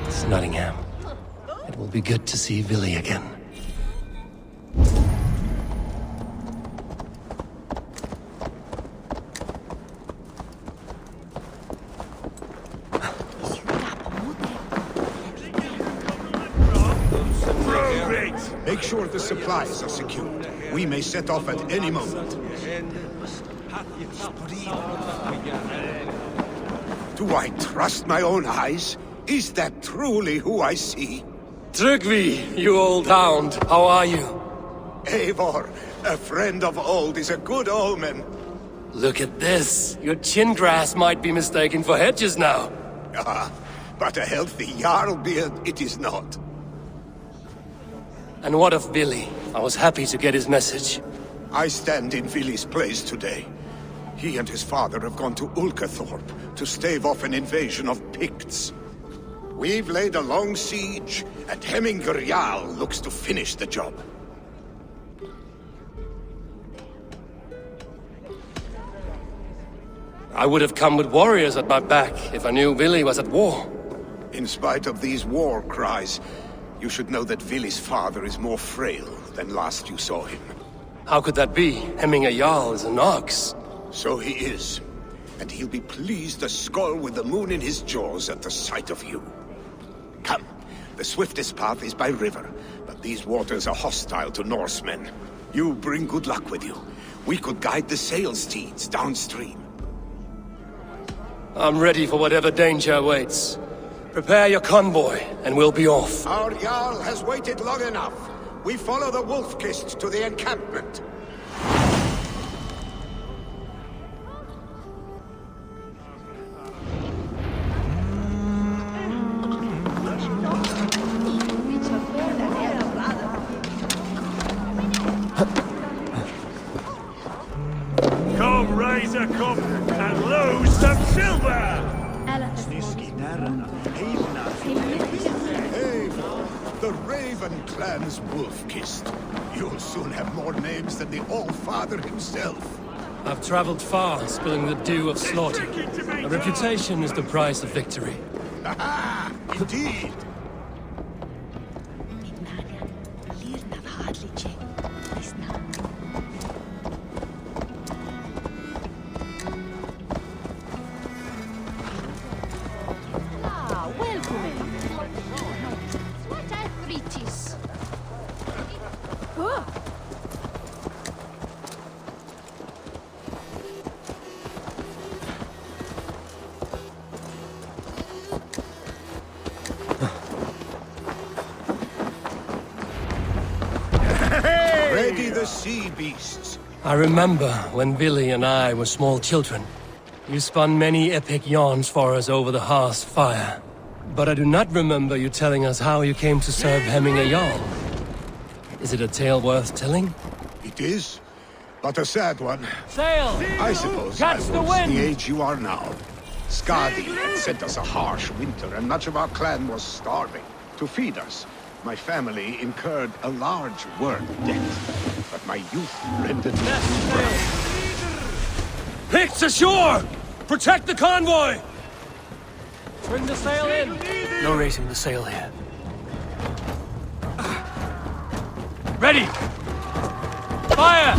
It's Nottingham. It will be good to see Villy again. Make sure the supplies are secured. We may set off at any moment. Do I trust my own eyes? Is that truly who I see? Trygvi, you old hound, how are you? Eivor, a friend of old is a good omen. Look at this. Your chin grass might be mistaken for hedges now. Ah, but a healthy Jarl beard it is not. And what of Villy? I was happy to get his message. I stand in Villy's place today. He and his father have gone to Ulkathorpe to stave off an invasion of Picts. We've laid a long siege, and Hemminger Jarl looks to finish the job. I would have come with warriors at my back if I knew Villy was at war. In spite of these war cries, you should know that Villy's father is more frail than last you saw him. How could that be? Hemminger Jarl is an ox. So he is. And he'll be pleased as Skull with the moon in his jaws at the sight of you. Come, the swiftest path is by river, but these waters are hostile to Norsemen. You bring good luck with you. We could guide the sail steeds downstream. I'm ready for whatever danger awaits. Prepare your convoy, and we'll be off. Our Jarl has waited long enough. We follow the Wolf-Kist to the encampment. Come, raise a cup and lose some silver! Eivor, the Raven clan's Wolf-Kist. You'll soon have more names than the All-Father himself. I've traveled far, spilling the dew of slaughter. A reputation is the price of victory. Aha! Indeed! Ready the sea beasts. I remember when Villy and I were small children. You spun many epic yarns for us over the hearth's fire. But I do not remember you telling us how you came to serve Hemminger Jarl. Is it a tale worth telling? It is, but a sad one. Sail! I suppose Catch I the was wind! the age you are now. Skadi had sent us a harsh winter, and much of our clan was starving. To feed us, my family incurred a large worm debt. But my youth rendered me proud. Picts ashore! Protect the convoy! Bring the sail in! No raising the sail here. Ready! Fire!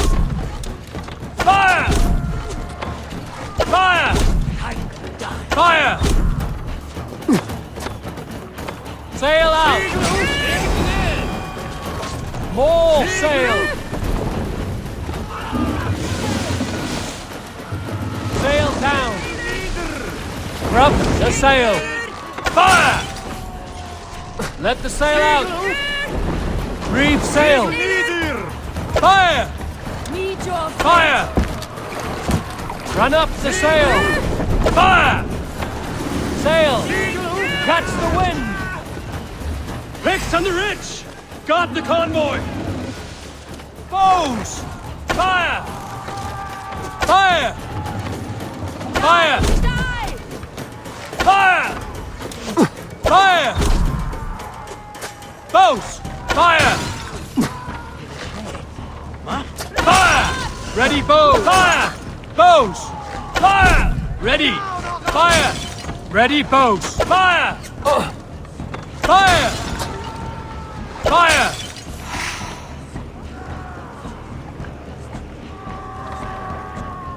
Fire! Fire! Fire! Sail out! More sail! Sail down! Grub the sail! Fire! Let the sail out! Reef sail! Fire! Fire! Run up the sail! Fire! Sail! Catch the wind! Picks on the ridge! Guard the convoy! Bows! Fire! Fire! Fire! Fire! Fire! Bows! Fire! Fire! Ready, bow! Fire! Bows! Fire! Ready! Fire! Ready, bows! Fire! Fire! Fire!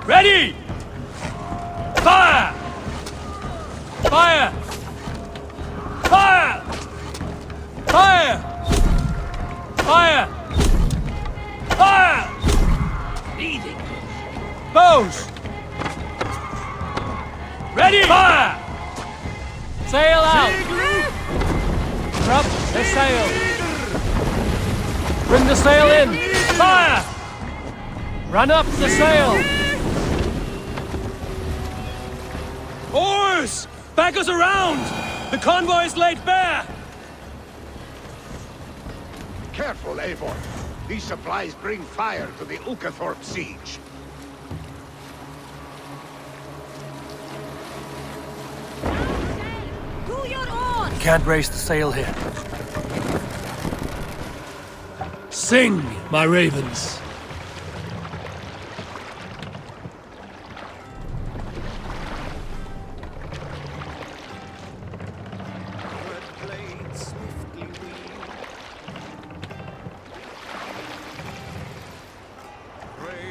Ready! Fire! Fire! Fire! Fire! Fire! Fire! Leading. Bows! Ready! Fire! Sail out! Drop the sail! Bring the sail in! Fire! Run up the sail! Oars! Back us around! The convoy is laid bare! Careful, Eivor. These supplies bring fire to the Ubisoft siege. Do your own! Can't raise the sail here. Sing, my ravens!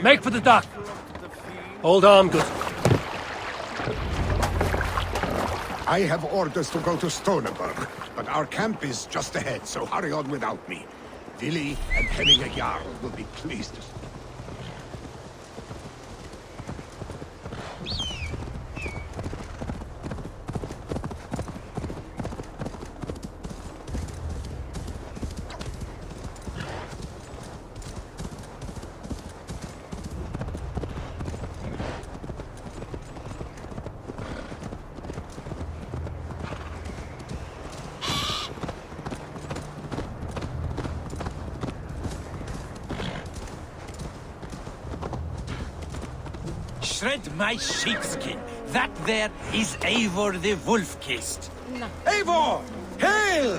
Make for the dock! Hold on, good. I have orders to go to Stoneberg, but our camp is just ahead, so hurry on without me. Vili and Henning Jarl will be pleased to... Shred my sheepskin. That there is Eivor the wolf-kissed. Eivor! Hail!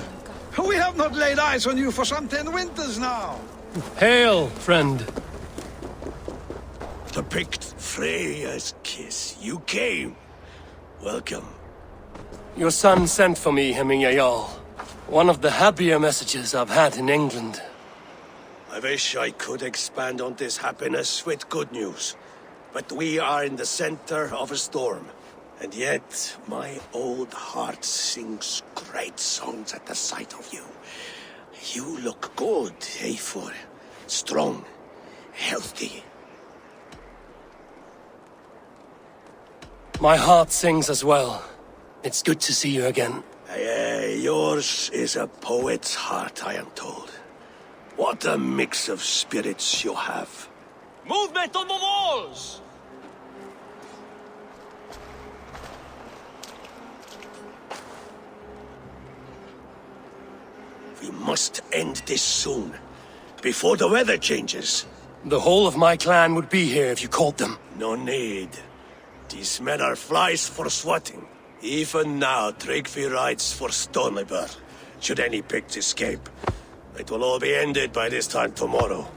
We have not laid eyes on you for some 10 winters now. Hail, friend. To picked Freya's kiss. You came. Welcome. Your son sent for me, Hemming Jarl. One of the happier messages I've had in England. I wish I could expand on this happiness with good news. But we are in the center of a storm. And yet, my old heart sings great songs at the sight of you. You look good, Eivor. Strong, healthy. My heart sings as well. It's good to see you again. Yours is a poet's heart, I am told. What a mix of spirits you have. Movement on the walls! We must end this soon, before the weather changes. The whole of my clan would be here if you called them. No need. These men are flies for swatting. Even now, Tryggvi rides for Stoneberg. Should any Picts escape, it will all be ended by this time tomorrow.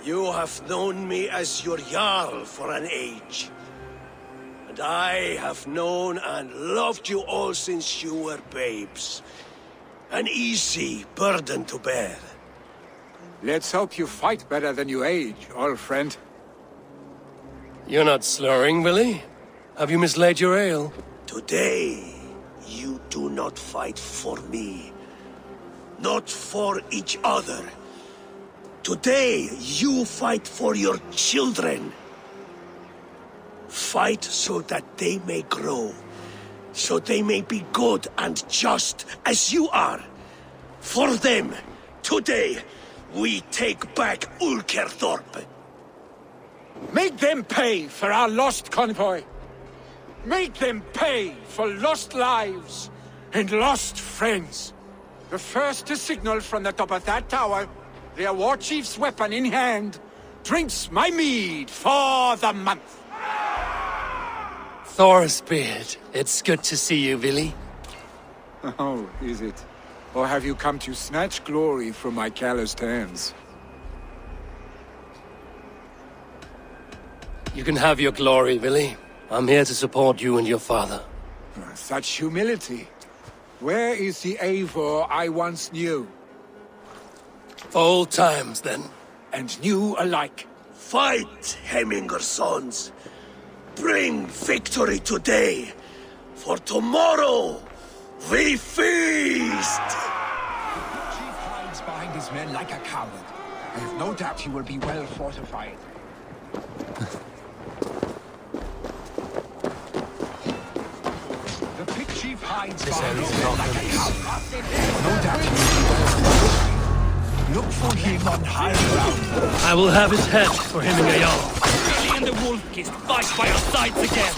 You have known me as your Jarl for an age. And I have known and loved you all since you were babes. An easy burden to bear. Let's hope you fight better than you age, old friend. You're not slurring, Willie? Have you mislaid your ale? Today, you do not fight for me. Not for each other. Today, you fight for your children. Fight so that they may grow. So they may be good and just as you are. For them, today, we take back Ulkerthorpe. Make them pay for our lost convoy. Make them pay for lost lives and lost friends. The first to signal from the top of that tower, their war chief's weapon in hand, drinks my mead for the month. Thor's beard. It's good to see you, Willie. Oh, is it? Or have you come to snatch glory from my calloused hands? You can have your glory, Billy. I'm here to support you and your father. Such humility. Where is the Eivor I once knew? For old times, then. And new alike. Fight, Hemminger's sons. Bring victory today, for tomorrow we feast! Chief hides behind his men like a coward. I have no doubt he will be well fortified. The Pig Chief hides behind his men like a coward. No doubt he will be well fortified. Look for him on high ground. I will have his head for hemming a Jarl. Billy and the Wolf-Kissed fight by our sides again.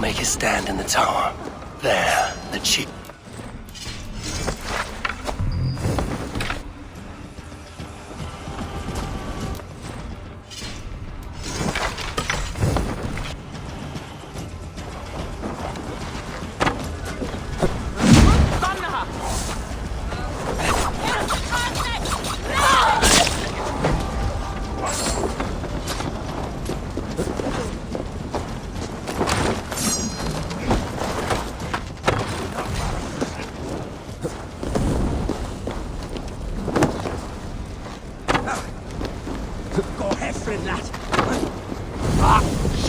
Make his stand in the tower. There, the chief.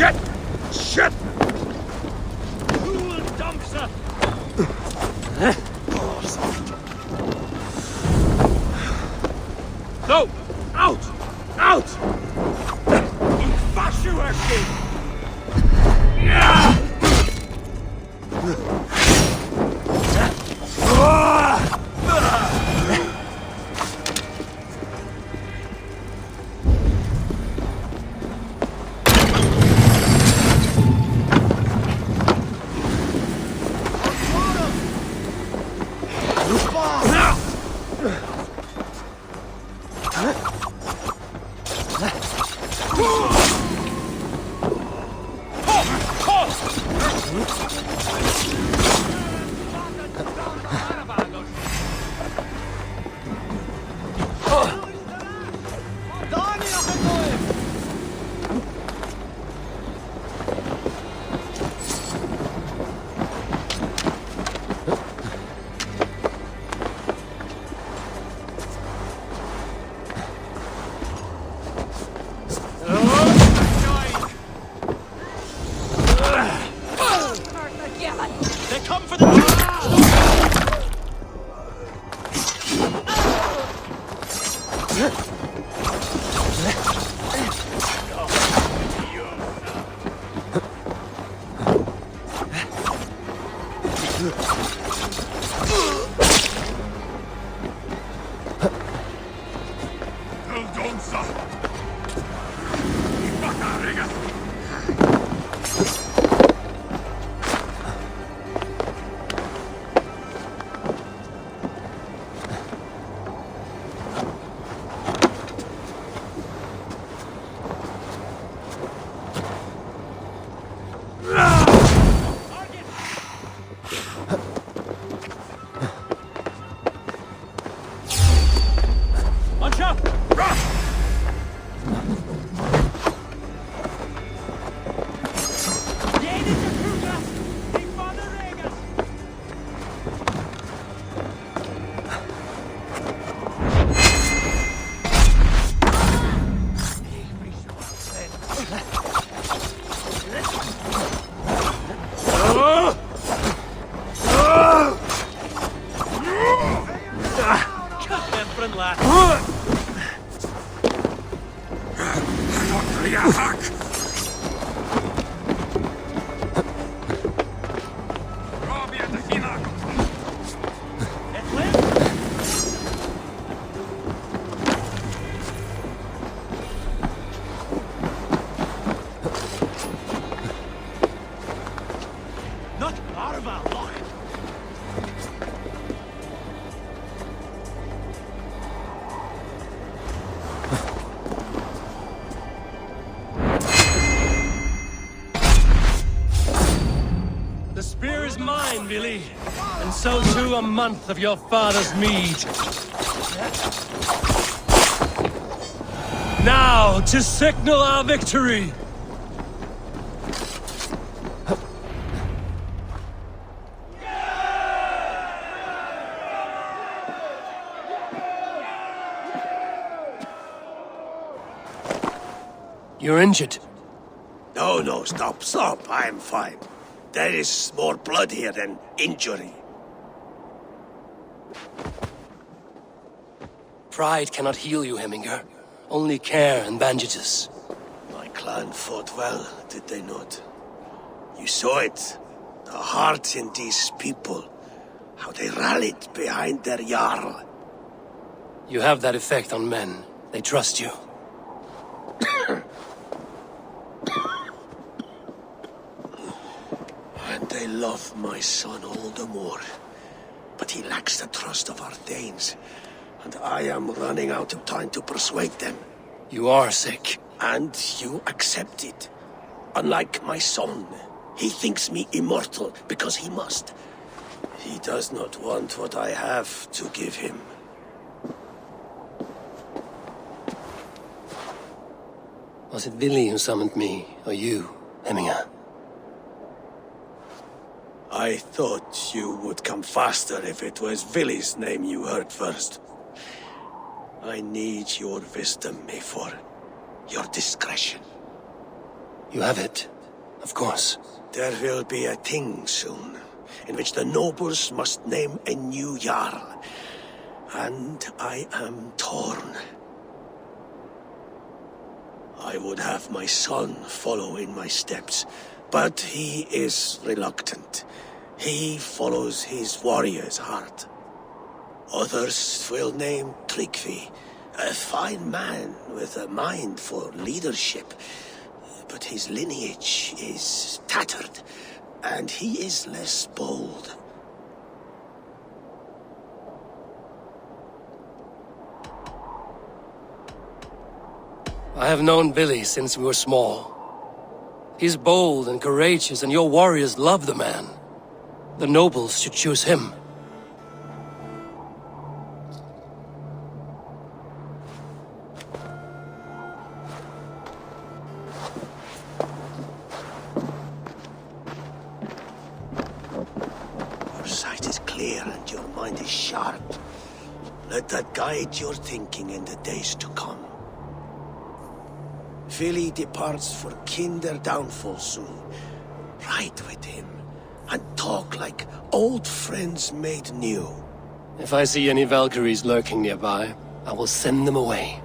Shit! Shit! No! Out! Out! Not Arva, look! The spear is mine, Billy. And so too a month of your father's mead. Now, to signal our victory! You're injured. No, stop. I'm fine. There is more blood here than injury. Pride cannot heal you, Hemminger. Only care and bandages. My clan fought well, did they not? You saw it. The heart in these people. How they rallied behind their Jarl. You have that effect on men. They trust you. And they love my son all the more. But he lacks the trust of our Danes. And I am running out of time to persuade them. You are sick. And you accept it. Unlike my son, he thinks me immortal because he must. He does not want what I have to give him. Was it Billy who summoned me, or you, Hemminger? I thought you would come faster if it was Villy's name you heard first. I need your wisdom, Eivor. Your discretion. You have it, of course. There will be a thing soon, in which the nobles must name a new Jarl. And I am torn. I would have my son follow in my steps, but he is reluctant. He follows his warrior's heart. Others will name Tryggvi, a fine man with a mind for leadership. But his lineage is tattered, and he is less bold. I have known Billy since we were small. He's bold and courageous, and your warriors love the man. The nobles should choose him. Your sight is clear and your mind is sharp. Let that guide your thinking in the days to come. Vili departs for kinder downfall soon. Ride with him, and talk like old friends made new. If I see any Valkyries lurking nearby, I will send them away.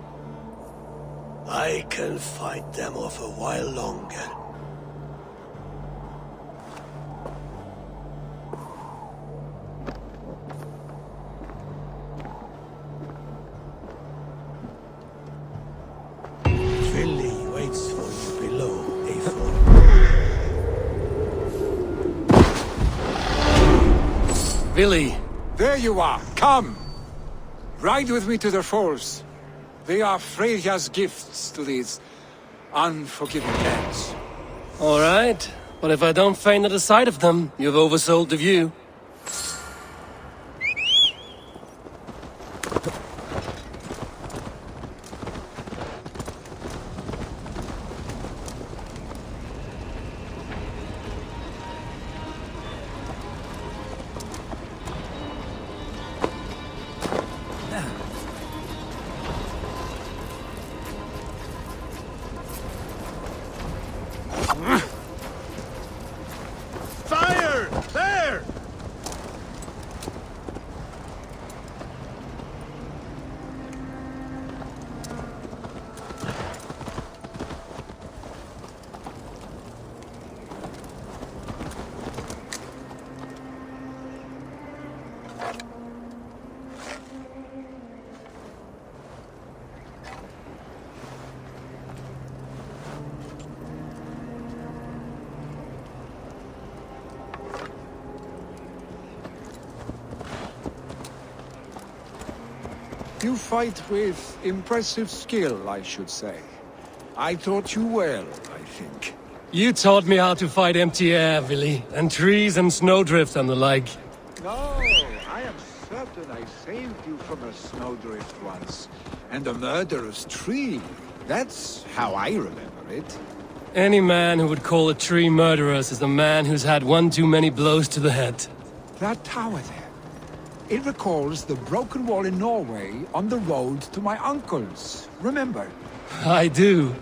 I can fight them off a while longer. Vili waits for you below, Eivor. Billy! There you are. Come. Ride with me to the falls. They are Freya's gifts to these unforgiving lands. All right, but if I don't faint at the sight of them, you've oversold the view. Fire! There! You fight with impressive skill, I should say. I taught you well, I think. You taught me how to fight empty air, Willy, and trees and snowdrift and the like. No, I am certain I saved you from a snowdrift once. And a murderous tree. That's how I remember it. Any man who would call a tree murderous is a man who's had one too many blows to the head. That tower there. It recalls the broken wall in Norway on the road to my uncle's. Remember? I do.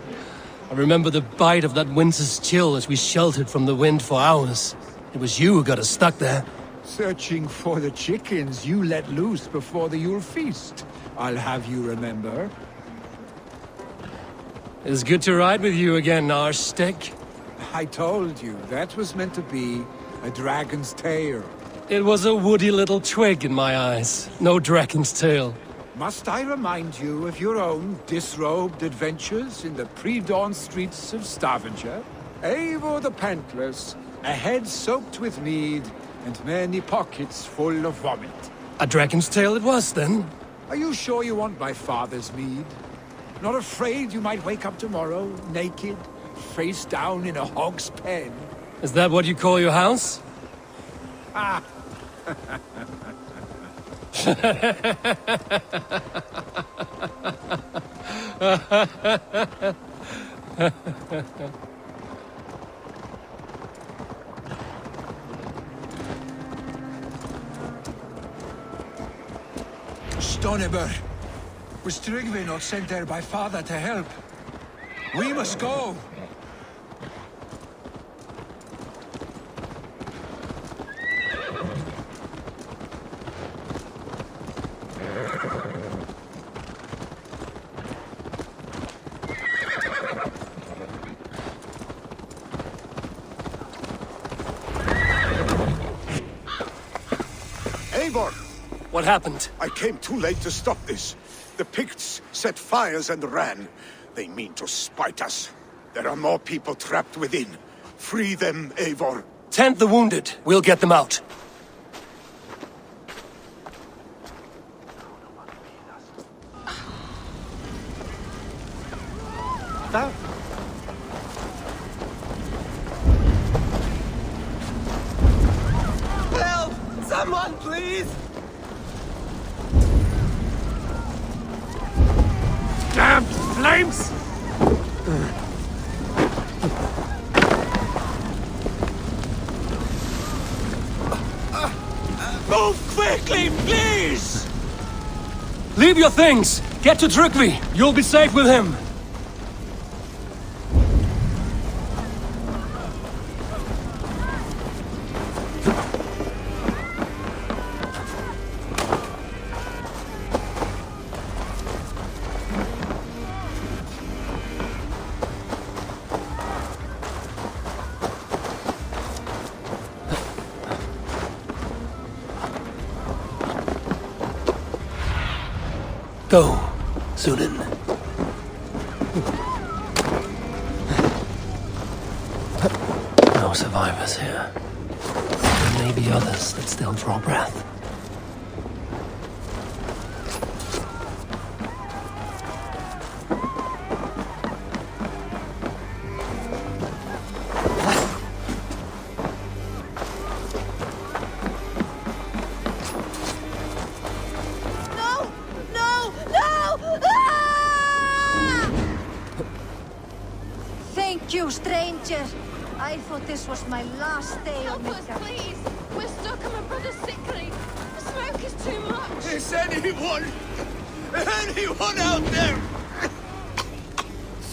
I remember the bite of that winter's chill as we sheltered from the wind for hours. It was you who got us stuck there. Searching for the chickens you let loose before the Yule feast. I'll have you remember. It's good to ride with you again, Arstick. I told you, that was meant to be a dragon's tail. It was a woody little twig in my eyes. No dragon's tail. Must I remind you of your own disrobed adventures in the pre-dawn streets of Stavanger? Eivor the Pantless, a head soaked with mead, and many pockets full of vomit. A dragon's tail it was, then? Are you sure you want my father's mead? Not afraid you might wake up tomorrow, naked, face down in a hog's pen? Is that what you call your house? Ah! Stoneber, was Tryggvi not sent there by father to help? We must go! Eivor! What happened? I came too late to stop this. The Picts set fires and ran. They mean to spite us. There are more people trapped within. Free them, Eivor. Tend the wounded. We'll get them out. Help! Someone, please! Damn flames! Move quickly, please! Leave your things! Get to Tryggvi! You'll be safe with him! Go, Sunan. No survivors here. There may be others that still draw breath. Thank you, stranger. I thought this was my last day on Help us, Midgard. please! We're stuck and my brother's sickly. The smoke is too much. Is anyone out there?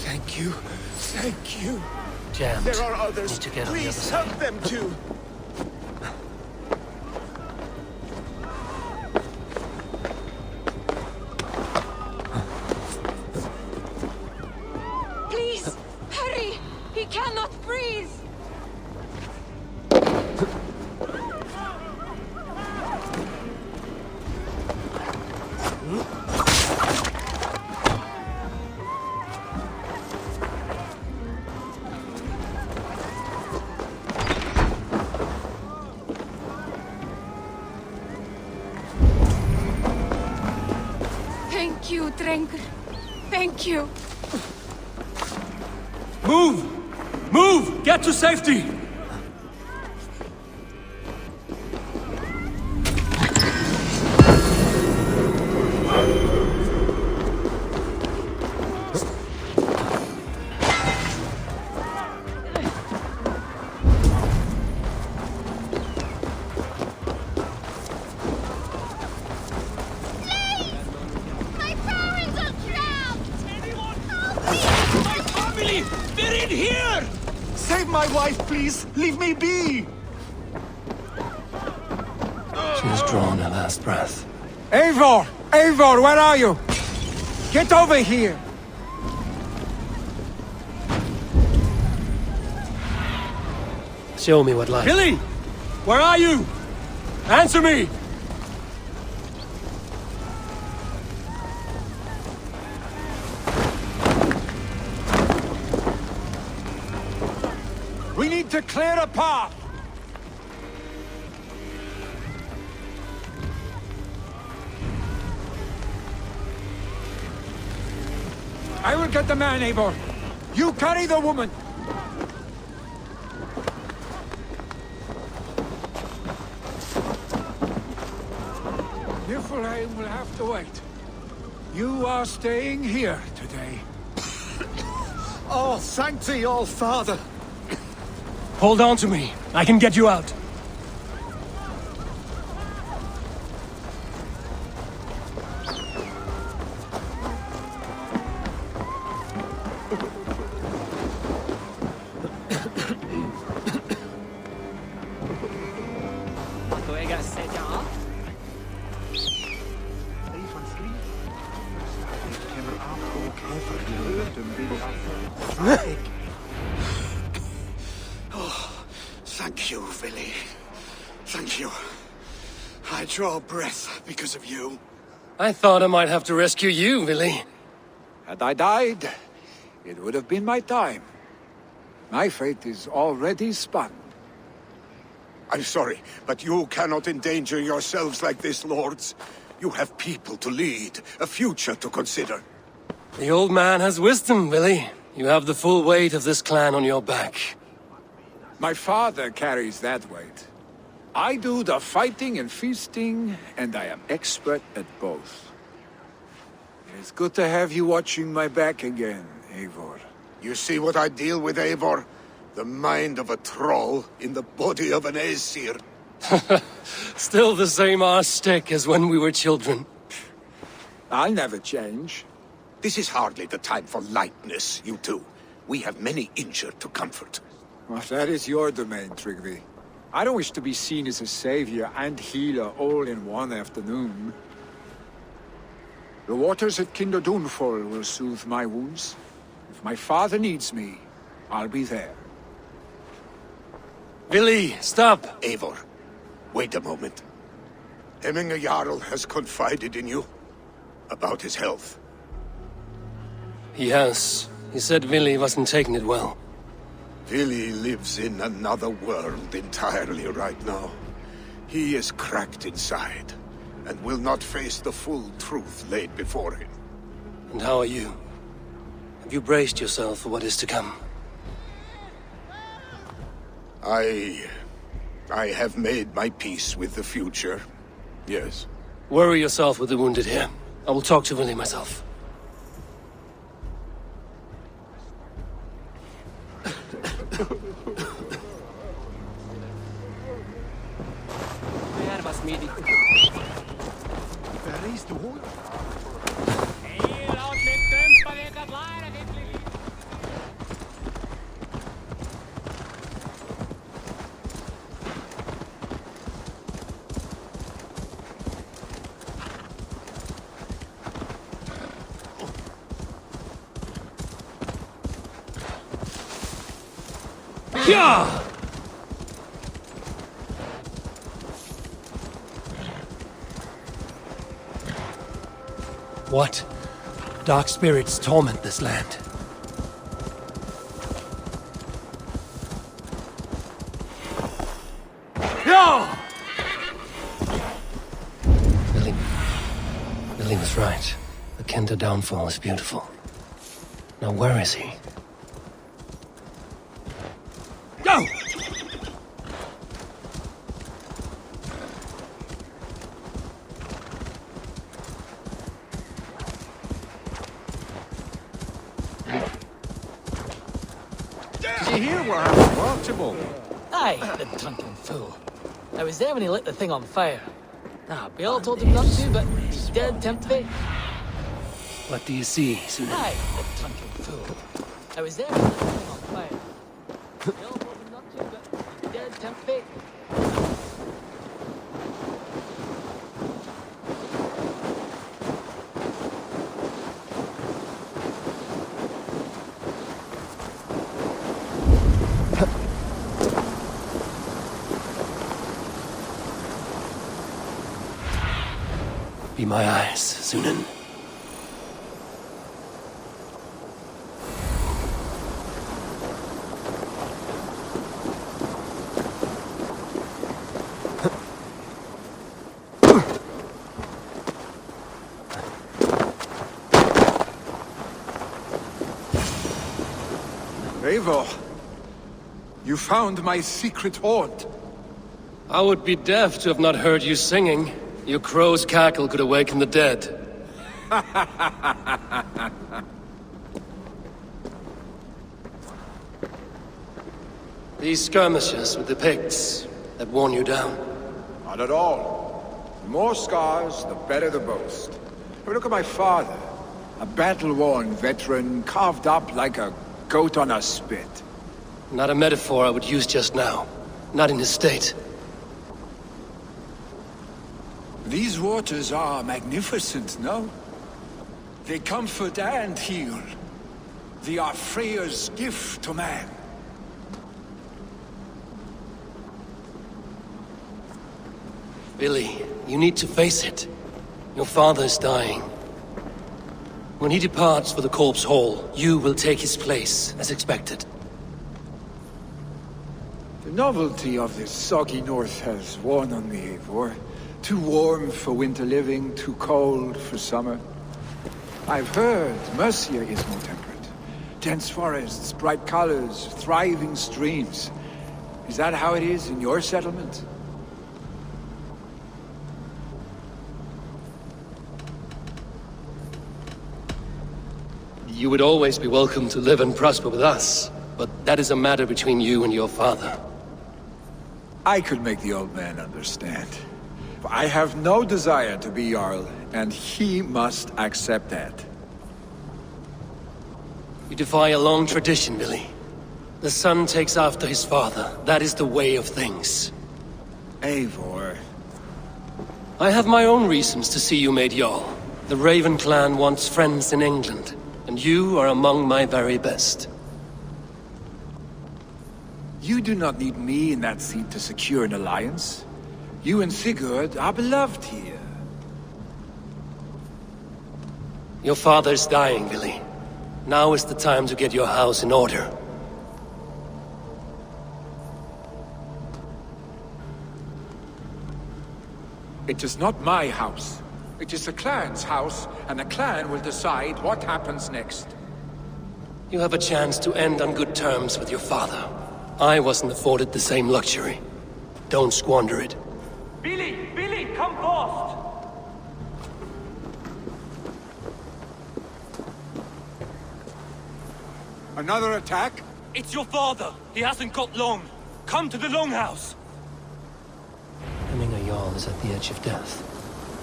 Thank you. Thank you. Jammed. There are others. Need to get on the other Please side. help them too. Please, hurry! He cannot breathe! Drenker. Thank you. Move! Move! Get to safety! My parents are trapped! Anyone? Help me! My family! They're in here! Save my wife, please! Leave me be! She has drawn her last breath. Eivor! Eivor, where are you? Get over here! Show me what lies. Billy! Where are you? Answer me! We need to clear a path! I will get the man, Eivor. You carry the woman. Niflheim will have to wait. You are staying here today. Oh, thank thee, all father! Hold on to me. I can get you out. Thank you, Billy. Thank you. I draw breath because of you. I thought I might have to rescue you, Billy. Had I died, it would have been my time. My fate is already spun. I'm sorry, but you cannot endanger yourselves like this, lords. You have people to lead, a future to consider. The old man has wisdom, Billy. You have the full weight of this clan on your back. My father carries that weight. I do the fighting and feasting, and I am expert at both. It's good to have you watching my back again, Eivor. You see what I deal with, Eivor? The mind of a troll in the body of an Aesir. Still the same arse stick as when we were children. I'll never change. This is hardly the time for lightness, you two. We have many injured to comfort. Well, that is your domain, Tryggvi. I don't wish to be seen as a savior and healer all in one afternoon. The waters at Kinderdunfol will soothe my wounds. If my father needs me, I'll be there. Billy, stop! Eivor, wait a moment. Hemminger Jarl has confided in you about his health. He has. He said Billy wasn't taking it well. Billy lives in another world entirely right now. He is cracked inside, and will not face the full truth laid before him. And how are you? Have you braced yourself for what is to come? I have made my peace with the future. Yes. Worry yourself with the wounded here. I will talk to Billy myself. Waar is de hoor? Yeah! What? Dark spirits torment this land. Yeah! Billy was right. The Kinder downfall is beautiful. Now where is he? Go! Did you hear what happened, Archibald? Aye, the drunken fool. I was there when he lit the thing on fire. Ah, we all told him not to, but he's dead, tempt fate. What do you see, Sunan? Aye, the drunken fool. I was there when he lit the thing on fire. We all told him not to, but he's dead, tempt fate. Be my eyes, Sunan. Eivor, you found my secret haunt. I would be deaf to have not heard you singing. Your crow's cackle could awaken the dead. These skirmishes with the Picts that worn you down. Not at all. The more scars, the better the boast. But look at my father. A battle-worn veteran, carved up like a goat on a spit. Not a metaphor I would use just now. Not in his state. These waters are magnificent, no? They comfort and heal. They are Freya's gift to man. Billy, you need to face it. Your father's dying. When he departs for the Corpse Hall, you will take his place, as expected. The novelty of this soggy north has worn on me, Eivor. Too warm for winter living, too cold for summer. I've heard Mercia is more temperate. Dense forests, bright colors, thriving streams. Is that how it is in your settlement? You would always be welcome to live and prosper with us, but that is a matter between you and your father. I could make the old man understand. I have no desire to be Jarl, and he must accept that. You defy a long tradition, Billy. The son takes after his father. That is the way of things. Eivor. I have my own reasons to see you made Jarl. The Raven clan wants friends in England, and you are among my very best. You do not need me in that seat to secure an alliance. You and Sigurd are beloved here. Your father's dying, Billy. Now is the time to get your house in order. It is not my house. It is the clan's house, and the clan will decide what happens next. You have a chance to end on good terms with your father. I wasn't afforded the same luxury. Don't squander it. Billy! Billy, come fast! Another attack? It's your father! He hasn't got long! Come to the Longhouse! Hemming a Jarl is at the edge of death.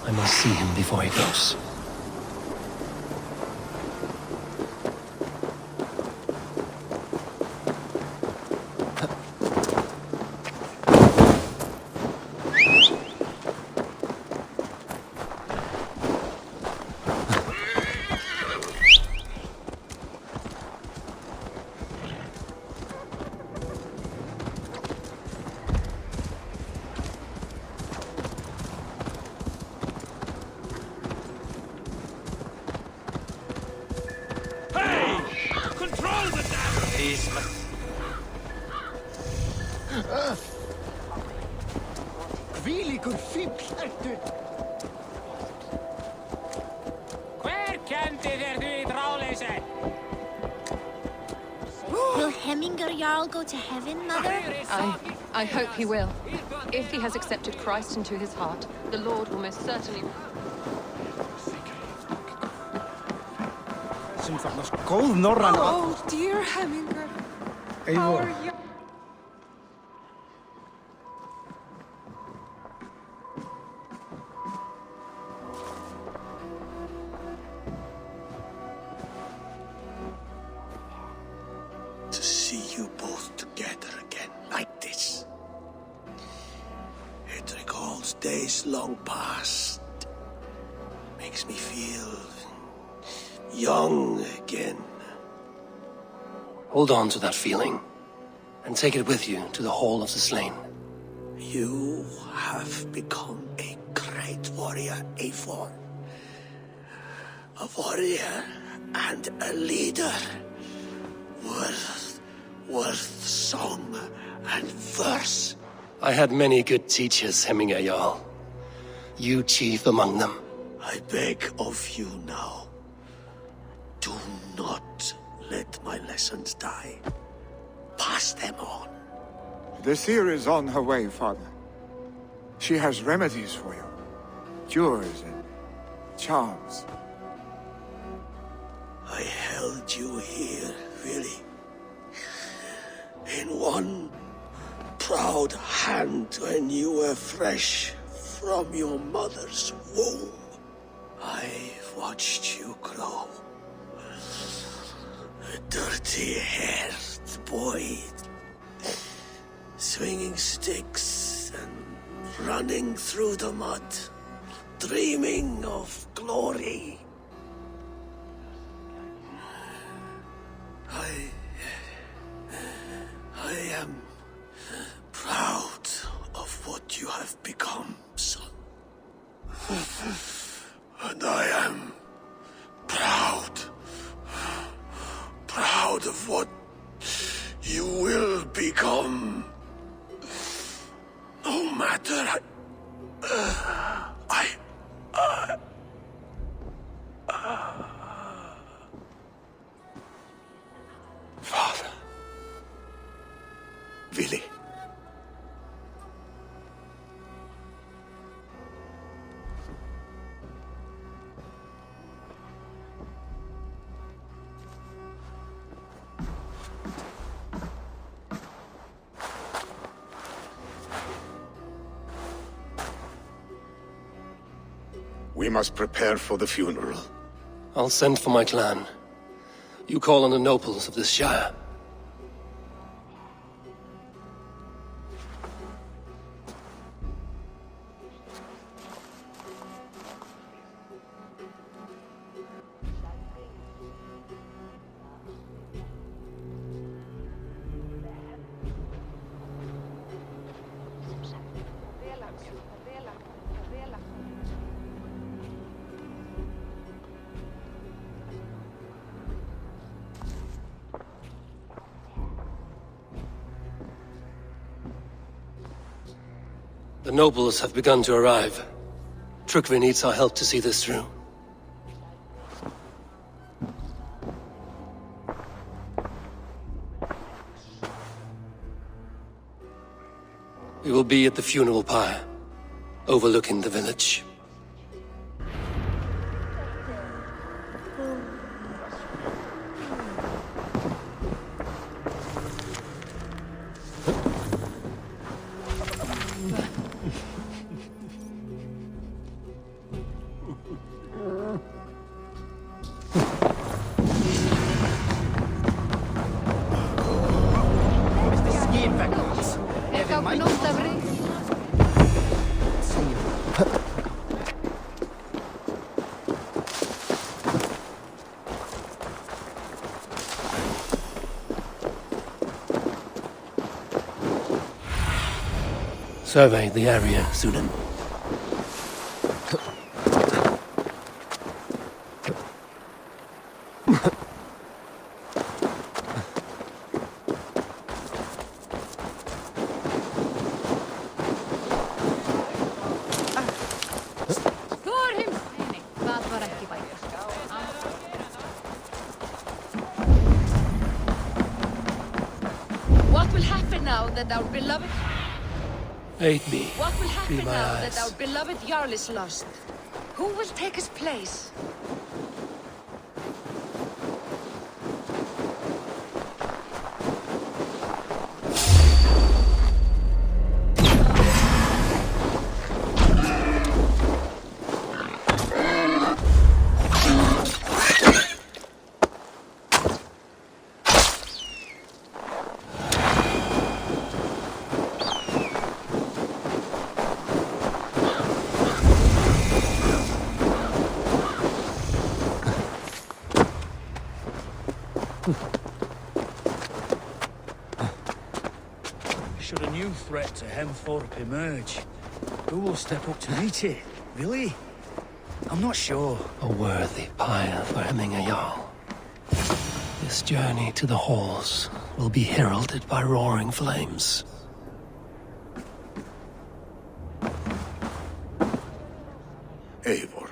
I must see him before he goes. Where can Will Hemminger Jarl go to heaven, Mother? I hope he will. If he has accepted Christ into his heart, the Lord will most certainly... Oh, dear Hemminger. How are you? To see you both together again like this. It recalls days long past. Makes me feel young again. Hold on to that feeling, and take it with you to the Hall of the Slain. You have become a great warrior, Eivor. A warrior and a leader. Worth song and verse. I had many good teachers, Hemminger Jarl. You chief among them. I beg of you now, do not let my lessons die. Pass them on. The seer is on her way, Father. She has remedies for you. Cures and charms. I held you here, really. In one proud hand when you were fresh from your mother's womb. I've watched you grow. A dirty-haired boy, swinging sticks and running through the mud, dreaming of glory. I am proud of what you have become, son. And I am proud of what you will become. No matter... Father. Willi. We must prepare for the funeral. I'll send for my clan. You call on the nobles of this shire. The nobles have begun to arrive. Trukvi needs our help to see this through. We will be at the funeral pyre, overlooking the village. Survey the area, Sunan. happen now that our beloved... Aid me. What will Be happen my now eyes. that our beloved Jarl is lost? Who will take his place? Should a new threat to Hemthorpe emerge, who will step up to meet it? Really? I'm not sure. A worthy pyre for hemming a Jarl. This journey to the halls will be heralded by roaring flames. Eivor.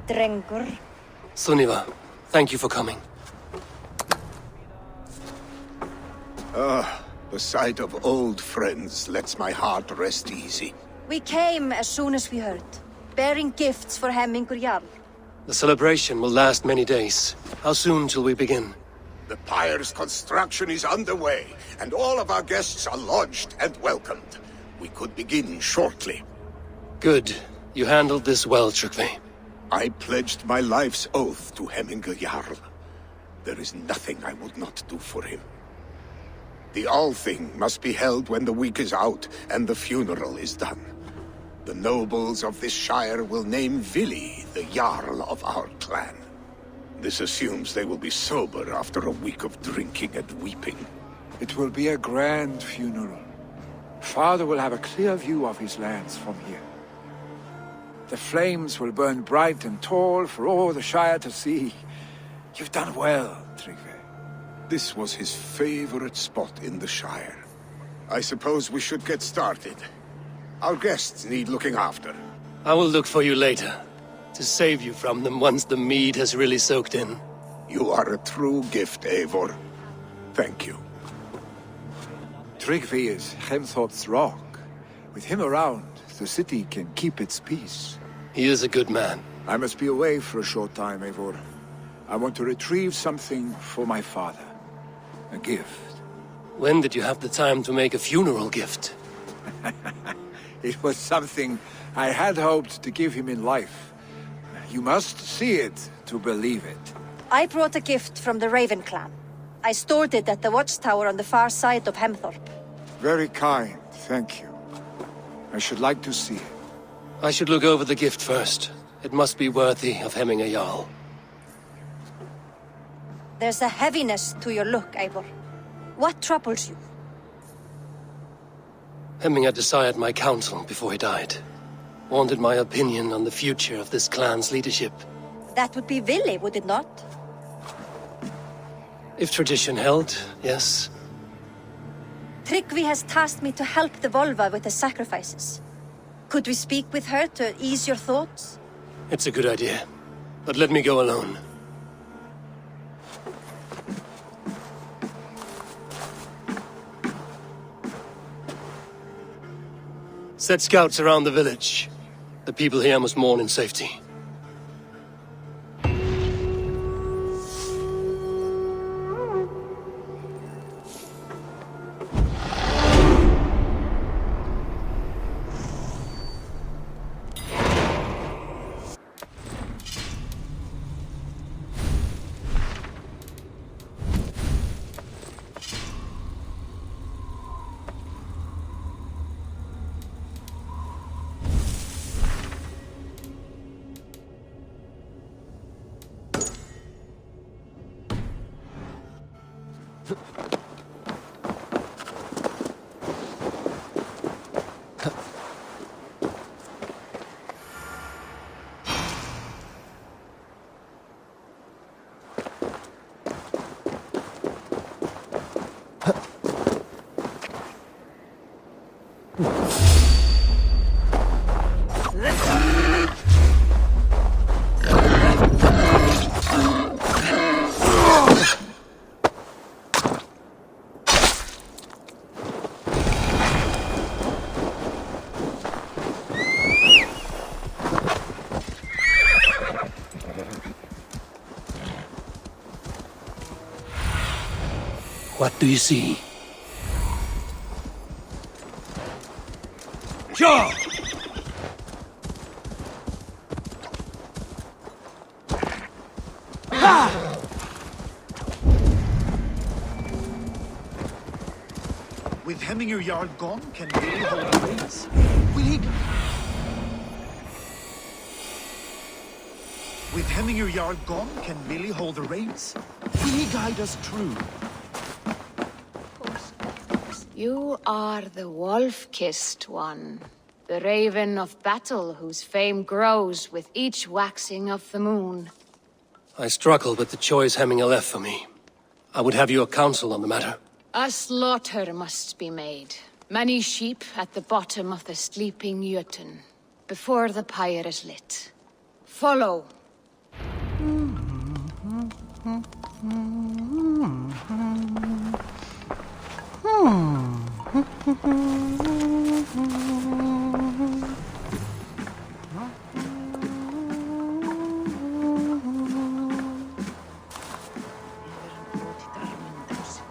Drengur. Sunniva, thank you for coming. The sight of old friends lets my heart rest easy. We came as soon as we heard, bearing gifts for Hemmingur Jarl. The celebration will last many days. How soon till we begin? The pyre's construction is underway, and all of our guests are lodged and welcomed. We could begin shortly. Good. You handled this well, Tryggvi. I pledged my life's oath to Hemmingur Jarl. There is nothing I would not do for him. The Althing must be held when the week is out and the funeral is done. The nobles of this shire will name Vili the Jarl of our clan. This assumes they will be sober after a week of drinking and weeping. It will be a grand funeral. Father will have a clear view of his lands from here. The flames will burn bright and tall for all the Shire to see. You've done well, Tryggvi. This was his favorite spot in the Shire. I suppose we should get started. Our guests need looking after. I will look for you later, to save you from them once the mead has really soaked in. You are a true gift, Eivor. Thank you. Tryggvi is Hemthorpe's rock. With him around, the city can keep its peace. He is a good man. I must be away for a short time, Eivor. I want to retrieve something for my father. A gift. When did you have the time to make a funeral gift? It was something I had hoped to give him in life. You must see it to believe it. I brought a gift from the Raven clan. I stored it at the watchtower on the far side of Hemthorpe. Very kind, thank you. I should like to see it. I should look over the gift first. It must be worthy of hemming a Jarl. There's a heaviness to your look, Eivor. What troubles you? Hemming had desired my counsel before he died. Wanted my opinion on the future of this clan's leadership. That would be Vili, would it not? If tradition held, yes. Tryggvi has tasked me to help the Volva with the sacrifices. Could we speak with her to ease your thoughts? It's a good idea. But let me go alone. Set scouts around the village. The people here must mourn in safety. What do you see? Sure! With Hemminger Jarl gone, can Billy hold the reins? Will he... With Hemminger Jarl gone, can Billy hold the reins? Will he guide us true? You are the wolf-kissed one. The raven of battle whose fame grows with each waxing of the moon. I struggled with the choice Hemminger left for me. I would have your counsel on the matter. A slaughter must be made. Many sheep at the bottom of the sleeping Jötun, before the pyre is lit. Follow.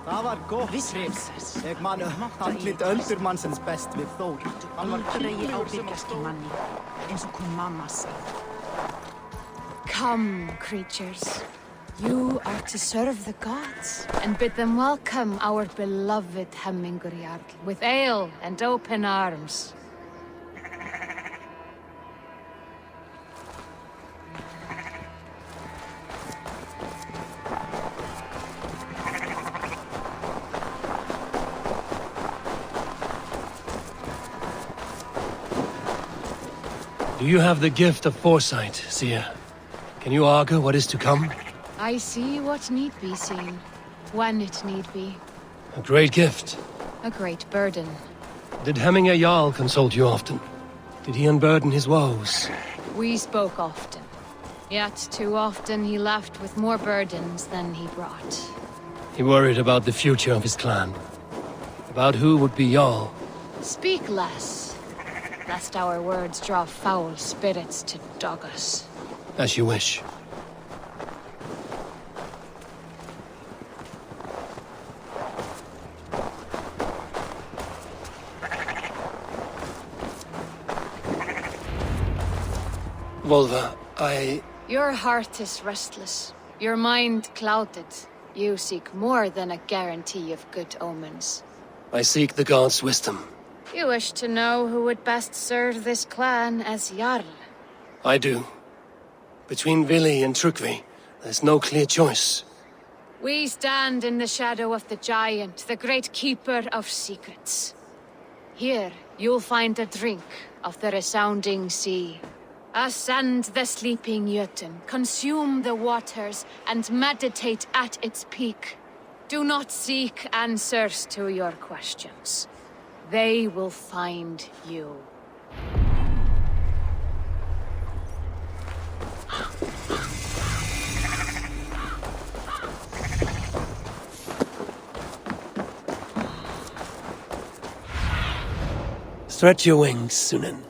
Það var gott trip. Ég man andlit öldurmannsins best við Þór. Hann var Aldrei ábyrgjast í manni, eins og kom mamma sagði. Come, creatures. You are to serve the gods, and bid them welcome our beloved Hemminger Jarl, with ale and open arms. Do you have the gift of foresight, seer? Can you augur what is to come? I see what need be seen, when it need be. A great gift. A great burden. Did Hemminger Jarl consult you often? Did he unburden his woes? We spoke often. Yet too often he left with more burdens than he brought. He worried about the future of his clan. About who would be Jarl. Speak less, lest our words draw foul spirits to dog us. As you wish. Volva, Your heart is restless. Your mind clouded. You seek more than a guarantee of good omens. I seek the gods' wisdom. You wish to know who would best serve this clan as Jarl. I do. Between Vili and Trukvi, there's no clear choice. We stand in the shadow of the giant, the great keeper of secrets. Here, you'll find a drink of the resounding sea. Ascend the sleeping Jötun, consume the waters, and meditate at its peak. Do not seek answers to your questions. They will find you. Stretch your wings, Sunan.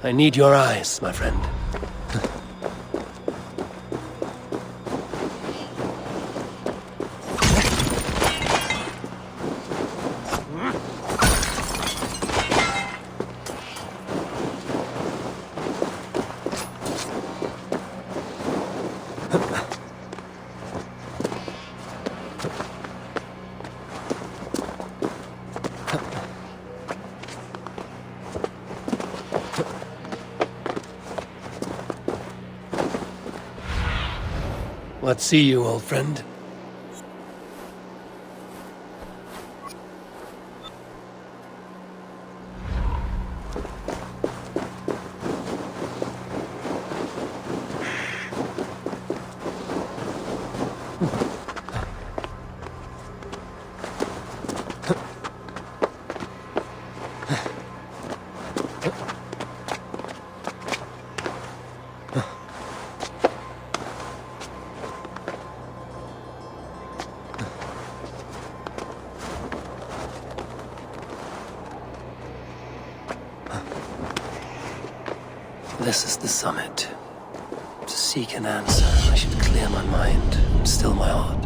I need your eyes, my friend. What see you, old friend? This is the summit. To seek an answer, I should clear my mind and still my heart.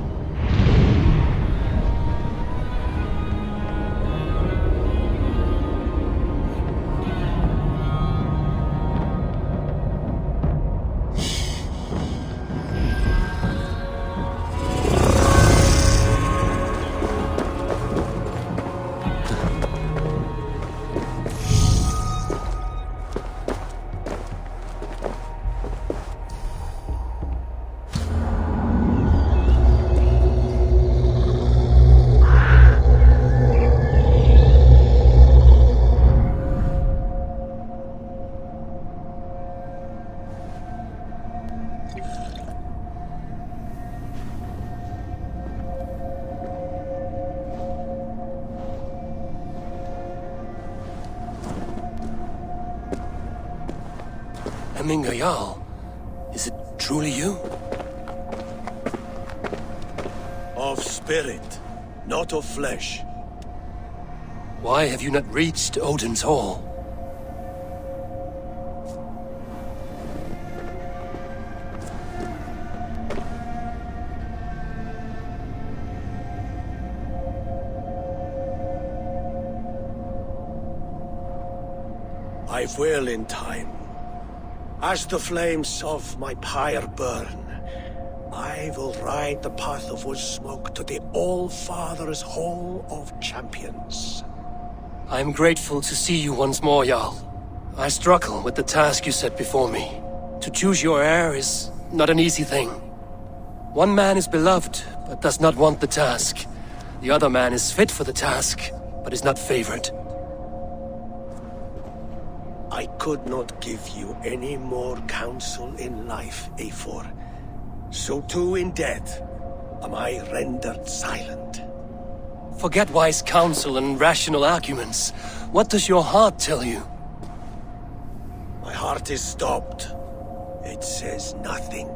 Jarl, is it truly you? Of spirit, not of flesh. Why have you not reached Odin's Hall? I will in time. As the flames of my pyre burn, I will ride the path of wood smoke to the All-Father's Hall of Champions. I am grateful to see you once more, Jarl. I struggle with the task you set before me. To choose your heir is not an easy thing. One man is beloved, but does not want the task. The other man is fit for the task, but is not favored. I could not give you any more counsel in life, Eivor. So too in death am I rendered silent. Forget wise counsel and rational arguments. What does your heart tell you? My heart is stopped. It says nothing.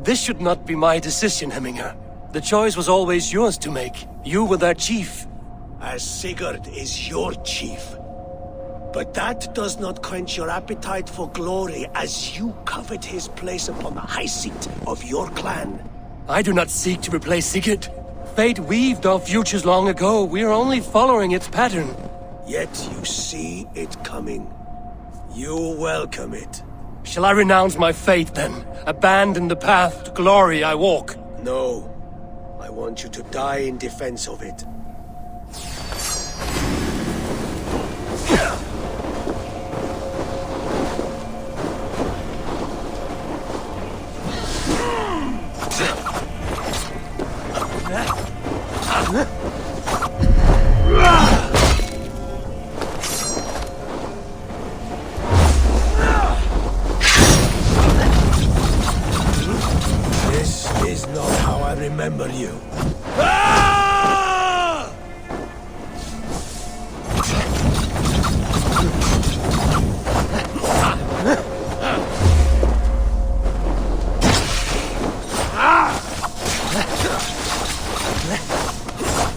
This should not be my decision, Hemminger. The choice was always yours to make. You were their chief. As Sigurd is your chief. But that does not quench your appetite for glory as you covet his place upon the high seat of your clan. I do not seek to replace Sigurd. Fate weaved our futures long ago. We are only following its pattern. Yet you see it coming. You welcome it. Shall I renounce my faith then? Abandon the path to glory I walk? No. I want you to die in defense of it. This is not how I remember you.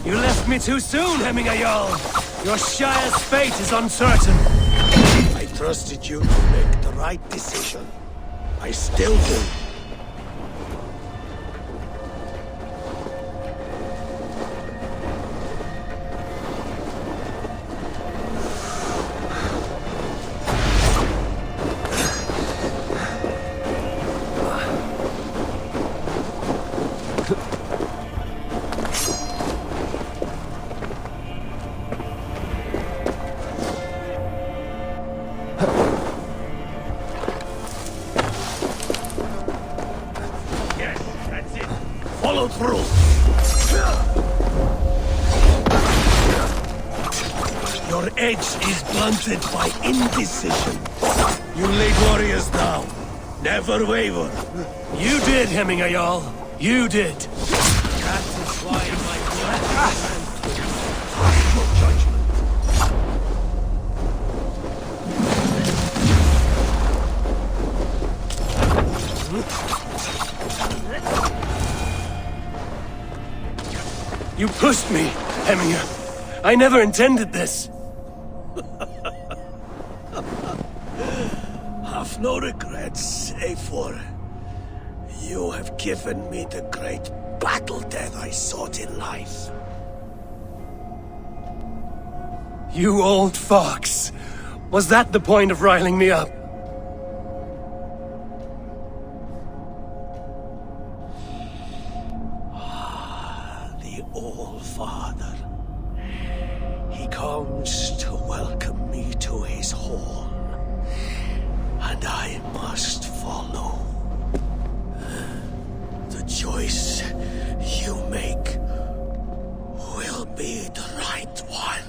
You left me too soon, Hemminger Jarl. Your Shire's fate is uncertain. I trusted you to make the right decision. I still do. Follow through. Your edge is blunted by indecision. You laid warriors down. Never waver. You did, Hemminger Jarl. You did. That is why my blood your judgment. You pushed me, Hemminger. I never intended this. Have have no regrets, Eivor. You have given me the great battle death I sought in life. You old fox! Was that the point of riling me up? The All Father. He comes to welcome me to his hall, and I must follow. The choice you make will be the right one.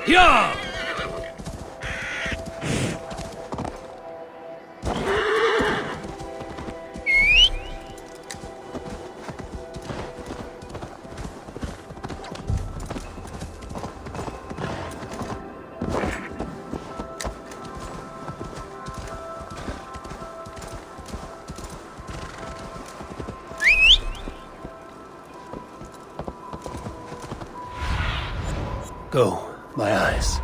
Yeah! Go, my eyes.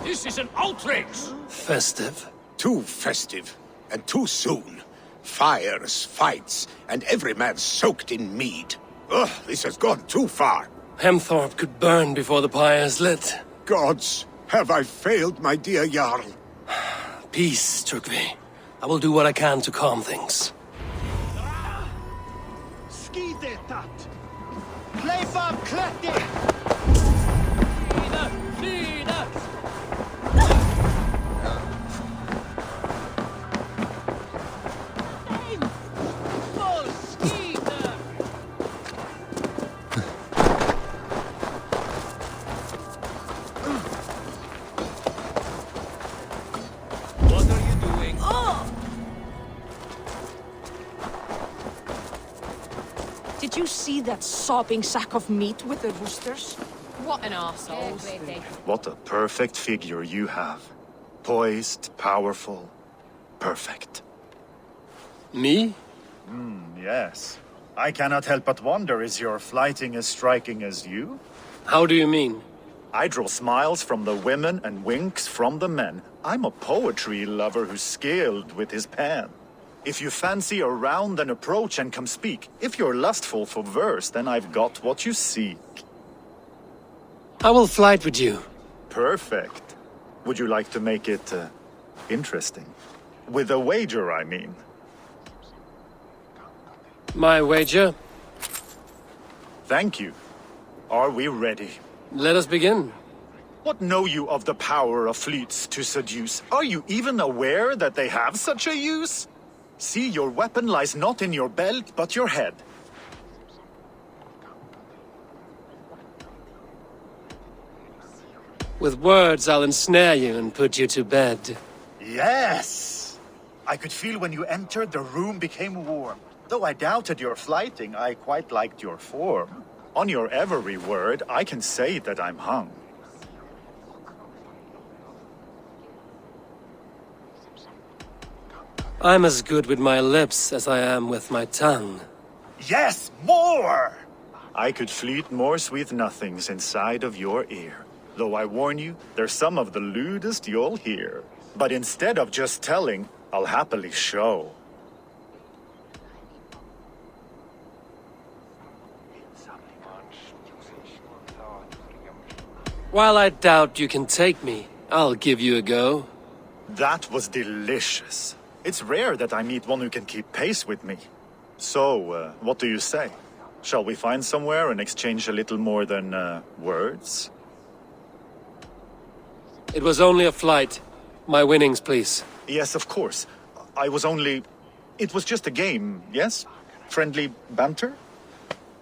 This is an outrage! Festive. Too festive, and too soon. Fires, fights, and every man soaked in mead. Ugh, this has gone too far. Hemthorpe could burn before the pyre's lit. Gods, have I failed my dear Jarl? Peace, Trygve. I will do what I can to calm things. Did you see that sopping sack of meat with the roosters? What an arsehole. What a perfect figure you have. Poised, powerful, perfect. Me? Yes. I cannot help but wonder, is your flighting as striking as you? How do you mean? I draw smiles from the women and winks from the men. I'm a poetry lover who's skilled with his pen. If you fancy a round, then approach and come speak. If you're lustful for verse, then I've got what you seek. I will flight with you. Perfect. Would you like to make it, interesting? With a wager, I mean. My wager? Thank you. Are we ready? Let us begin. What know you of the power of fleets to seduce? Are you even aware that they have such a use? See, your weapon lies not in your belt, but your head. With words, I'll ensnare you and put you to bed. Yes! I could feel when you entered, the room became warm. Though I doubted your flighting, I quite liked your form. On your every word, I can say that I'm hung. I'm as good with my lips as I am with my tongue. Yes, more! I could fleet more sweet nothings inside of your ear. Though I warn you, they're some of the lewdest you'll hear. But instead of just telling, I'll happily show. While I doubt you can take me, I'll give you a go. That was delicious. It's rare that I meet one who can keep pace with me. So, what do you say? Shall we find somewhere and exchange a little more than, words? It was only a flight. My winnings, please. Yes, of course. I was only... It was just a game, yes? Friendly banter?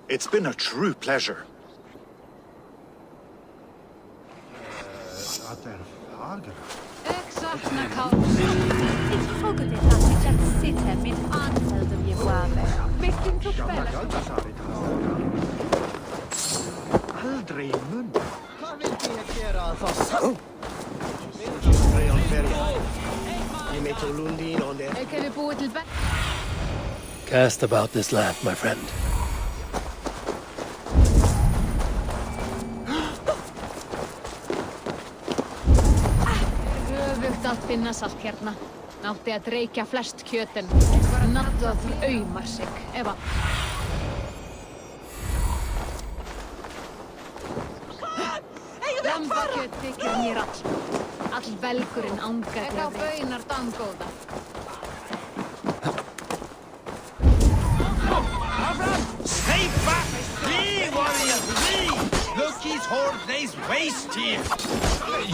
It's been a true pleasure. Aldrig i mun. Vad vill ni göra oss? Cast about this land, my friend. Öfugt að finna salt hérna. Nátti að reykja flest kjötin. Nattað aumar sig, Eva. Lambakjöt þykir mér all velgurinn ángar. Ekka baunar damgóða. Stay back! Flee, warrior, flee! Loki's horde lays waste here.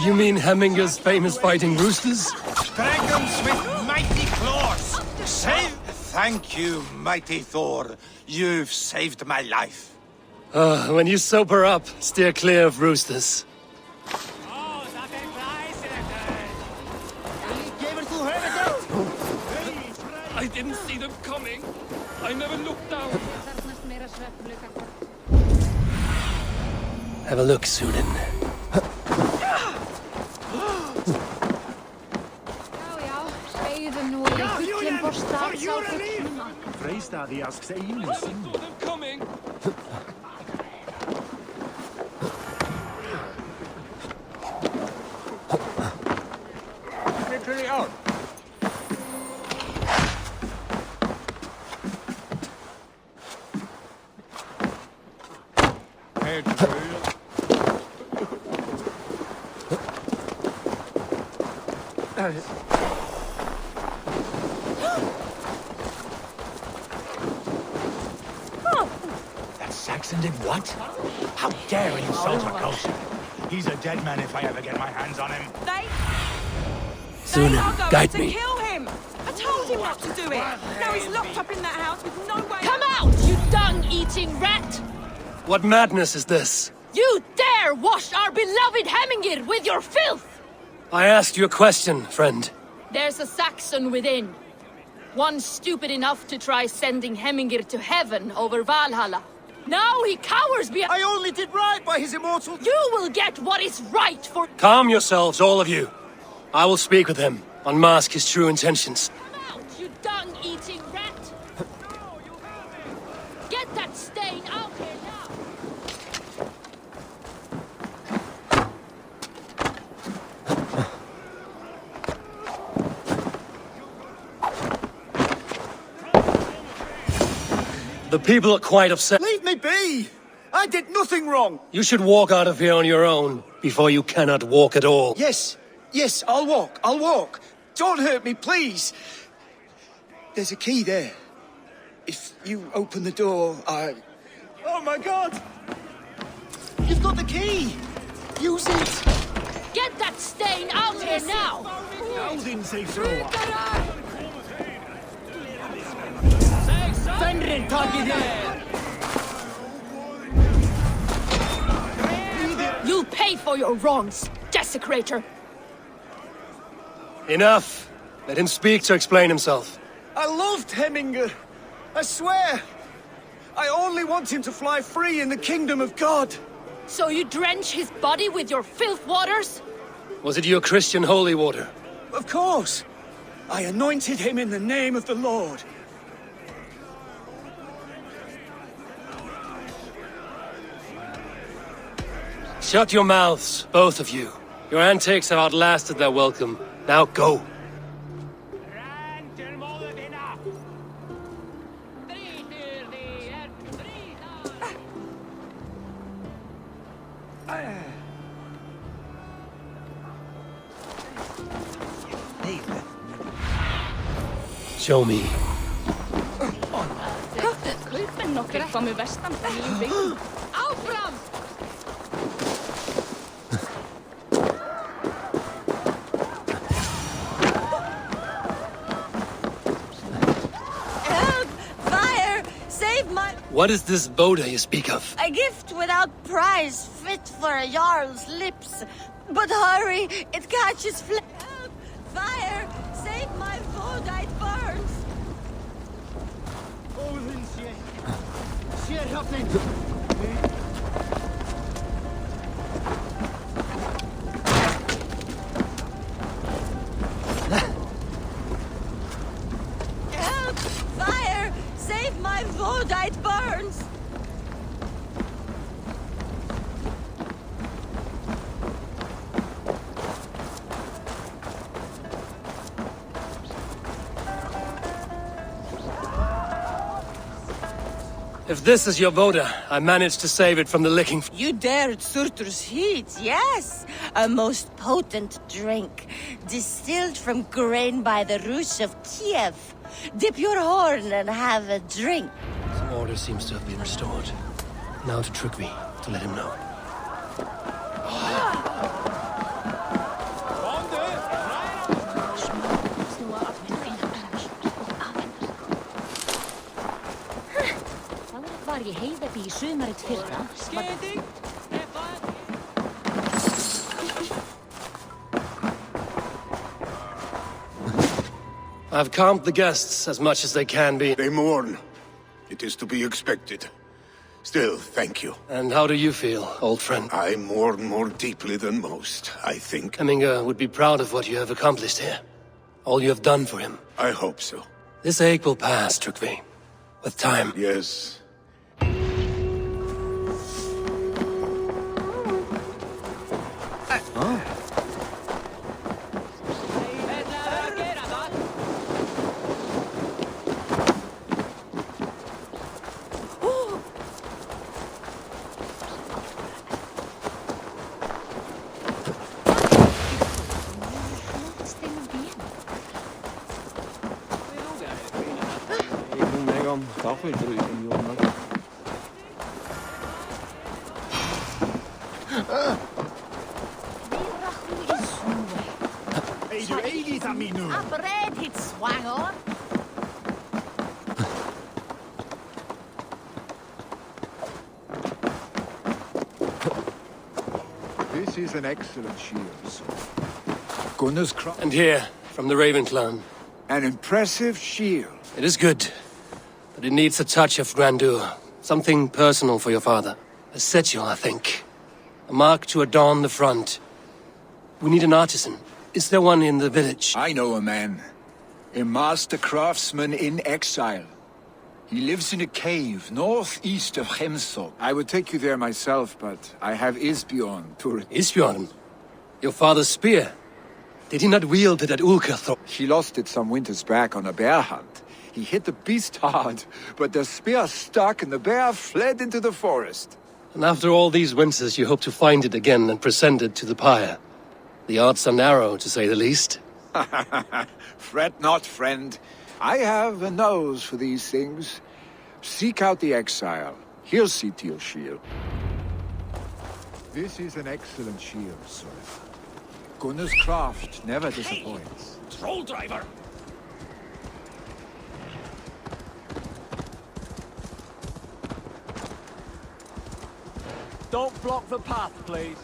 You mean Hemminger's famous fighting roosters? Dragons with mighty claws! Save... Thank you, mighty Thor. You've saved my life. When you sober up, steer clear of roosters. I didn't see them coming. I never looked down. Have a look, Sunan. Freystaði asks einu sinni. Them coming. Literally out. That Saxon did what? How dare he insult our culture? He's a dead man if I ever get my hands on him. Sunan, guide me. Kill him! I told him not to do it! Now he's locked up in that house with no way... Come out, you dung-eating rat! What madness is this? You dare wash our beloved Hemmingir with your filth! I asked you a question, friend. There's a Saxon within. One stupid enough to try sending Hemmingir to heaven over Valhalla. Now he cowers behind... I only did right by his immortal... You will get what is right for... Calm yourselves, all of you. I will speak with him, unmask his true intentions. Come out, you dung-eating rat! Get that stain out here now! The people are quite upset. Leave me be! I did nothing wrong! You should walk out of here on your own, before you cannot walk at all. Yes, I'll walk. Don't hurt me, please. There's a key there. If you open the door, Oh my god! You've got the key! Use it! Get that stain out here now! Thousand safe throw. Fenrir, target You'll pay for your wrongs, desecrator! Enough! Let him speak to explain himself. I loved Hemminger. I swear. I only want him to fly free in the kingdom of God. So you drench his body with your filth waters? Was it your Christian holy water? Of course. I anointed him in the name of the Lord. Shut your mouths, both of you. Your antics have outlasted their welcome. Now go. Show me. Kaupmenn nokkrir komu vestan frá nýjum byggðum. Áfram! Help! Fire! Save my... What is this Boda you speak of? A gift without price, fit for a jarl's lips. But hurry, it catches flame. Help! Fire! Save my food, it burns! Help! Fire! Save my food, it burns! If this is your Boda, I managed to save it from the licking. You dared Surtur's heat, yes! A most potent drink, distilled from grain by the Rush of Kiev. Dip your horn and have a drink. Some order seems to have been restored. Now to Trygve, to let him know. Var ég heiðabi í sumarið fyrra. I've calmed the guests as much as they can be. They mourn. It is to be expected. Still, thank you. And how do you feel, old friend? I mourn more deeply than most, I think. Hemminger would be proud of what you have accomplished here. All you have done for him. I hope so. This ache will pass, Trygve. With time. Yes. This is an excellent shield, sir. Gunnar's cross. And here, from the Raven clan. An impressive shield. It is good, but it needs a touch of grandeur. Something personal for your father. A setule, I think. A mark to adorn the front. We need an artisan. Is there one in the village? I know a man. A master craftsman in exile. He lives in a cave northeast of Hemsog. I would take you there myself, but I have Isbjorn to... Isbjorn? Your father's spear? Did he not wield it at Ulkerthor? He lost it some winters back on a bear hunt. He hit the beast hard, but the spear stuck and the bear fled into the forest. And after all these winters, you hope to find it again and present it to the pyre. The odds are narrow, to say the least. Fret not, friend. I have a nose for these things. Seek out the exile. He'll see to your shield. This is an excellent shield, sir. Gunnar's craft never disappoints. Troll driver! Don't block the path, please.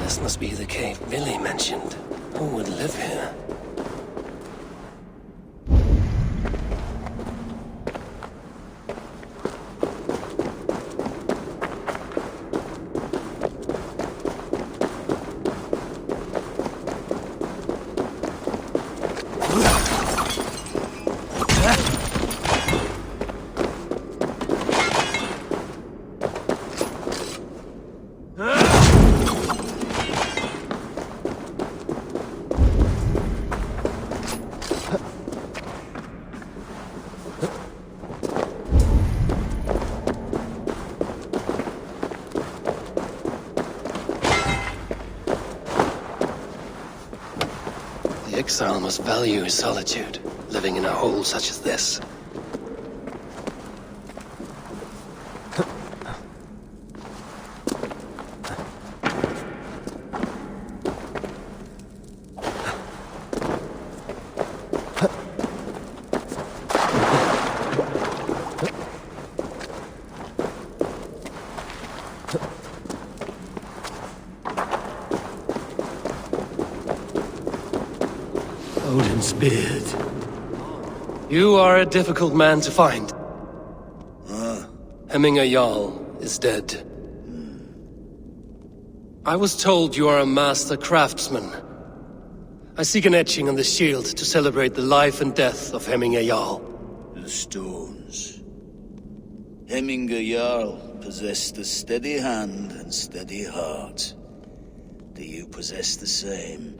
This must be the cave Billy mentioned. Who would live here? exile must value his solitude, living in a hole such as this. Odin's beard. You are a difficult man to find. Hemminger Jarl is dead. I was told you are a master craftsman. I seek an etching on the shield to celebrate the life and death of Hemminger Jarl. The stones. Hemminger Jarl possessed a steady hand and steady heart. Do you possess the same?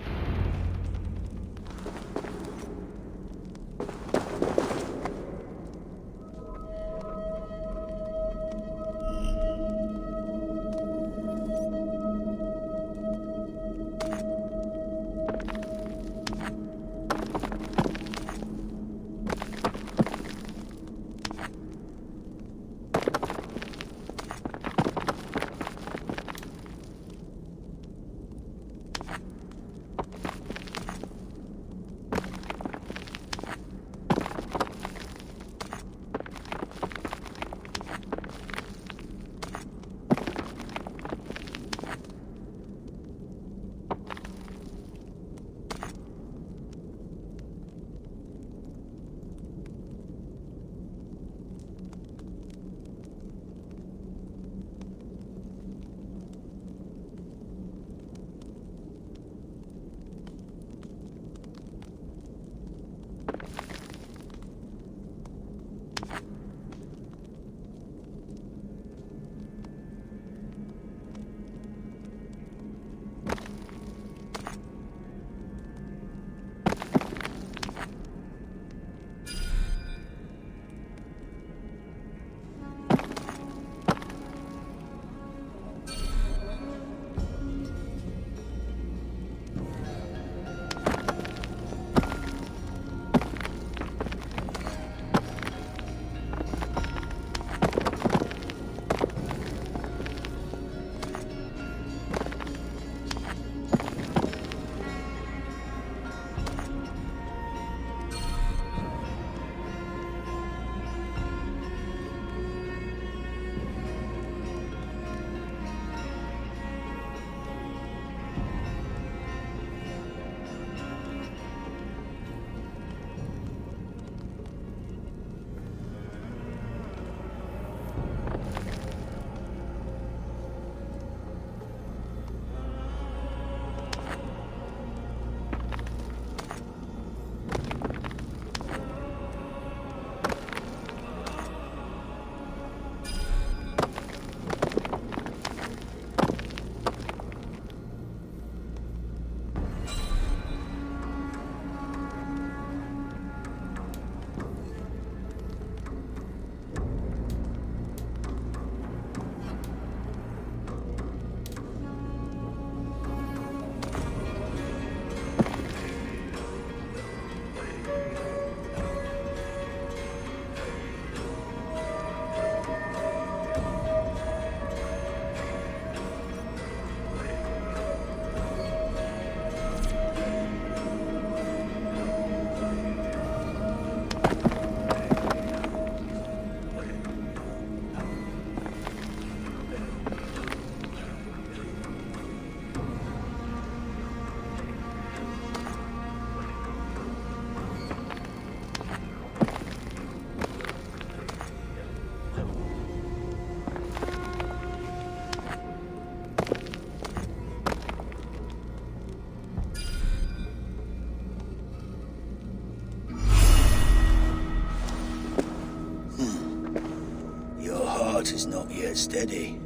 Is not yet steady.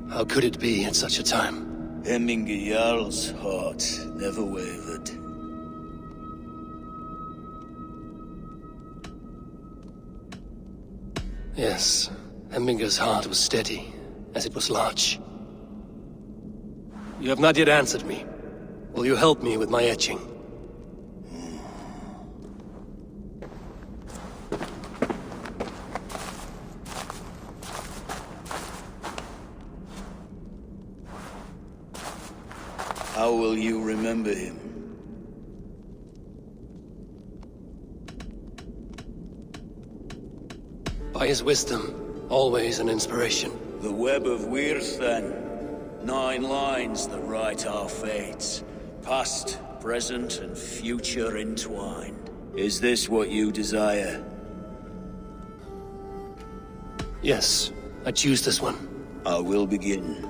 How could it be at such a time? Hemminger Jarl's heart never wavered. Yes, Hemminger's heart was steady, as it was large. You have not yet answered me. Will you help me with my etching? How will you remember him? By his wisdom, always an inspiration. The web of Wirth, then. 9 lines that write our fates. Past, present, and future entwined. Is this what you desire? Yes, I choose this one. I will begin.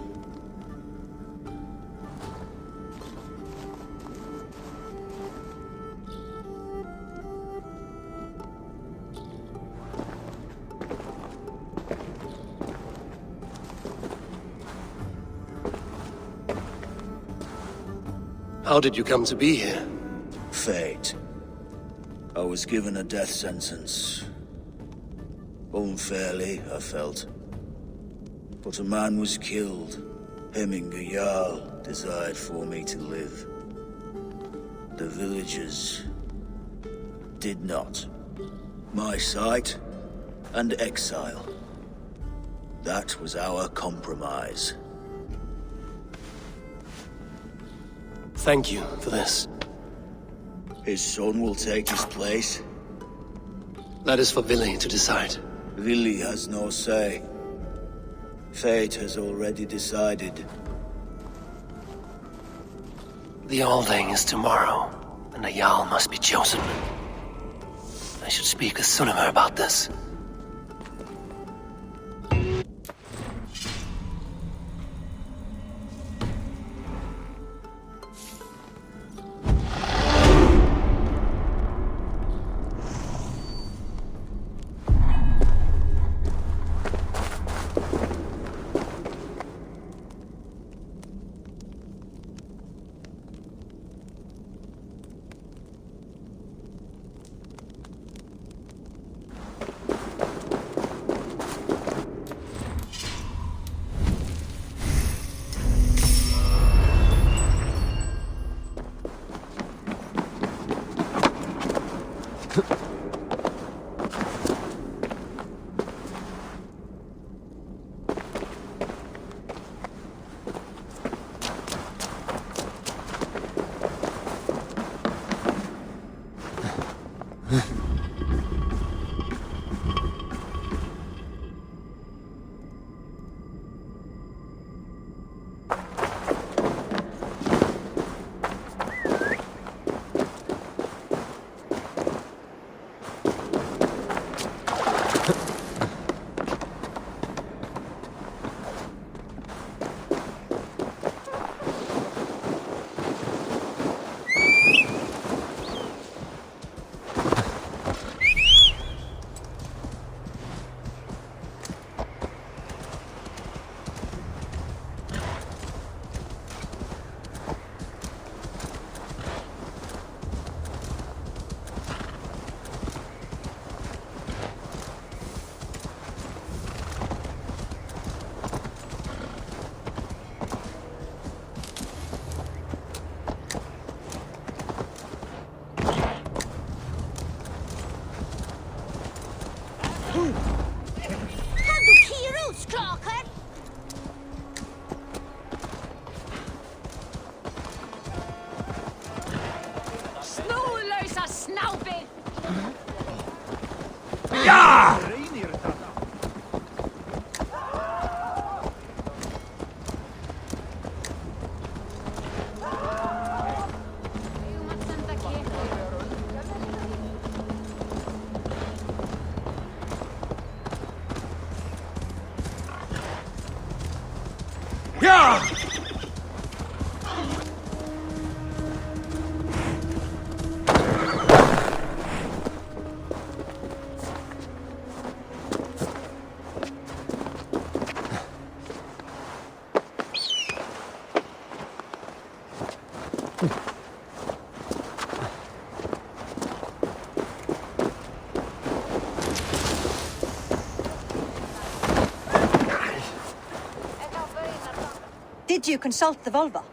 How did you come to be here? Fate. I was given a death sentence. Unfairly, I felt. But a man was killed. Hemminger Jarl desired for me to live. The villagers did not. My sight and exile. That was our compromise. Thank you for this. His son will take his place. That is for Vili to decide. Vili has no say. Fate has already decided. The Alding is tomorrow, and a Jarl must be chosen. I should speak with Sunnema about this. Did you consult the Volva?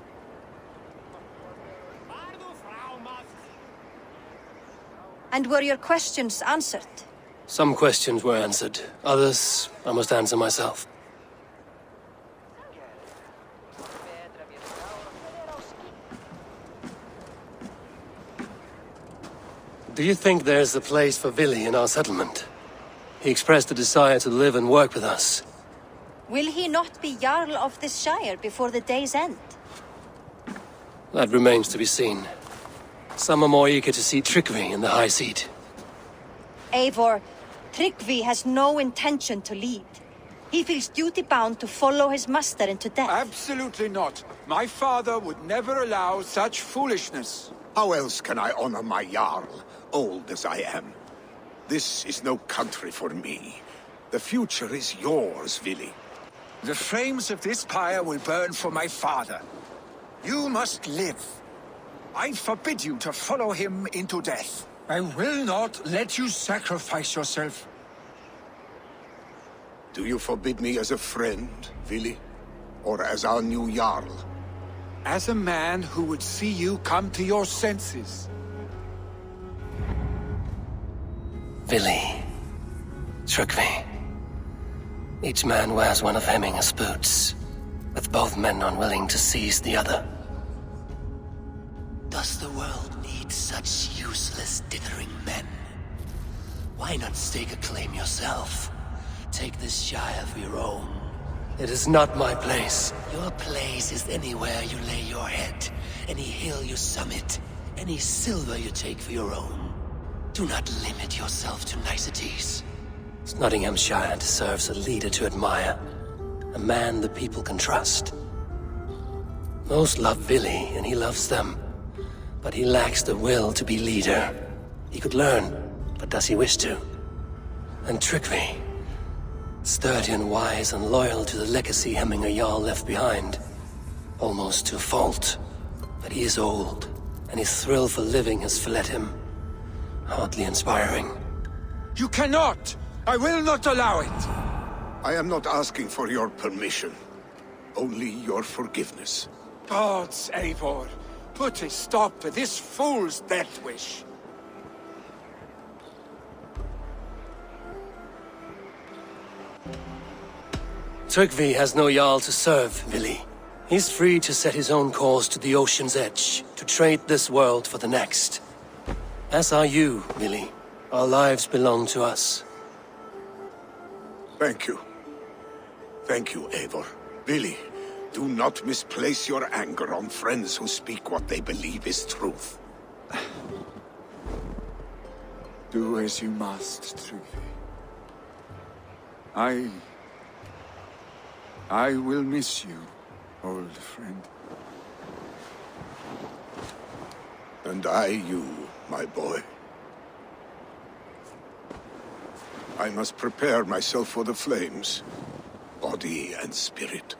And were your questions answered? Some questions were answered. Others, I must answer myself. Do you think there's a place for Vili in our settlement? He expressed a desire to live and work with us. Will he not be Jarl of this shire before the day's end? That remains to be seen. Some are more eager to see Tryggvi in the high seat. Eivor, Tryggvi has no intention to lead. He feels duty-bound to follow his master into death. Absolutely not. My father would never allow such foolishness. How else can I honor my Jarl, old as I am? This is no country for me. The future is yours, Vili. The flames of this pyre will burn for my father. You must live. I forbid you to follow him into death. I will not let you sacrifice yourself. Do you forbid me as a friend, Vili? Or as our new Jarl? As a man who would see you come to your senses. Vili. Tryggvi. Each man wears one of Hemminger's boots, with both men unwilling to seize the other. Does the world need such useless, dithering men? Why not stake a claim yourself? Take this shire for your own. It is not my place. Your place is anywhere you lay your head, any hill you summit, any silver you take for your own. Do not limit yourself to niceties. Nottinghamshire deserves a leader to admire. A man the people can trust. Most love Vili, and he loves them. But he lacks the will to be leader. He could learn, but does he wish to? And Tryggvi. Sturdy and wise and loyal to the legacy Hemminger Jarl left behind. Almost to a fault. But he is old, and his thrill for living has fled him. Hardly inspiring. You cannot! I will not allow it! I am not asking for your permission. Only your forgiveness. Gods, Eivor, put a stop to this fool's death wish. Tryggvi has no Jarl to serve, Vili. He's free to set his own course to the ocean's edge, to trade this world for the next. As are you, Vili. Our lives belong to us. Thank you. Thank you, Eivor. Vili, do not misplace your anger on friends who speak what they believe is truth. Do as you must, Tryggvi. I will miss you, old friend. And I you, my boy. I must prepare myself for the flames, body and spirit.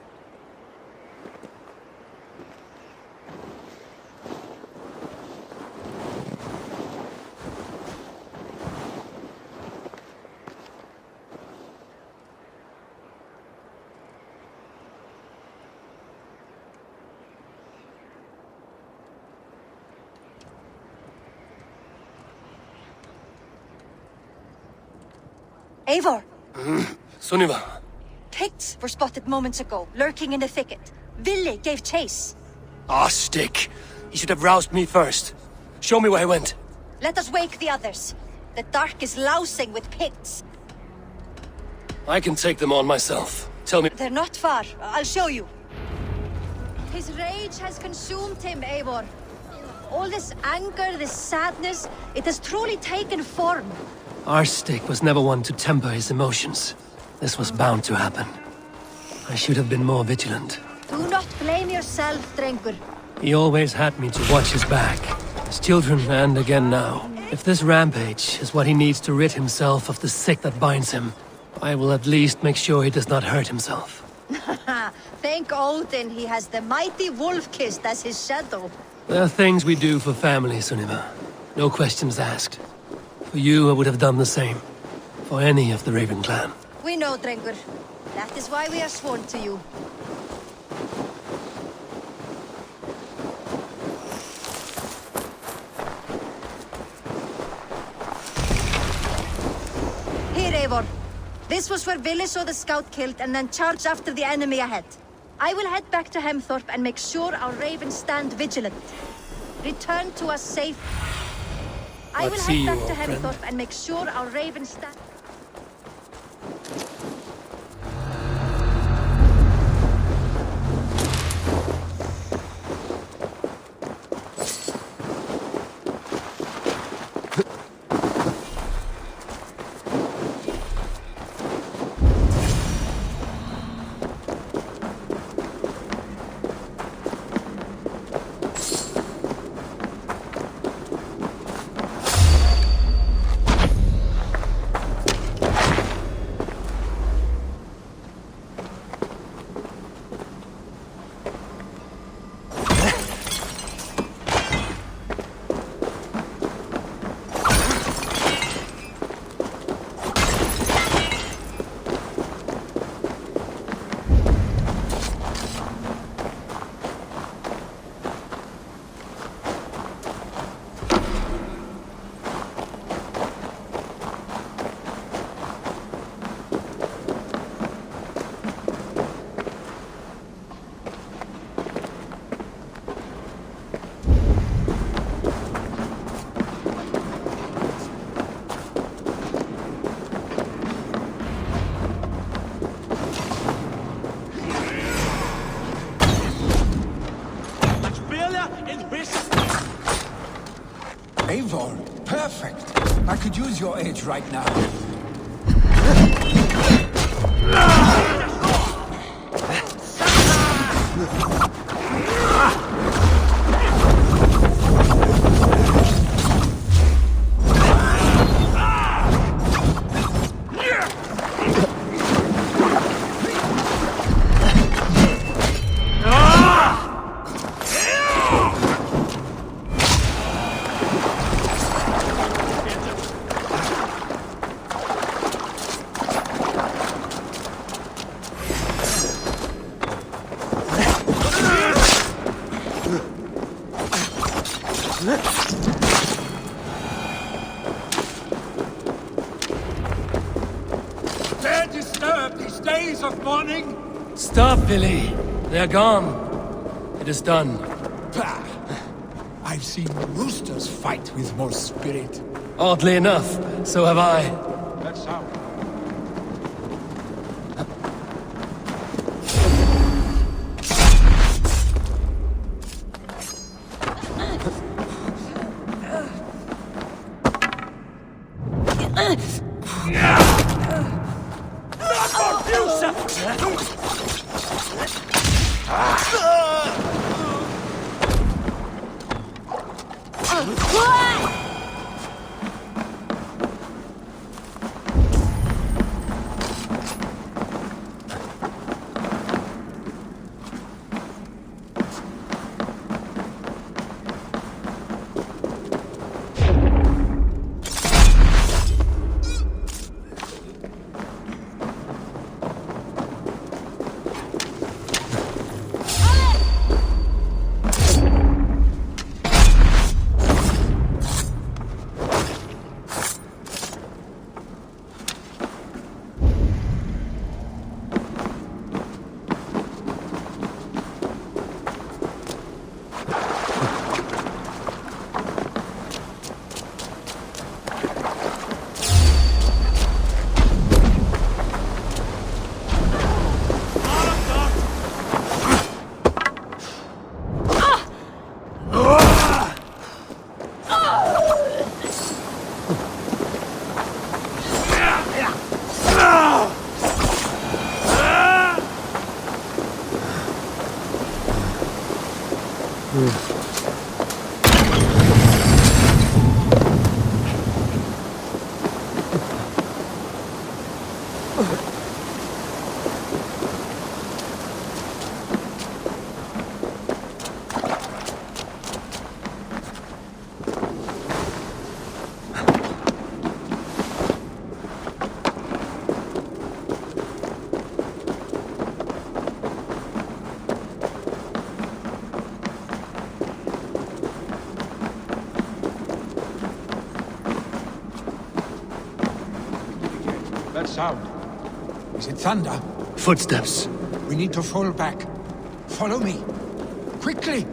Eivor! Sunniva! Picts were spotted moments ago, lurking in the thicket. Vili gave chase. Ah, stick! He should have roused me first. Show me where he went. Let us wake the others. The dark is lousing with Picts. I can take them on myself. Tell me... They're not far. I'll show you. His rage has consumed him, Eivor. All this anger, this sadness, it has truly taken form. Our stick was never one to temper his emotions. This was bound to happen. I should have been more vigilant. Do not blame yourself, Drengur. He always had me to watch his back. His children, and again now. If this rampage is what he needs to rid himself of the sick that binds him, I will at least make sure he does not hurt himself. Thank Odin he has the mighty Wolf-Kissed as his shadow. There are things we do for family, Sunniva. No questions asked. For you, I would have done the same. For any of the Raven clan. We know, Drengur. That is why we are sworn to you. Here, Eivor. This was where Vili saw the scout killed and then charged after the enemy ahead. I will head back to Hemthorpe and make sure our ravens stand vigilant. Return to us safe. I will Let's see head you, back to old friend. Heavythorpe and make sure our ravens stand. Eivor, perfect. I could use your aid right now. Dare disturb these days of mourning? Stop, Billy. They're gone. It is done. Bah! I've seen roosters fight with more spirit. Oddly enough, so have I. That's how. That sound. Is it thunder? Footsteps. We need to fall back. Follow me. Quickly!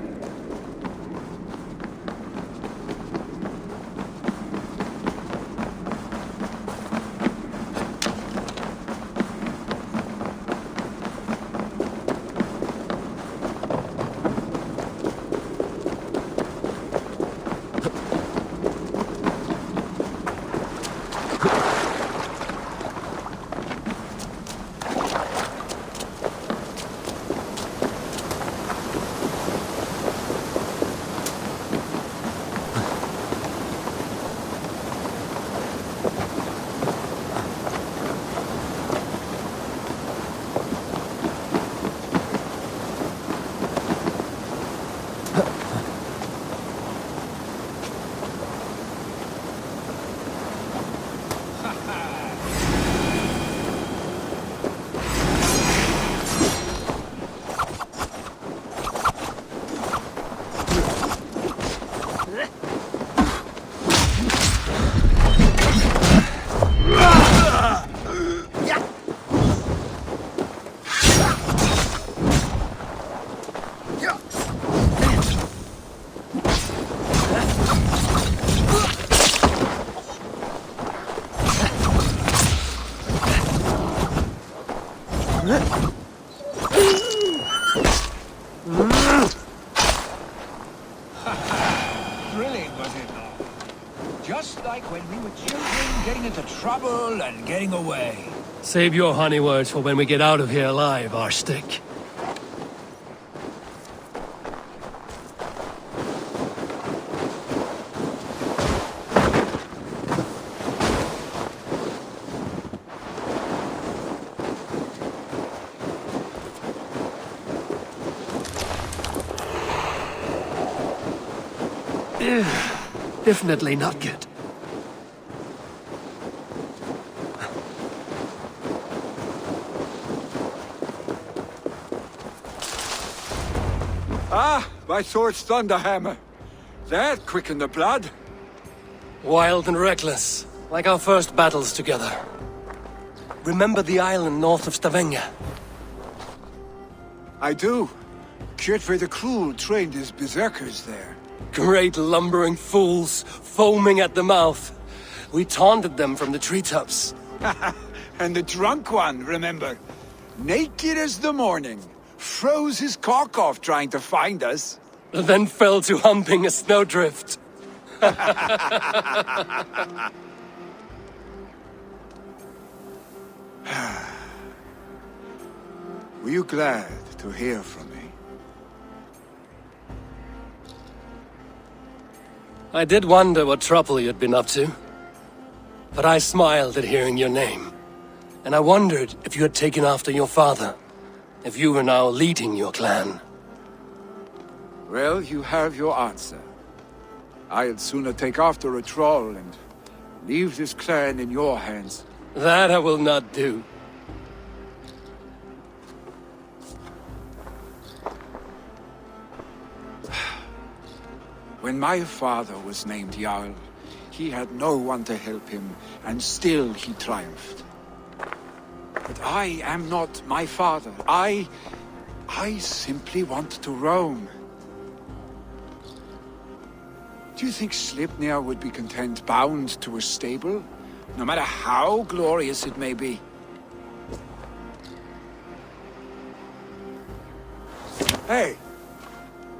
Thrilling, was it not? Just like when we were children, getting into trouble and getting away. Save your honey words for when we get out of here alive, Arstick. Definitely not good. Ah, my sword's thunderhammer. That quickened the blood. Wild and reckless, like our first battles together. Remember the island north of Stavanger? I do. Kjotve the Cruel trained his berserkers there. Great lumbering fools, foaming at the mouth. We taunted them from the treetops. And the drunk one, remember? Naked as the morning. Froze his cock off trying to find us. Then fell to humping a snowdrift. Were you glad to hear from me? I did wonder what trouble you'd been up to. But I smiled at hearing your name. And I wondered if you had taken after your father. If you were now leading your clan. Well, you have your answer. I'd sooner take after a troll and leave this clan in your hands. That I will not do. When my father was named Jarl, he had no one to help him, and still he triumphed. But I am not my father. I simply want to roam. Do you think Sleipnir would be content bound to a stable, no matter how glorious it may be? Hey,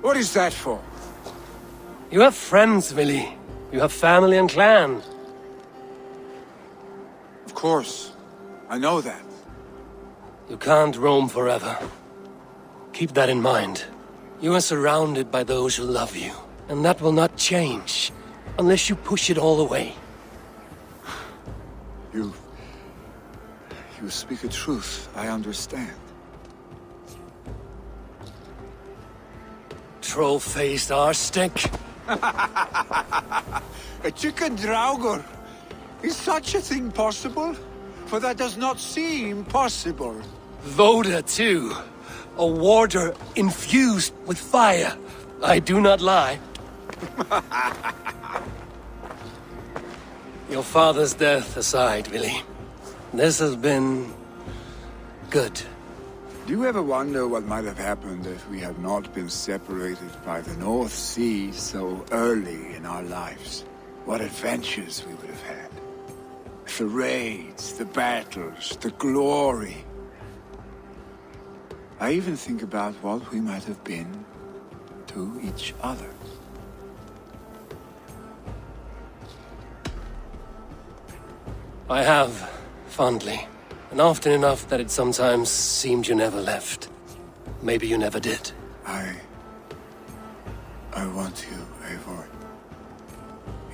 what is that for? You have friends, Willy. You have family and clan. Of course. I know that. You can't roam forever. Keep that in mind. You are surrounded by those who love you. And that will not change. Unless you push it all away. You speak a truth. I understand. Troll-faced arstick. A chicken draugur. Is such a thing possible? For that does not seem possible. Voda, too. A warder infused with fire. I do not lie. Your father's death aside, Willy. This has been... good. Do you ever wonder what might have happened if we had not been separated by the North Sea so early in our lives? What adventures we would have had. The raids, the battles, the glory. I even think about what we might have been to each other. I have, fondly. And often enough that it sometimes seemed you never left. Maybe you never did. I want you, Eivor.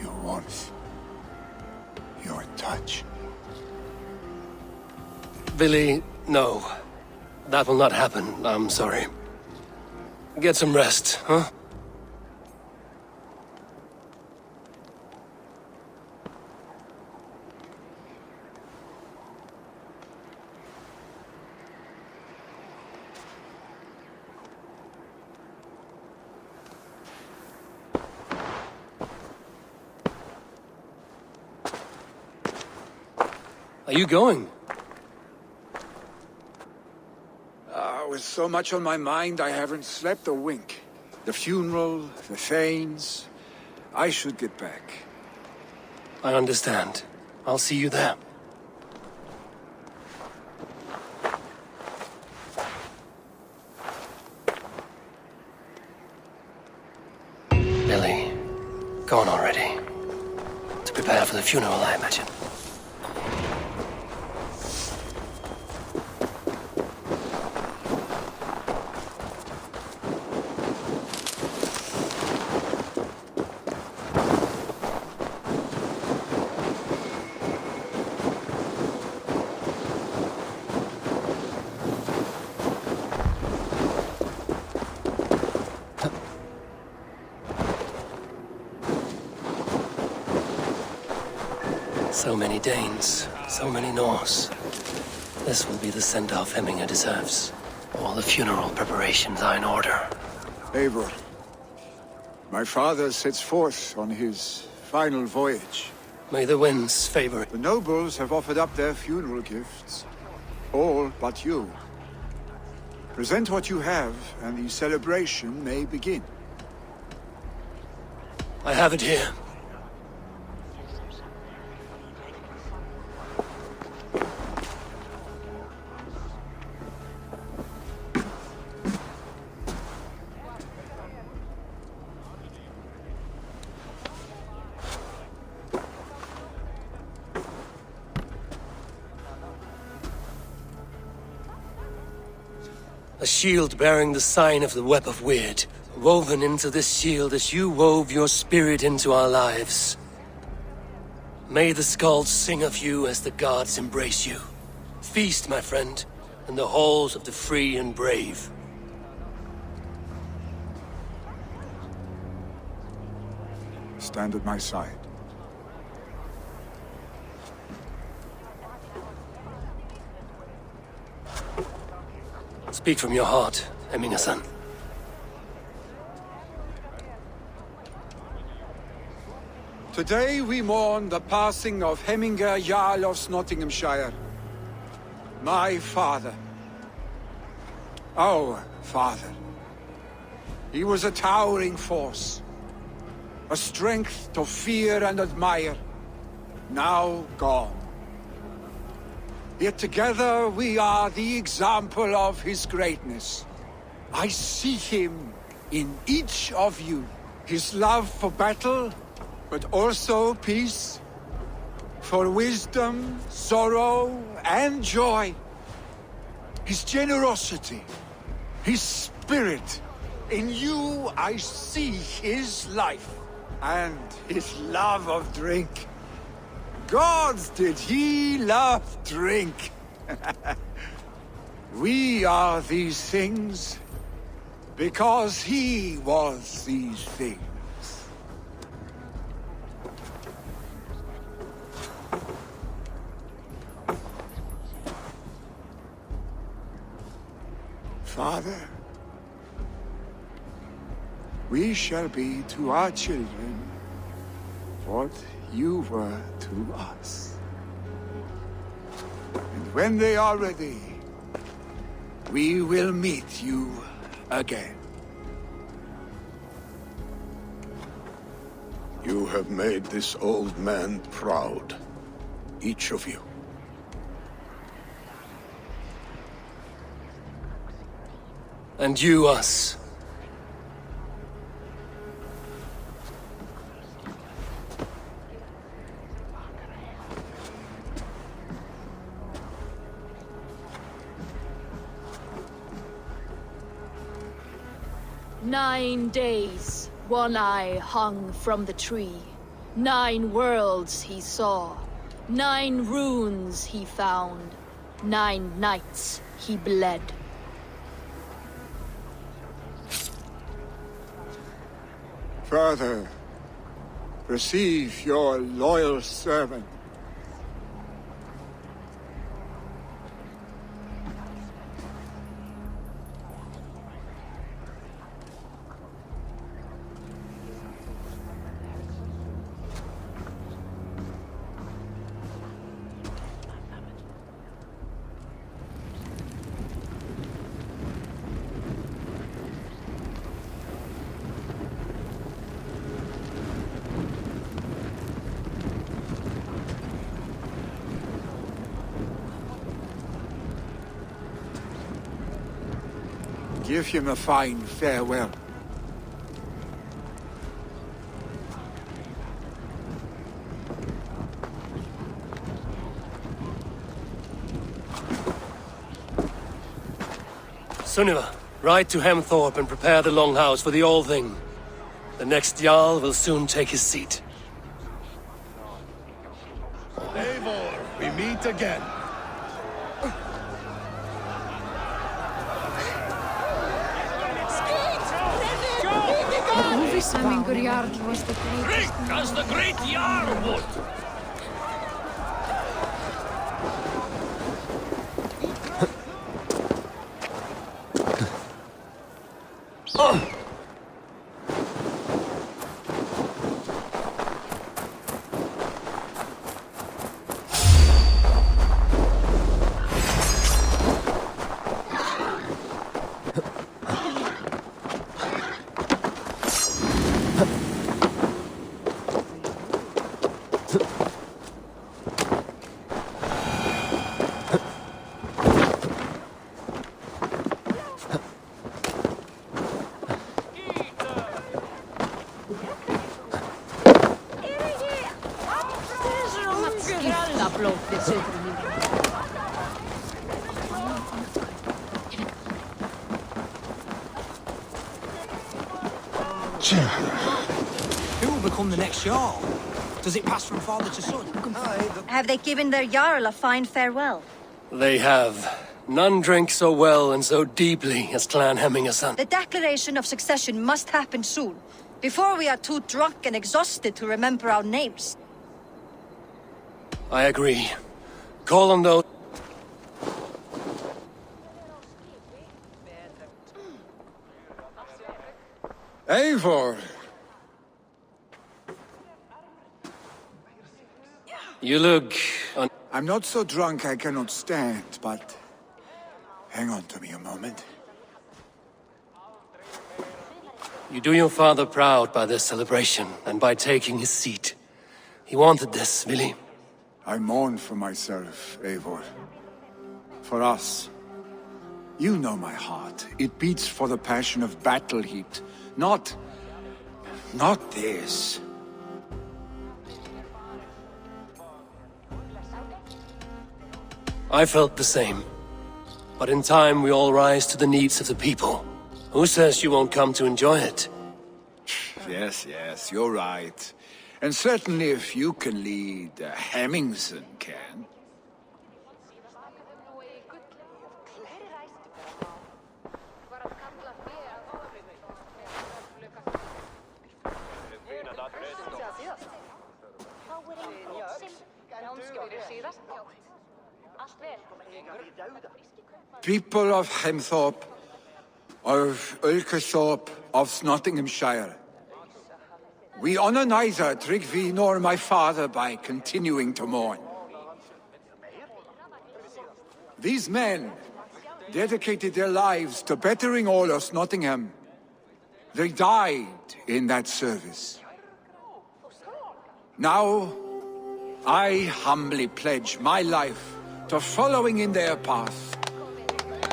Your warmth. Your touch. Billy, no. That will not happen, I'm sorry. Get some rest, huh? Are you going? With so much on my mind, I haven't slept a wink. The funeral, the Thanes. I should get back. I understand. I'll see you there. funeral, I imagine. So many Danes, so many Norse. This will be the send-off Hemminger deserves. All the funeral preparations are in order. Eivor, my father sets forth on his final voyage. May the winds favor it. The nobles have offered up their funeral gifts. All but you. Present what you have, and the celebration may begin. I have it here. A shield bearing the sign of the Web of Weird. Woven into this shield as you wove your spirit into our lives. May the skalds sing of you as the gods embrace you. Feast, my friend, in the halls of the free and brave. Stand at my side. Speak from your heart, Hemminger-son. Today we mourn the passing of Hemminger Jarl of Nottinghamshire. My father. Our father. He was a towering force. A strength to fear and admire. Now gone. Yet together we are the example of his greatness. I see him in each of you. His love for battle, but also peace. For wisdom, sorrow, and joy. His generosity, his spirit. In you I see his life, and his love of drink. Gods, did he love drink! We are these things because he was these things. Father, we shall be to our children what you were to us. And when they are ready, we will meet you again. You have made this old man proud. Each of you. And you us. "9 days, one eye hung from the tree. 9 worlds he saw. 9 runes he found. 9 nights he bled." Father, receive your loyal servant. Give him a fine farewell. Sunniva, ride to Hemthorpe and prepare the Longhouse for the All-Thing. The next Jarl will soon take his seat. Eivor, we meet again. Samingur Jarl was the greatest. As the great Jarl would! Who will become the next Jarl? Does it pass from father to son? Have they given their Jarl a fine farewell? They have. None drank so well and so deeply as Clan Hemmingerson. The declaration of succession must happen soon, before we are too drunk and exhausted to remember our names. I agree. Call on those... Eivor! You look... I'm not so drunk I cannot stand, but... hang on to me a moment. You do your father proud by this celebration, and by taking his seat. He wanted this, Willi. I mourn for myself, Eivor. For us. You know my heart. It beats for the passion of battle heat. Not this. I felt the same. But in time we all rise to the needs of the people. Who says you won't come to enjoy it? Yes, you're right. And certainly if you can lead, Hemmingson can. People of Hemthorpe, of Ulkerthorpe, of Nottinghamshire. We honor neither Tryggvi nor my father by continuing to mourn. These men dedicated their lives to bettering all of Nottingham. They died in that service. Now, I humbly pledge my life to following in their path.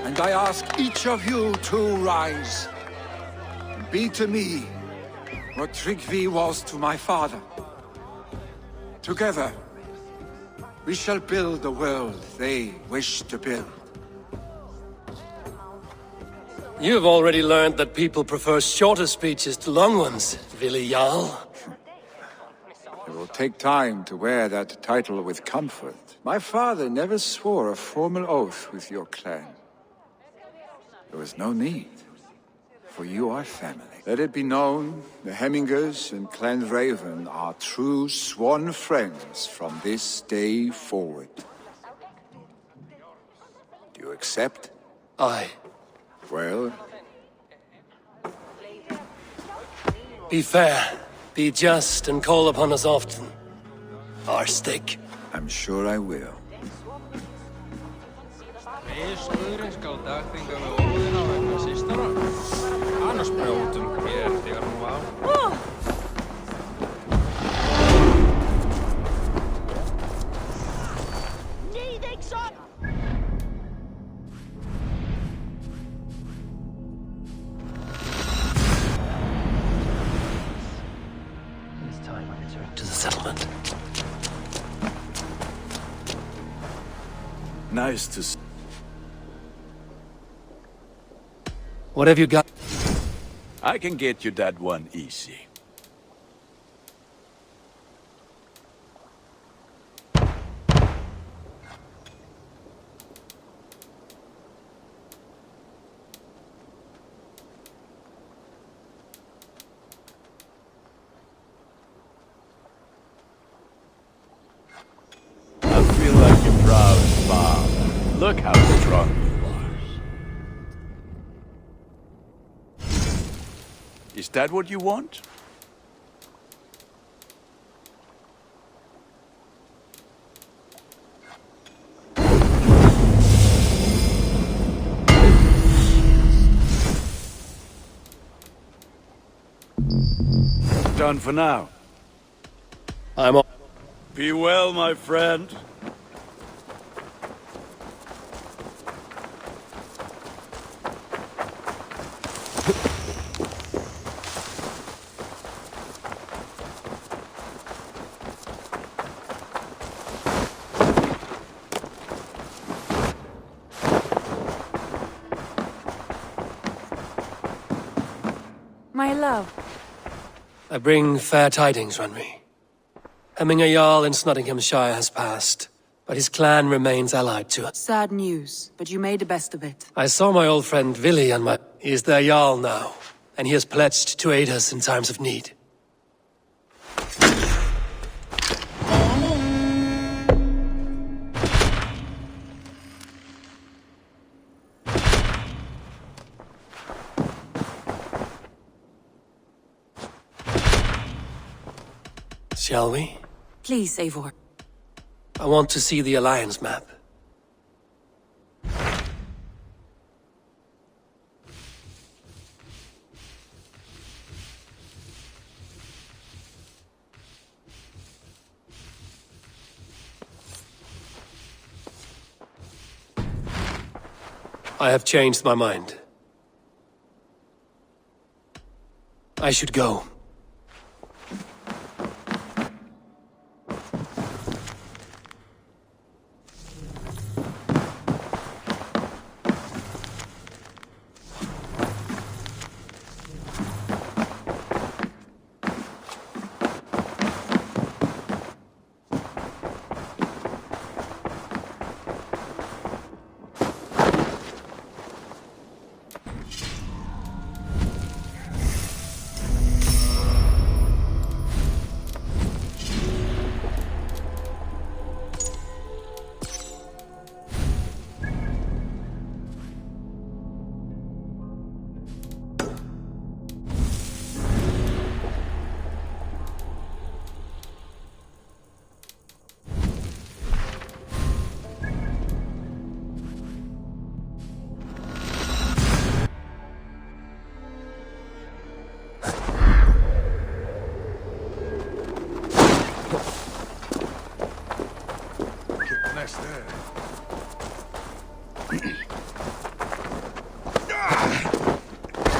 And I ask each of you to rise. Be to me what Tryggvi was to my father. Together, we shall build the world they wish to build. You have already learned that people prefer shorter speeches to long ones, Willi Jarl. It will take time to wear that title with comfort. My father never swore a formal oath with your clan. There was no need, for you are family. Let it be known, the Hemmingers and Clan Raven are true sworn friends from this day forward. Do you accept? Aye. Well? Be fair, be just, and call upon us often. Arstick. I'm sure I will. It's time I return to the settlement. Nice to see. What have you got? I can get you that one easy. I feel like a proud father. Look how strong you are. Is that what you want? Done for now. I'm on. Be well, my friend. My love. I bring fair tidings, Runry. Hemming a Jarl in Nottinghamshire has passed, but his clan remains allied to us. Sad news, but you made the best of it. I saw my old friend Vili and my... He is their Jarl now, and he has pledged to aid us in times of need. Shall we? Please, Eivor. I want to see the Alliance map. I have changed my mind. I should go.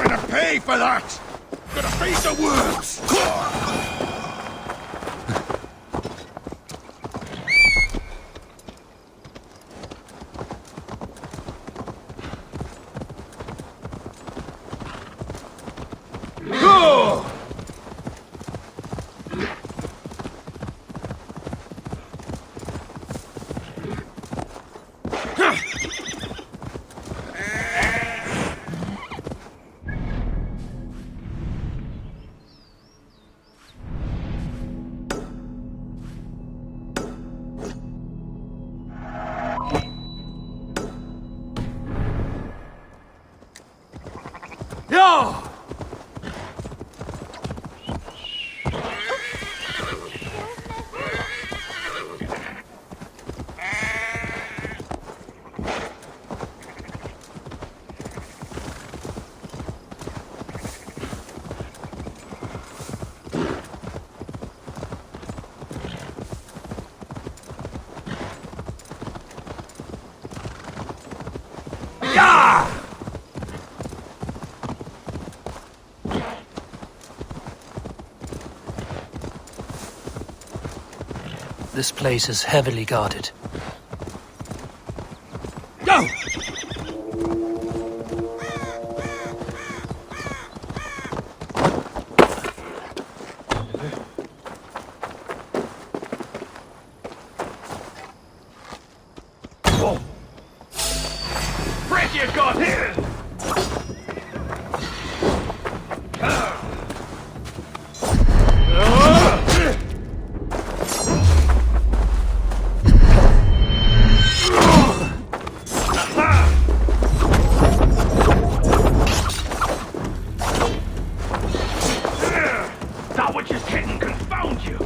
Gonna pay for that! Gonna face the worms! This place is heavily guarded. Go! you got here? That which is hidden confound you.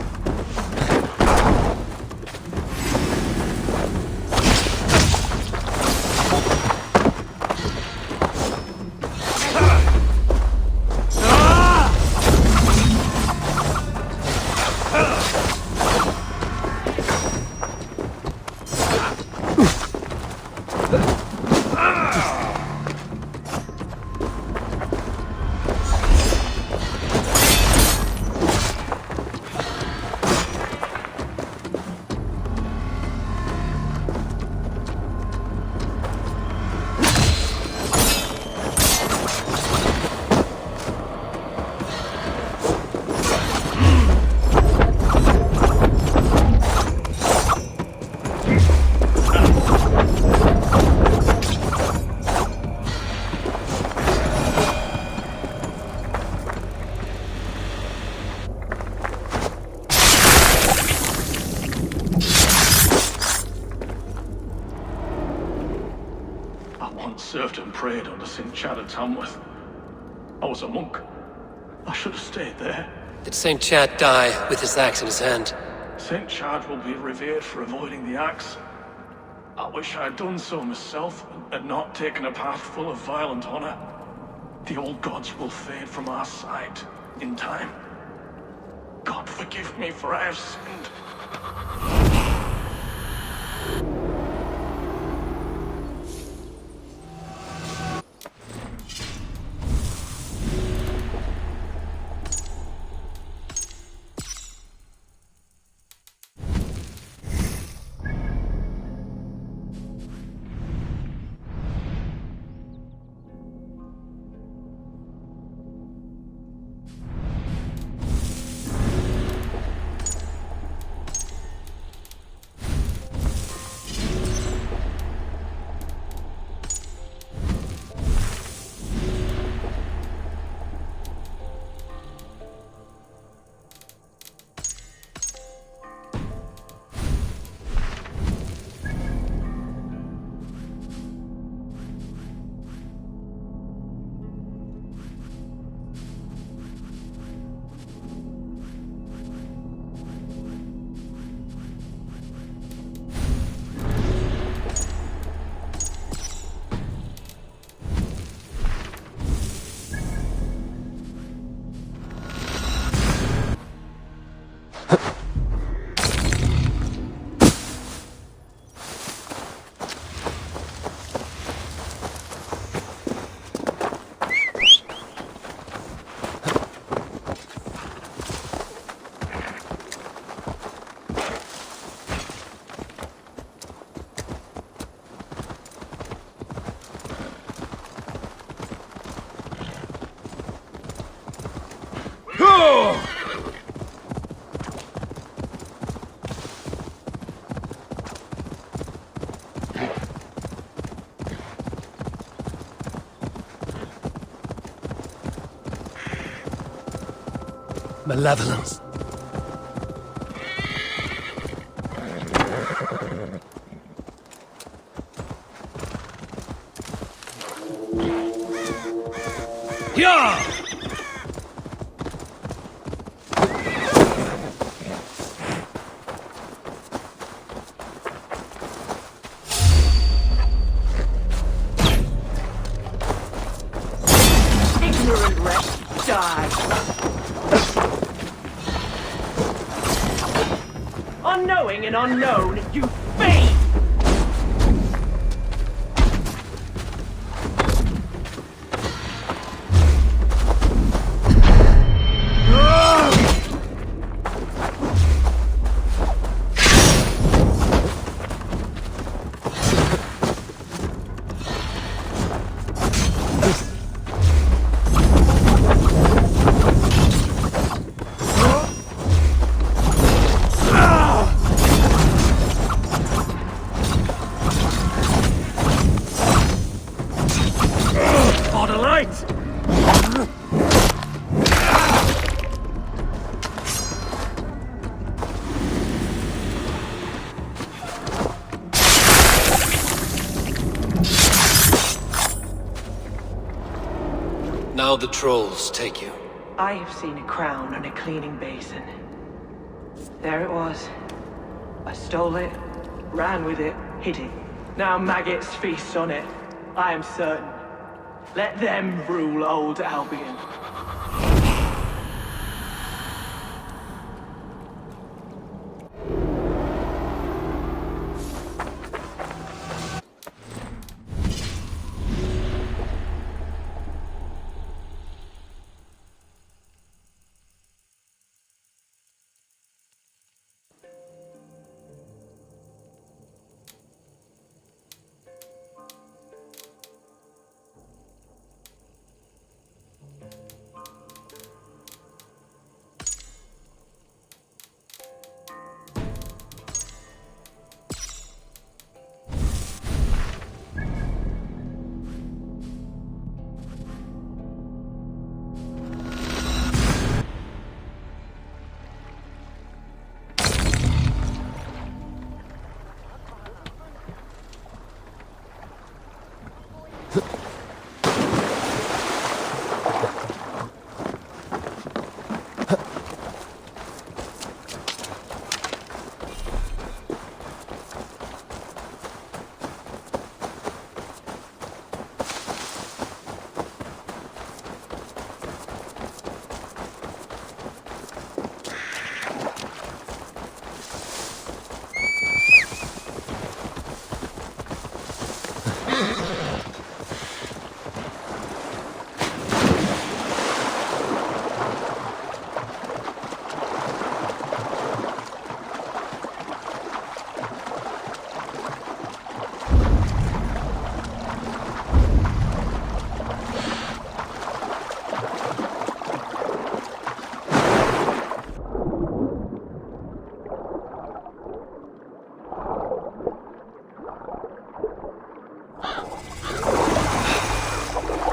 Served and prayed under St. Chad at Tamworth. I was a monk. I should have stayed there. Did St. Chad die with his axe in his hand? St. Chad will be revered for avoiding the axe. I wish I had done so myself and not taken a path full of violent honor. The old gods will fade from our sight in time. God forgive me, for I have sinned. Malevolence. Yeah! Ignorant wretch, die! Unknowing and unknown, you fiend! fight! Now the trolls take you. I have seen a crown on a cleaning basin. There it was. I stole it, ran with it, hid it. Now maggots feast on it. I am certain. Let them rule old Albion.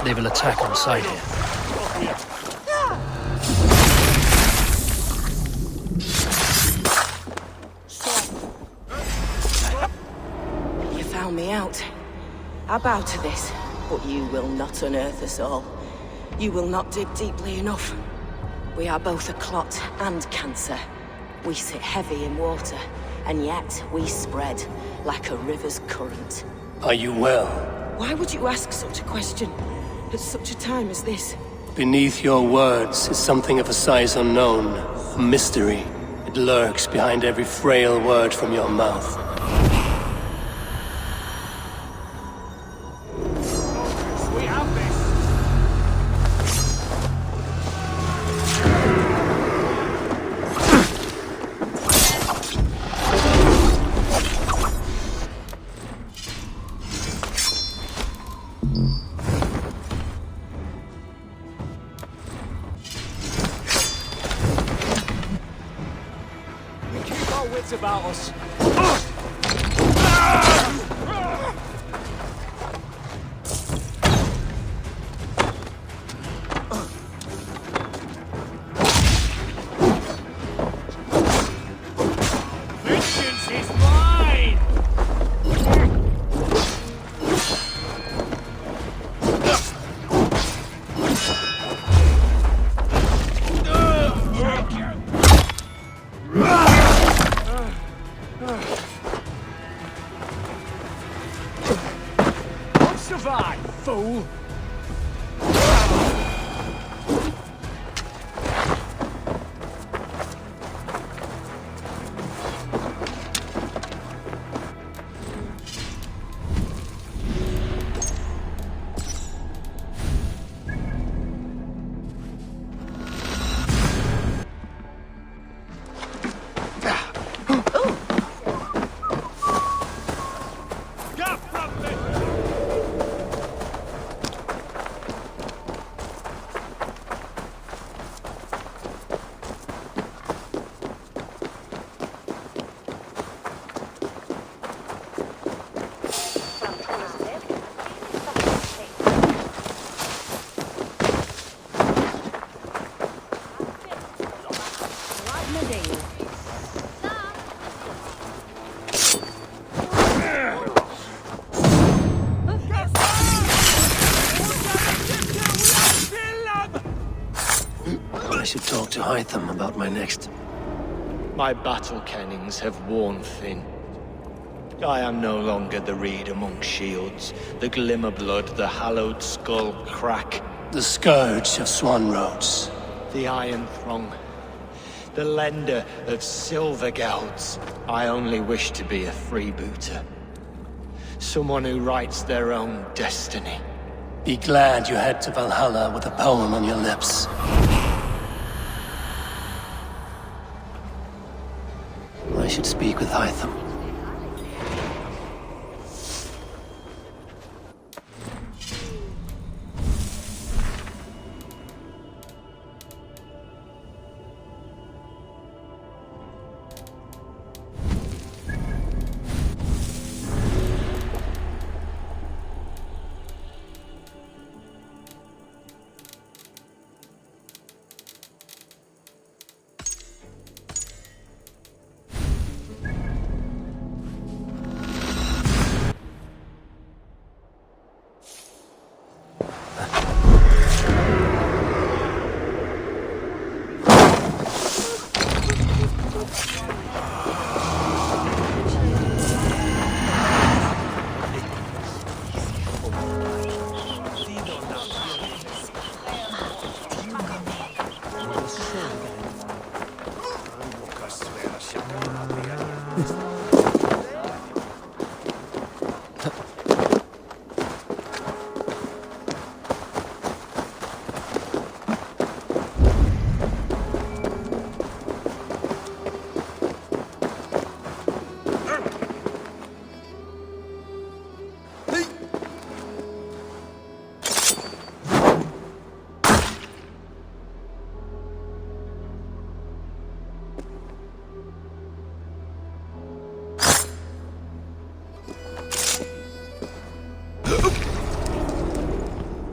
They will attack on sight here. You found me out. I bow to this, but you will not unearth us all. You will not dig deeply enough. We are both a clot and cancer. We sit heavy in water, and yet we spread like a river's current. Are you well? Why would you ask such a question at such a time as this? Beneath your words is something of a size unknown, a mystery. It lurks behind every frail word from your mouth. We have this! Wits about us. Vengeance is mine! Survive, fool! should talk to Hytham about my next... My battle kennings have worn thin. I am no longer the reed among shields, the glimmer blood, the hallowed skull crack. The scourge of Swan Roads. The Iron Throng. The lender of silver gelds. I only wish to be a freebooter. Someone who writes their own destiny. Be glad you head to Valhalla with a poem on your lips. I should speak with Hytham.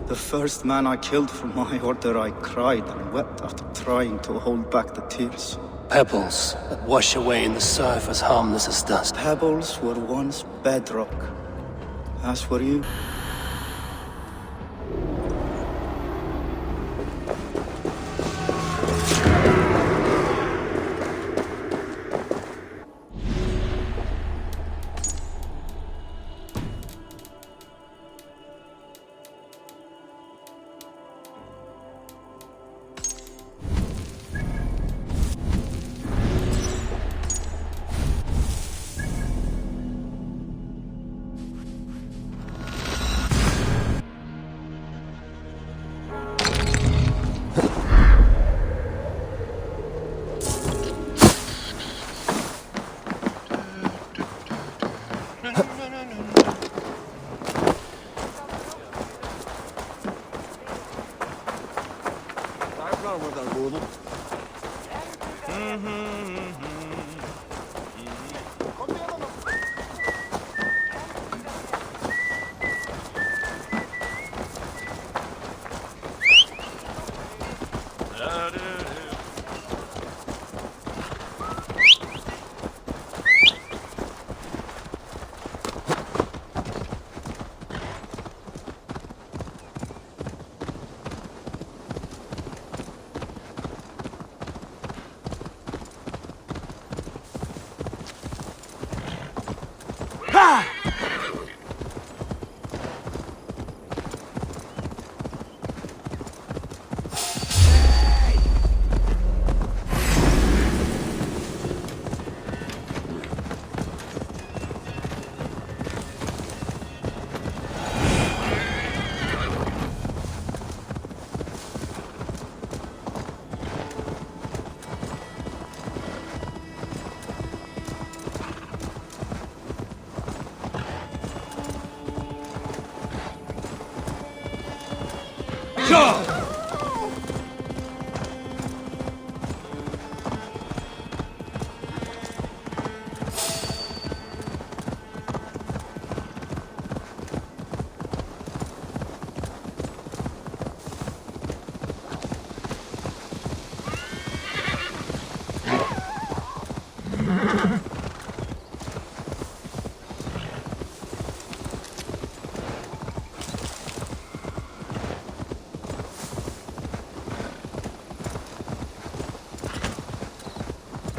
The first man I killed for my order, I cried and wept after trying to hold back the tears. Pebbles that wash away in the surf as harmless as dust. Pebbles were once bedrock, as were you.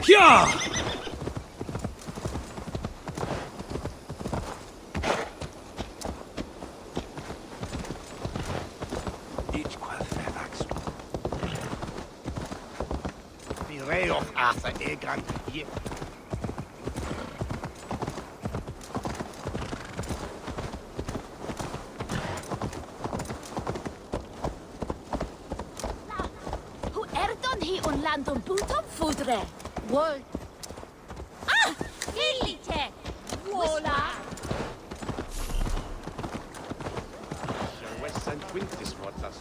Yeah! Rei of Arthur Egan, ye... Who erdon hi on landon butom fudre? Wol. Ah! Hilite! Wola! West St. Quintus was us.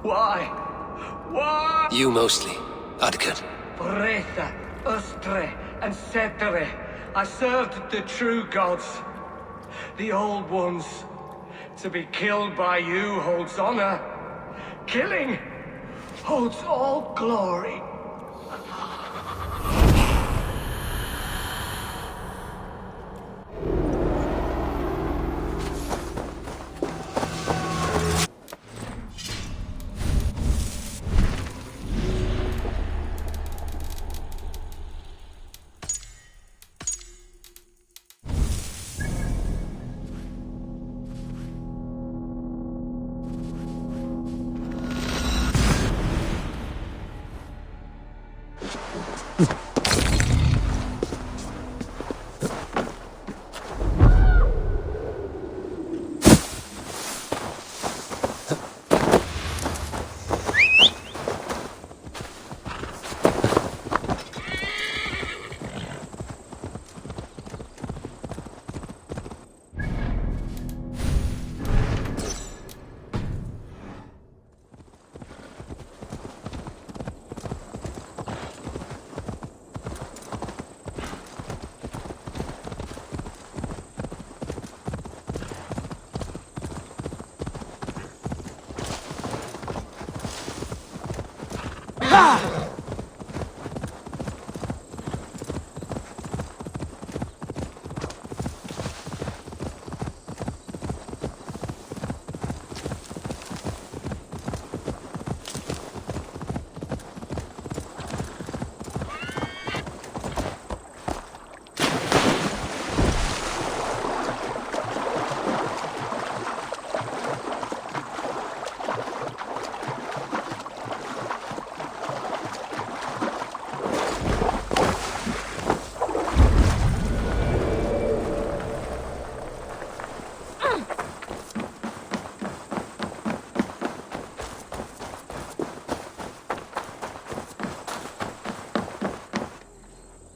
Why? You mostly, Adkad. Bretha, Ustre, and Setere. I served the true gods, the old ones. To be killed by you holds honor. Killing holds all glory.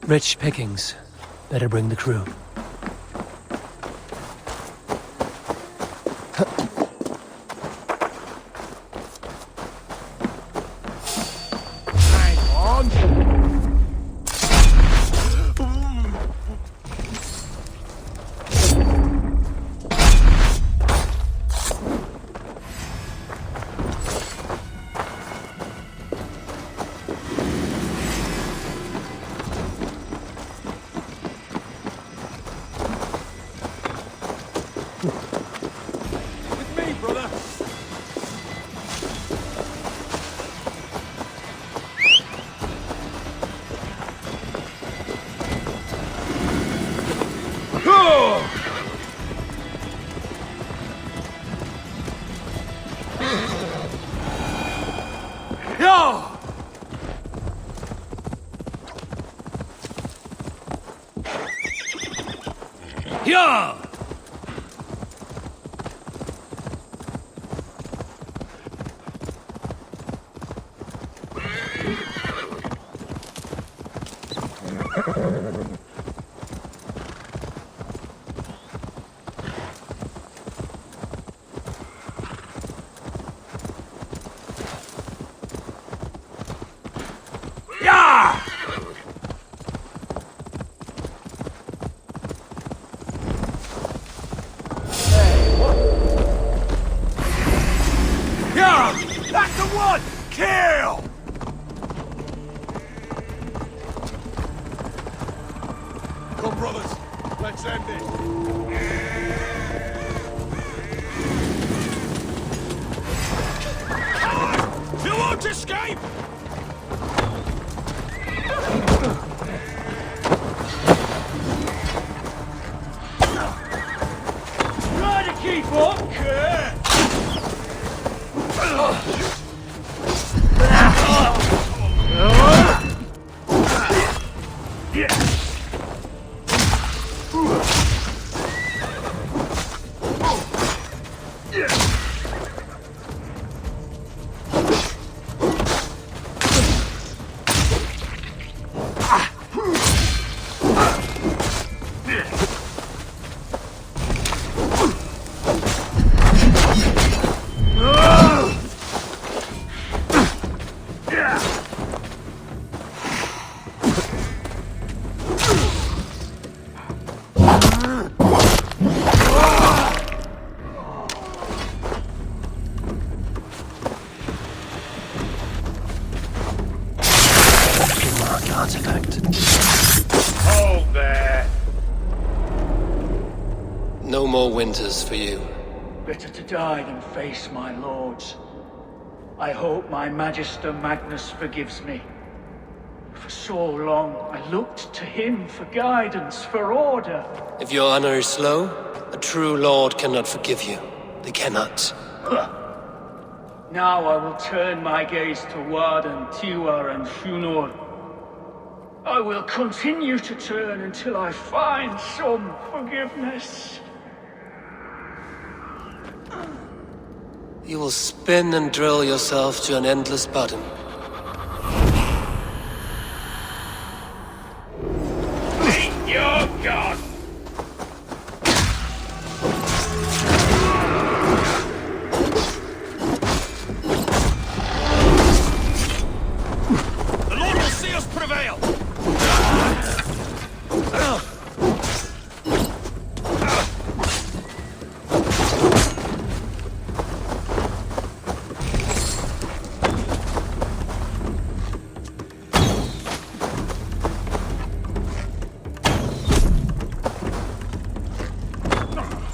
Rich pickings. Better bring the crew. Yeah! That's the one! Kill! Come, brothers. Let's end it. You won't escape! Try to keep up, Kurt! Hold there. No more winters for you. Better to die than face my lords. I hope my Magister Magnus forgives me. For so long, I looked to him for guidance, for order. If your honor is slow, a true lord cannot forgive you. They cannot. Now I will turn my gaze to Warden, Tiwar, and Shunor. I will continue to turn until I find some forgiveness. You will spin and drill yourself to an endless bottom. Meet your god! The Lord will see us prevail!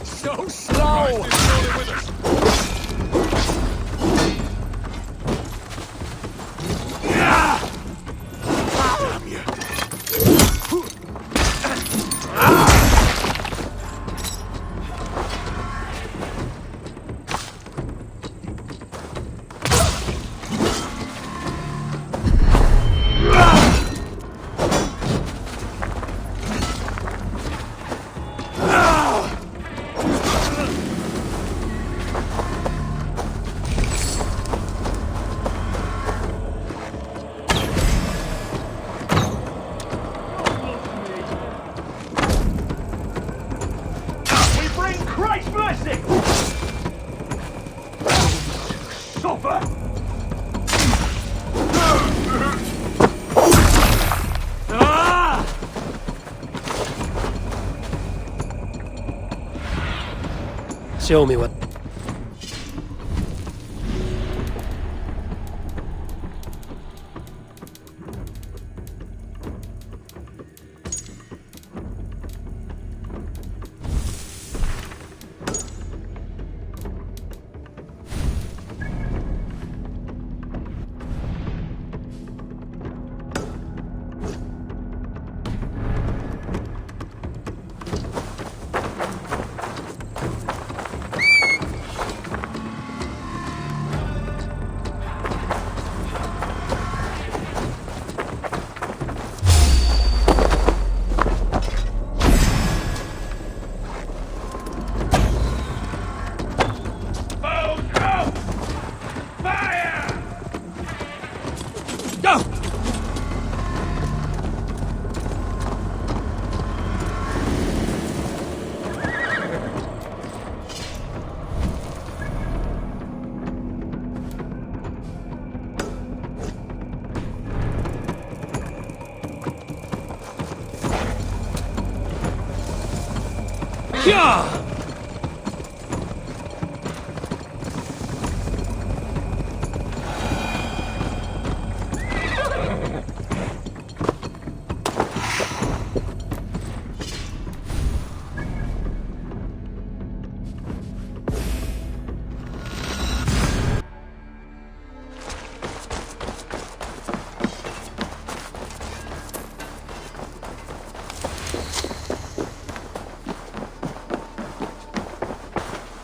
So slow! Damn you! blessing! Suffer! Show me what... Yeah!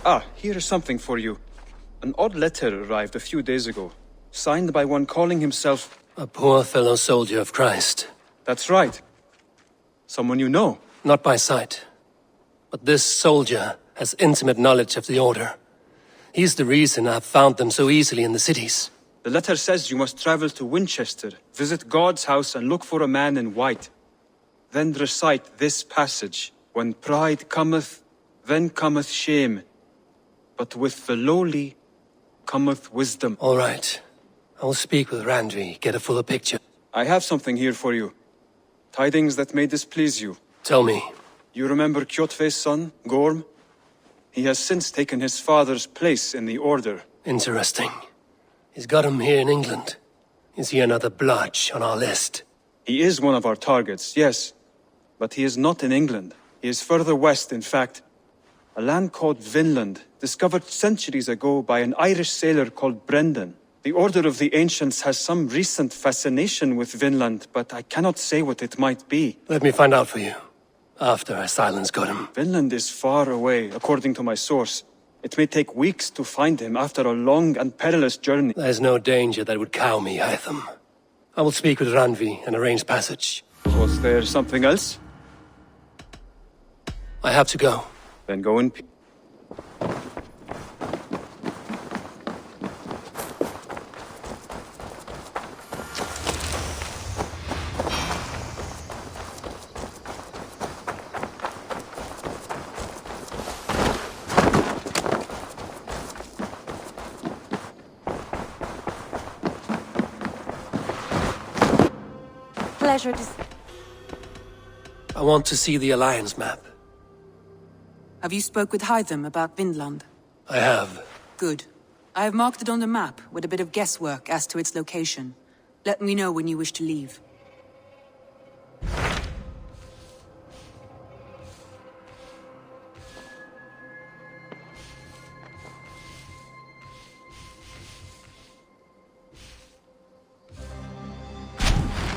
Ah, here is something for you. An odd letter arrived a few days ago, signed by one calling himself... A poor fellow soldier of Christ. That's right. Someone you know. Not by sight. But this soldier has intimate knowledge of the Order. He's the reason I've found them so easily in the cities. The letter says you must travel to Winchester, visit God's house and look for a man in white. Then recite this passage. When pride cometh, then cometh shame. But with the lowly cometh wisdom. All right. I will speak with Randvi, get a fuller picture. I have something here for you. Tidings that may displease you. Tell me. You remember Kjotve's son, Gorm? He has since taken his father's place in the Order. Interesting. He's got him here in England. Is he another blotch on our list? He is one of our targets, yes. But he is not in England. He is further west, in fact. A land called Vinland, discovered centuries ago by an Irish sailor called Brendan. The Order of the Ancients has some recent fascination with Vinland, but I cannot say what it might be. Let me find out for you, after I silence Gotham. Vinland is far away, according to my source. It may take weeks to find him after a long and perilous journey. There's no danger that would cow me, Hytham. I will speak with Randvi and arrange passage. Was there something else? I have to go. Then go in peace. Pleasure to... I want to see the Alliance map. Have you spoke with Hytham about Vinland? I have. Good. I have marked it on the map, with a bit of guesswork as to its location. Let me know when you wish to leave.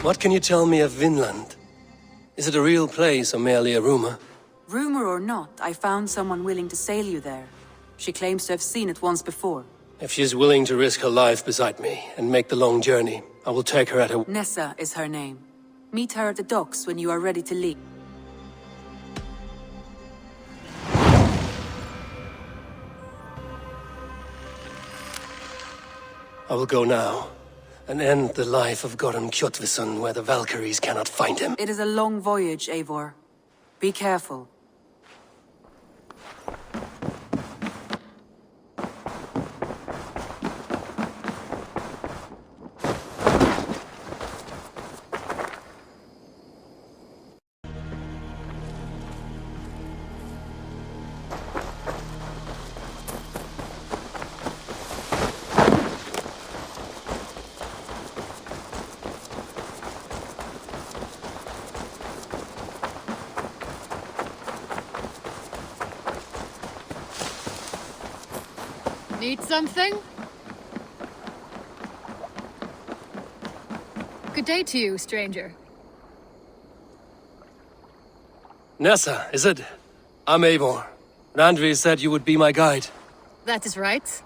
What can you tell me of Vinland? Is it a real place or merely a rumor? Rumor or not, I found someone willing to sail you there. She claims to have seen it once before. If she's willing to risk her life beside me and make the long journey, I will take her at her... Nessa is her name. Meet her at the docks when you are ready to leave. I will go now, and end the life of Goran Kjotveson where the Valkyries cannot find him. It is a long voyage, Eivor. Be careful. Need something? Good day to you, stranger. Nessa, is it? I'm Eivor. Randvi said you would be my guide. That is right.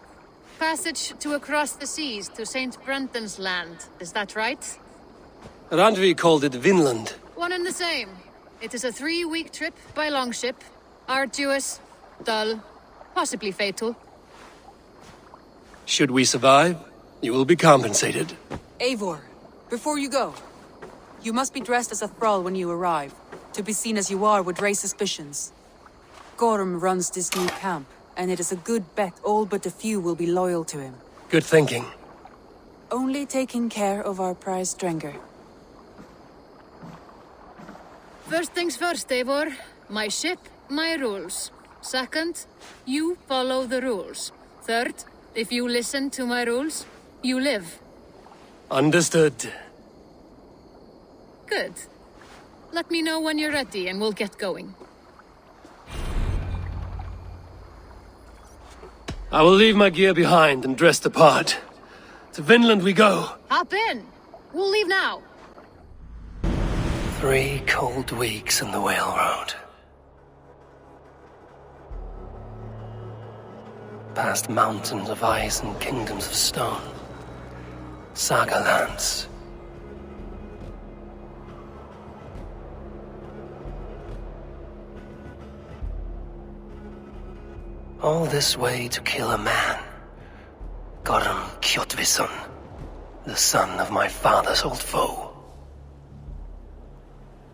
Passage to across the seas to St. Brenton's land, is that right? Randvi called it Vinland. One and the same. It is a 3-week trip by longship. Arduous, dull, possibly fatal. Should we survive, you will be compensated. Eivor, before you go, you must be dressed as a thrall when you arrive. To be seen as you are would raise suspicions. Gorm runs this new camp, and it is a good bet all but a few will be loyal to him. Good thinking. Only taking care of our prize Strenger. First things first, Eivor. My ship, my rules. Second, you follow the rules. Third, if you listen to my rules, you live. Understood. Good. Let me know when you're ready and we'll get going. I will leave my gear behind and dress the part. To Vinland we go. Hop in. We'll leave now. 3 cold weeks in the whale road. Past mountains of ice and kingdoms of stone. Saga lands. All this way to kill a man. Gorm Kjotvisson, the son of my father's old foe.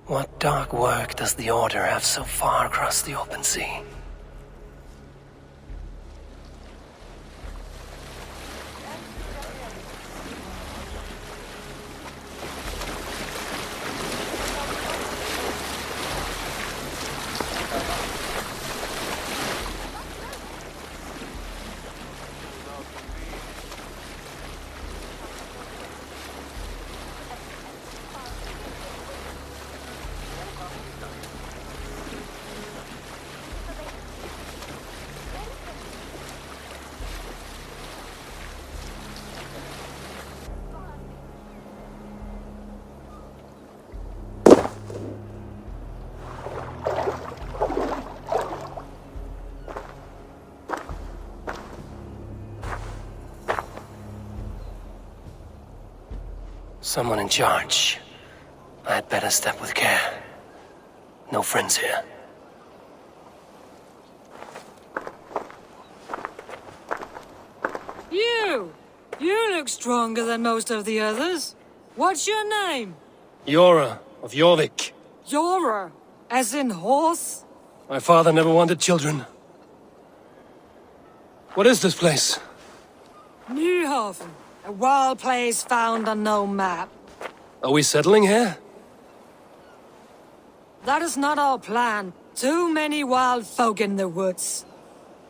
What dark work does the Order have so far across the open sea? Someone in charge. I had better step with care. No friends here. You look stronger than most of the others. What's your name? Yora of Jorvik. Yora, as in horse? My father never wanted children. What is this place? Nyhaven, a wild place found on no map. Are we settling here? That is not our plan. Too many wild folk in the woods.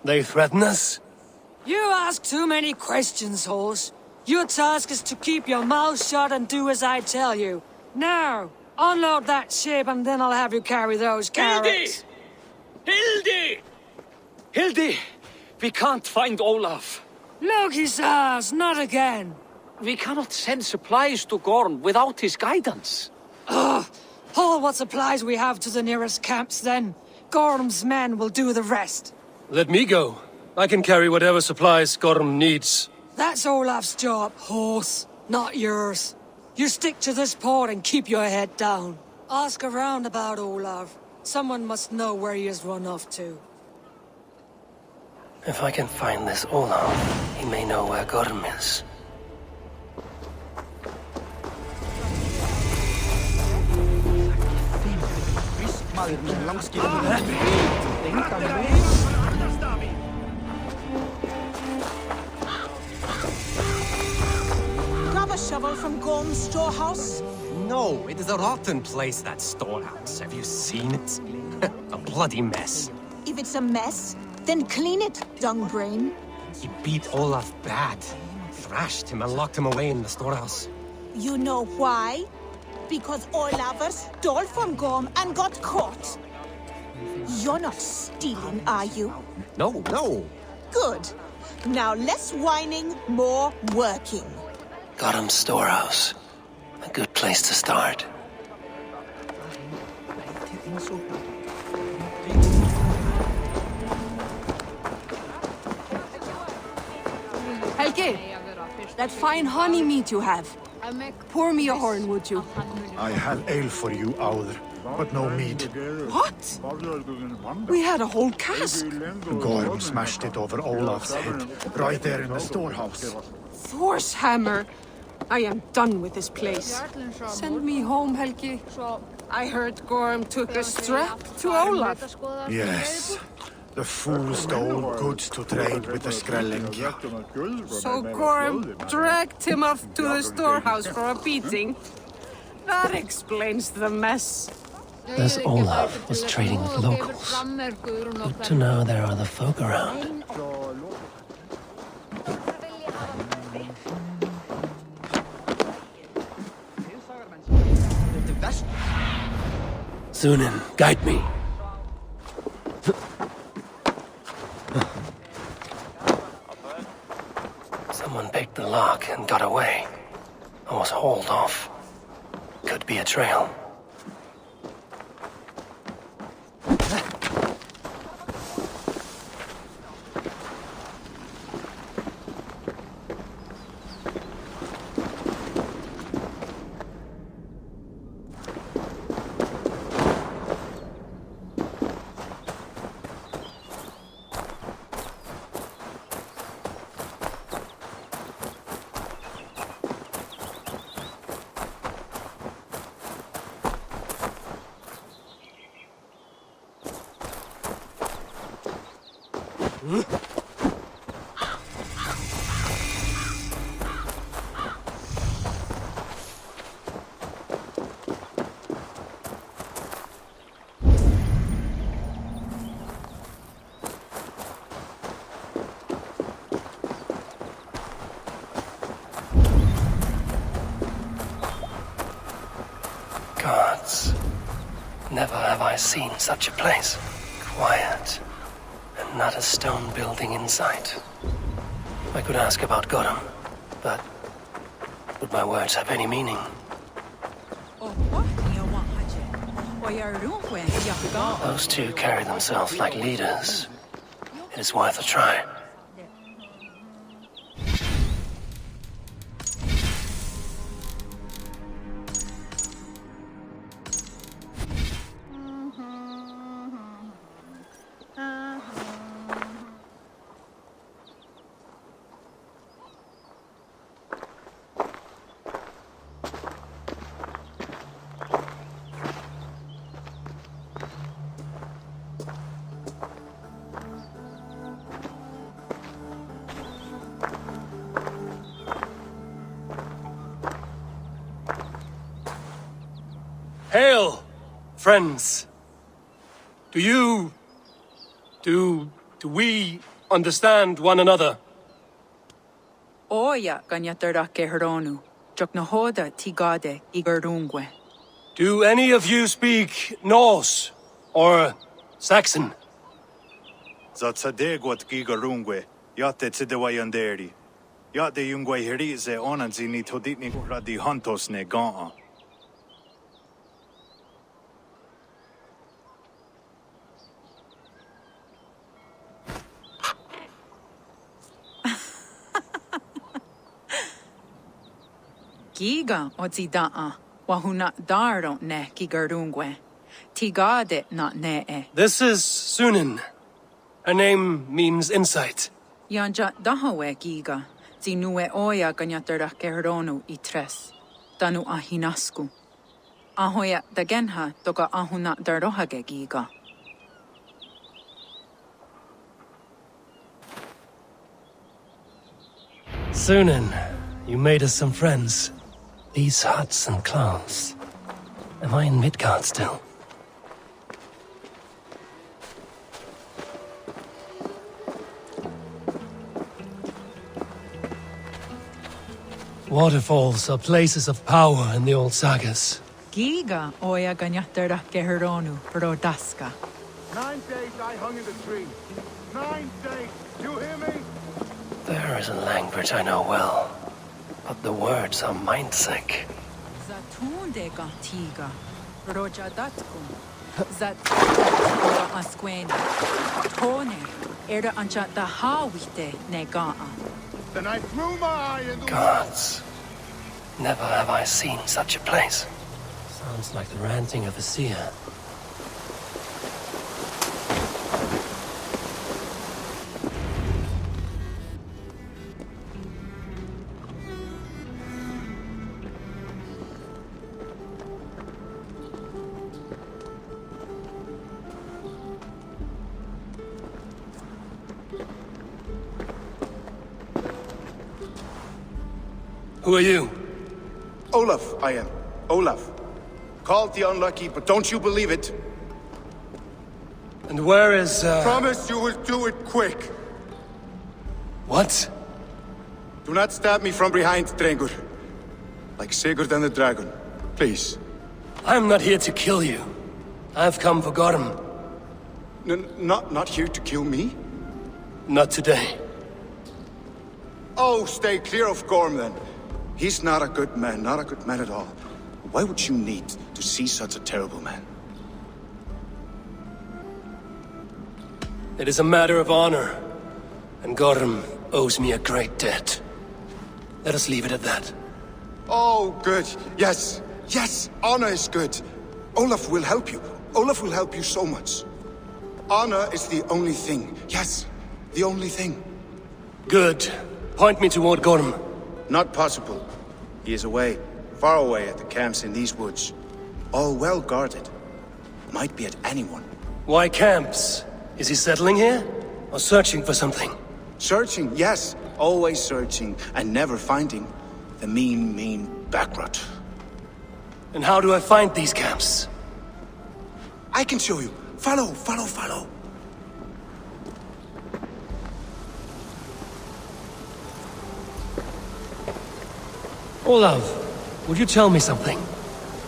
They threaten us? You ask too many questions, horse. Your task is to keep your mouth shut and do as I tell you. Now, unload that ship and then I'll have you carry those carrots. Hildi! Hildi! We can't find Olaf. Look, he says, not again. We cannot send supplies to Gorm without his guidance. Ugh! Haul what supplies we have to the nearest camps then. Gorm's men will do the rest. Let me go. I can carry whatever supplies Gorm needs. That's Olaf's job, horse, not yours. You stick to this port and keep your head down. Ask around about Olaf. Someone must know where he has run off to. If I can find this Olaf, he may know where Gorm is. Grab a shovel from Gorm's storehouse. No, it is a rotten place, that storehouse. Have you seen it? A bloody mess. If it's a mess, then clean it, dung brain. He beat Olaf bad. Thrashed him and locked him away in the storehouse. You know why? Because Olafur stole from Gorm and got caught. You're not stealing, are you? No. Good. Now less whining, more working. Gotham Storehouse. A good place to start. Helge, that fine honey meat you have. Pour me a horn, would you? I have ale for you, Audr, but no mead. What? We had a whole cask. Gorm smashed it over Olaf's head, right there in the storehouse. Thor's hammer. I am done with this place. Send me home, Helgi. I heard Gorm took a strap to Olaf. Yes. The fool stole goods to trade with the Skrellingja. So Gorm dragged him off to the storehouse for a beating. That explains the mess. This Olaf was trading with locals. Good to know there are other folk around. Sunan, guide me. Someone picked the lock and got away. I was hauled off. Could be a trail. Gods, never have I seen such a place. Quiet, and not a stone building in sight. I could ask about Gotham, but would my words have any meaning? Those two carry themselves like leaders. It is worth a try. Hail, friends. Do we understand one another? Oya ganyatarda kehronu. Joknahoda tigade igardungwe. Do any of you speak Norse or Saxon? Zatsadegwat gigarungwe, yate tsidewayanderi. Yate yungwe herize onanzini toditni radi hantos ne gaa. Giga ozidaa, wahuna dardo ne gigardungwe. Tigade not ne. This is Sunan. Her name means insight. Yanja dahawe giga, zinue oya ganyatarda kehronu itres. Danu ahinasku. Ahoya dagenha toka ahuna dardohage giga. Sunan, you made us some friends. These huts and clans. Am I in Midgard still? Waterfalls are places of power in the old sagas. Giga oya ganyatarda kehronu prodaska. 9 days I hung in the tree. 9 days. You hear me? There is a language I know well, but the words are mind-sick. Zatunde gantiga, roja datkum. Zat asquena. Tone, erda ancha the hawite negaa. Then I threw my eye in the Gods. Never have I seen such a place. Sounds like the ranting of a seer. Who are you? Olaf, I am. Olaf. Called the unlucky, but don't you believe it. And where is, Promise you will do it quick. What? Do not stab me from behind, Drengur. Like Sigurd and the dragon. Please. I'm not here to kill you. I've come for Gorm. Not here to kill me? Not today. Oh, stay clear of Gorm, then. He's not a good man at all. Why would you need to see such a terrible man? It is a matter of honor, and Gorm owes me a great debt. Let us leave it at that. Oh, good. Yes, honor is good. Olaf will help you. Olaf will help you so much. Honor is the only thing. Yes, the only thing. Good. Point me toward Gorm. Not possible. He is away, far away at the camps in these woods. All well guarded. Might be at anyone. Why camps? Is he settling here? Or searching for something? Searching, yes. Always searching, and never finding. The mean backrot. And how do I find these camps? I can show you. Follow. Olav, would you tell me something?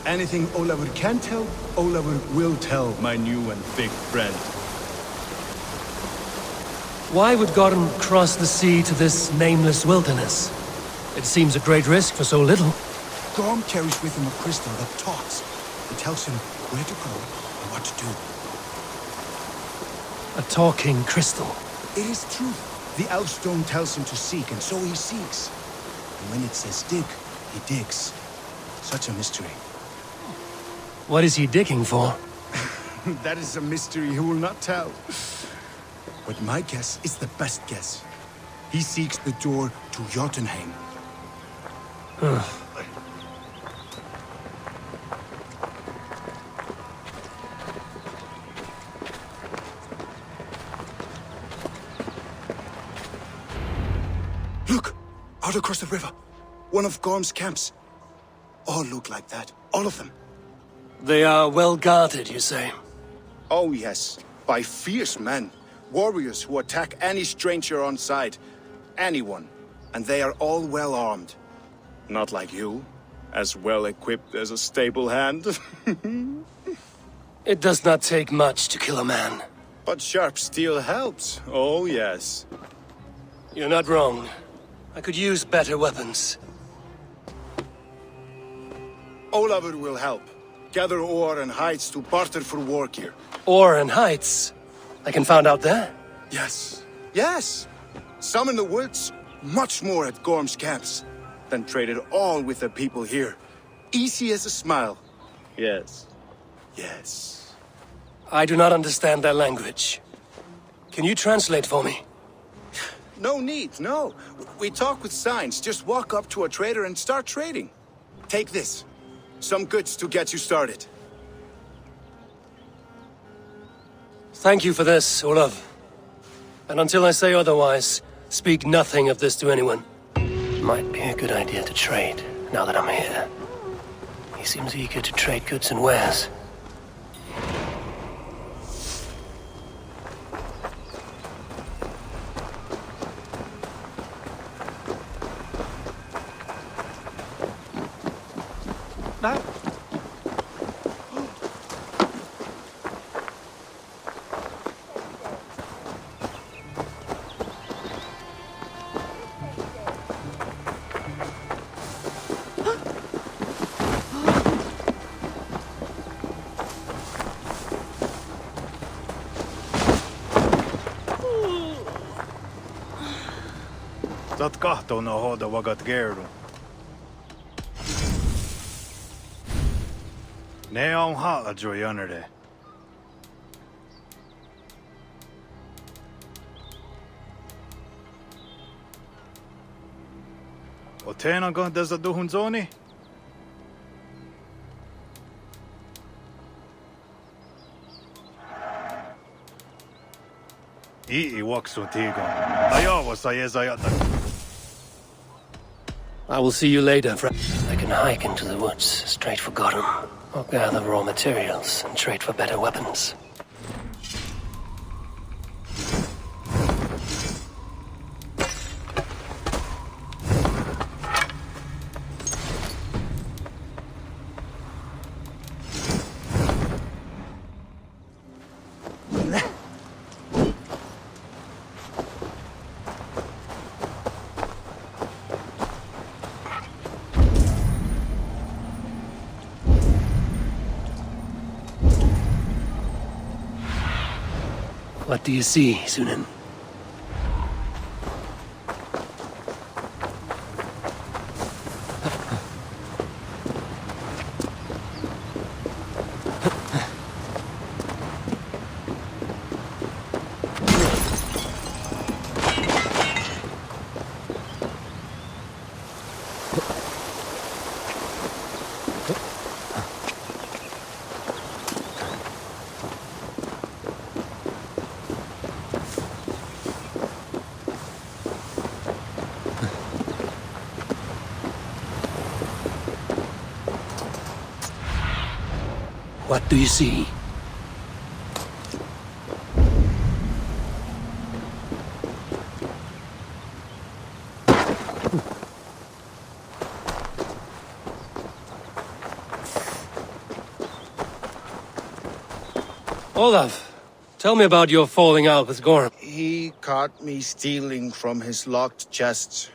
Anything Olavur can tell, Olavur will tell, my new and big friend. Why would Gorm cross the sea to this nameless wilderness? It seems a great risk for so little. Gorm carries with him a crystal that talks. It tells him where to go and what to do. A talking crystal. It is true. The elf stone tells him to seek, and so he seeks. And when it says dig, he digs. Such a mystery. What is he digging for? That is a mystery he will not tell. But my guess is the best guess. He seeks the door to Jotunheim. Look! Out across the river. One of Gorm's camps. All look like that. All of them. They are well guarded, you say? Oh, yes. By fierce men. Warriors who attack any stranger on sight. Anyone. And they are all well armed. Not like you. As well equipped as a stable hand. It does not take much to kill a man. But sharp steel helps. Oh, yes. You're not wrong. I could use better weapons. Olavur will help. Gather ore and hides to barter for war gear. Ore and heights? I can find out there? Yes. Some in the woods, much more at Gorm's camps. Then traded all with the people here. Easy as a smile. Yes. I do not understand their language. Can you translate for me? No need, no. We talk with signs. Just walk up to a trader and start trading. Take this. Some goods to get you started. Thank you for this, Olav. And until I say otherwise, speak nothing of this to anyone. Might be a good idea to trade, now that I'm here. He seems eager to trade goods and wares. Saat kahtona hoida vagat gerdu. Ne on haala jo janere. Och tjänar gång dessa duhun zoni? I waksu tigon. Ajavassa jesajata. I will see you later, friend. I can hike into the woods, straight for Gotham, or gather raw materials and trade for better weapons. What do you see, Sunan? What do you see? Olaf, tell me about your falling out with Gorm. He caught me stealing from his locked chests.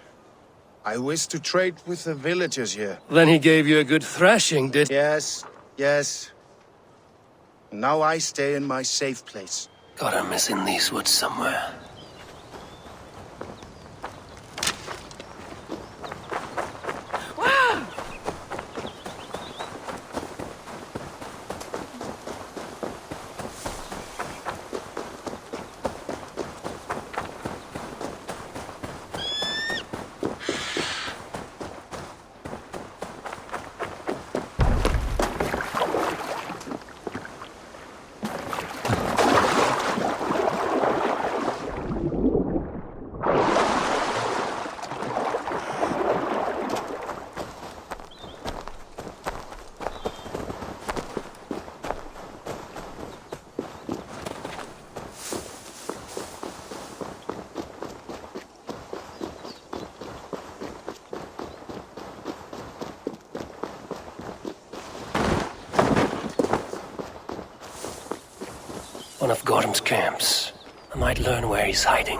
I wish to trade with the villagers here. Then he gave you a good thrashing, did he? Yes. Now I stay in my safe place. Gotham is in these woods somewhere. One of Gordon's camps. I might learn where he's hiding,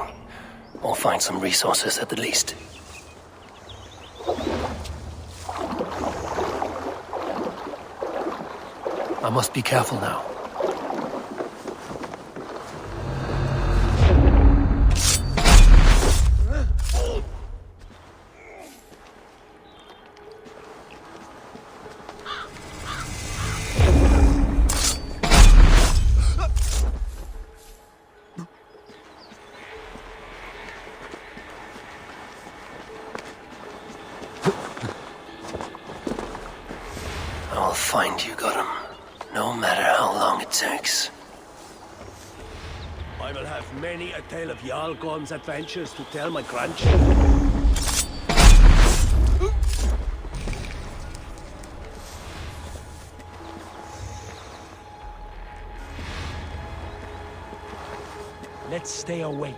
or find some resources at the least. I must be careful now. I'll find you, Gotham. No matter how long it takes. I will have many a tale of Jarl Gorm's adventures to tell my grandchildren. Let's stay awake.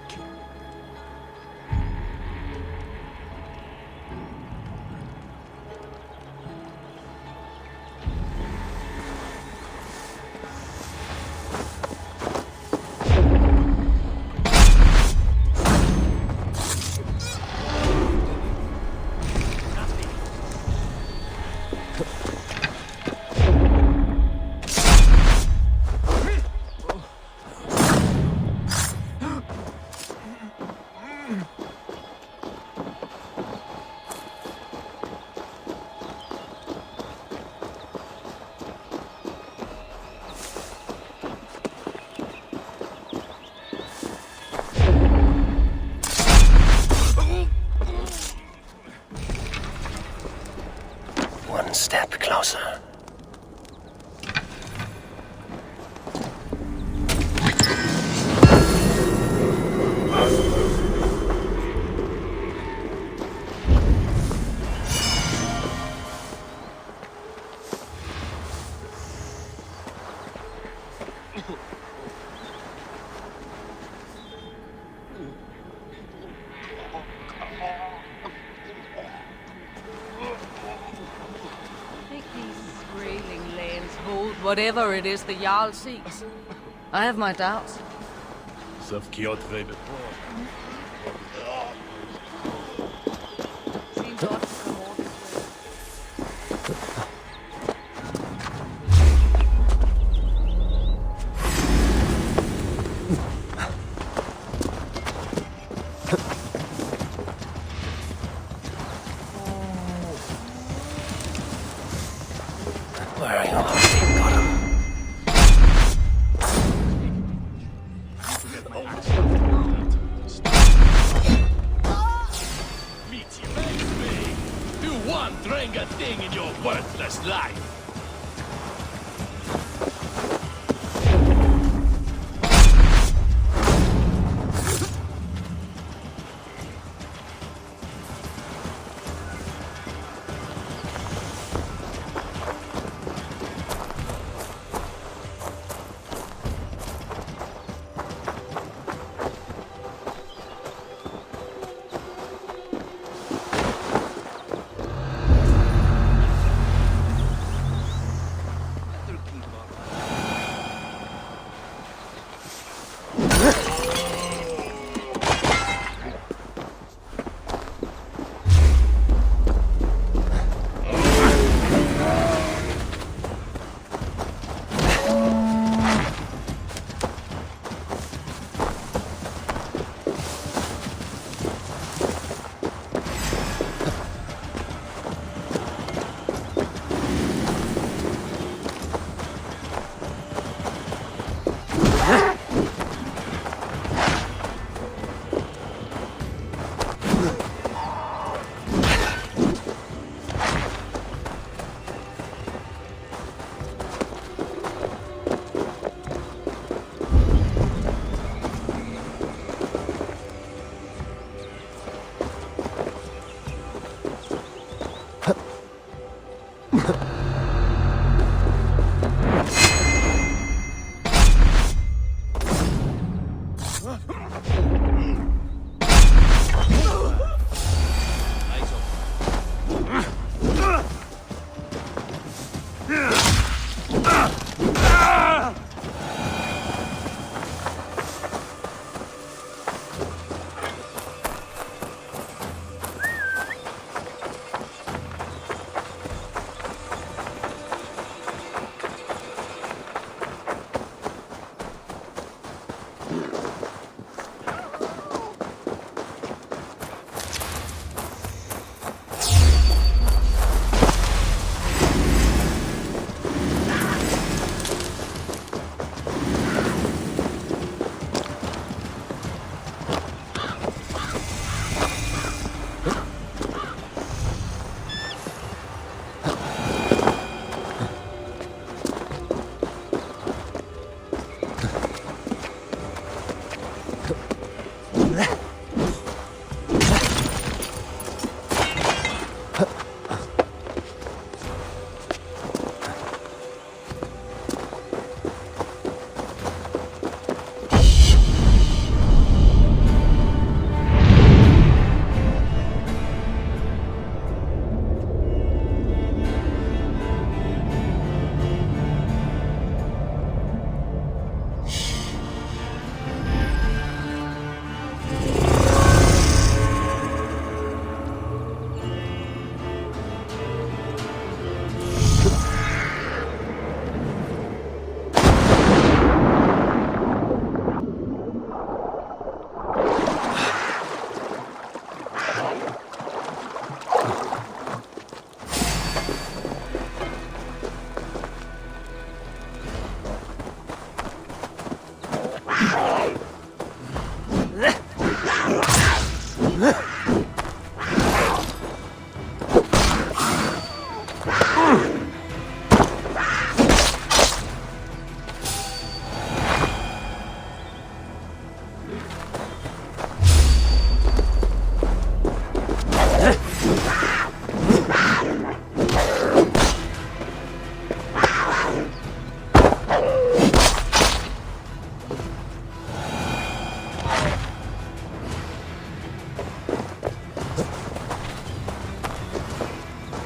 closer. Whatever it is the Jarl seeks. I have my doubts. Sauf qui ont fait de Seems odd to come all this way. Where are you hiding, Gotham? Meet you, baby. Do one drenga thing in your worthless life.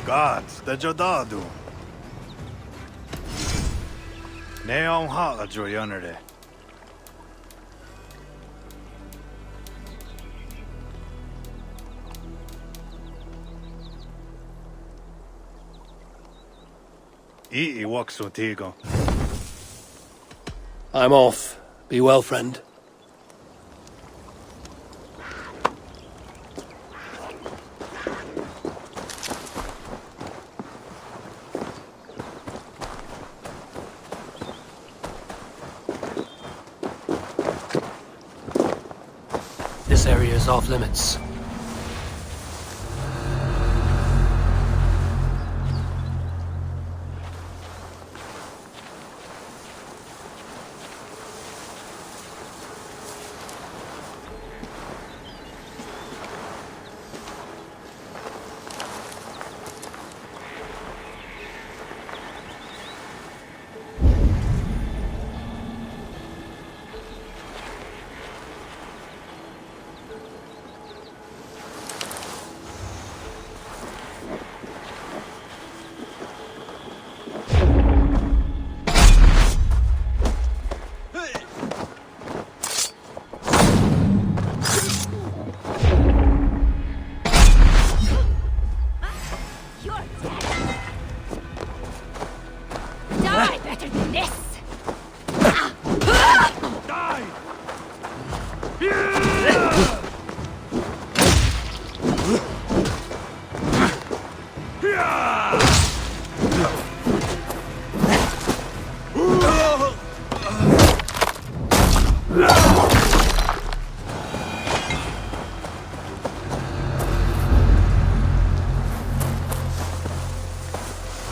Gods, the Jodadu. Neon Hala Joyanere. Ii waksu tigo. I'm off. Be well, friend. This area is off limits.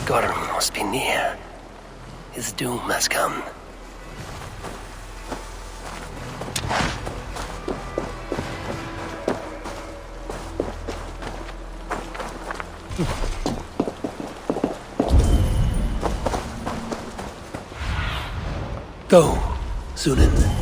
Gorum must be near. His doom has come. Go, Sunan.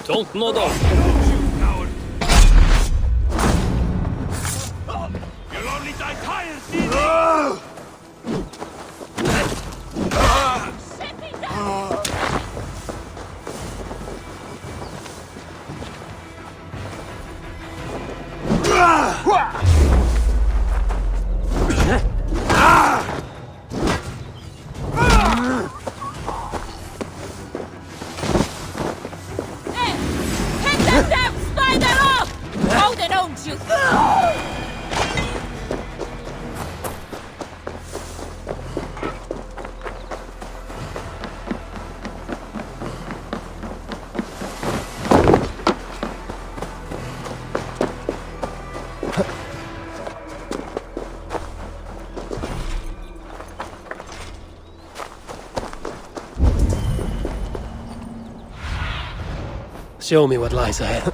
Don't nod off. You'll only die tired, Didi! Hey! Show me what lies ahead.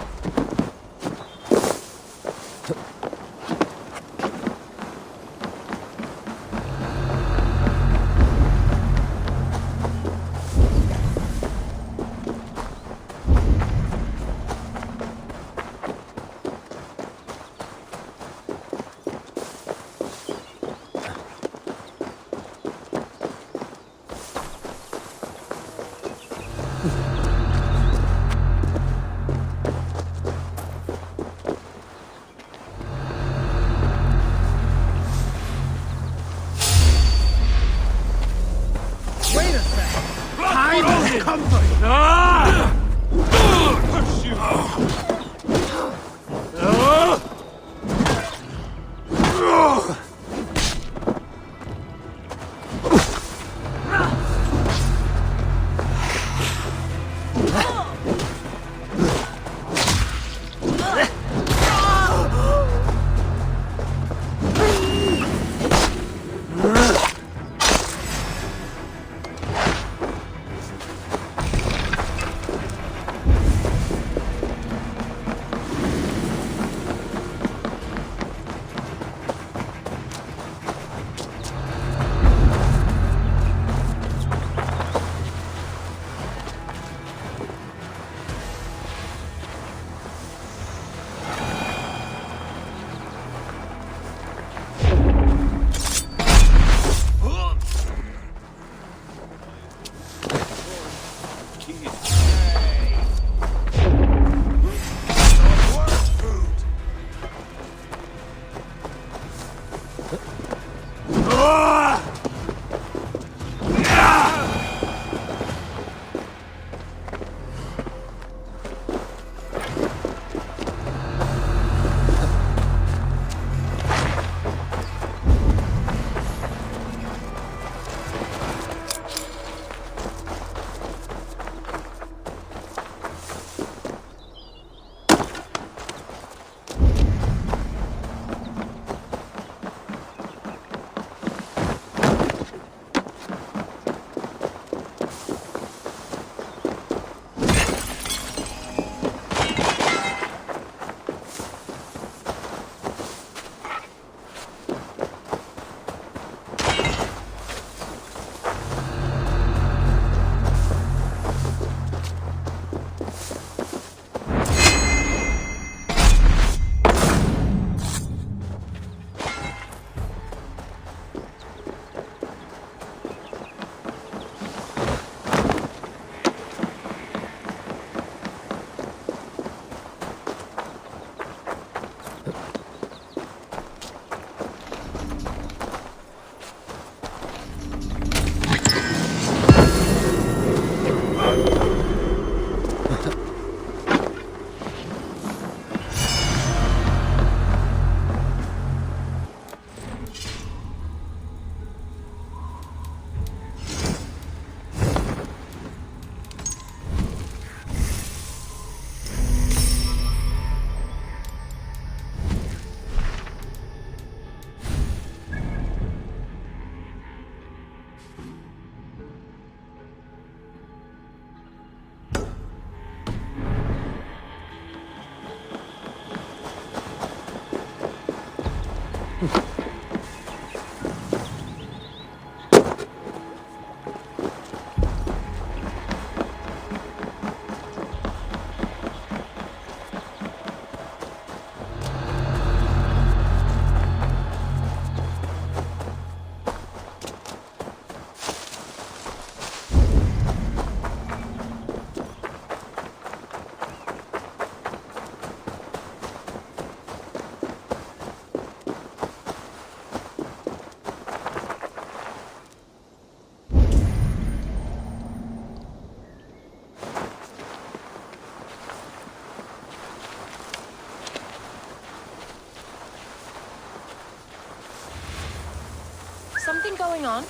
Something going on?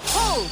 Hold!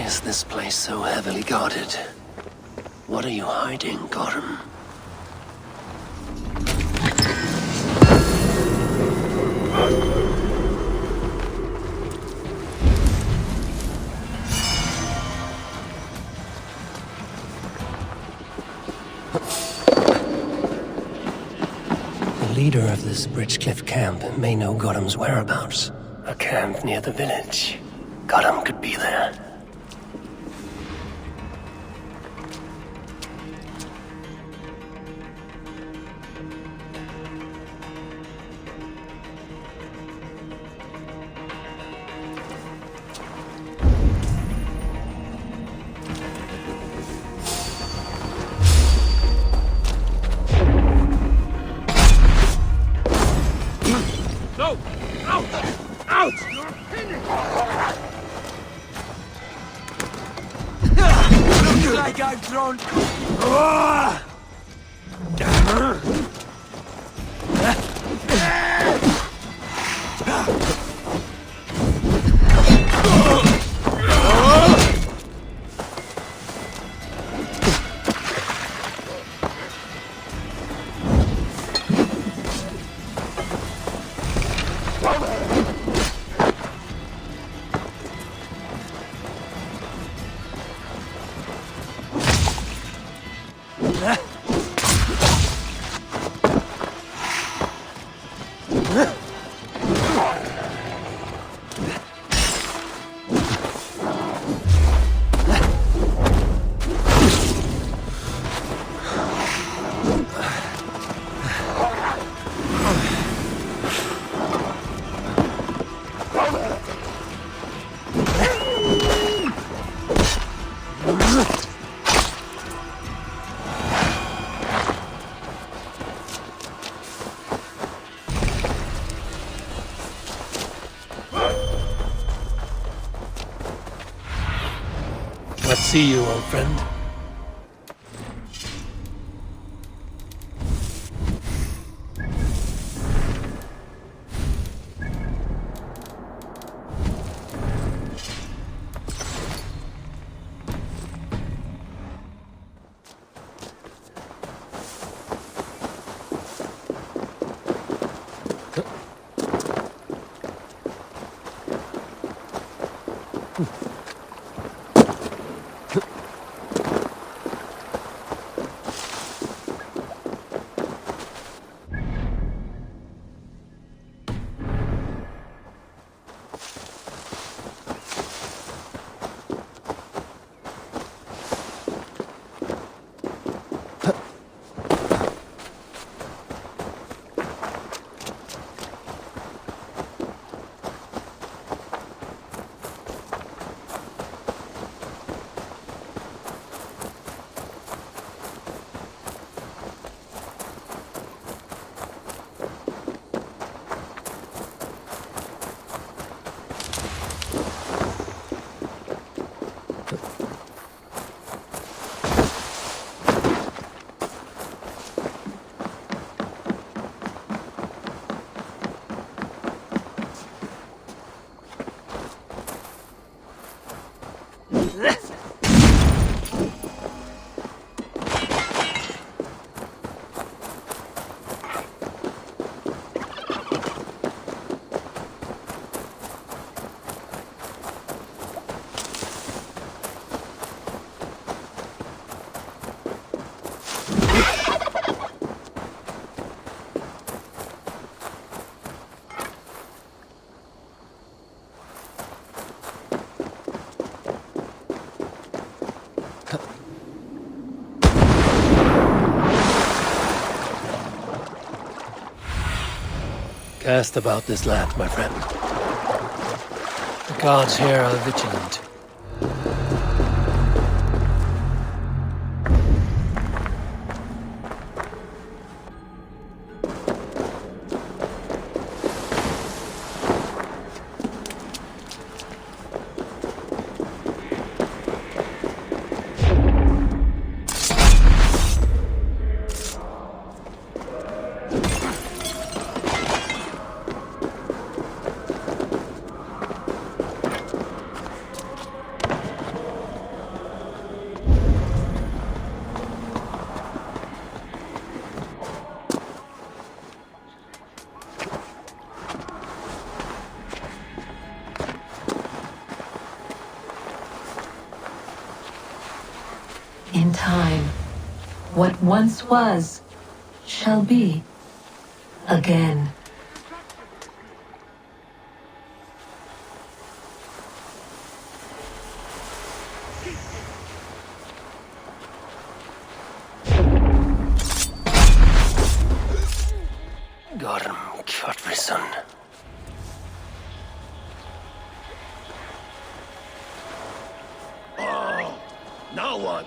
is this place so heavily guarded? What are you hiding, Gorum? The leader of this Bridgecliff camp may know Gorum's whereabouts. A camp near the village. Gorum could be there. No! Out! Out! You're pinning! Looks like I've thrown... Let's see you, old friend. Cast about this land, my friend. The guards here are vigilant. What once was, shall be, again. Gorm Kvartrisson. Oh, now what?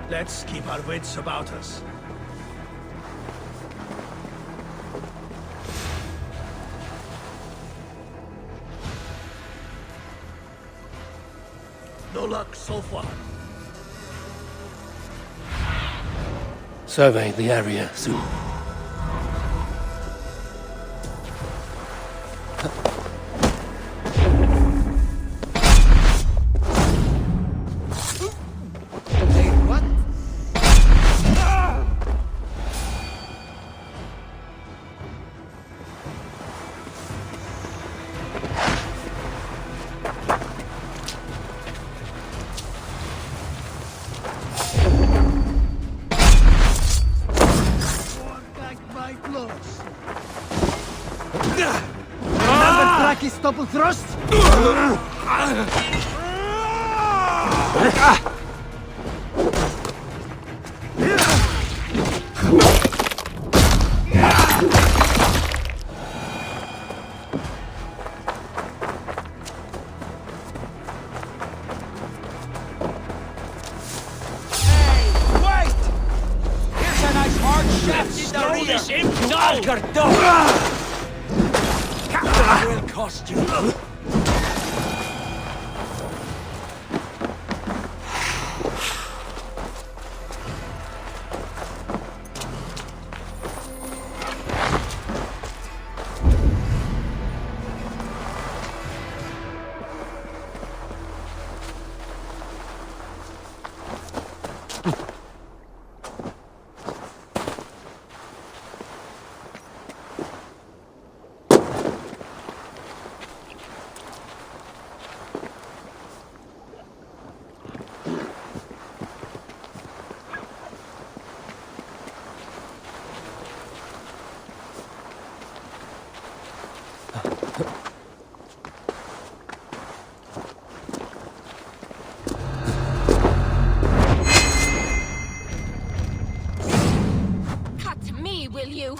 Let's keep our wits about us. No luck so far. Survey the area soon. Double thrust! Cost you. Will you?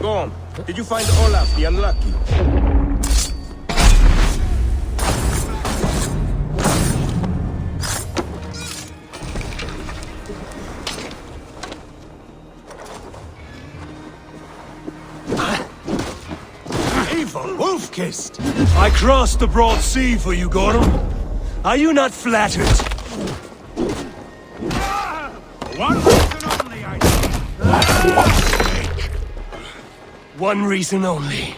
Gorm, did you find Olaf the Unlucky? cross the broad sea for you, Gordon. Are you not flattered? One reason only, I think. One reason only.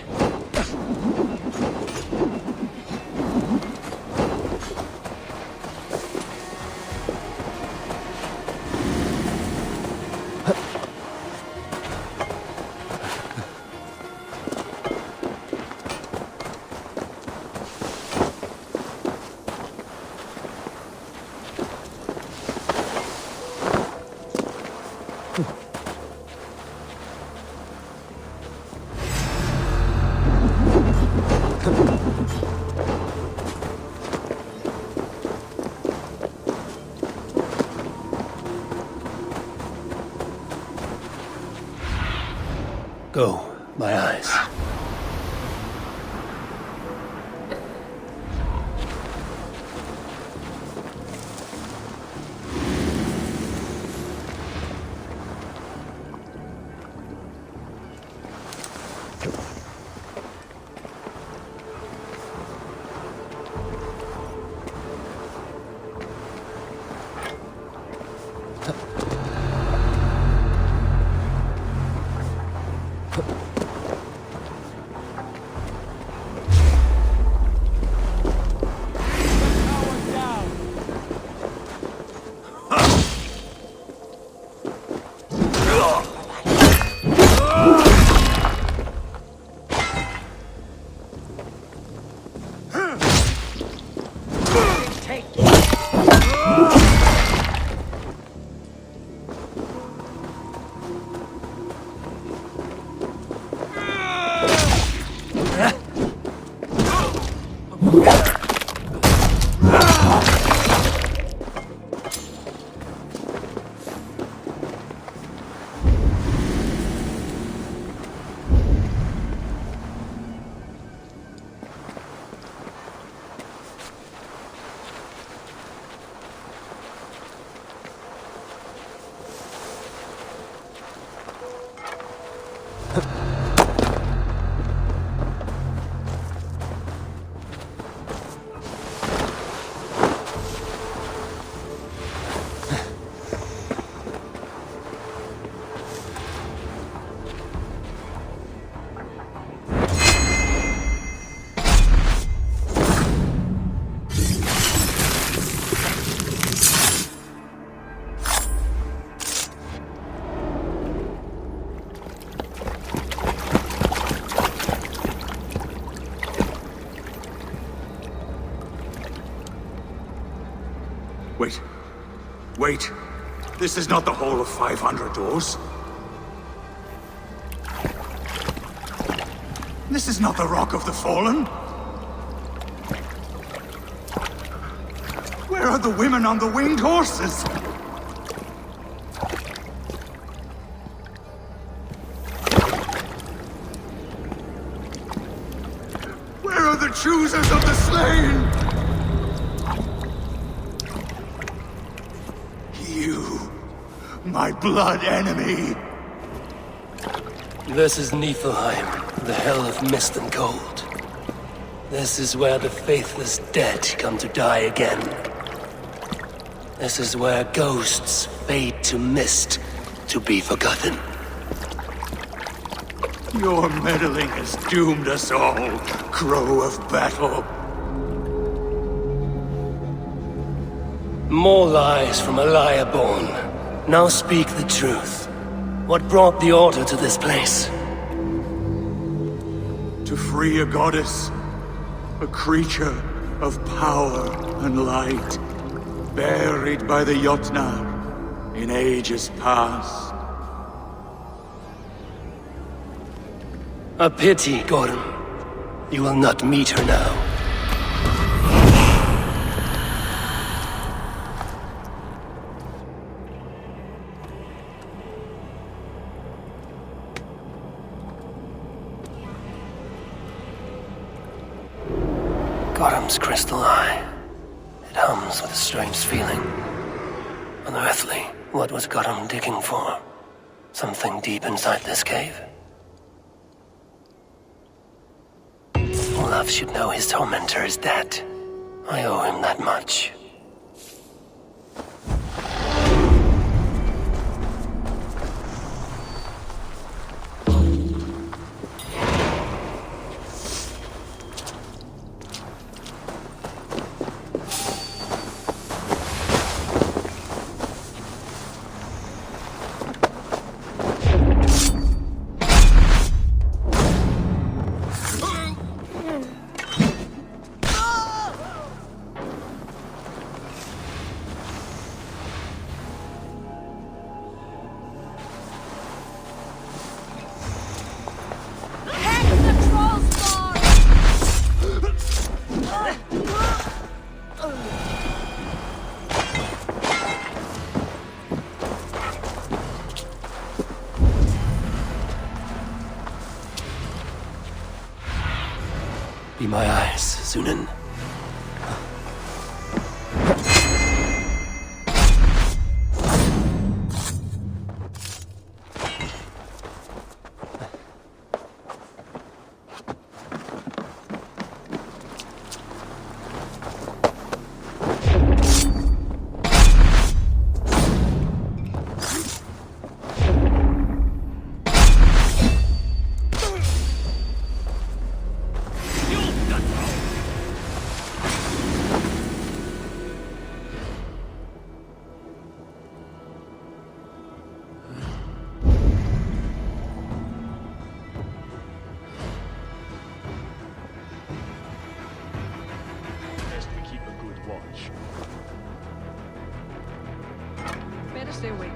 Go, my eyes. Wait. Wait. This is not the Hall of 500 Doors. This is not the Rock of the Fallen. Where are the women on the winged horses? Where are the choosers of the slain? My blood enemy! This is Niflheim, the hell of mist and cold. This is where the faithless dead come to die again. This is where ghosts fade to mist, to be forgotten. Your meddling has doomed us all, Crow of Battle. More lies from a liar born. Now speak the truth. What brought the Order to this place? To free a goddess, a creature of power and light, buried by the Jotnar in ages past. A pity, Gordon. You will not meet her now. Gothram's crystal eye. It hums with a strange feeling. Unearthly. What was Gothram digging for? Something deep inside this cave? Or Olaf should know his tormentor is dead. I owe him that much. Be my eyes, Sunan. Better stay awake.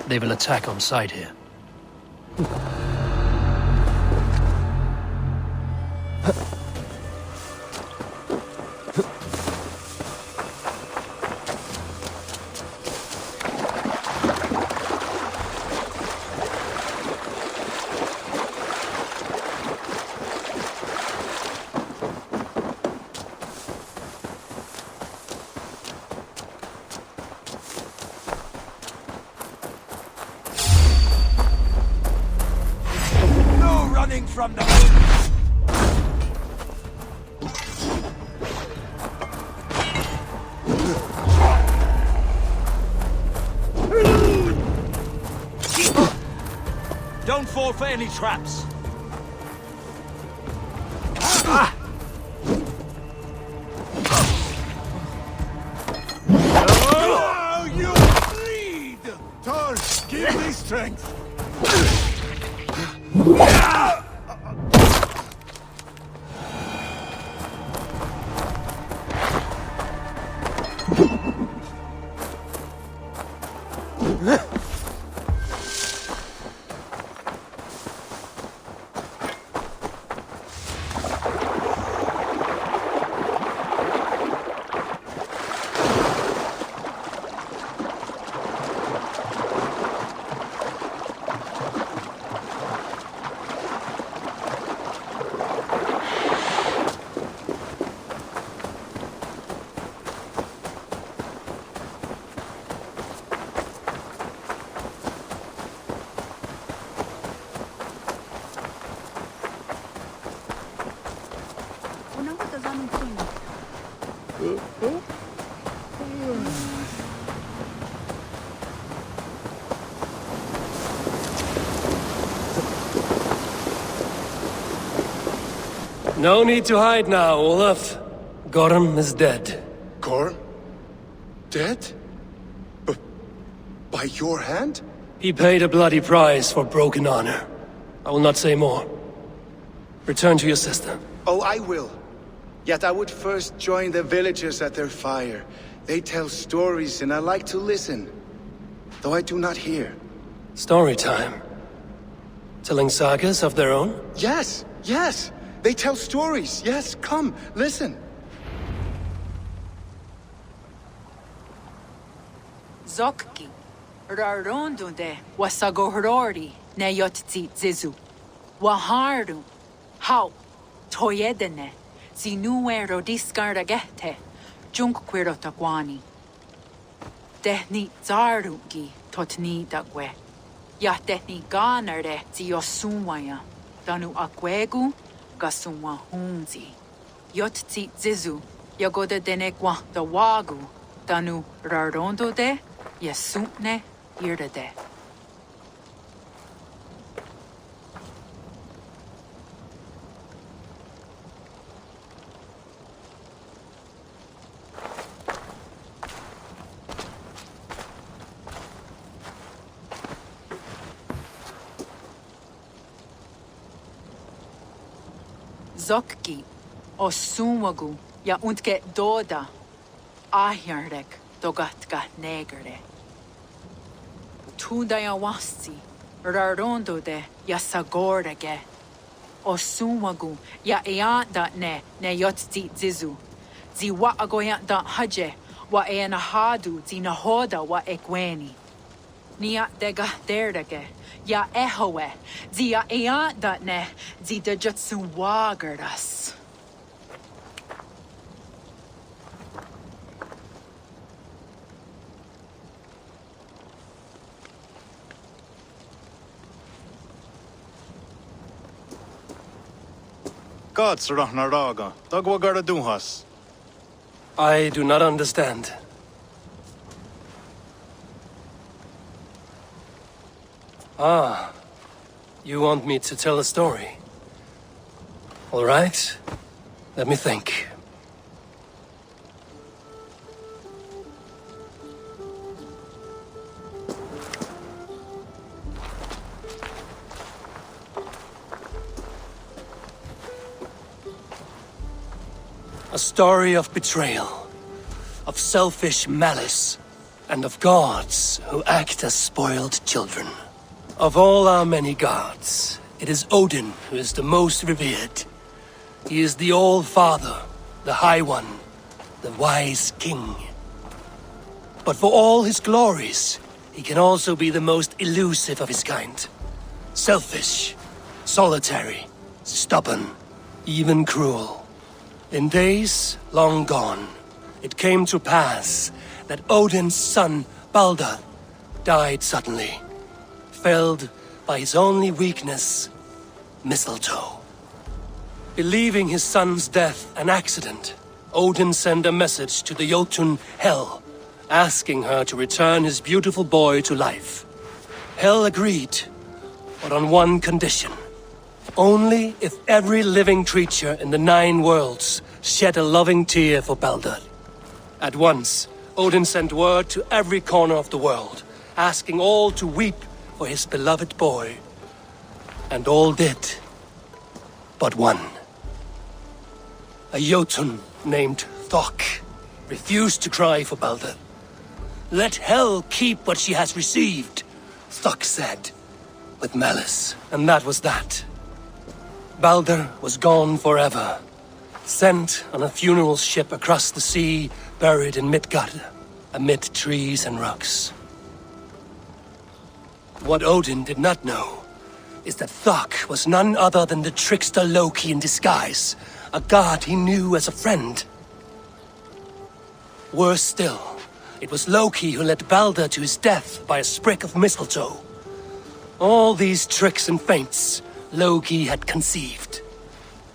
They will attack on sight here. fall for any traps. Oh, you bleed! Thor, give me strength! No need to hide now, Olaf. Gorm is dead. Gorm? Dead? But by your hand? He paid a bloody price for broken honor. I will not say more. Return to your sister. Oh, I will. Yet I would first join the villagers at their fire. They tell stories and I like to listen. Though I do not hear. Story time. Telling sagas of their own? Yes, yes! They tell stories. Yes, come, listen. Zokki, Rarondunde, Wasagohorori, Nayotzi Zizu, Wahardu, How, Toyedene, Zinuero discardagete, Junkquirotaguani. Tehni Zarungi, Totni Dagwe, Yatehni Ganare, Ziosumwaya, Danu Aquegu, Gasumwa Hunzi, Yotzi Zizu, Yagoda Denekwa the Wagu, Danu Rarondo de, Yasutne Irde. Zokki, Osumagu, ja untke doda, ahjarek, dogatka negere. Tudaya wasti, rarondo de, ja sagorege. Osumagu, ja eanda ne yotzi zizu. Zi wa agoya da haje, wa eanahadu, zi nahoda wa ekweni. Nia dega derdege. Ja ehoe, zia eanda ne, zi de jutsu wagardas. Gods Rahnaraga, Dagwagara Duhas. I do not understand. Ah, you want me to tell a story? All right, let me think. A story of betrayal, of selfish malice, and of gods who act as spoiled children. Of all our many gods, it is Odin who is the most revered. He is the All-Father, the High One, the Wise King. But for all his glories, he can also be the most elusive of his kind. Selfish, solitary, stubborn, even cruel. In days long gone, it came to pass that Odin's son, Balder, died suddenly. Felled by his only weakness, mistletoe. Believing his son's death an accident, Odin sent a message to the Jotun Hel, asking her to return his beautiful boy to life. Hel agreed, but on one condition. Only if every living creature in the 9 worlds shed a loving tear for Baldur. At once, Odin sent word to every corner of the world, asking all to weep for his beloved boy. And all did, but one. A Jotun named Thok refused to cry for Baldur. Let hell keep what she has received, Thok said, with malice. And that was that. Baldur was gone forever, sent on a funeral ship across the sea, buried in Midgard, amid trees and rocks. What Odin did not know is that Thok was none other than the trickster Loki in disguise, a god he knew as a friend. Worse still, it was Loki who led Baldur to his death by a sprig of mistletoe. All these tricks and feints Loki had conceived.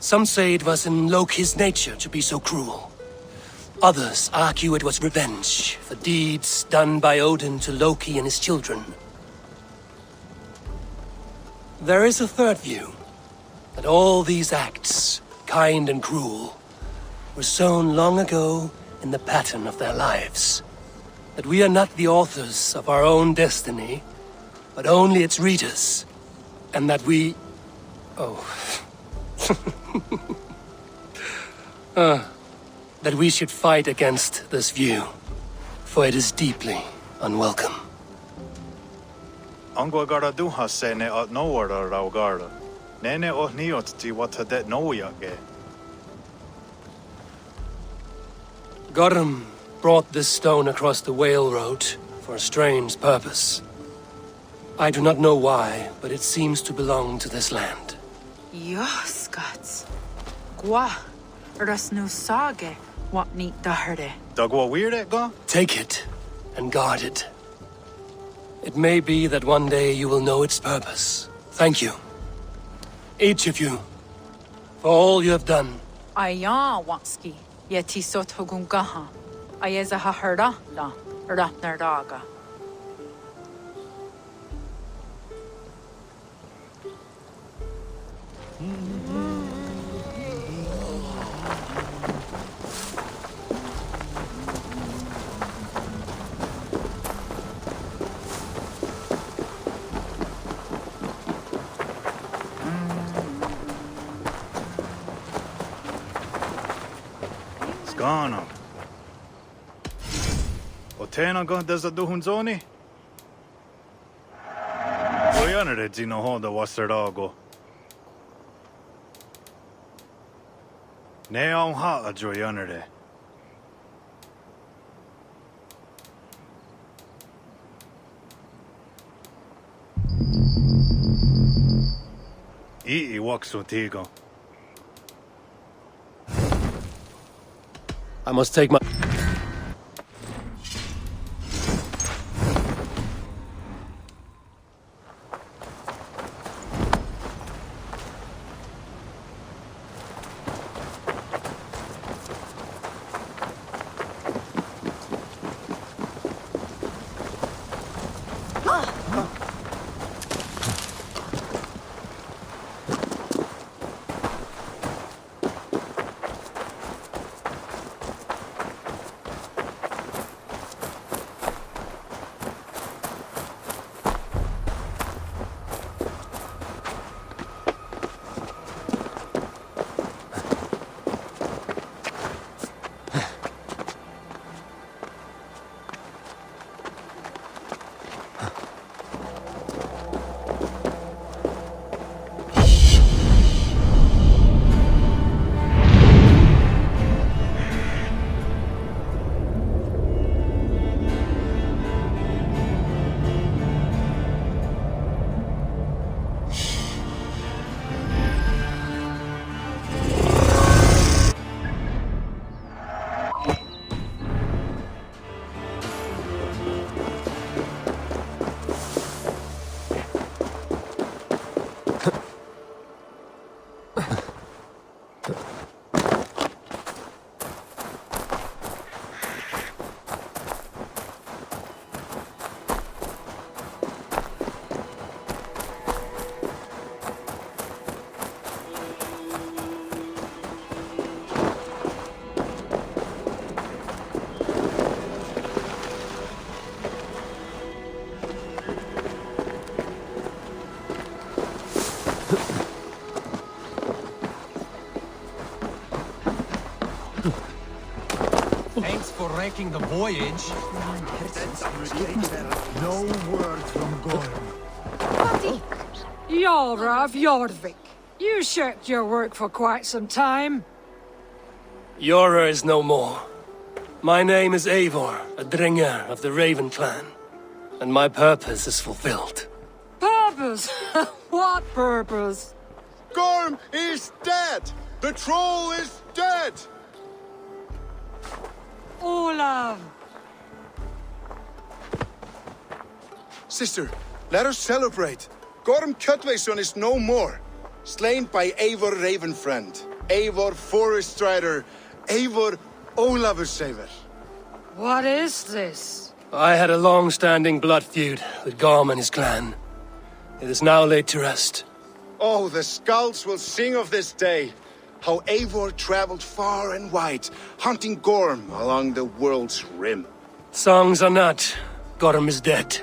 Some say it was in Loki's nature to be so cruel. Others argue it was revenge for deeds done by Odin to Loki and his children. There is a third view, that all these acts, kind and cruel, were sown long ago in the pattern of their lives. That we are not the authors of our own destiny, but only its readers. And that we... that we should fight against this view, for it is deeply unwelcome. Angwa gara duha se ne at nowara raugara. Nene oh niot ti what det noyage. Gorum brought this stone across the Whale Road for a strange purpose. I do not know why, but it seems to belong to this land. Joskats. Gwa. Ras nu sage. What neat daherde. Dagwa weird go? Take it and guard it. It may be that one day you will know its purpose. Thank you. Each of you. For all you have done. Aya wanski. Yeti sot hogungaha. Ayeza ha herda da. Ratnerdaga. Skana. Otena go desa duhunzoni? Oyanere dino hoda waserago. Ne on ha a joyanere. I waksu tigo. I must take my... Thanks for wrecking the voyage. No word from Gorm. Jarl of Jorvik. You shirked your work for quite some time. Yora is no more. My name is Eivor, a Dringer of the Raven clan. And my purpose is fulfilled. Purpose? What purpose? Gorm is dead! The troll is dead! Olav! Sister, let us celebrate. Gorm Kjotveson is no more. Slain by Eivor Ravenfriend, Eivor Forest Rider, Eivor Olavursaver. What is this? I had a long-standing blood feud with Gorm and his clan. It is now laid to rest. Oh, the skulls will sing of this day. How Eivor traveled far and wide, hunting Gorm along the world's rim. Songs are not. Gorm is dead.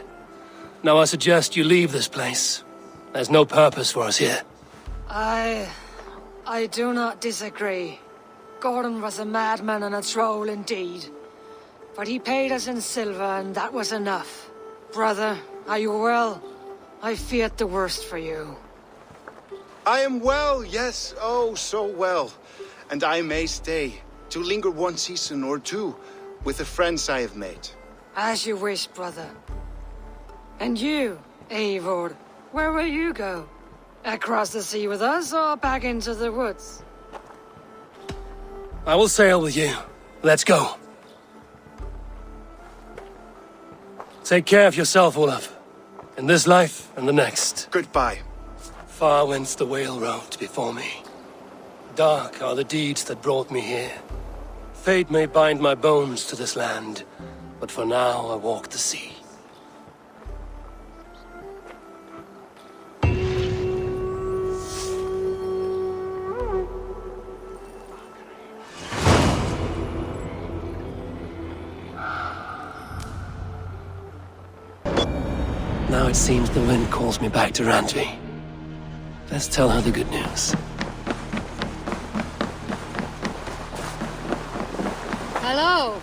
Now I suggest you leave this place. There's no purpose for us here. I do not disagree. Gordon was a madman and a troll indeed. But he paid us in silver, and that was enough. Brother, are you well? I feared the worst for you. I am well, yes, oh, so well. And I may stay, to linger one season or two, with the friends I have made. As you wish, brother. And you, Eivor, where will you go? Across the sea with us, or back into the woods? I will sail with you. Let's go. Take care of yourself, Olaf. In this life and the next. Goodbye. Far wends the whale road before me. Dark are the deeds that brought me here. Fate may bind my bones to this land, but for now I walk the sea. Now it seems the wind calls me back to Randvi. Let's tell her the good news. Hello.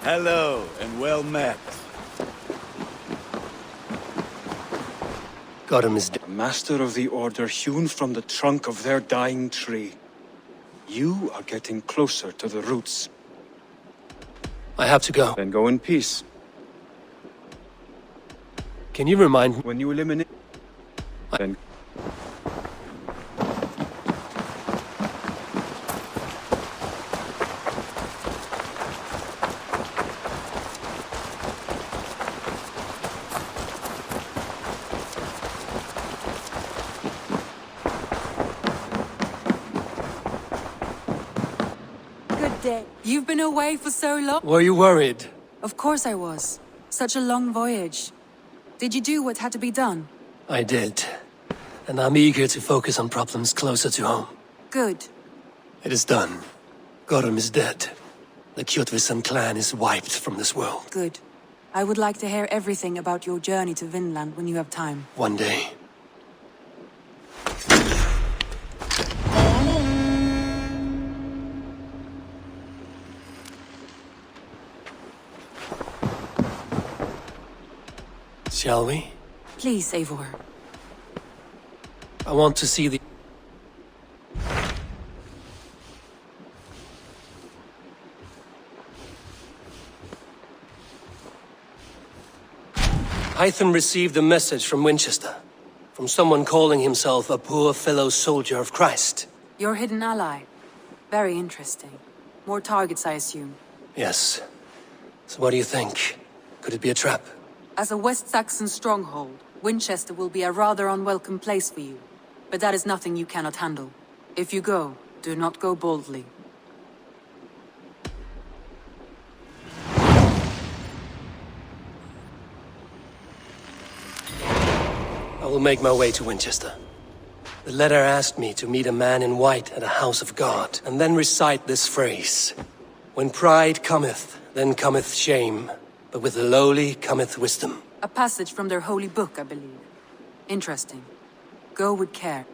Hello, and well met. Gorm is dead. Master of the Order hewn from the trunk of their dying tree. You are getting closer to the roots. I have to go. Then go in peace. Can you remind me? When you eliminate... Then... Good day. You've been away for so long? Were you worried? Of course I was. Such a long voyage. Did you do what had to be done? I did. And I'm eager to focus on problems closer to home. Good. It is done. Gorm is dead. The Kjotveson clan is wiped from this world. Good. I would like to hear everything about your journey to Vinland when you have time. One day. Shall we? Please, Eivor. I want to see the... Hytham received a message from Winchester. From someone calling himself a poor fellow soldier of Christ. Your hidden ally. Very interesting. More targets, I assume. Yes. So what do you think? Could it be a trap? As a West Saxon stronghold, Winchester will be a rather unwelcome place for you. But that is nothing you cannot handle. If you go, do not go boldly. I will make my way to Winchester. The letter asked me to meet a man in white at a house of God, and then recite this phrase. When pride cometh, then cometh shame, but with the lowly cometh wisdom. A passage from their holy book, I believe. Interesting. Go with care.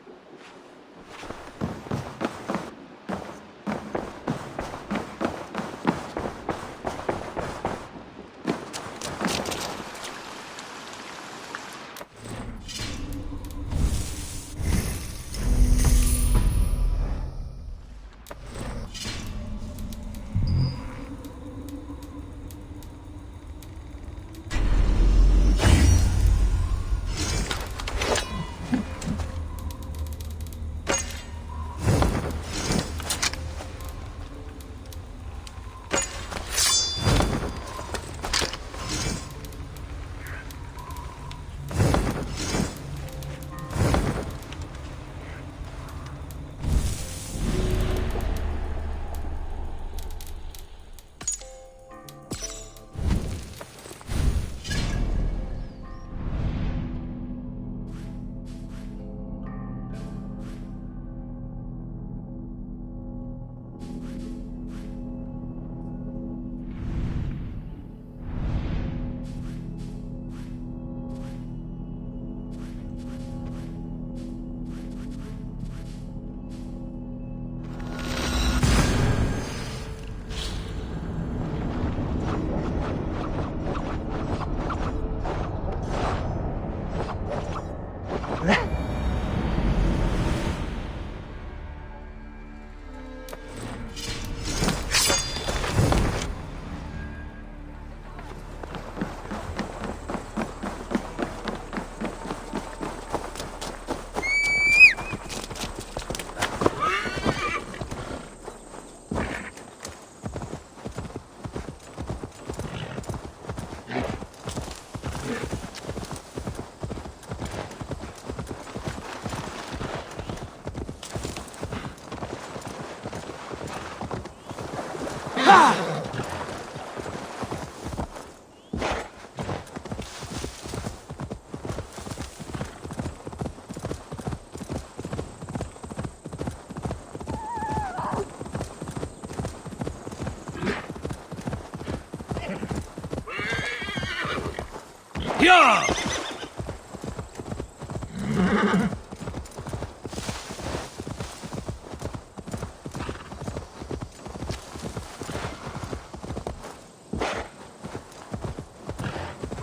Yeah!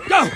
Go!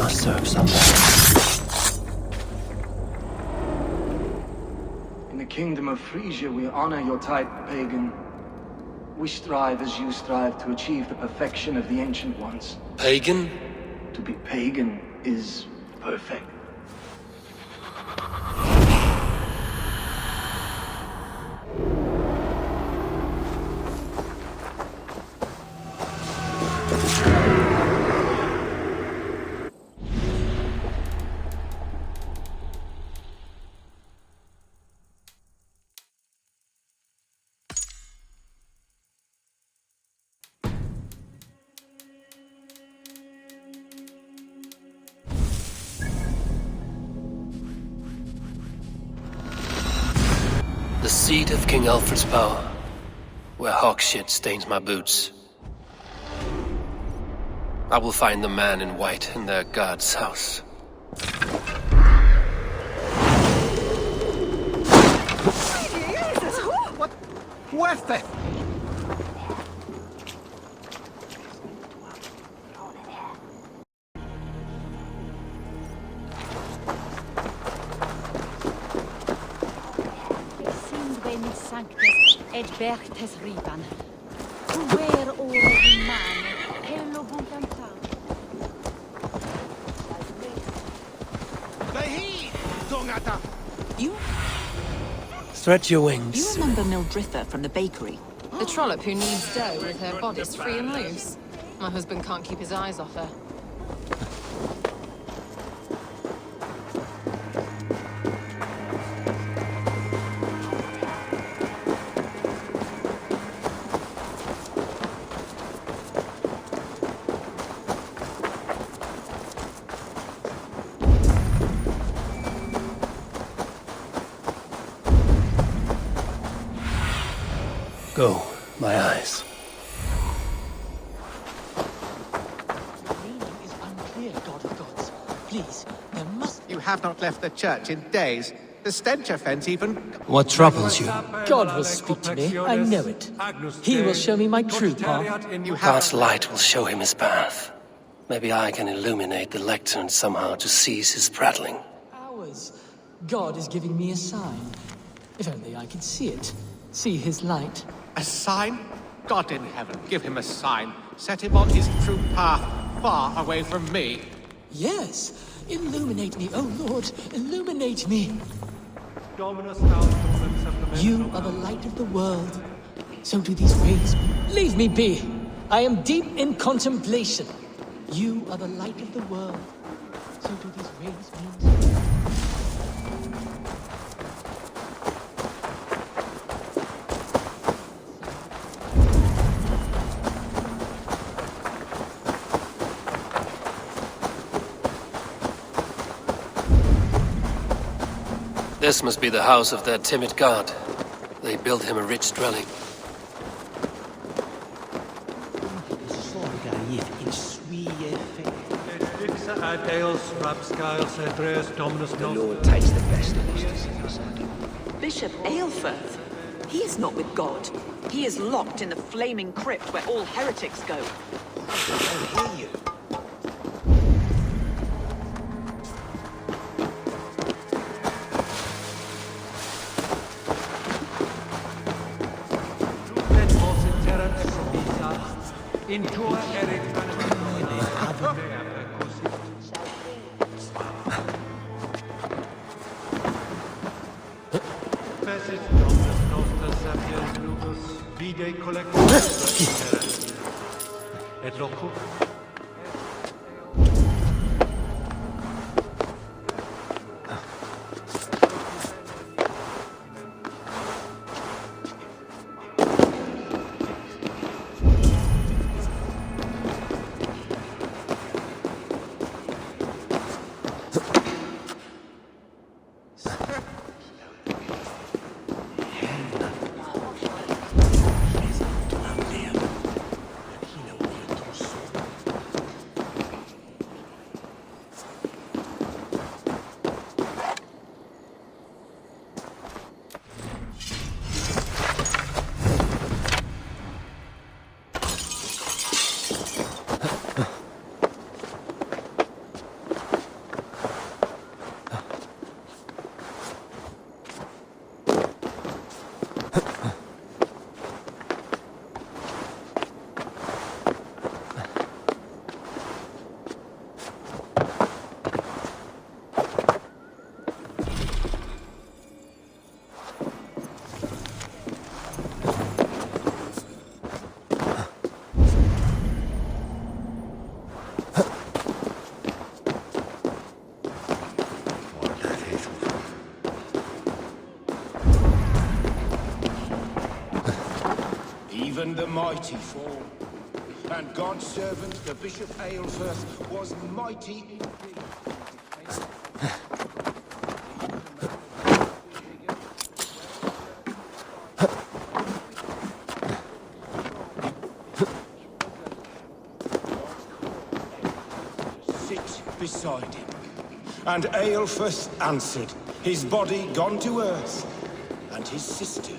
Serve someone. In the kingdom of Frisia, we honor your type, pagan. We strive as you strive to achieve the perfection of the ancient ones. Pagan? To be pagan is perfect. The seat of King Alfred's power, where hawk shit stains my boots. I will find the man in white in their god's house. What? Twelfth! Sanctus et Bertes riban. Where ore man, hello buntanta. You Stretch your wings. You remember Mildritha from the bakery? The trollop who kneads dough with her bodice free and loose. My husband can't keep his eyes off her. Go, my eyes. dear God of gods, please, there must... You have not left the church in days. The stench offense even... What troubles you? God will speak to me, I know it. He will show me my true path. God's light will show him his path. Maybe I can illuminate the lectern somehow to cease his prattling. Hours. God is giving me a sign. If only I could see it. See his light. A sign? God in heaven, give him a sign. Set him on his true path, far away from me. Yes. Illuminate me, oh Lord. Illuminate me. You are the light of the world. So do these ways. Leave me be. I am deep in contemplation. You are the light of the world. So do these ways mean... This must be the house of their timid god. They built him a rich dwelling. The Lord takes the best of us. Bishop Eilfirth? He is not with God. He is locked in the flaming crypt where all heretics go. I hear you. Even the mighty fall. And God's servant, the Bishop Eilfirth, was mighty indeed. Sit beside him. And Eilfirth answered, his body gone to earth, and his sister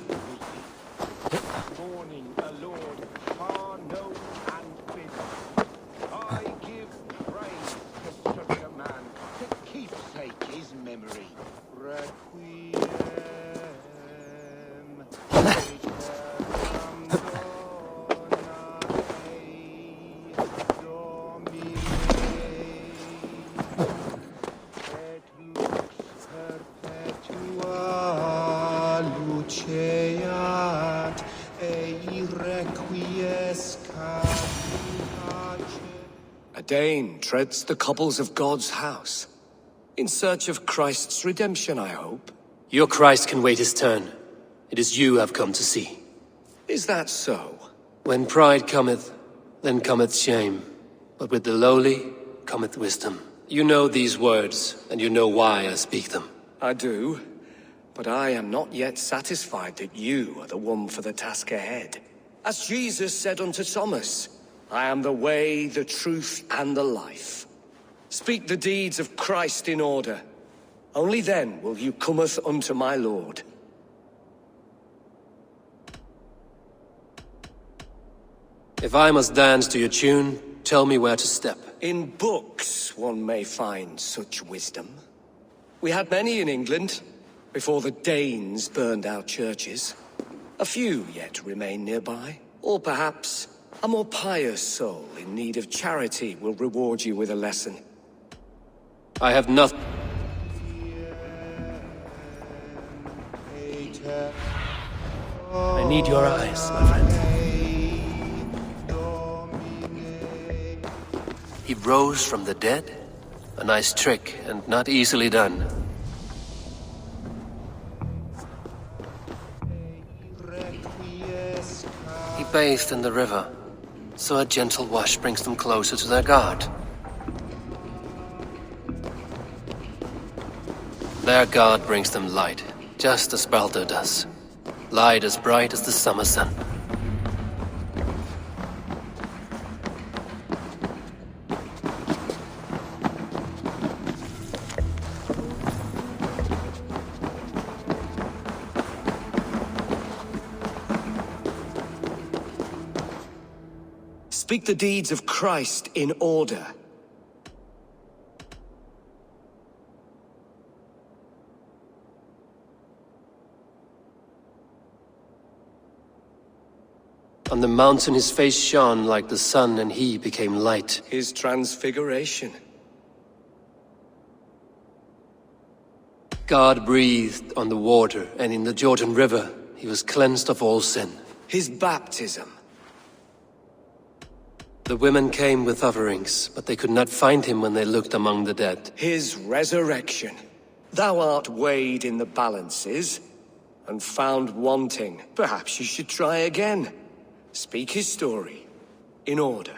A Dane treads the cobbles of God's house. In search of Christ's redemption, I hope. Your Christ can wait his turn. It is you I've come to see. Is that so? When pride cometh, then cometh shame. But with the lowly cometh wisdom. You know these words, and you know why I speak them. I do, but I am not yet satisfied that you are the one for the task ahead. As Jesus said unto Thomas, I am the way, the truth, and the life. Speak the deeds of Christ in order. Only then will you cometh unto my lord. If I must dance to your tune, tell me where to step. In books one may find such wisdom. We had many in England, before the Danes burned our churches. A few yet remain nearby. Or perhaps a more pious soul in need of charity will reward you with a lesson. I have nothing. I need your eyes, my friend. He rose from the dead? A nice trick, and not easily done. He bathed in the river, so a gentle wash brings them closer to their god. Their god brings them light, just as Baldur does. Light as bright as the summer sun. Speak the deeds of Christ in order. On the mountain his face shone like the sun, and he became light. His transfiguration. God breathed on the water, and in the Jordan River he was cleansed of all sin. His baptism. The women came with offerings, but they could not find him when they looked among the dead. His resurrection. Thou art weighed in the balances, and found wanting. Perhaps you should try again. Speak his story, in order.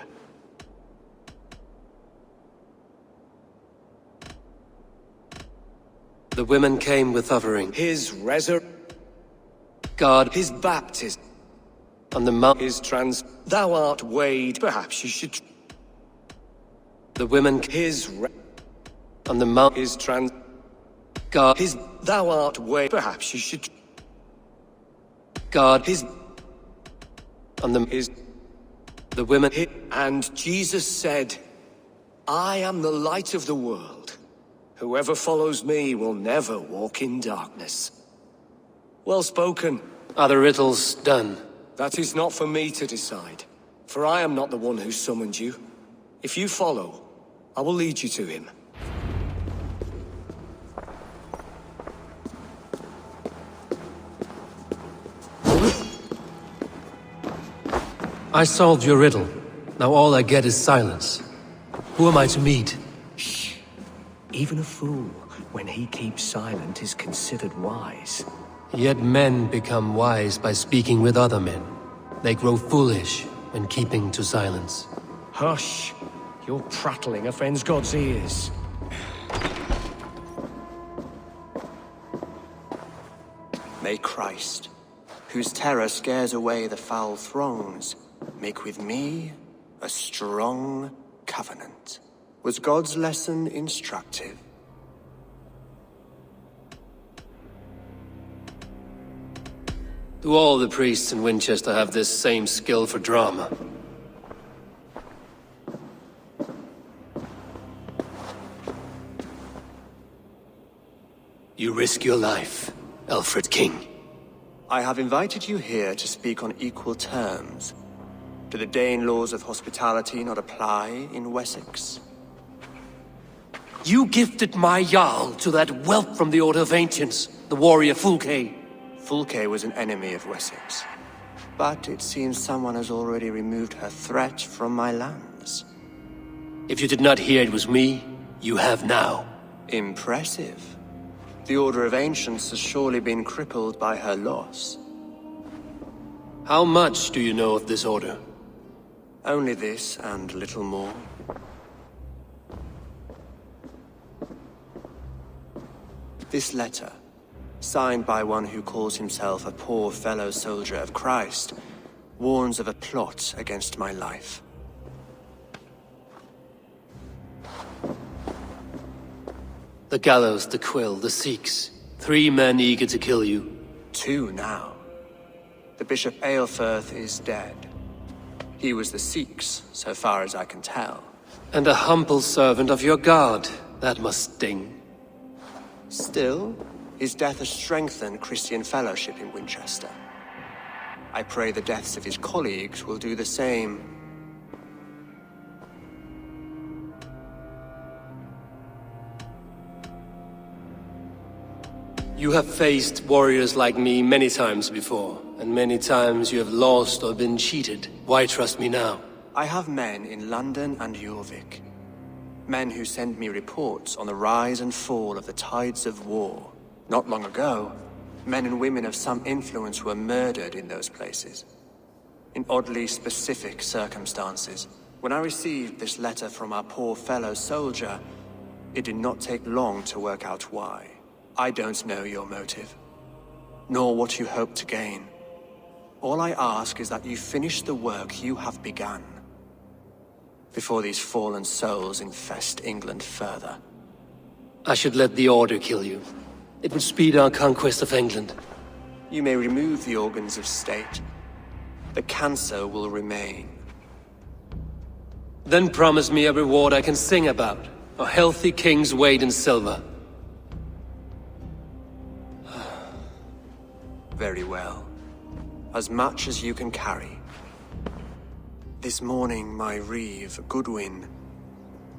The women came with offerings. His God. His baptism. On the mount. His Thou art weighed. Perhaps you should. The women. On the mount. His God. Thou art weighed. Perhaps you should. God. On the the women. And Jesus said, I am the light of the world. Whoever follows me will never walk in darkness. Well spoken. Are the riddles done? That is not for me to decide, for I am not the one who summoned you. If you follow, I will lead you to him. I solved your riddle. Now all I get is silence. Who am I to meet? Shh. Even a fool, when he keeps silent, is considered wise. Yet men become wise by speaking with other men. They grow foolish when keeping to silence. Hush! Your prattling offends God's ears. May Christ, whose terror scares away the foul throngs, make with me a strong covenant. Was God's lesson instructive? Do all the priests in Winchester have this same skill for drama? You risk your life, Alfred King. I have invited you here to speak on equal terms. Do the Dane laws of hospitality not apply in Wessex? You gifted my Jarl to that whelp from the Order of Ancients, the warrior Fulke. Fulke was an enemy of Wessex. But it seems someone has already removed her threat from my lands. If you did not hear it was me, you have now. Impressive. The Order of Ancients has surely been crippled by her loss. How much do you know of this order? Only this and little more. This letter, signed by one who calls himself a poor fellow soldier of Christ, warns of a plot against my life. The gallows, the quill, the Sikhs. 3 men eager to kill you. 2 now. The Bishop Eilfirth is dead. He was the Sikhs, so far as I can tell. And a humble servant of your god. That must sting. Still, his death has strengthened Christian fellowship in Winchester. I pray the deaths of his colleagues will do the same. You have faced warriors like me many times before, and many times you have lost or been cheated. Why trust me now? I have men in London and Jorvik. Men who send me reports on the rise and fall of the tides of war. Not long ago, men and women of some influence were murdered in those places. In oddly specific circumstances. When I received this letter from our poor fellow soldier, it did not take long to work out why. I don't know your motive, nor what you hope to gain. All I ask is that you finish the work you have begun, before these fallen souls infest England further. I should let the Order kill you. It would speed our conquest of England. You may remove the organs of state. The cancer will remain. Then promise me a reward I can sing about. A healthy king's weight in silver. Very well. As much as you can carry. This morning, my reeve, Goodwin,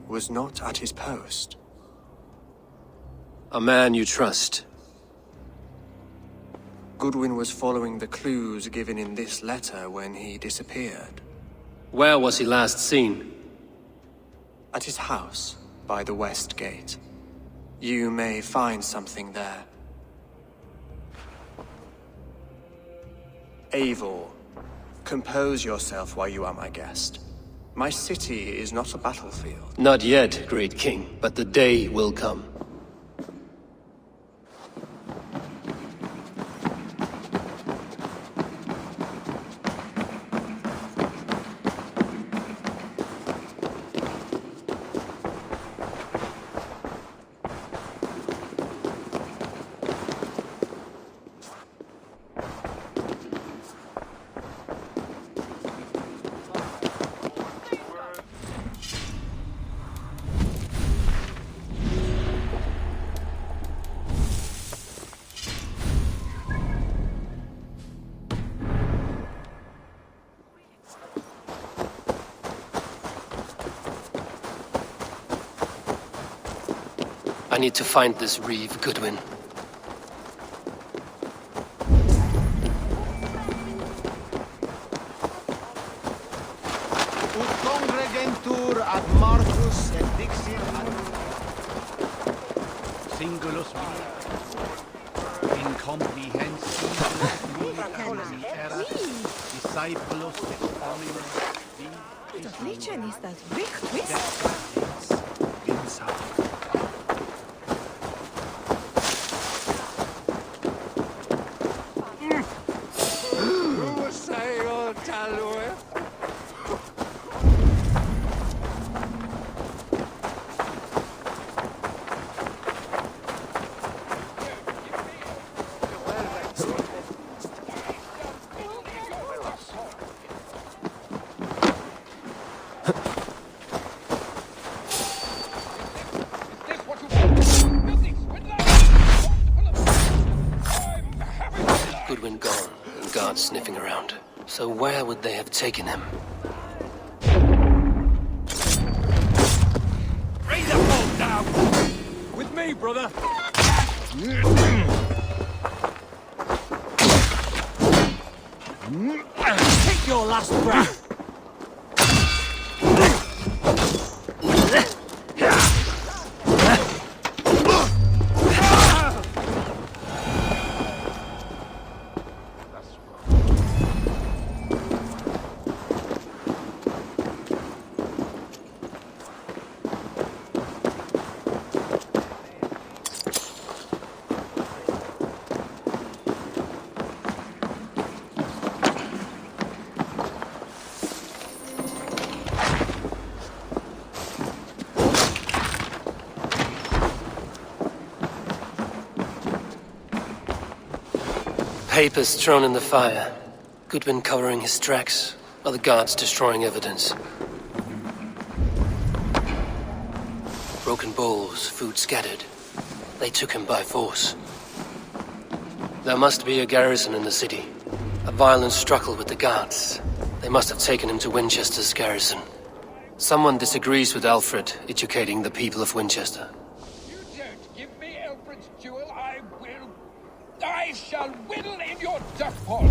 was not at his post. A man you trust. Goodwin was following the clues given in this letter when he disappeared. Where was he last seen? At his house, by the west gate. You may find something there. Eivor, compose yourself while you are my guest. My city is not a battlefield. Not yet, great king, but the day will come. I need to find this reeve, Goodwin. Ut congregentur ad Marcus et Dixit ad Singulus incomprehensibus erat discipulos et hominum Das Liedchen ist das richtig. Goodwin gone, and guards sniffing around. So where would they have taken him? Bring the boat down! With me, brother! Take your last breath! papers thrown in the fire. Goodwin covering his tracks, or the guards destroying evidence. Broken bowls, food scattered. They took him by force. There must be a garrison in the city. A violent struggle with the guards. They must have taken him to Winchester's garrison. Someone disagrees with Alfred educating the people of Winchester. You don't give me Alfred's jewel, I shall whittle in your duck pond.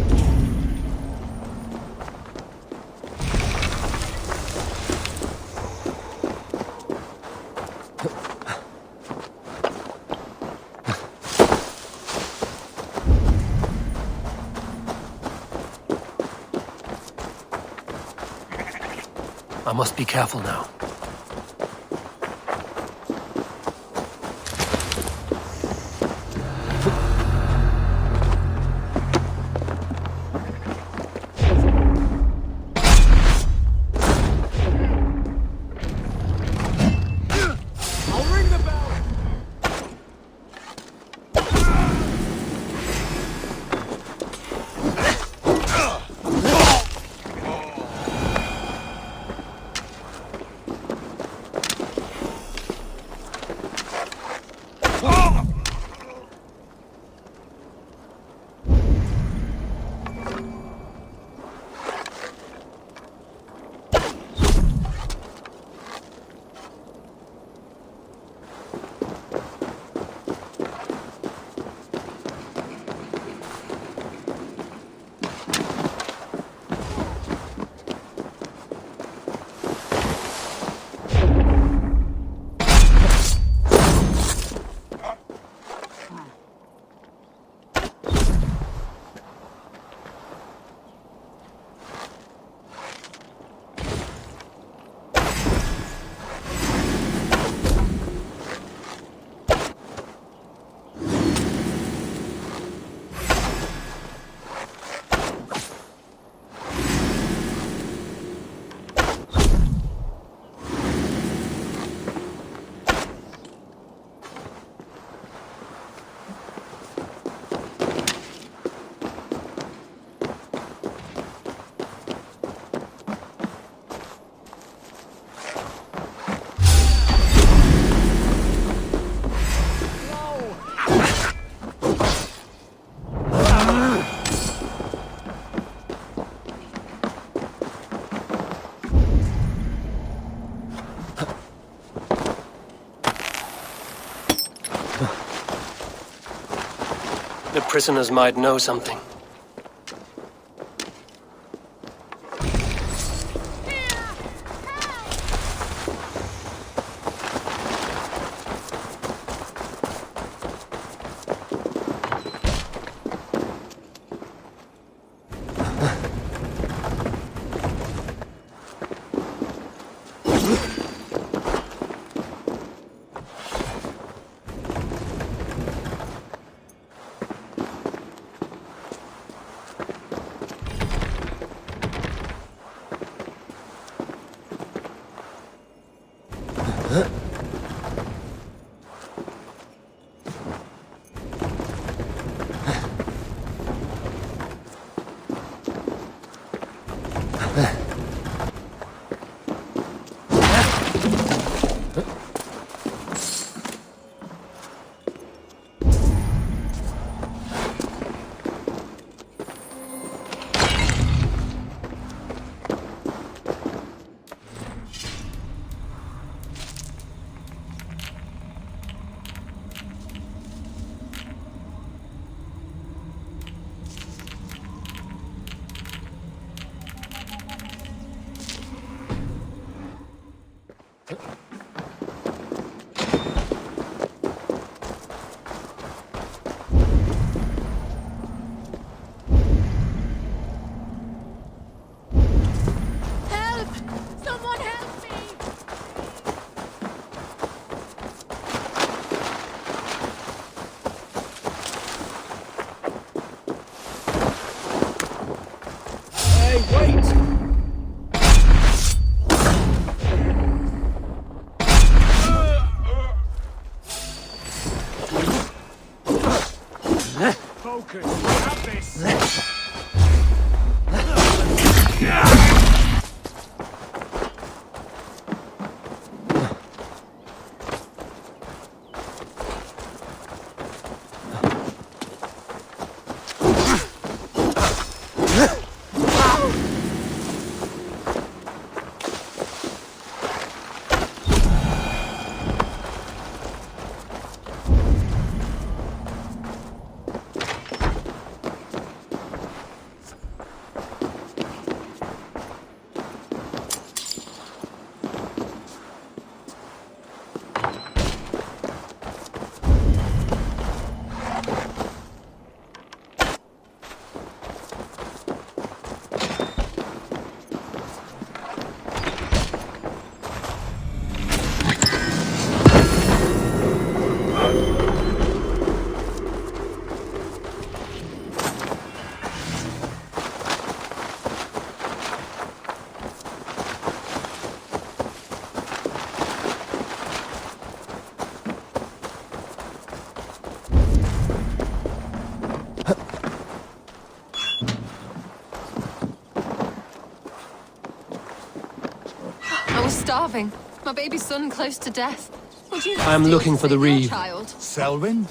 I must be careful now. The prisoners might know something. Focus, have this! Starving. My baby son close to death. Would you I'm looking for the reeve. Child? Selwyn?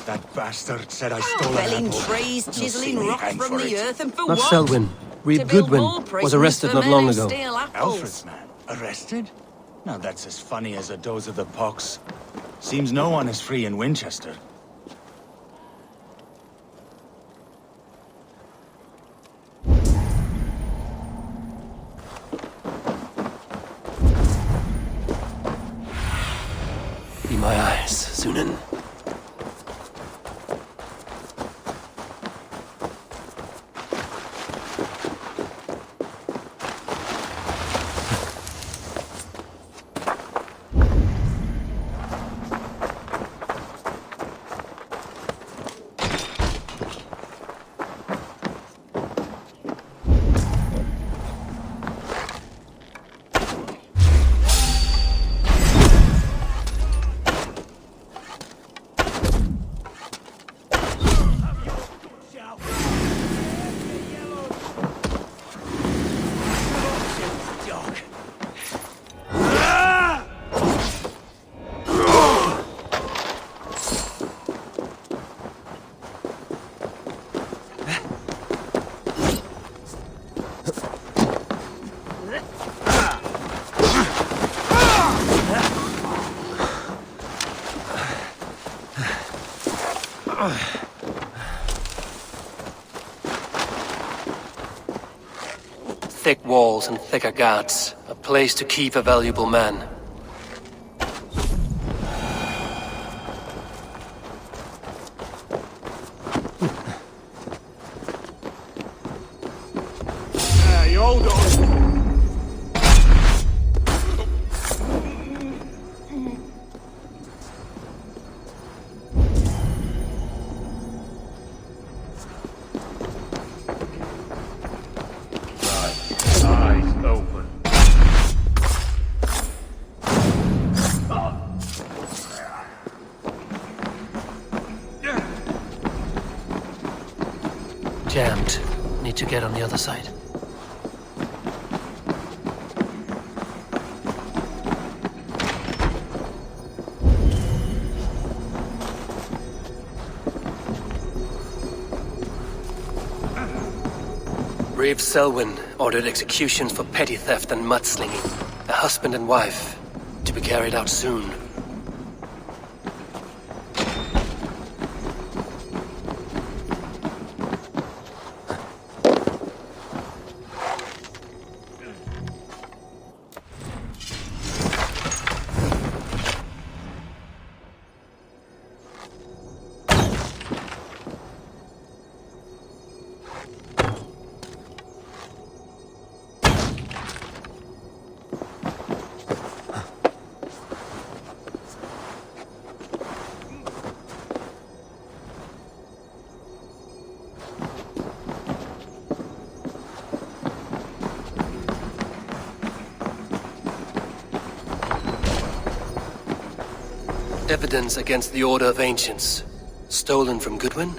That bastard said I stole an Felling apple. trees, He'll chiseling see me rock hang from for the it. earth, and for Not what? Selwyn. Reeve To build Goodwin more was prisons arrested for not men long who ago. steal apples. Alfred's man. Arrested? Now that's as funny as a dose of the pox. Seems no one is free in Winchester. Be my eyes, Sunan. Thick walls and thicker guards. A place to keep a valuable man. Hey, hold on! Eyes open. Jammed. Need to get on the other side. Reeve Selwyn ordered executions for petty theft and mudslinging. A husband and wife, to be carried out soon. Evidence against the Order of Ancients. Stolen from Goodwin?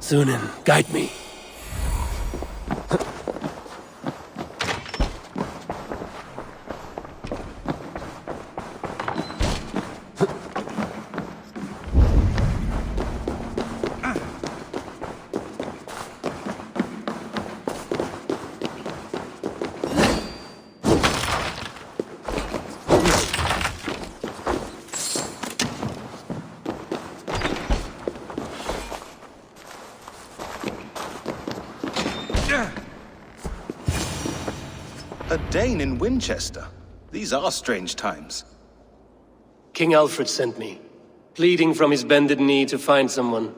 Sunan, guide me. A Dane in Winchester? These are strange times. King Alfred sent me, pleading from his bended knee to find someone.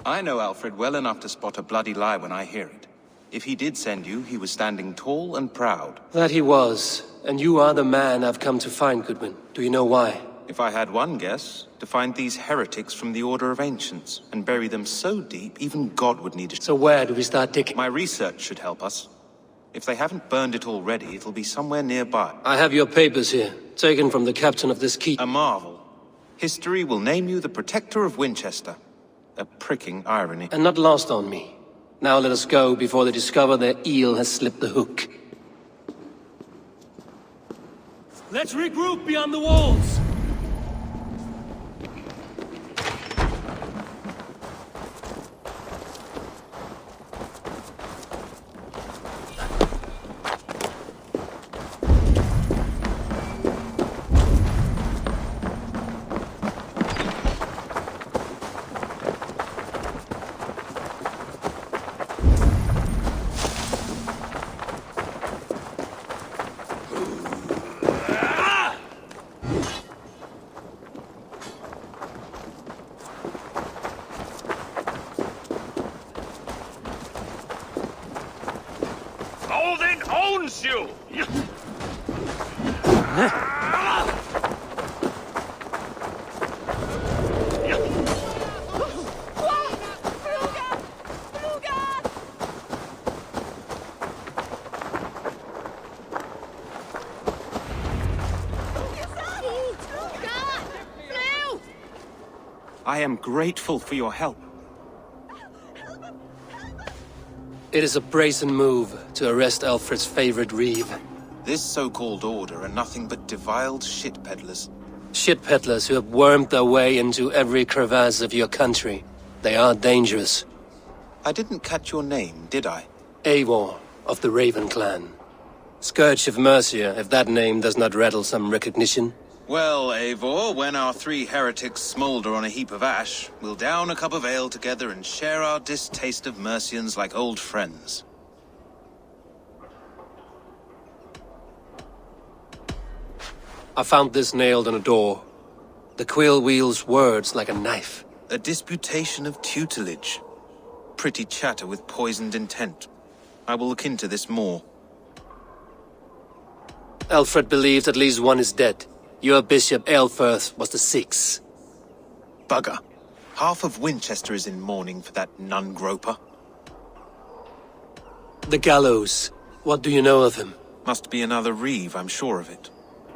I know Alfred well enough to spot a bloody lie when I hear it. If he did send you, he was standing tall and proud. That he was, and you are the man I've come to find, Goodwin. Do you know why? If I had one guess, to find these heretics from the Order of Ancients, and bury them so deep, even God would need it. So where do we start digging? My research should help us. If they haven't burned it already, it'll be somewhere nearby. I have your papers here, taken from the captain of this keep. A marvel. History will name you the Protector of Winchester. A pricking irony. And not lost on me. Now let us go before they discover their eel has slipped the hook. Let's regroup beyond the walls! Odin owns you! I am grateful for your help. It is a brazen move to arrest Alfred's favorite reeve. This so-called order are nothing but deviled shit peddlers. Shit peddlers who have wormed their way into every crevasse of your country. They are dangerous. I didn't catch your name, did I? Eivor, of the Raven clan. Scourge of Mercia, if that name does not rattle some recognition. Well, Eivor, when our three heretics smolder on a heap of ash, we'll down a cup of ale together and share our distaste of Mercians like old friends. I found this nailed on a door. The quill wields words like a knife. A disputation of tutelage. Pretty chatter with poisoned intent. I will look into this more. Alfred believes at least one is dead. Your Bishop Eilfir was the sixth. Bugger. Half of Winchester is in mourning for that nun-groper. The gallows. What do you know of him? Must be another reeve, I'm sure of it.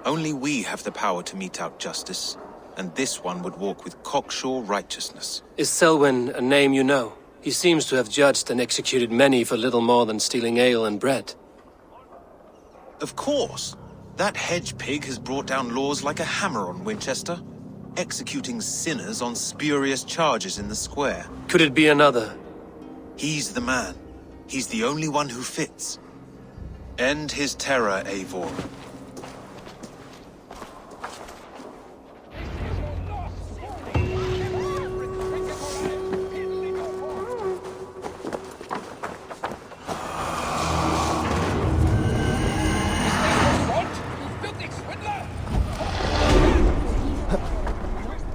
Only we have the power to mete out justice, and this one would walk with cocksure righteousness. Is Selwyn a name you know? He seems to have judged and executed many for little more than stealing ale and bread. Of course. That hedge pig has brought down laws like a hammer on Winchester, executing sinners on spurious charges in the square. Could it be another? He's the man. He's the only one who fits. End his terror, Eivor.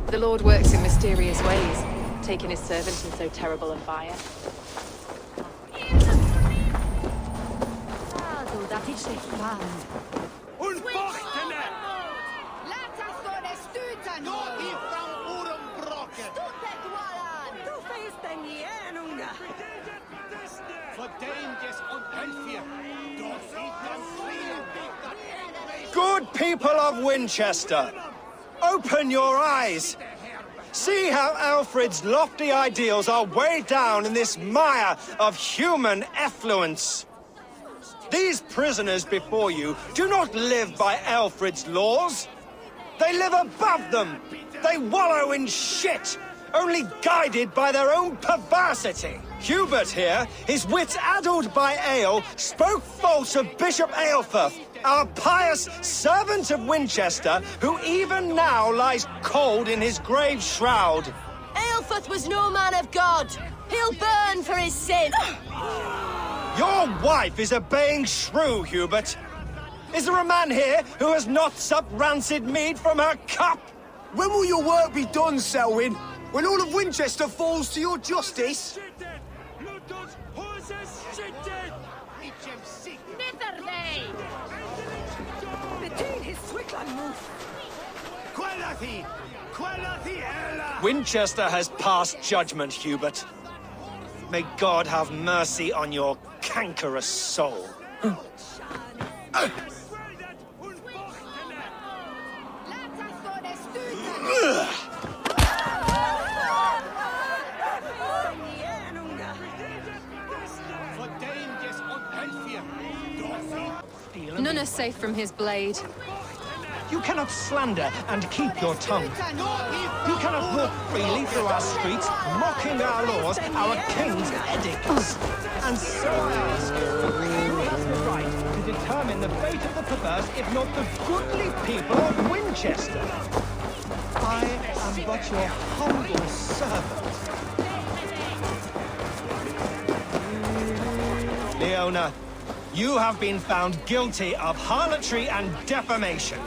The Lord works in mysterious ways, taking his servant in so terrible a fire. Good people of Winchester, open your eyes. See how Alfred's lofty ideals are weighed down in this mire of human effluence. These prisoners before you do not live by Alfred's laws. They live above them. They wallow in shit, only guided by their own perversity. Hubert here, his wits addled by ale, spoke false of Bishop Aelfirth, our pious servant of Winchester, who even now lies cold in his grave shroud. Aelfirth was no man of God. He'll burn for his sin. Your wife is obeying shrew, Hubert. Is there a man here who has not supped rancid mead from her cup? When will your work be done, Selwyn? When all of Winchester falls to your justice? Winchester has passed judgment, Hubert. May God have mercy on your cankerous soul. None are safe from his blade. You cannot slander and keep your tongue. You cannot walk freely through our streets, mocking our laws, our king's edicts. And so I ask you, who has the right to determine the fate of the perverse, if not the goodly people of Winchester? I am but your humble servant. Leona, you have been found guilty of harlotry and defamation.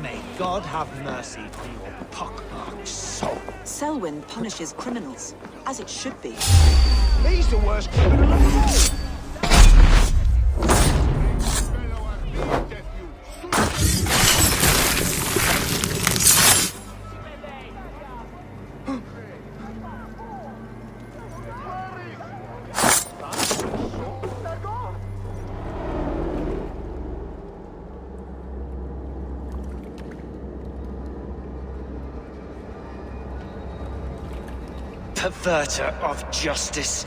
May God have mercy on your pockmarked soul. Selwyn punishes criminals, as it should be. He's the worst criminal. Perverter of justice.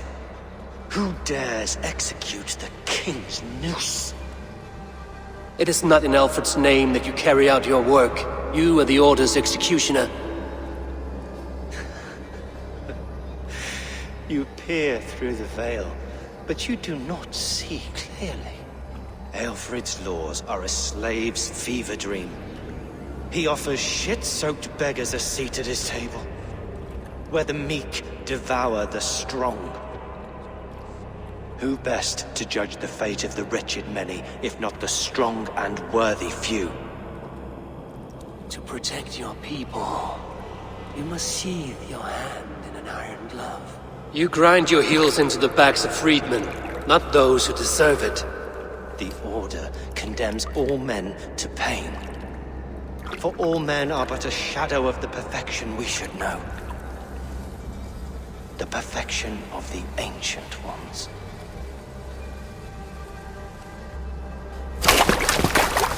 Who dares execute the king's noose? It is not in Alfred's name that you carry out your work. You are the Order's executioner. You peer through the veil, but you do not see clearly. Alfred's laws are a slave's fever dream. He offers shit-soaked beggars a seat at his table, where the meek devour the strong. Who best to judge the fate of the wretched many, if not the strong and worthy few? To protect your people, you must sheathe your hand in an iron glove. You grind your heels into the backs of freedmen, not those who deserve it. The Order condemns all men to pain. For all men are but a shadow of the perfection we should know. The perfection of the Ancient Ones.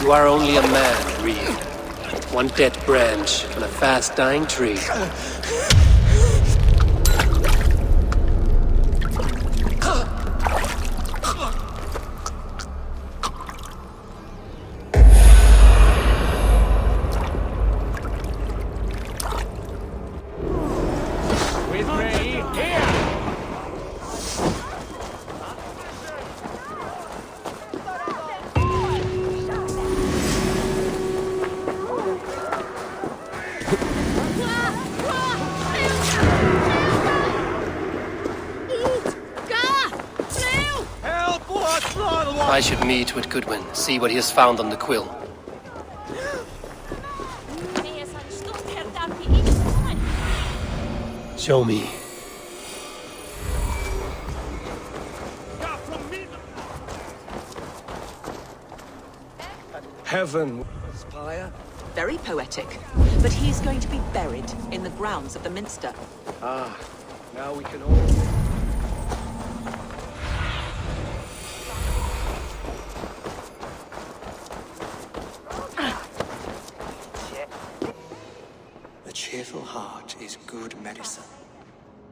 You are only a man, Reed. One dead branch on a fast-dying tree. I should meet with Goodwin, see what he has found on the quill. Show me. Heaven aspire. Very poetic. But he's going to be buried in the grounds of the Minster. Ah, now we can all... The cheerful heart is good medicine,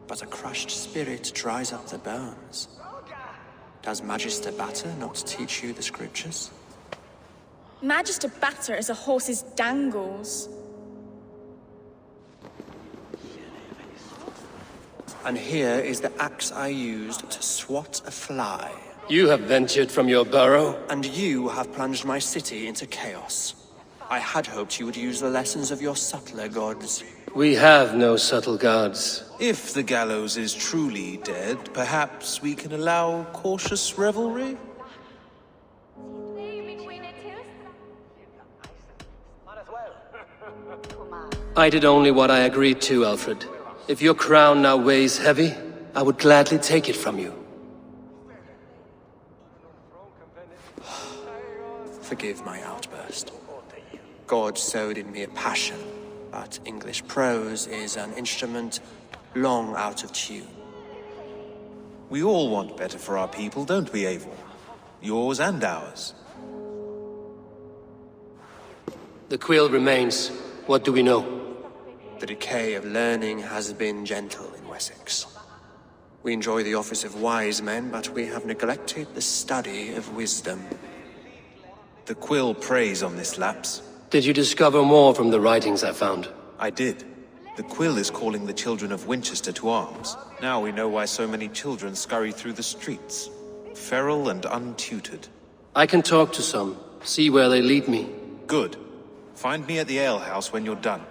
but a crushed spirit dries up the bones. Does Magister Batter not teach you the scriptures? Magister Batter is a horse's dangles. And here is the axe I used to swat a fly. You have ventured from your burrow? And you have plunged my city into chaos. I had hoped you would use the lessons of your subtler gods. We have no subtle gods. If the gallows is truly dead, perhaps we can allow cautious revelry? I did only what I agreed to, Alfred. If your crown now weighs heavy, I would gladly take it from you. Forgive my outburst. God sowed in me a passion, but English prose is an instrument long out of tune. We all want better for our people, don't we, Eivor? Yours and ours. The quill remains. What do we know? The decay of learning has been gentle in Wessex. We enjoy the office of wise men, but we have neglected the study of wisdom. The quill preys on this lapse. Did you discover more from the writings I found? I did. The quill is calling the children of Winchester to arms. Now we know why so many children scurry through the streets, feral and untutored. I can talk to some, see where they lead me. Good. Find me at the alehouse when you're done.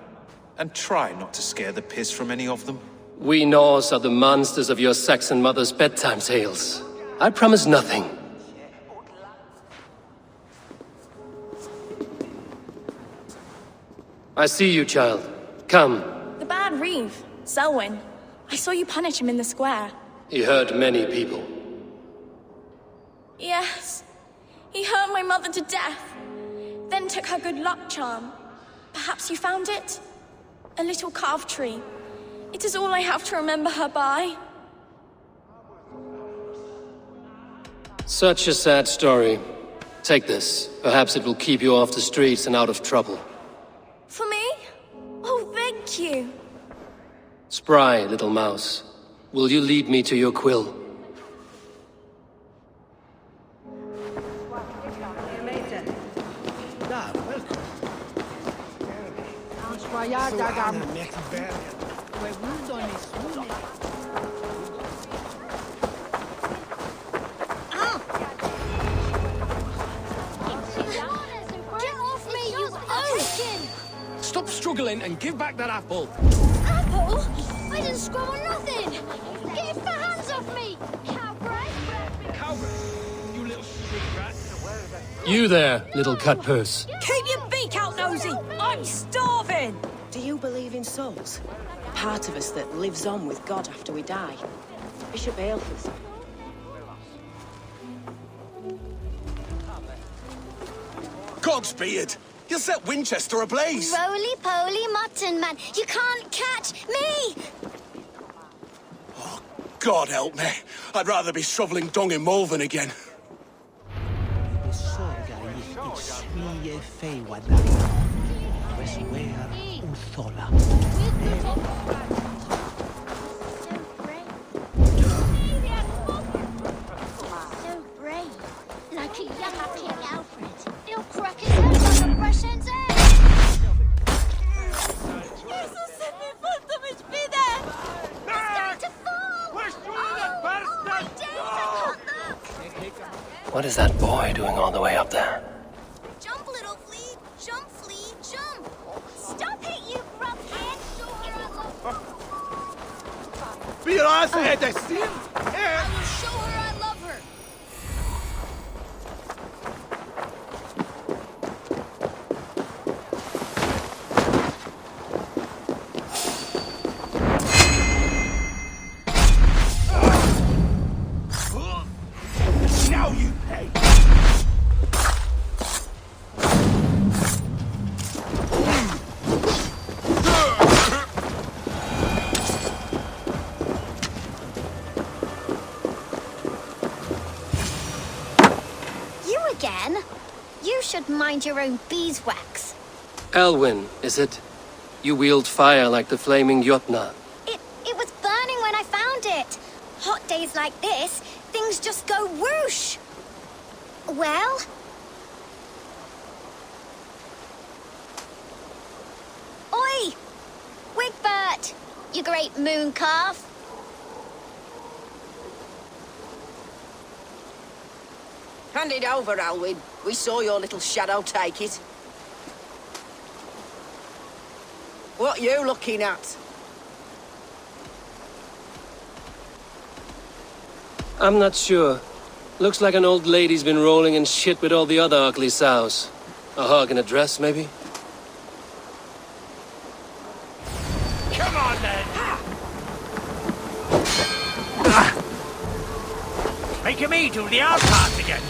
And try not to scare the piss from any of them. We Norse are the monsters of your Saxon mother's bedtime tales. I promise nothing. I see you, child. Come. The bad Reeve, Selwyn. I saw you punish him in the square. He hurt many people. Yes. He hurt my mother to death. Then took her good luck charm. Perhaps you found it? A little carved tree. It is all I have to remember her by. Such a sad story. Take this. Perhaps it will keep you off the streets and out of trouble. For me? Oh, thank you. Spry, little mouse. Will you lead me to your quill? Stop struggling and give back that apple. Apple? I didn't scrub on nothing. Get your hands off me, cowbread. Cowbread, you little street rat. You there, little cut purse. Keep your beak out, nosy! I'm starving! Do you believe in souls? Part of us that lives on with God after we die. Bishop Eilford. Cogsbeard! You'll set Winchester ablaze! Roly-poly mutton man, you can't catch me! Oh, God help me. I'd rather be shoveling dung in Malvern again. So brave, like a young King Alfred. He'll crack his head like a fresh hen's egg. What is that boy doing all the way up there? Jump, little flea! Jump, flea, jump! Stop it, you grubhead! Be your ass ahead, I see him! I will show her I love her! Now you pay! You again? You should mind your own beeswax. Elwyn, is it? You wield fire like the flaming Jotnar. It was burning when I found it. Hot days like this, things just go whoosh. Well? Oi! Wigbert! You great moon calf! Hand it over, Alwyn. We saw your little shadow take it. What you looking at? I'm not sure. Looks like an old lady's been rolling in shit with all the other ugly sows. A hog in a dress, maybe? Come on, then! Making me do the hard part again.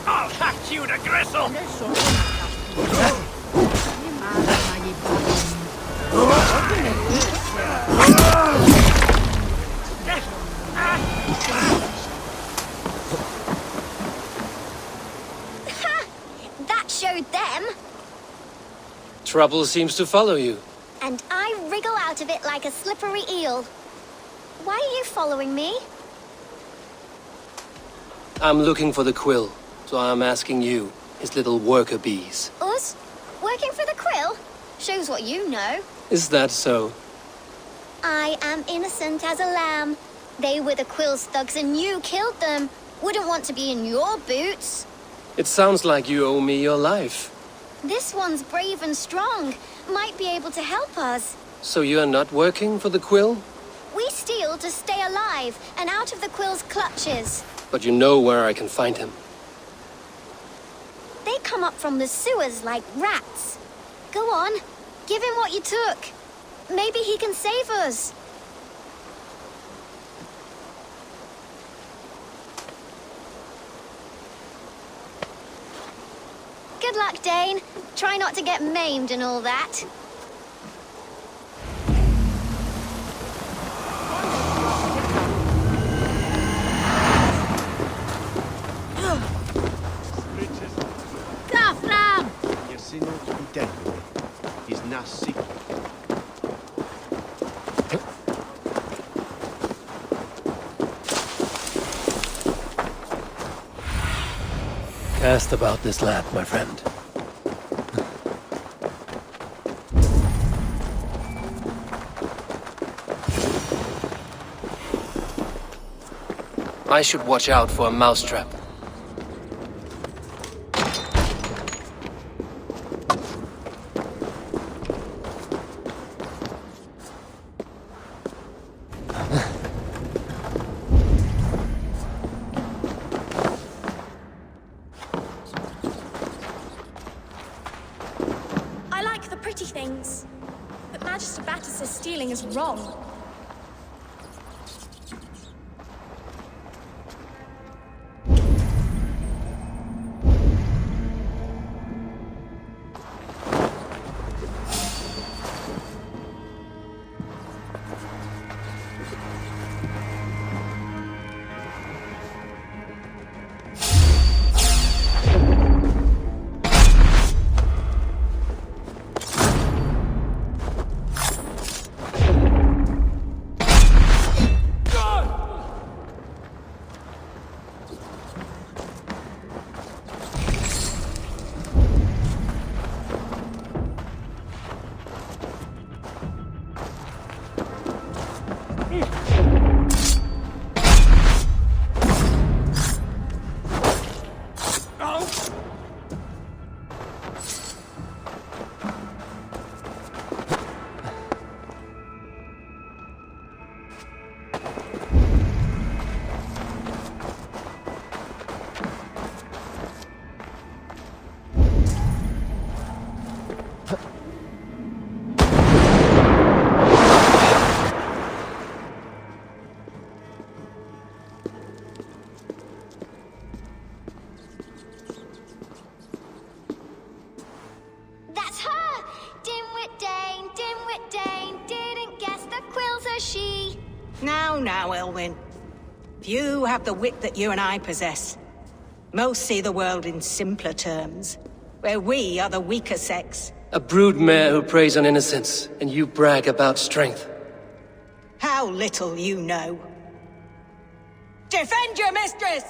I'll hack you to gristle! That showed them. Trouble seems to follow you. And I wriggle out of it like a slippery eel. Why are you following me? I'm looking for the quill, so I'm asking you, his little worker bees. Us? Working for the quill? Shows what you know. Is that so? I am innocent as a lamb. They were the quill's thugs and you killed them. Wouldn't want to be in your boots. It sounds like you owe me your life. This one's brave and strong. Might be able to help us. So you are not working for the quill? We steal to stay alive and out of the quill's clutches. But you know where I can find him. They come up from the sewers like rats. Go on, give him what you took. Maybe he can save us. Good luck, Dane. Try not to get maimed and all that. Ram! You seem not to be dead. He's not sick. Cast about this land, my friend. I should watch out for a mousetrap. I like the pretty things, but Magister Batter says stealing is wrong. That's her! Dimwit Dane, didn't guess the quill's a she. Now, Elwyn. Few have the wit that you and I possess. Most see the world in simpler terms, where we are the weaker sex. A broodmare who preys on innocence, and you brag about strength. How little you know. Defend your mistress!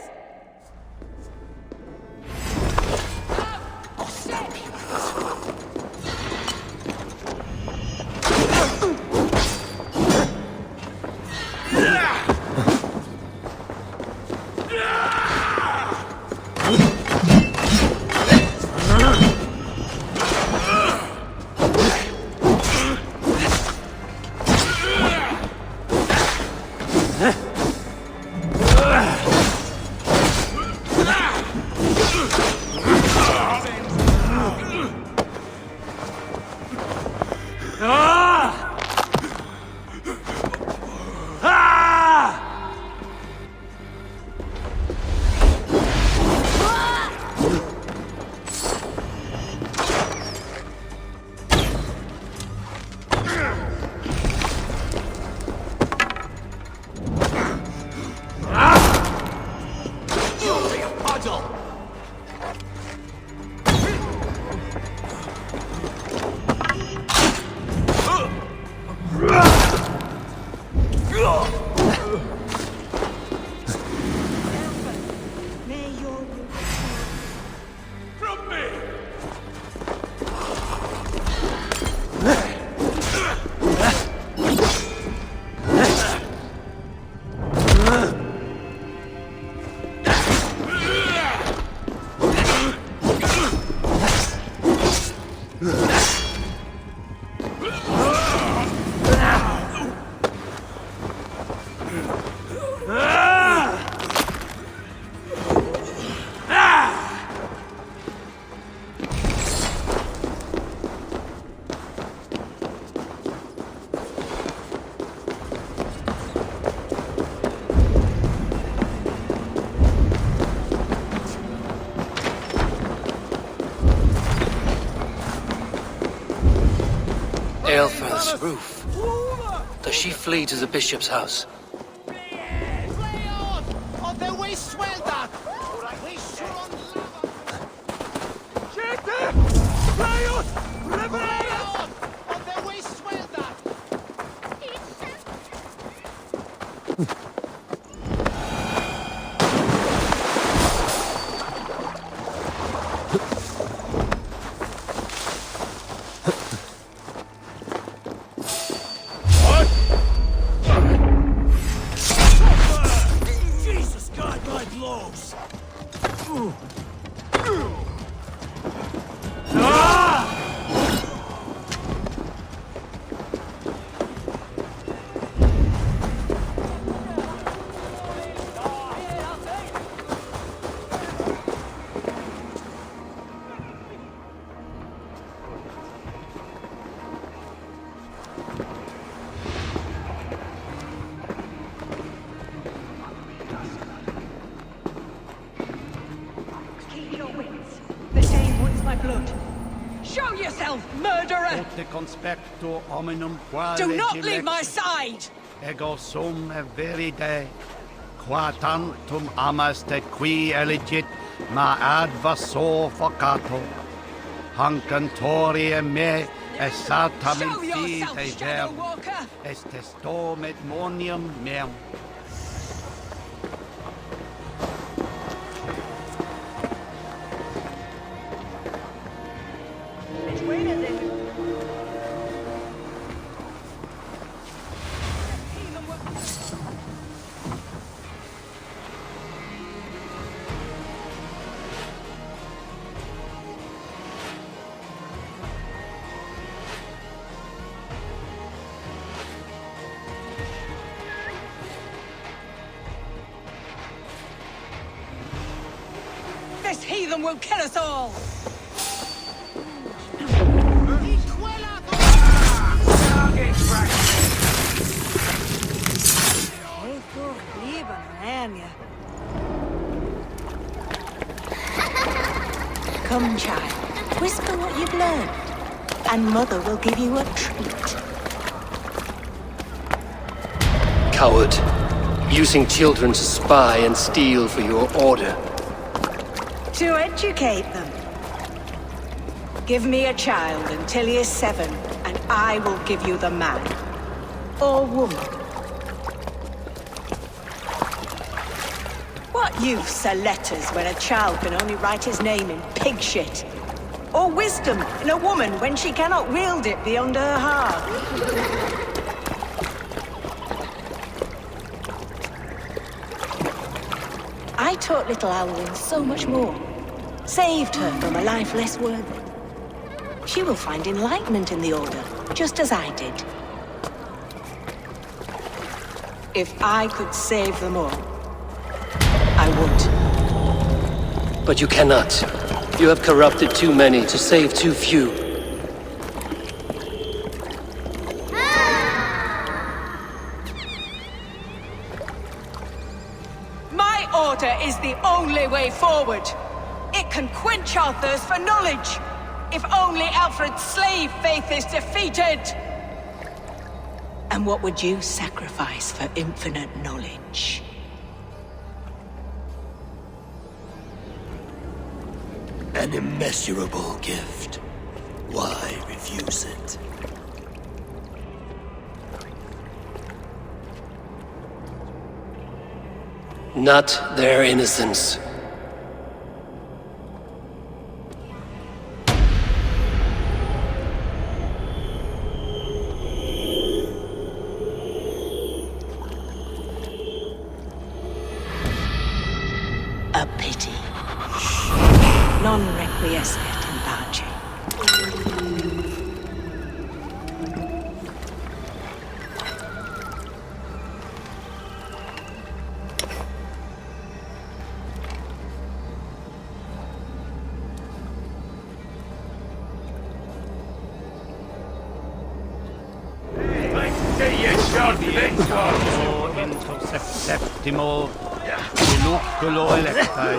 Eivor's roof. Does she flee to the bishop's house? Do not leave my side! Ego sum veride, qua tantum amas te qui elegit, ma advaso focato. Hancantori me, esatam in fide ver, estestom et monium meum. This heathen will kill us all! Come, child. Whisper what you've learned, and Mother will give you a treat. Coward. Using children to spy and steal for your order. To educate them. Give me a child until he is 7, and I will give you the man. Or woman. What use are letters when a child can only write his name in pig shit? Or wisdom in a woman when she cannot wield it beyond her heart? I taught little Alwyn so much more. Saved her from a life less worthy. She will find enlightenment in the Order, just as I did. If I could save them all, I would. But you cannot. You have corrupted too many to save too few. My Order is the only way forward. It can quench our thirst for knowledge. If only Alfred's slave faith is defeated! And what would you sacrifice for infinite knowledge? An immeasurable gift. Why refuse it? Not their innocence. A pity. Non requiescat in pace. Septimo, Iluculo electai,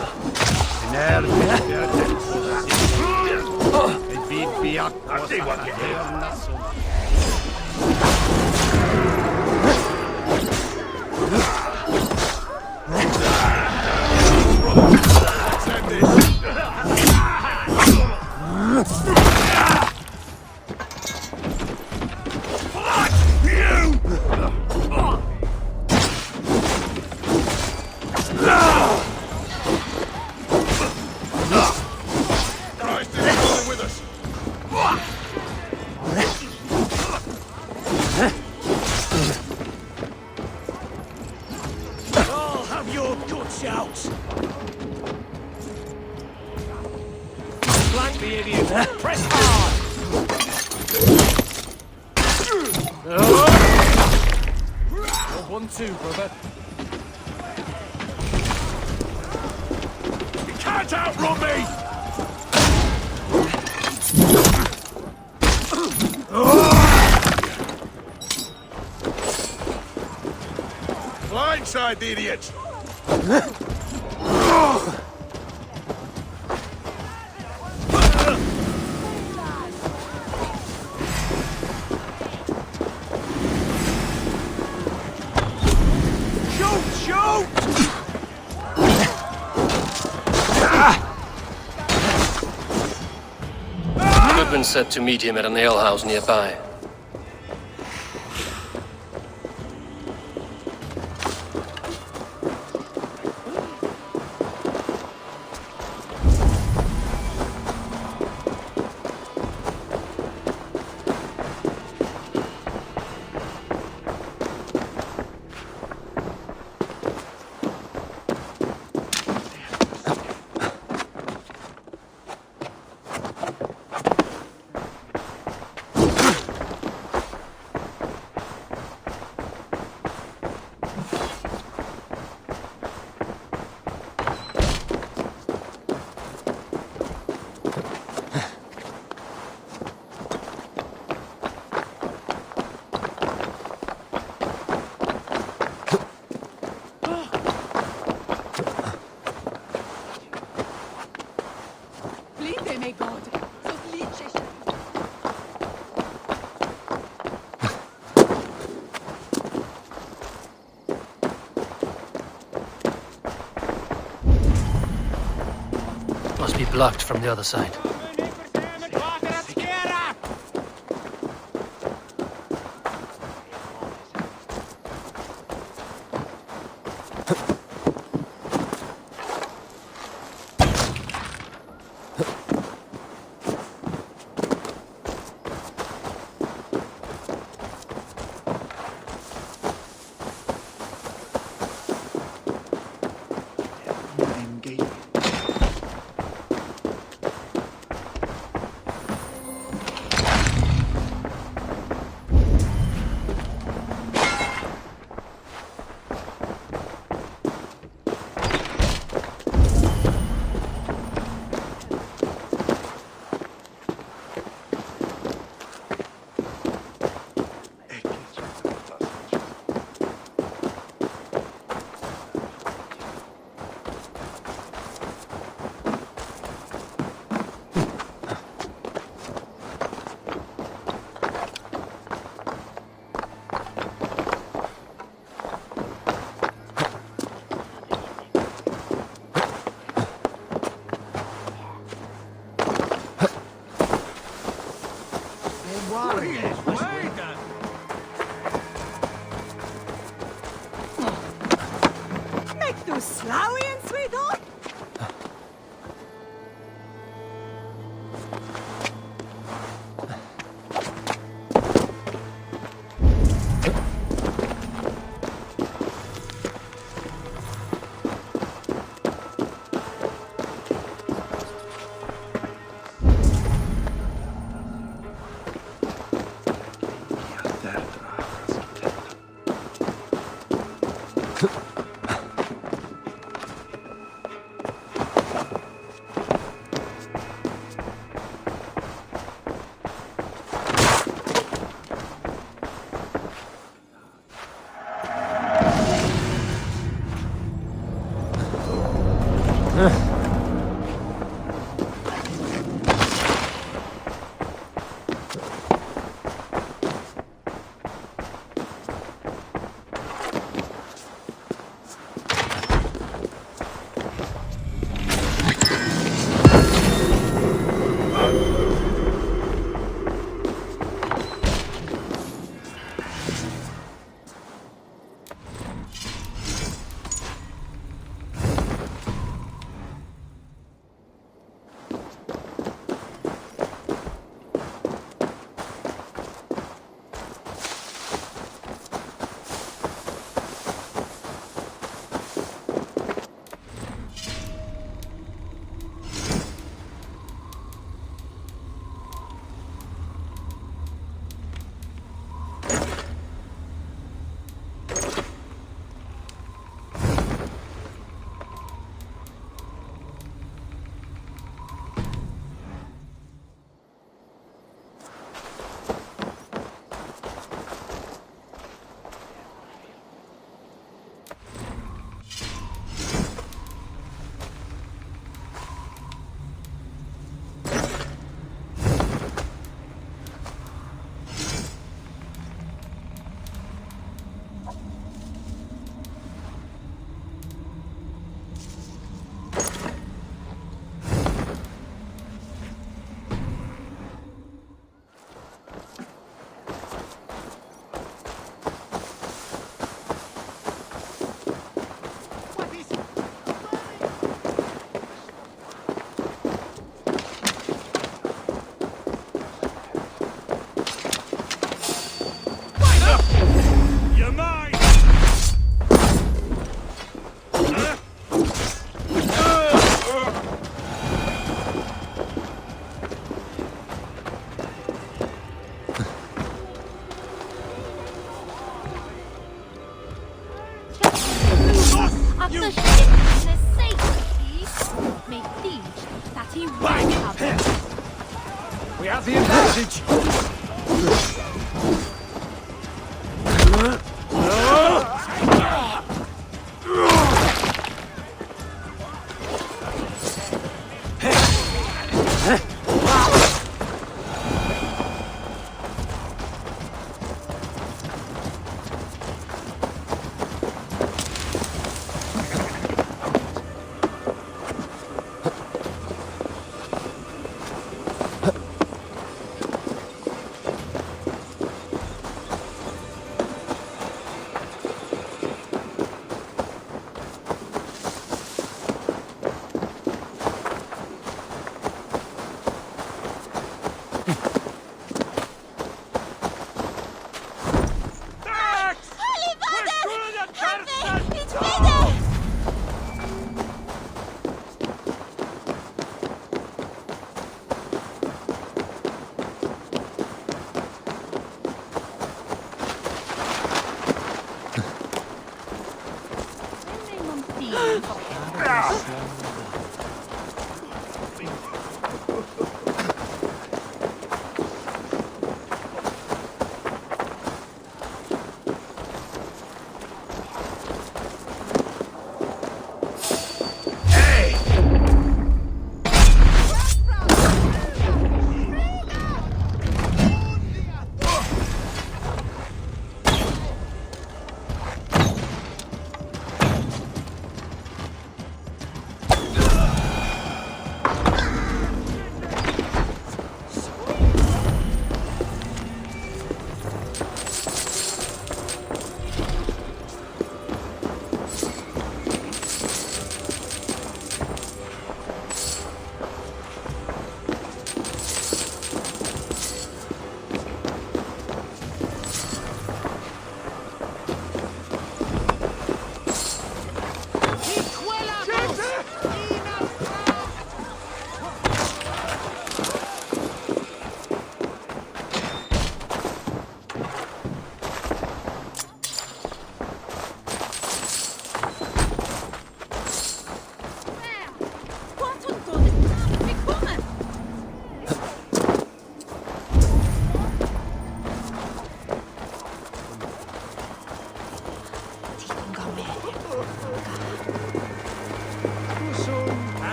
I'll have your guts out! Flank me, idiot! Press hard! 1-2, brother. You can't outrun me! Blindside the idiot! Goodman said to meet him at an alehouse nearby. blocked from the other side. We have the advantage!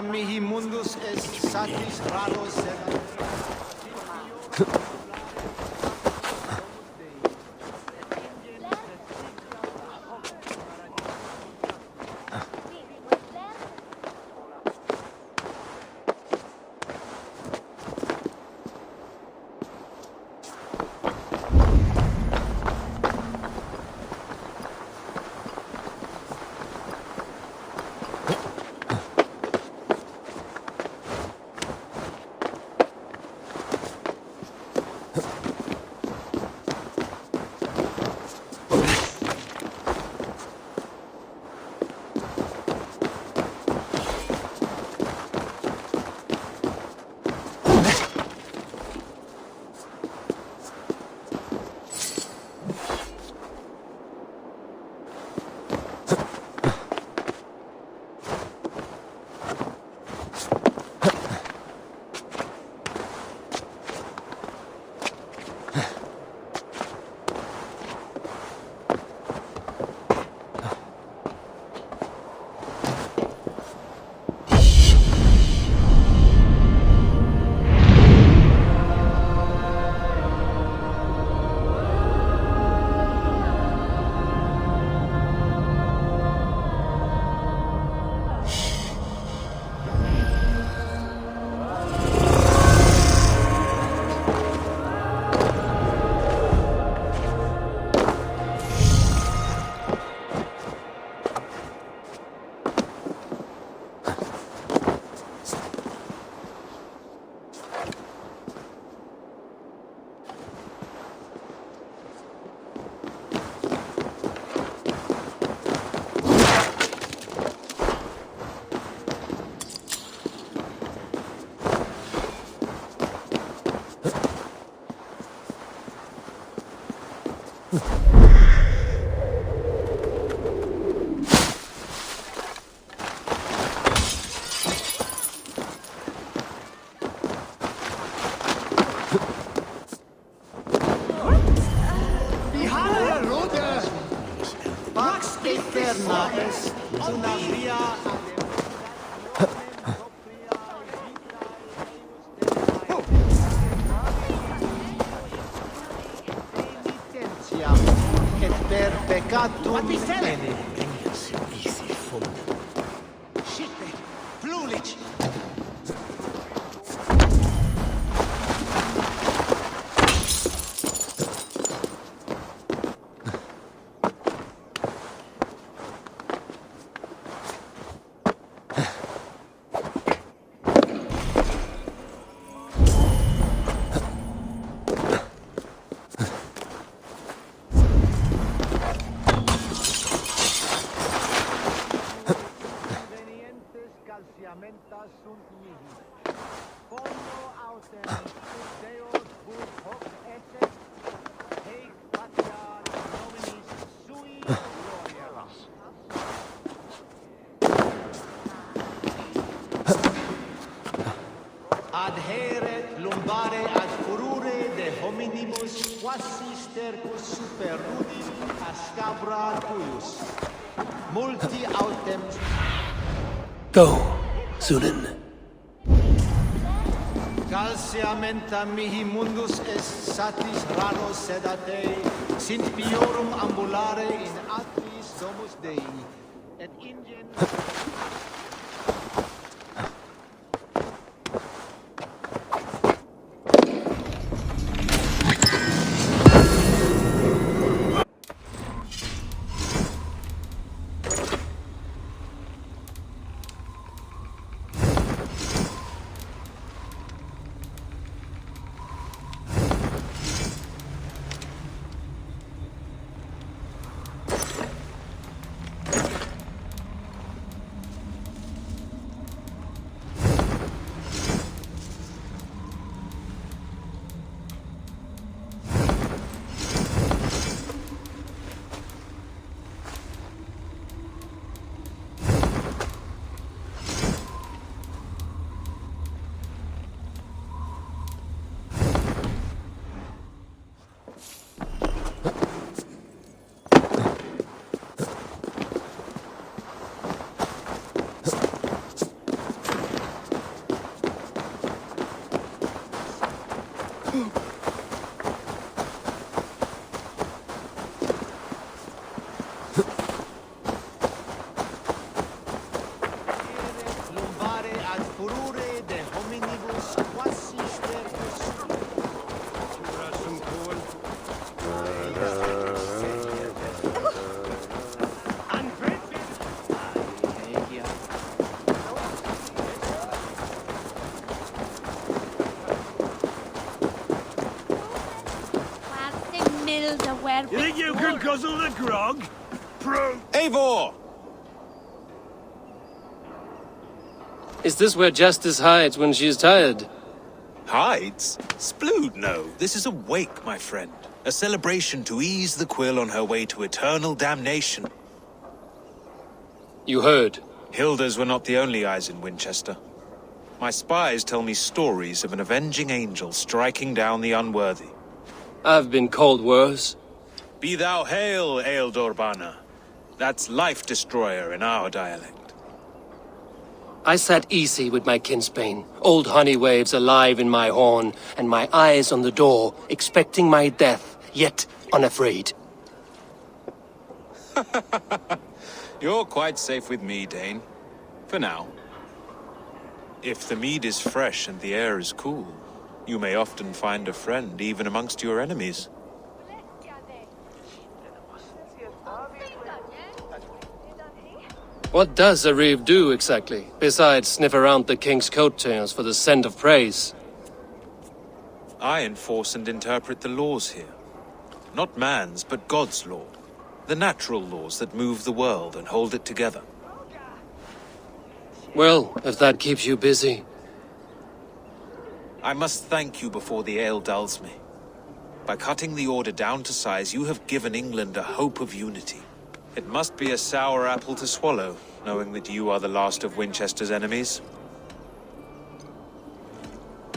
Mihi mundus est satis raros adheret lumbare ad furore de hominibus quasi stercus superrudim ascabra tuius. Multi autem... Go, Sunan. Calciamenta mihi mundus est satis raro sedate, sint piorum ambulare in atris domus Dei, et ingen... You think you can guzzle the grog? Eivor! Is this where Justice hides when she is tired? Hides? Splood, no. This is a wake, my friend. A celebration to ease the quill on her way to eternal damnation. You heard. Hilda's were not the only eyes in Winchester. My spies tell me stories of an avenging angel striking down the unworthy. I've been called worse. Be thou hail, Eildorbana. That's Life Destroyer in our dialect. I sat easy with my kinsbane, old honey waves alive in my horn, and my eyes on the door, expecting my death, yet unafraid. You're quite safe with me, Dane. For now. If the mead is fresh and the air is cool, you may often find a friend even amongst your enemies. What does a reeve do exactly, besides sniff around the king's coattails for the scent of praise? I enforce and interpret the laws here. Not man's, but God's law. The natural laws that move the world and hold it together. Well, if that keeps you busy. I must thank you before the ale dulls me. By cutting the order down to size, you have given England a hope of unity. It must be a sour apple to swallow, knowing that you are the last of Winchester's enemies.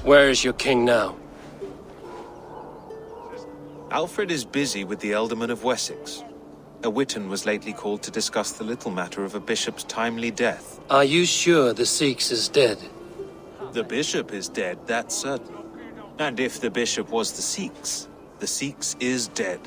Where is your king now? Alfred is busy with the Ealdorman of Wessex. A witan was lately called to discuss the little matter of a bishop's timely death. Are you sure the Sikhs is dead? The bishop is dead, that's certain. And if the bishop was the Sikhs is dead.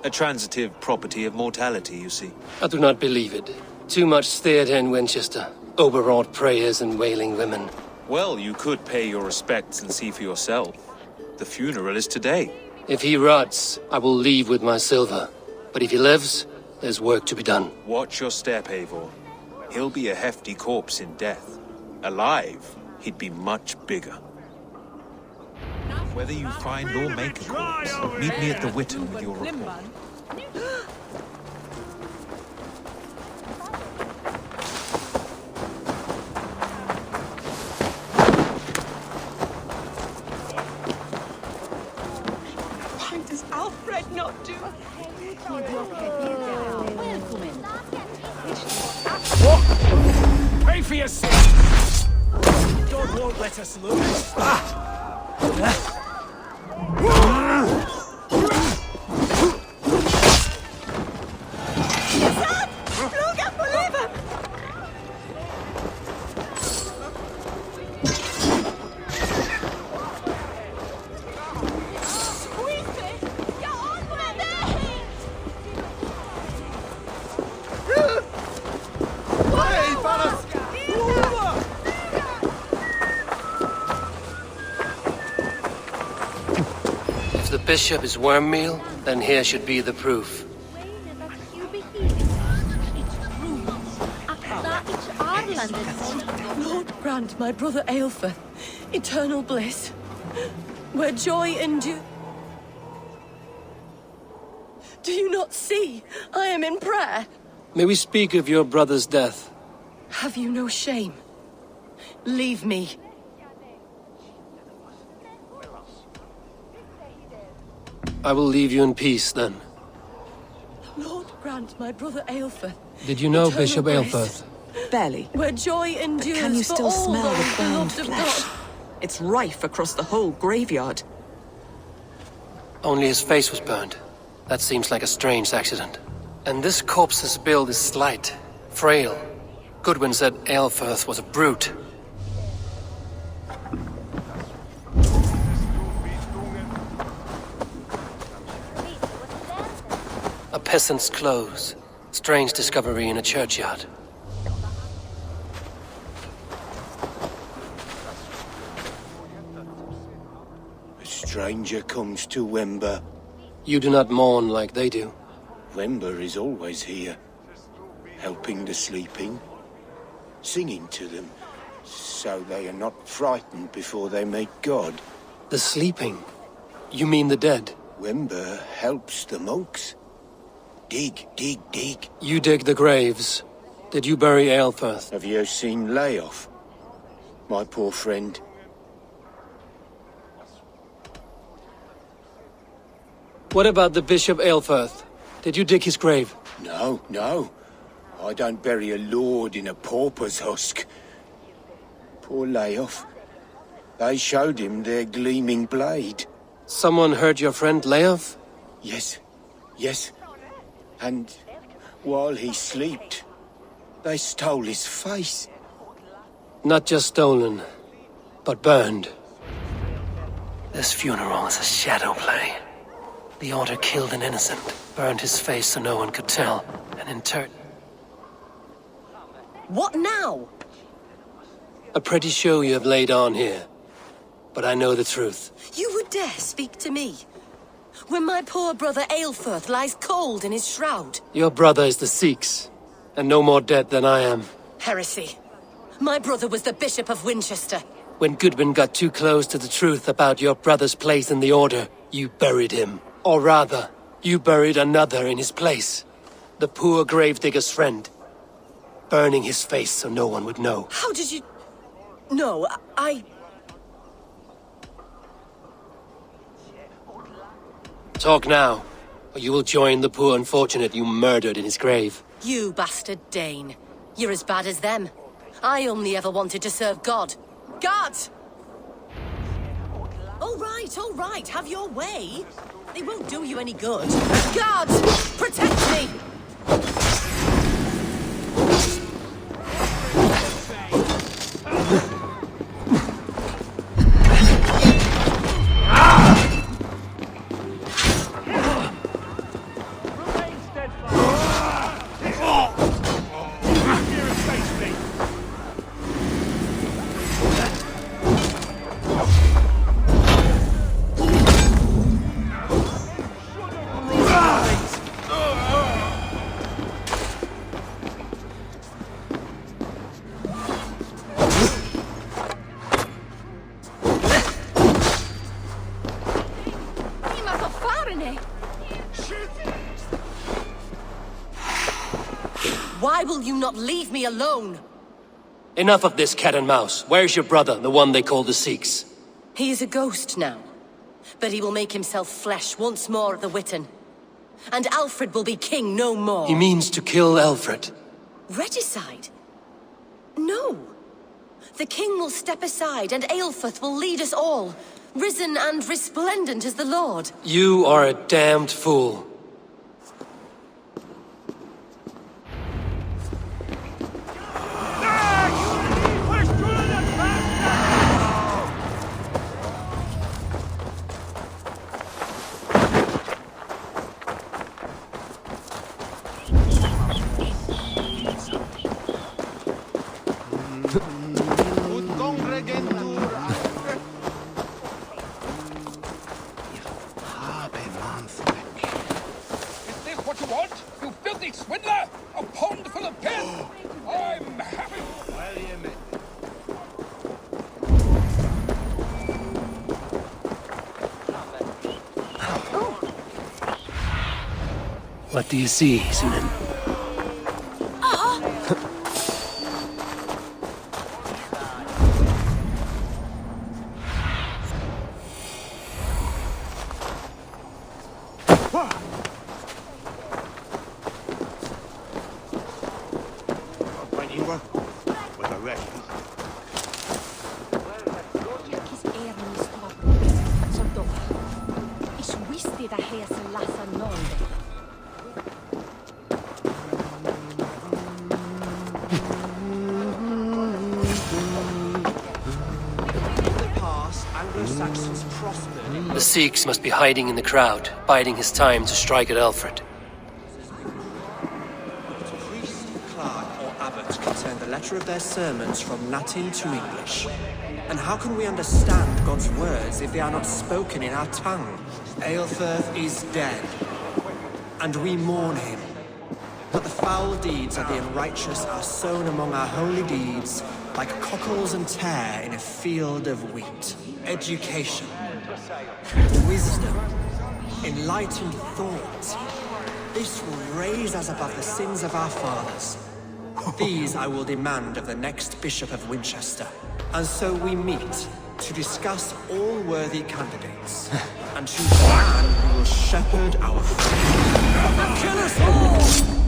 A transitive property of mortality, you see. I do not believe it. Too much theatre in Winchester. Overwrought prayers and wailing women. Well, you could pay your respects and see for yourself. The funeral is today. If he rots, I will leave with my silver. But if he lives, there's work to be done. Watch your step, Eivor. He'll be a hefty corpse in death. Alive, he'd be much bigger. Whether you find or make a corpse, meet me at the Witan with your report. Why does Alfred not do it? What? Pay for your sins! Lord won't let us lose. If the bishop is worm meal, then here should be the proof. Lord grant my brother Eivor eternal bliss, where joy endure. Do you not see? I am in prayer. May we speak of your brother's death? Have you no shame? Leave me. I will leave you in peace, then. Lord grant my brother Eivor. Did you know eternal Bishop bliss, Aelfirth? Barely. where joy endures Can you for still all smell those the burned beloved of flesh? God. It's rife across the whole graveyard. Only his face was burned. That seems like a strange accident. And this corpse's build is slight, frail. Goodwin said Aelfirth was a brute. A peasant's clothes. Strange discovery in a churchyard. A stranger comes to Wember. You do not mourn like they do. Wember is always here, helping the sleeping, singing to them, so they are not frightened before they meet God. The sleeping? You mean the dead? Wember helps the monks. Dig, dig, dig. You dig the graves. Did you bury Aelfirth? Have you seen Layoff, my poor friend? What about the Bishop Aelfirth? Did you dig his grave? No, no. I don't bury a lord in a pauper's husk. Poor Layoff. They showed him their gleaming blade. Someone hurt your friend Leof? Yes, yes. And while he slept, they stole his face. Not just stolen, but burned. This funeral is a shadow play. The Order killed an innocent, burned his face so no one could tell, and interred. What now? A pretty show you have laid on here. But I know the truth. You would dare speak to me? When my poor brother Aelfirth lies cold in his shroud. Your brother is the Sikhs, and no more dead than I am. Heresy. My brother was the Bishop of Winchester. When Goodwin got too close to the truth about your brother's place in the Order, you buried him. Or rather, you buried another in his place. The poor gravedigger's friend. Burning his face so no one would know. How did you... No, I... Talk now, or you will join the poor unfortunate you murdered in his grave. You bastard Dane. You're as bad as them. I only ever wanted to serve God. Guards! All right, have your way. They won't do you any good. Guards! Protect me! Why will you not leave me alone? Enough of this cat and mouse. Where's your brother, the one they call the Sikhs? He is a ghost now. But he will make himself flesh once more at the Witten. And Alfred will be king no more. He means to kill Alfred. Regicide? No. the king will step aside and Aelfirth will lead us all, risen and resplendent as the Lord. You are a damned fool. What do you see, Sunan? The Sikhs must be hiding in the crowd, biding his time to strike at Alfred. Priest, clerk, or abbot can turn the letter of their sermons from Latin to English. And how can we understand God's words if they are not spoken in our tongue? Aelfirth is dead, and we mourn him. But the foul deeds of the unrighteous are sown among our holy deeds, like cockles and tare in a field of wheat. Education, wisdom, enlightened thought. This will raise us above the sins of our fathers. These I will demand of the next Bishop of Winchester. And so we meet to discuss all worthy candidates and choose the man who will shepherd our faith. Kill us all!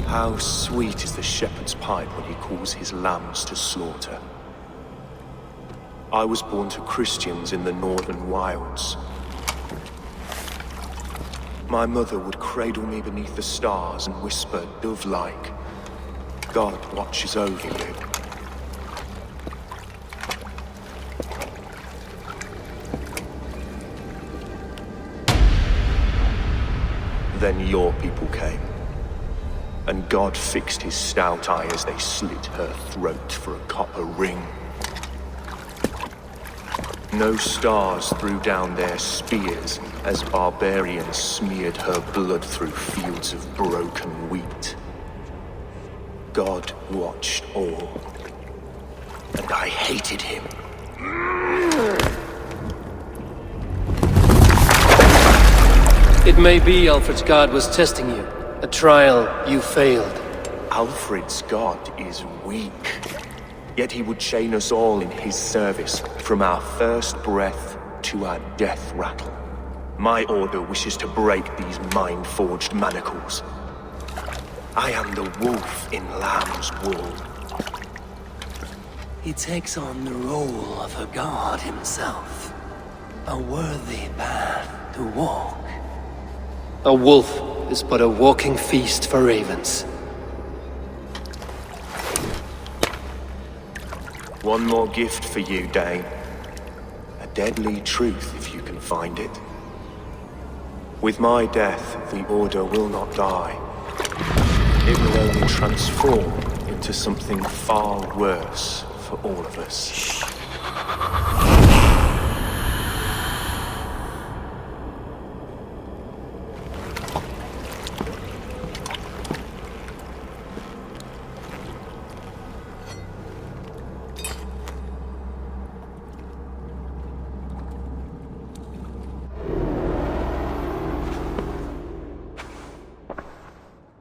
How sweet is the shepherd's pipe when he calls his lambs to slaughter. I was born to Christians in the northern wilds. My mother would cradle me beneath the stars and whisper, dove-like, God watches over you. Then your people came. And God fixed his stout eye as they slit her throat for a copper ring. No stars threw down their spears as barbarians smeared her blood through fields of broken wheat. God watched all, and I hated him. It may be Alfred's god was testing you. A trial you failed. Alfred's god is weak. Yet he would chain us all in his service, from our first breath to our death rattle. My order wishes to break these mind-forged manacles. I am the wolf in lamb's wool. He takes on the role of a god himself. A worthy path to walk. A wolf is but a walking feast for ravens. One more gift for you, Dane. A deadly truth, if you can find it. With my death, the Order will not die. It will only transform into something far worse for all of us.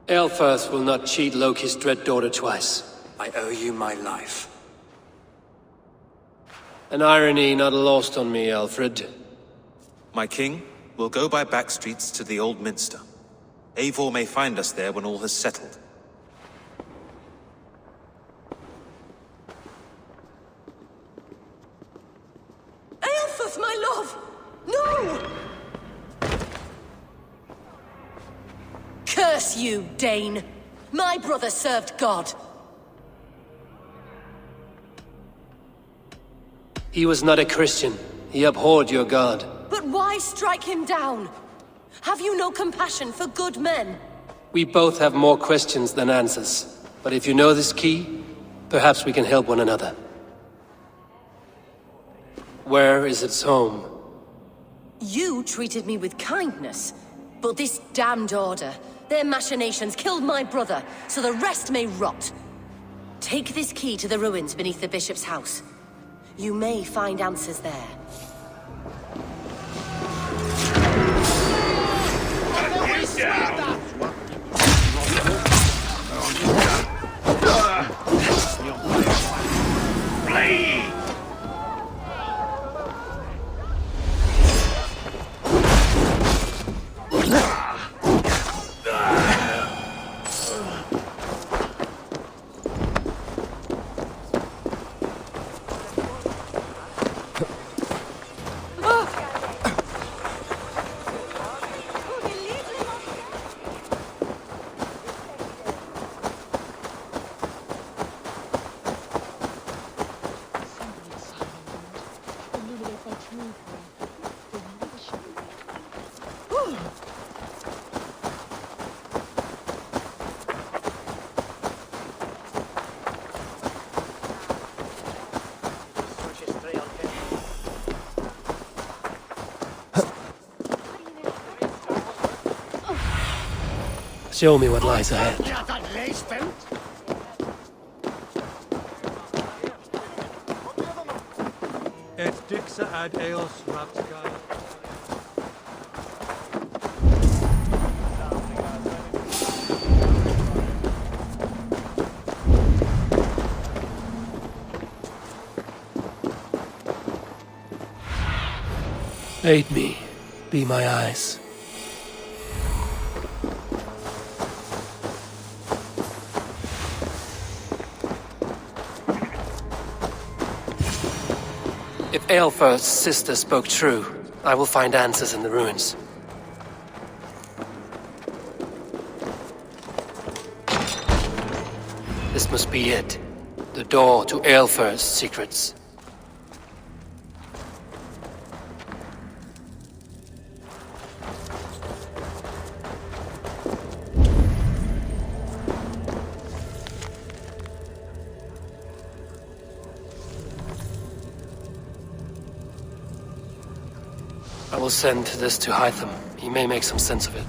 Eilfirth will not cheat Loki's dread daughter twice. I owe you my life. An irony not lost on me, Alfred. My king, we'll go by back streets to the Old Minster. Eivor may find us there when all has settled. Eilfirth, my love! No! Curse you, Dane! My brother served God. He was not a Christian. He abhorred your god. But why strike him down? Have you no compassion for good men? We both have more questions than answers. But if you know this key, perhaps we can help one another. Where is its home? You treated me with kindness, but this damned order, their machinations killed my brother, so the rest may rot. Take this key to the ruins beneath the bishop's house. You may find answers there. Show me what lies ahead. Et dixa ad eos rapskai. Aid me. Be my eyes. If Eilfirth's sister spoke true, I will find answers in the ruins. This must be it. The door to Eilfirth's secrets. I will send this to Hytham. He may make some sense of it.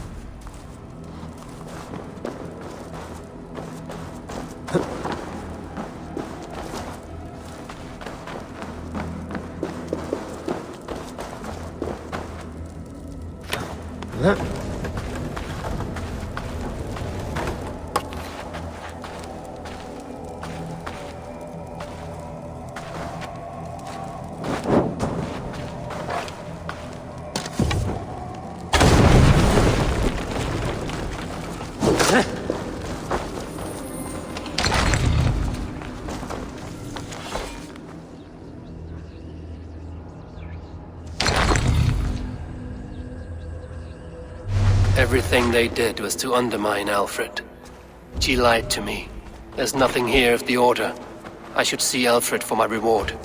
Everything they did was to undermine Alfred. She lied to me. There's nothing here of the Order. I should see Alfred for my reward.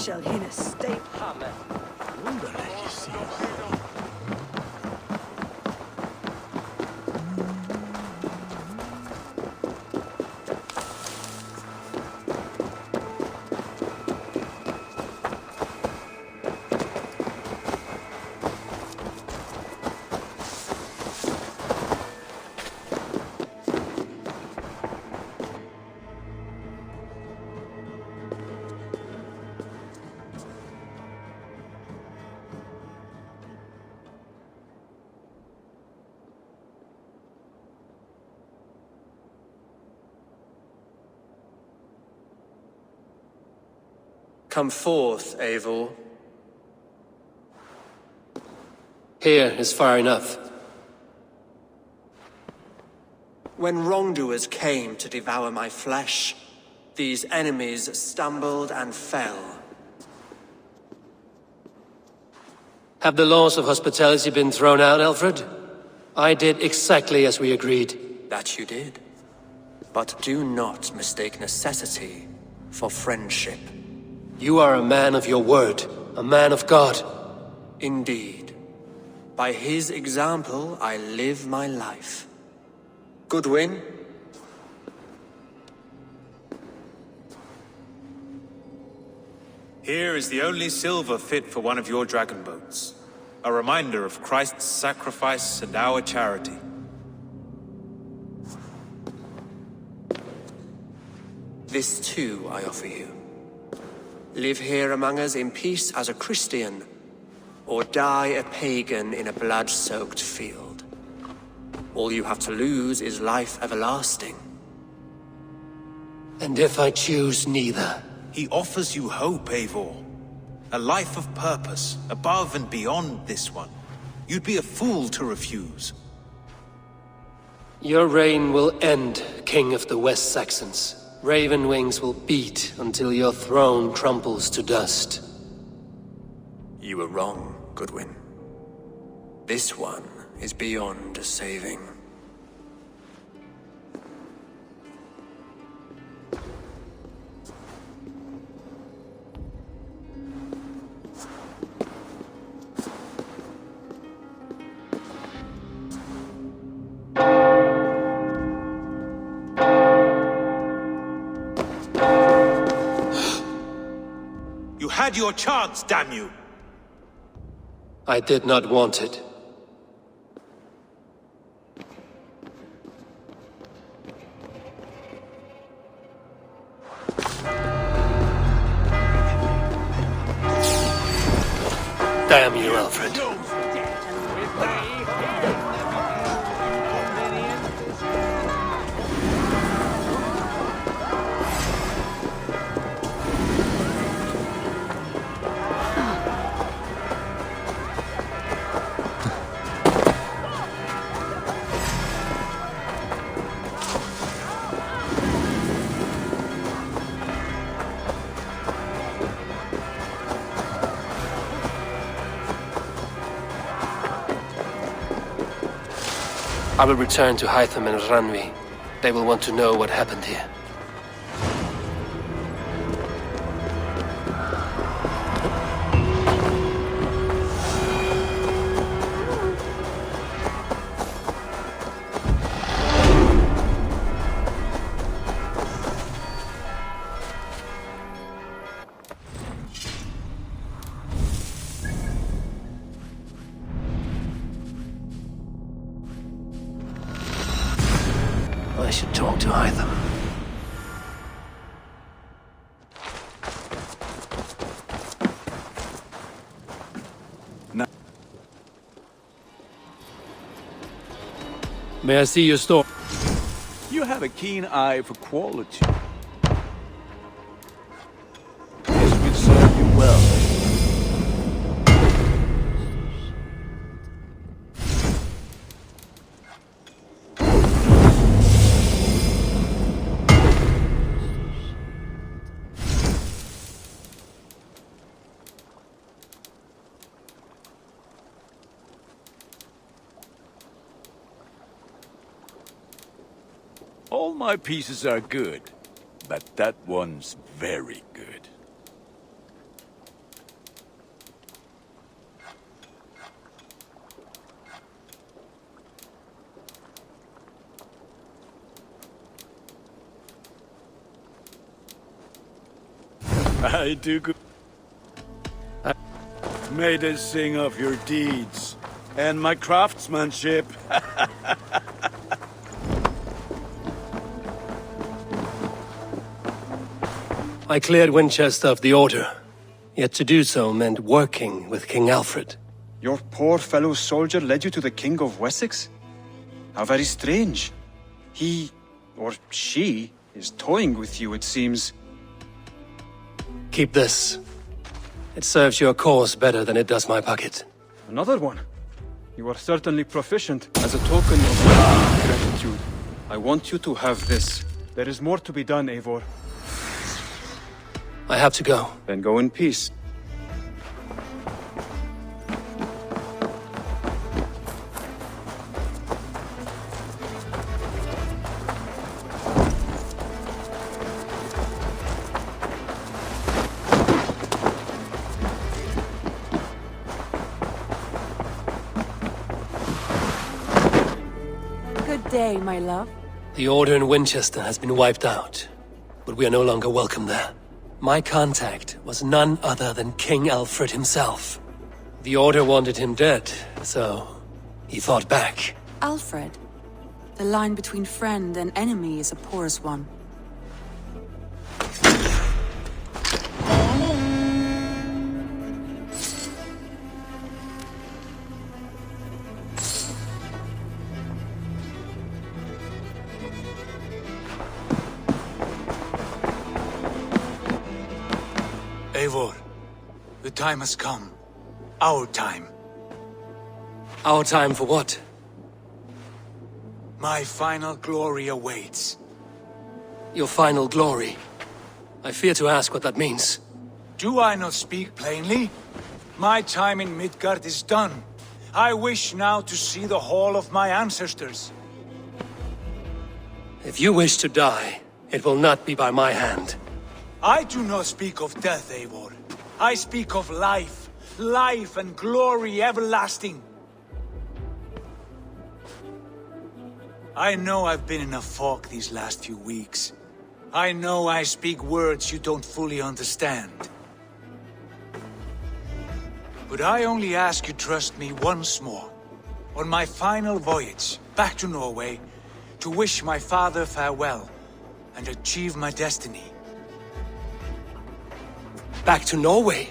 shall in a state. Come forth, Eivor. Here is far enough. When wrongdoers came to devour my flesh, these enemies stumbled and fell. Have the laws of hospitality been thrown out, Alfred? I did exactly as we agreed. That you did. But do not mistake necessity for friendship. You are a man of your word, a man of God. Indeed. By his example, I live my life. Goodwin? Here is the only silver fit for one of your dragon boats. A reminder of Christ's sacrifice and our charity. This too I offer you. Live here among us in peace as a Christian, or die a pagan in a blood-soaked field. All you have to lose is life everlasting. And if I choose neither? He offers you hope, Eivor. A life of purpose, above and beyond this one. You'd be a fool to refuse. Your reign will end, King of the West Saxons. Raven wings will beat until your throne crumples to dust. You were wrong, Goodwin. This one is beyond saving. You had your chance, damn you! I did not want it. Damn you, Alfred. I will return to Hytham and Ranvi. They will want to know what happened here. I should talk to Hytham. May I see your store? You have a keen eye for quality. This will serve you well. All my pieces are good, but that one's very good. I do good. May they sing of your deeds and my craftsmanship. I cleared Winchester of the Order, yet to do so meant working with King Alfred. Your poor fellow soldier led you to the King of Wessex? How very strange. He, or she, is toying with you, it seems. Keep this. It serves your cause better than it does my pocket. Another one? You are certainly proficient. As a token of gratitude, I want you to have this. There is more to be done, Eivor. I have to go. Then go in peace. Good day, my love. The Order in Winchester has been wiped out, but we are no longer welcome there. My contact was none other than King Alfred himself. The Order wanted him dead, so he fought back. Alfred. The line between friend and enemy is a porous one. Eivor, the time has come. Our time. Our time for what? My final glory awaits. Your final glory? I fear to ask what that means. Do I not speak plainly? My time in Midgard is done. I wish now to see the hall of my ancestors. If you wish to die, it will not be by my hand. I do not speak of death, Eivor. I speak of life. Life and glory everlasting. I know I've been in a fog these last few weeks. I know I speak words you don't fully understand. But I only ask you trust me once more. On my final voyage back to Norway, to wish my father farewell and achieve my destiny. Back to Norway?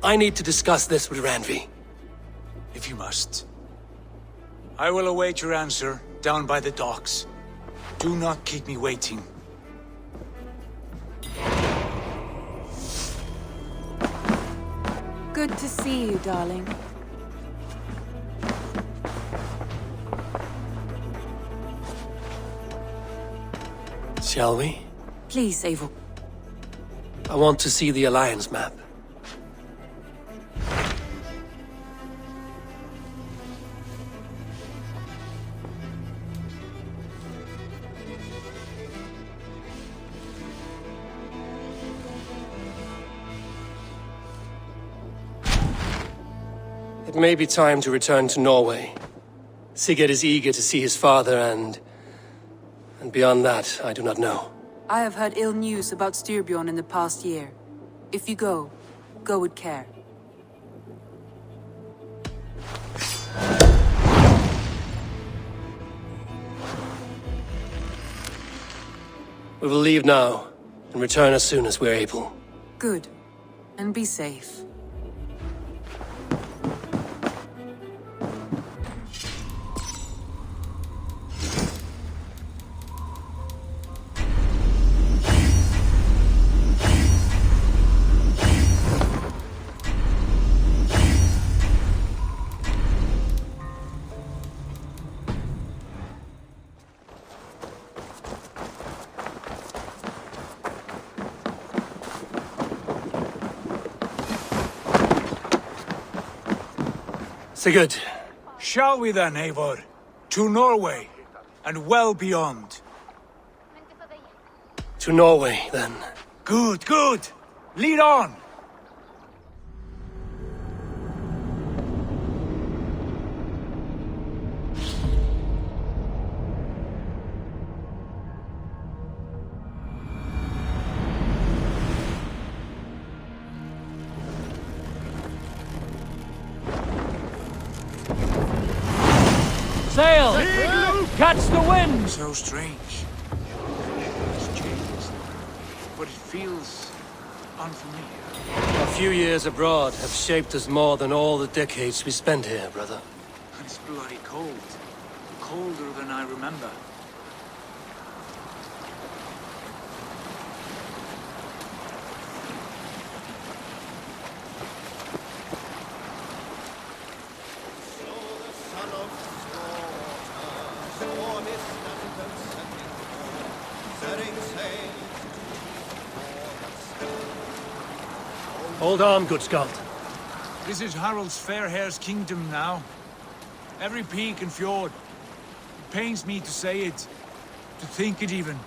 I need to discuss this with Randvi. If you must. I will await your answer down by the docks. Do not keep me waiting. Good to see you, darling. Shall we? Please, Eivor. I want to see the Alliance map. It may be time to return to Norway. Sigurd is eager to see his father and beyond that, I do not know. I have heard ill news about Styrbjorn in the past year. If you go, go with care. We will leave now, and return as soon as we're able. Good. And be safe. Sigurd. Shall we then, Eivor? To Norway, and well beyond. To Norway, then. Good, good! Lead on! Sail! Catch the wind! So strange. It's changed, but it feels unfamiliar. A few years abroad have shaped us more than all the decades we spent here, brother. And it's bloody cold. Colder than I remember. Hold on, good Scot. This is Harald's fair hair's kingdom now. Every peak and fjord. It pains me to say it, to think it even.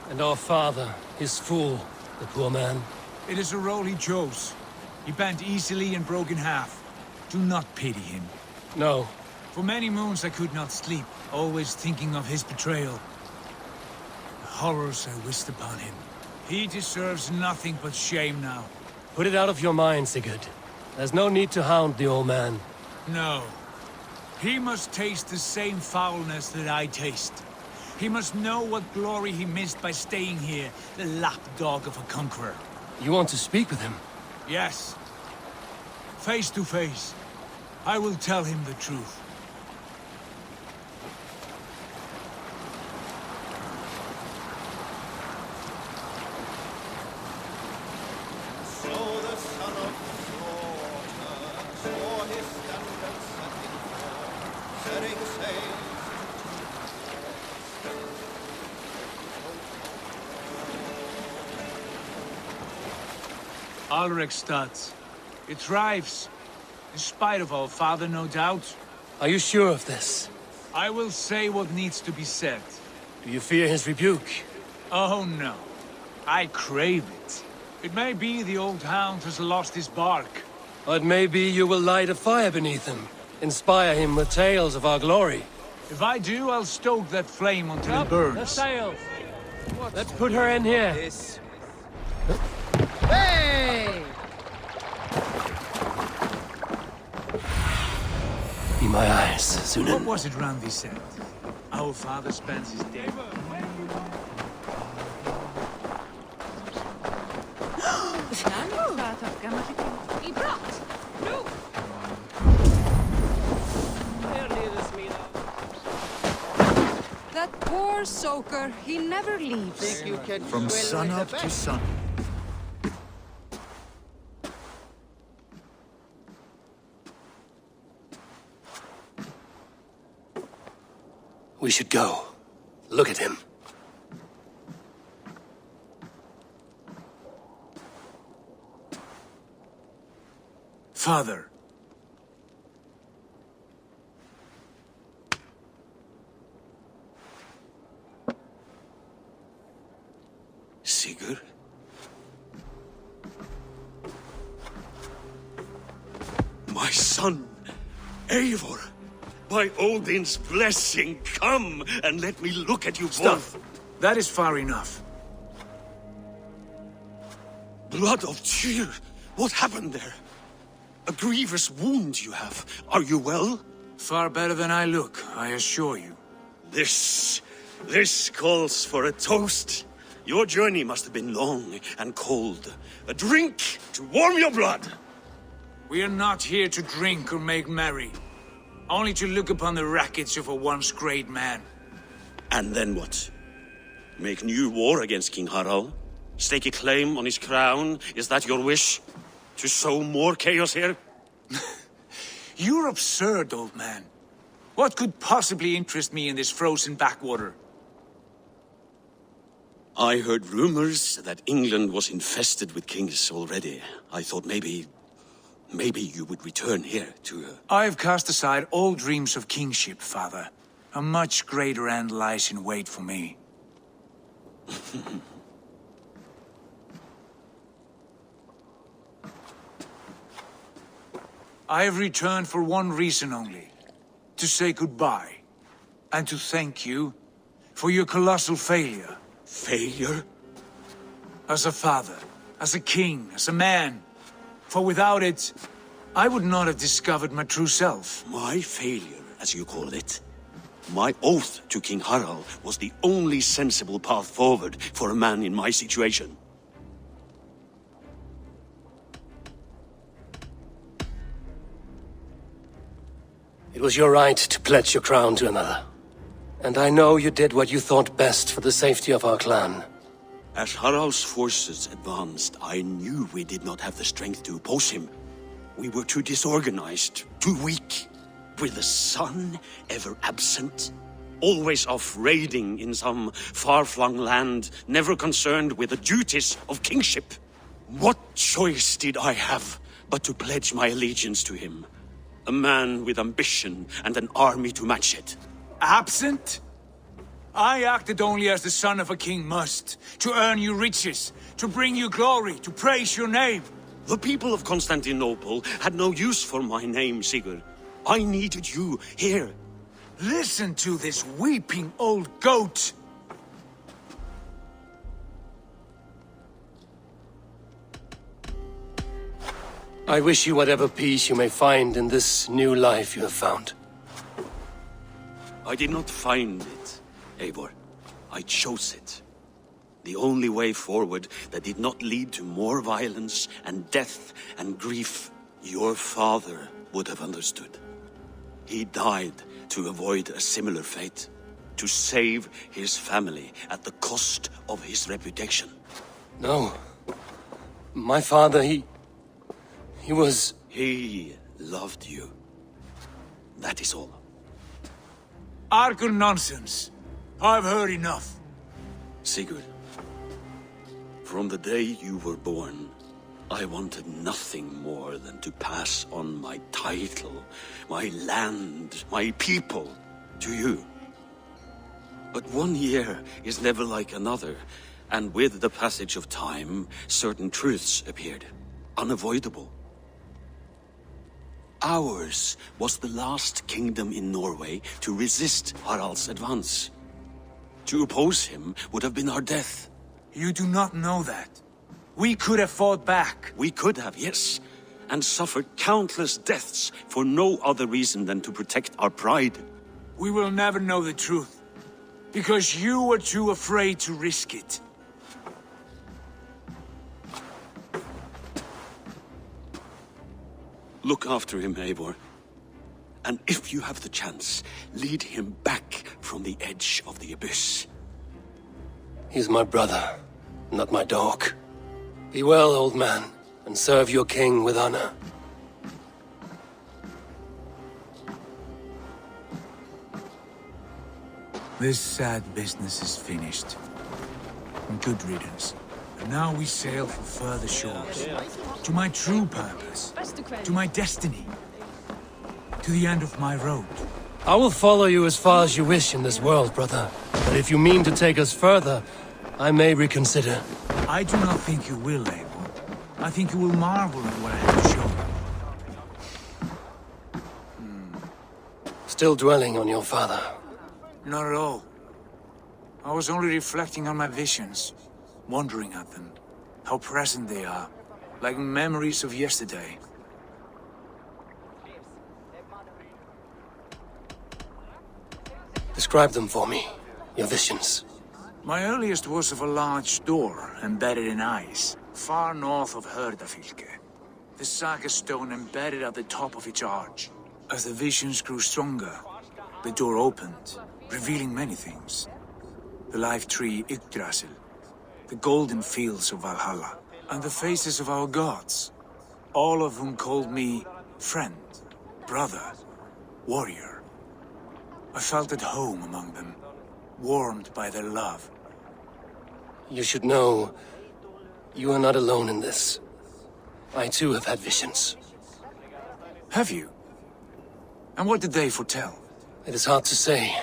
And our father, his fool, the poor man. It is a role he chose. He bent easily and broke in half. Do not pity him. No. For many moons I could not sleep, always thinking of his betrayal. The horrors I wished upon him. He deserves nothing but shame now. Put it out of your mind, Sigurd. There's no need to hound the old man. No. He must taste the same foulness that I taste. He must know what glory he missed by staying here, the lapdog of a conqueror. You want to speak with him? Yes. Face to face. I will tell him the truth. Alrekstad. It thrives. In spite of our father, no doubt. Are you sure of this? I will say what needs to be said. Do you fear his rebuke? Oh no. I crave it. It may be the old hound has lost his bark. Or it may be you will light a fire beneath him. Inspire him with tales of our glory. If I do, I'll stoke that flame until it burns. The sails! Let's put her in here. Hey! Be my eyes, Sunan. What was it Randi said? Our father spends his day... That poor soaker, he never leaves. From sunup to sun. We should go. Look at him. Father. Sigurd? My son, Eivor! By Odin's blessing, come and let me look at you both. That is far enough. Blood of Tyr! What happened there? A grievous wound you have. Are you well? Far better than I look, I assure you. This calls for a toast. Your journey must have been long and cold. A drink to warm your blood. We are not here to drink or make merry. Only to look upon the wreckage of a once great man. And then what? Make new war against King Harald? Stake a claim on his crown? Is that your wish? To sow more chaos here? You're absurd, old man. What could possibly interest me in this frozen backwater? I heard rumors that England was infested with kings already. I thought maybe you would return here to... I have cast aside all dreams of kingship, father. A much greater end lies in wait for me. I have returned for one reason only. To say goodbye. And to thank you for your colossal failure. Failure? As a father, as a king, as a man. For without it, I would not have discovered my true self. My failure, as you call it? My oath to King Harald was the only sensible path forward for a man in my situation. It was your right to pledge your crown to another. And I know you did what you thought best for the safety of our clan. As Harald's forces advanced, I knew we did not have the strength to oppose him. We were too disorganized, too weak. With the sun ever absent, always off raiding in some far-flung land, never concerned with the duties of kingship. What choice did I have but to pledge my allegiance to him? A man with ambition and an army to match it. Absent? I acted only as the son of a king must, to earn you riches, to bring you glory, to praise your name. The people of Constantinople had no use for my name, Sigurd. I needed you here. Listen to this weeping old goat! I wish you whatever peace you may find in this new life you have found. I did not find it, Eivor. I chose it. The only way forward that did not lead to more violence and death and grief. Your father would have understood. He died to avoid a similar fate. To save his family at the cost of his reputation. No. My father, he was... He loved you. That is all. Argur nonsense. I've heard enough. Sigurd, from the day you were born, I wanted nothing more than to pass on my title, my land, my people, to you. But 1 year is never like another, and with the passage of time, certain truths appeared, unavoidable. Ours was the last kingdom in Norway to resist Harald's advance. To oppose him would have been our death. You do not know that. We could have fought back. We could have, yes, and suffered countless deaths for no other reason than to protect our pride. We will never know the truth, because you were too afraid to risk it. Look after him, Eivor. And if you have the chance, lead him back from the edge of the abyss. He's my brother, not my dog. Be well, old man, and serve your king with honor. This sad business is finished. And good riddance. And now we sail for further shores. To my true purpose. To my destiny. To the end of my road. I will follow you as far as you wish in this world, brother. But if you mean to take us further, I may reconsider. I do not think you will, Eivor. I think you will marvel at what I have to show you. Still dwelling on your father? Not at all. I was only reflecting on my visions. Wondering at them. How present they are. Like memories of yesterday. Describe them for me. Your visions. My earliest was of a large door embedded in ice, far north of Herdafylke. The saga stone embedded at the top of its arch. As the visions grew stronger, the door opened, revealing many things. The life tree Yggdrasil, the golden fields of Valhalla, and the faces of our gods, all of whom called me friend, brother, warrior. I felt at home among them, warmed by their love. You should know, you are not alone in this. I too have had visions. Have you? And what did they foretell? It is hard to say.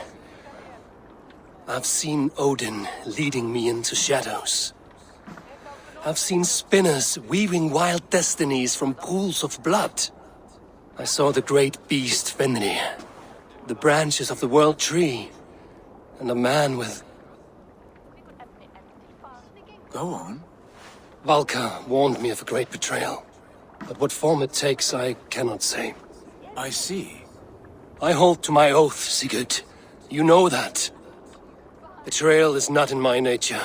I've seen Odin leading me into shadows. I've seen spinners weaving wild destinies from pools of blood. I saw the great beast Fenrir, the branches of the world tree, and a man with... Go on. Valka warned me of a great betrayal, but what form it takes I cannot say. I see. I hold to my oath, Sigurd. You know that. Betrayal is not in my nature.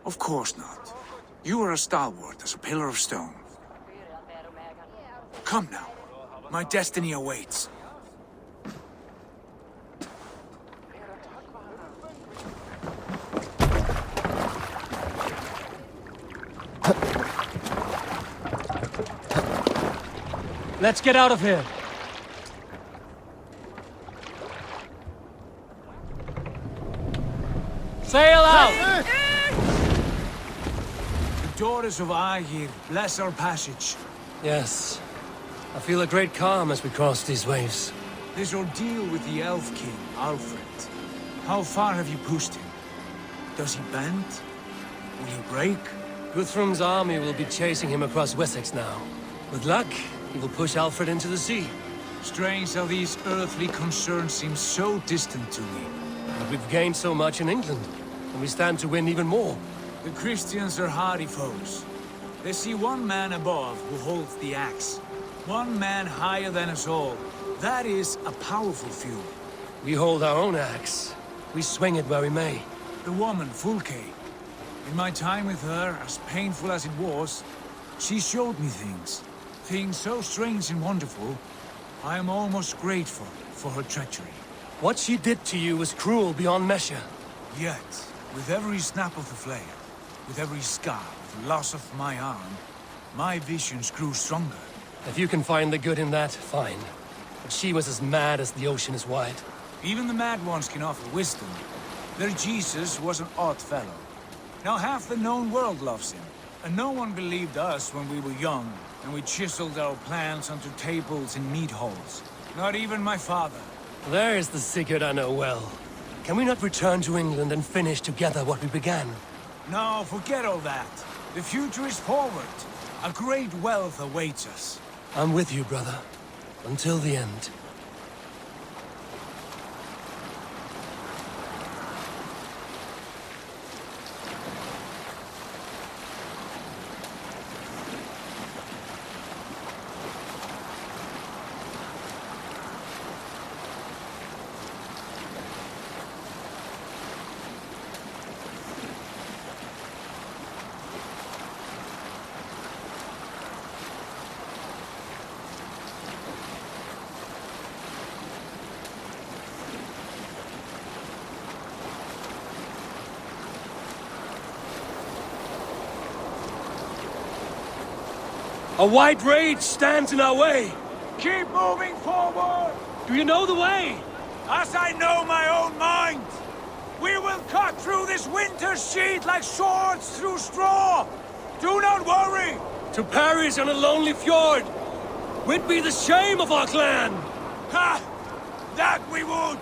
Of course not. You are as stalwart as a pillar of stone. Come now. My destiny awaits. Let's get out of here. Sail out! The daughters of Eivor bless our passage. Yes. I feel a great calm as we cross these waves. This ordeal with the Elf King, Alfred. How far have you pushed him? Does he bend? Will he break? Guthrum's army will be chasing him across Wessex now. With luck, he will push Alfred into the sea. Strange how these earthly concerns seem so distant to me. But we've gained so much in England, and we stand to win even more. The Christians are hardy foes. They see one man above who holds the axe. One man higher than us all. That is a powerful fuel. We hold our own axe. We swing it where we may. The woman, Fulke. In my time with her, as painful as it was, she showed me things. Things so strange and wonderful, I am almost grateful for her treachery. What she did to you was cruel beyond measure. Yet, with every snap of the flail, with every scar, with the loss of my arm, my visions grew stronger. If you can find the good in that, fine. But she was as mad as the ocean is wide. Even the mad ones can offer wisdom. Their Jesus was an odd fellow. Now half the known world loves him. And no one believed us when we were young, and we chiseled our plans onto tables in meat halls. Not even my father. There is the secret I know well. Can we not return to England and finish together what we began? No, forget all that. The future is forward. A great wealth awaits us. I'm with you, brother. Until the end. A white rage stands in our way. Keep moving forward! Do you know the way? As I know my own mind! We will cut through this winter's sheet like swords through straw! Do not worry! To perish on a lonely fjord would be the shame of our clan! Ha! That we would!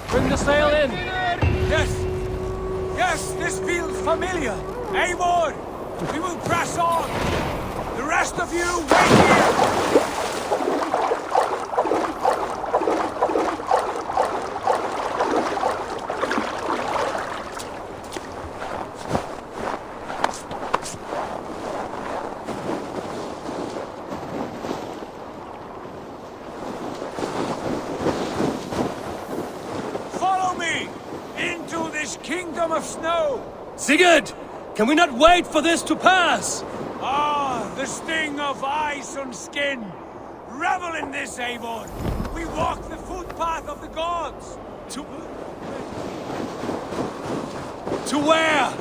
Bring the sail in! Yes! Yes, this feels familiar! Eivor! We will press on! The rest of you, wait here! Kingdom of snow! Sigurd! Can we not wait for this to pass? Ah, the sting of ice on skin! Revel in this, Eivor! We walk the footpath of the gods! To where?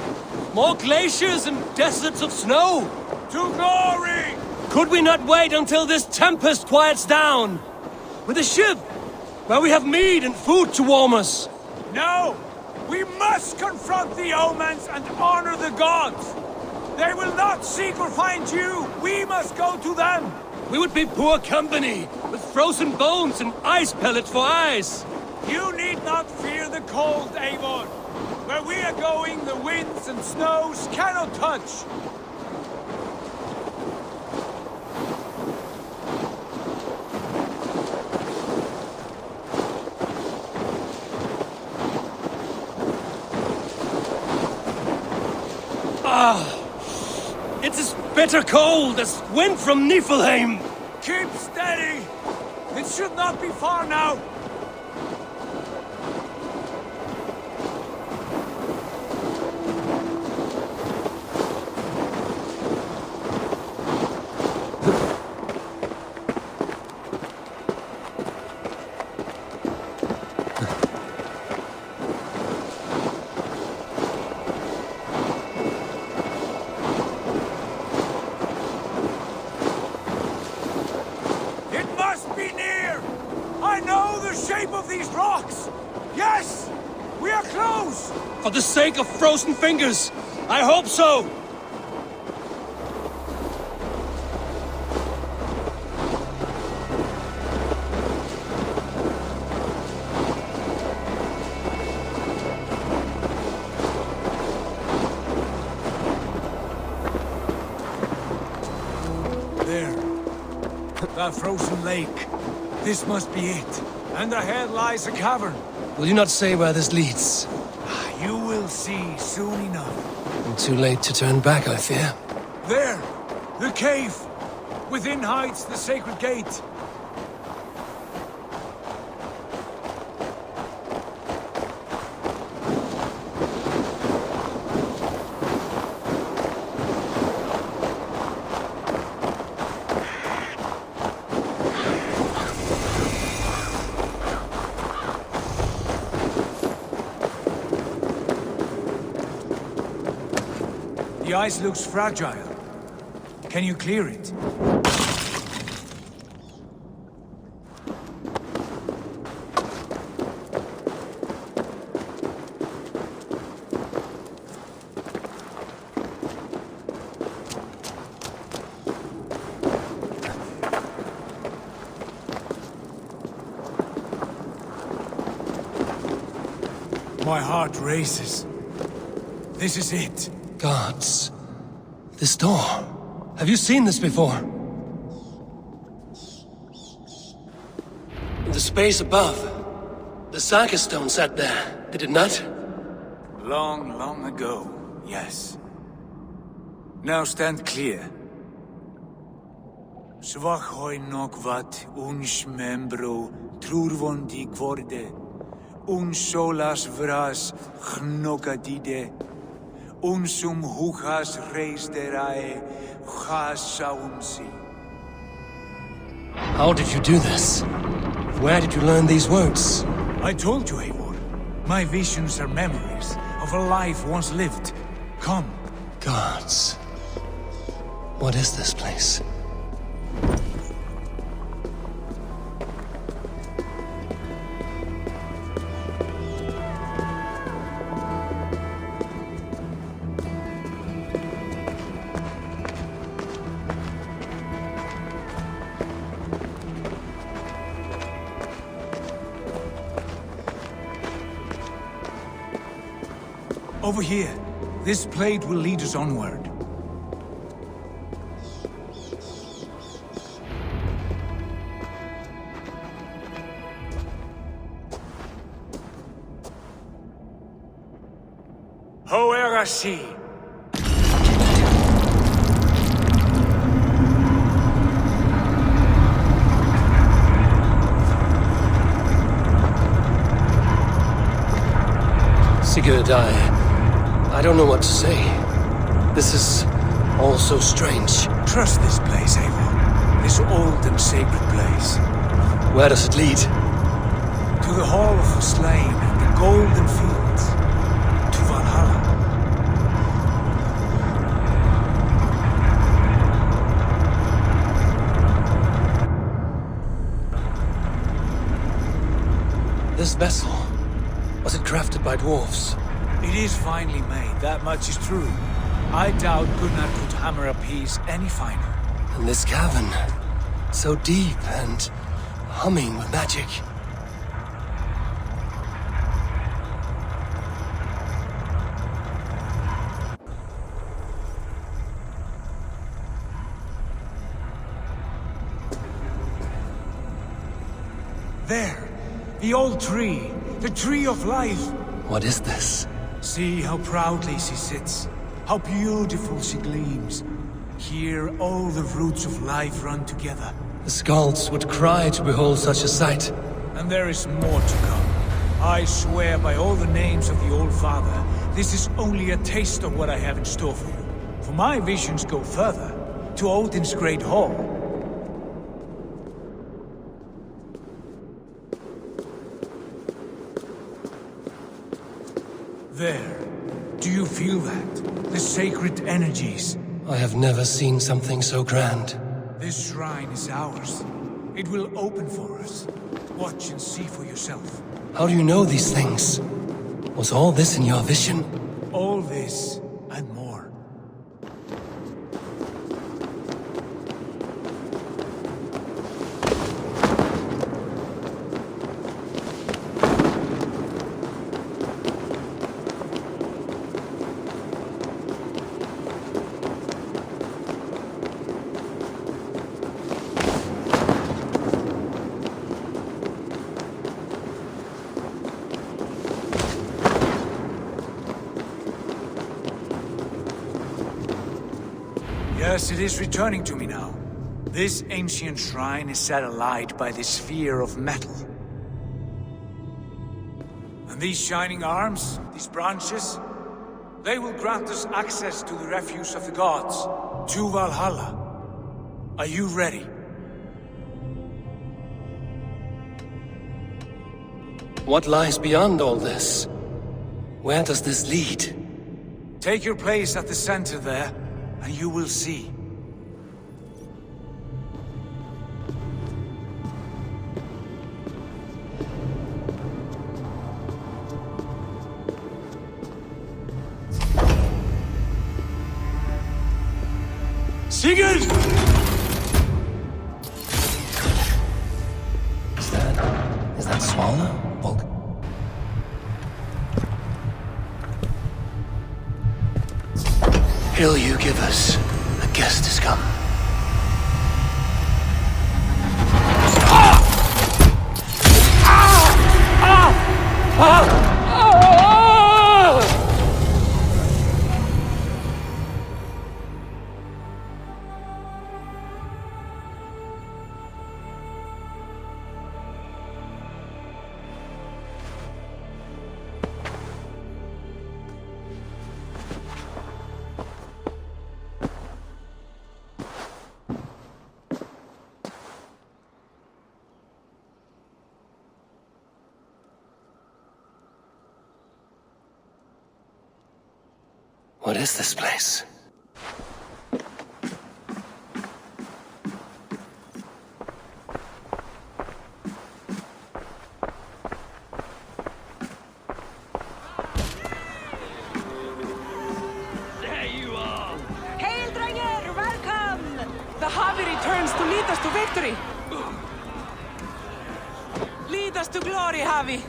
More glaciers and deserts of snow? To glory! Could we not wait until this tempest quiets down? With a ship, where we have meat and food to warm us? No! We must confront the omens and honor the gods! They will not seek or find you! We must go to them! We would be poor company, with frozen bones and ice pellets for eyes! You need not fear the cold, Eivor! Where we are going, the winds and snows cannot touch! It's as bitter cold as wind from Niflheim! Keep steady! It should not be far now! For the sake of frozen fingers, I hope so! There. That frozen lake. This must be it. And ahead lies a cavern. Will you not say where this leads? You will see soon enough. I'm too late to turn back, I fear. There! The cave! Within hides the sacred gate. The ice looks fragile. Can you clear it? My heart races. This is it. Gods. This door. Have you seen this before? In the space above, the Saga stone sat there, did it not? Long, long ago, yes. Now stand clear. Svachoi nokvat uns membro trurvondi kvorde, uns solas vras gnokadide, unsum huchas reisterae chasaunsi. How did you do this? Where did you learn these words? I told you, Eivor. My visions are memories of a life once lived. Come. Gods. What is this place? Over here. This plate will lead us onward. Hoerasi! Sigurd, I don't know what to say. This is all so strange. Trust this place, Eivor. This old and sacred place. Where does it lead? To the Hall of the Slain and the Golden Fields. To Valhalla. This vessel, was it crafted by dwarves? It is finely made, that much is true. I doubt Gunnar could hammer a piece any finer. And this cavern, so deep and humming with magic. There, the old tree, the tree of life. What is this? See how proudly she sits, How beautiful she gleams. Here, all the roots of life run together. The Skalds would cry to behold such a sight. And there is more to come. I swear by all the names of the Old Father, this is only a taste of what I have in store for you. For my visions go further, to Odin's Great Hall. There. Do you feel that? The sacred energies. I have never seen something so grand. This shrine is ours. It will open for us. Watch and see for yourself. How do you know these things? Was all this in your vision? All this and more. Yes, it is returning to me now. This ancient shrine is set alight by this sphere of metal. And these shining arms, these branches, they will grant us access to the refuse of the gods, to Valhalla. Are you ready? What lies beyond all this? Where does this lead? Take your place at the center there, and you will see. Sigurd! Is that Swallow? Volk? Hill you give us. A guest has come. What is this place? There you are! Hail, Dranger! Welcome! The Havi returns to lead us to victory! Lead us to glory, Havi!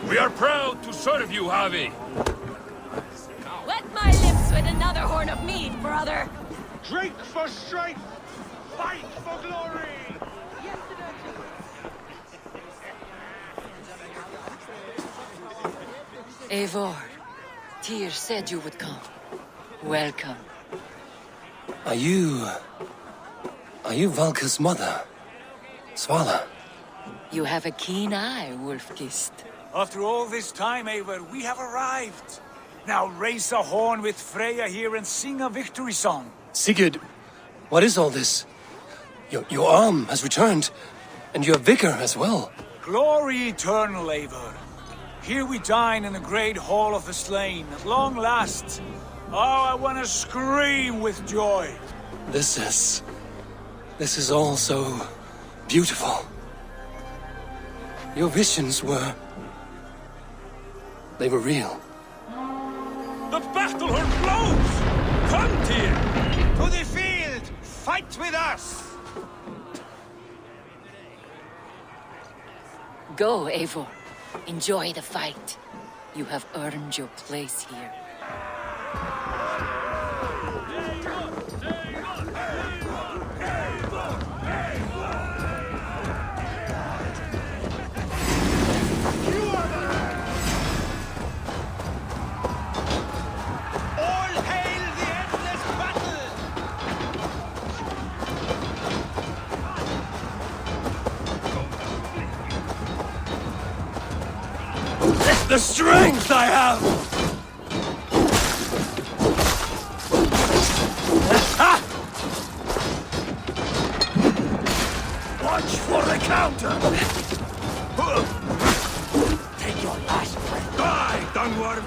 We are proud to serve you, Havi! Wet my lips with another horn of mead, brother! Drink for strength! Fight for glory! Eivor, Tyr said you would come. Welcome. Are you Valka's mother? Svala? You have a keen eye, Wolf-Kissed. After all this time, Eivor, we have arrived. Now raise a horn with Freya here and sing a victory song. Sigurd, what is all this? Your arm has returned, and your vigor as well. Glory eternal, Eivor. Here we dine in the great hall of the slain, at long last. Oh, I want to scream with joy. This is all so beautiful. Your visions were... they were real. The battle horn blows! Come, Tyr! To the field! Fight with us! Go, Eivor. Enjoy the fight. You have earned your place here. The strength I have! Watch for the counter! Take your last breath. Die, Dunworm!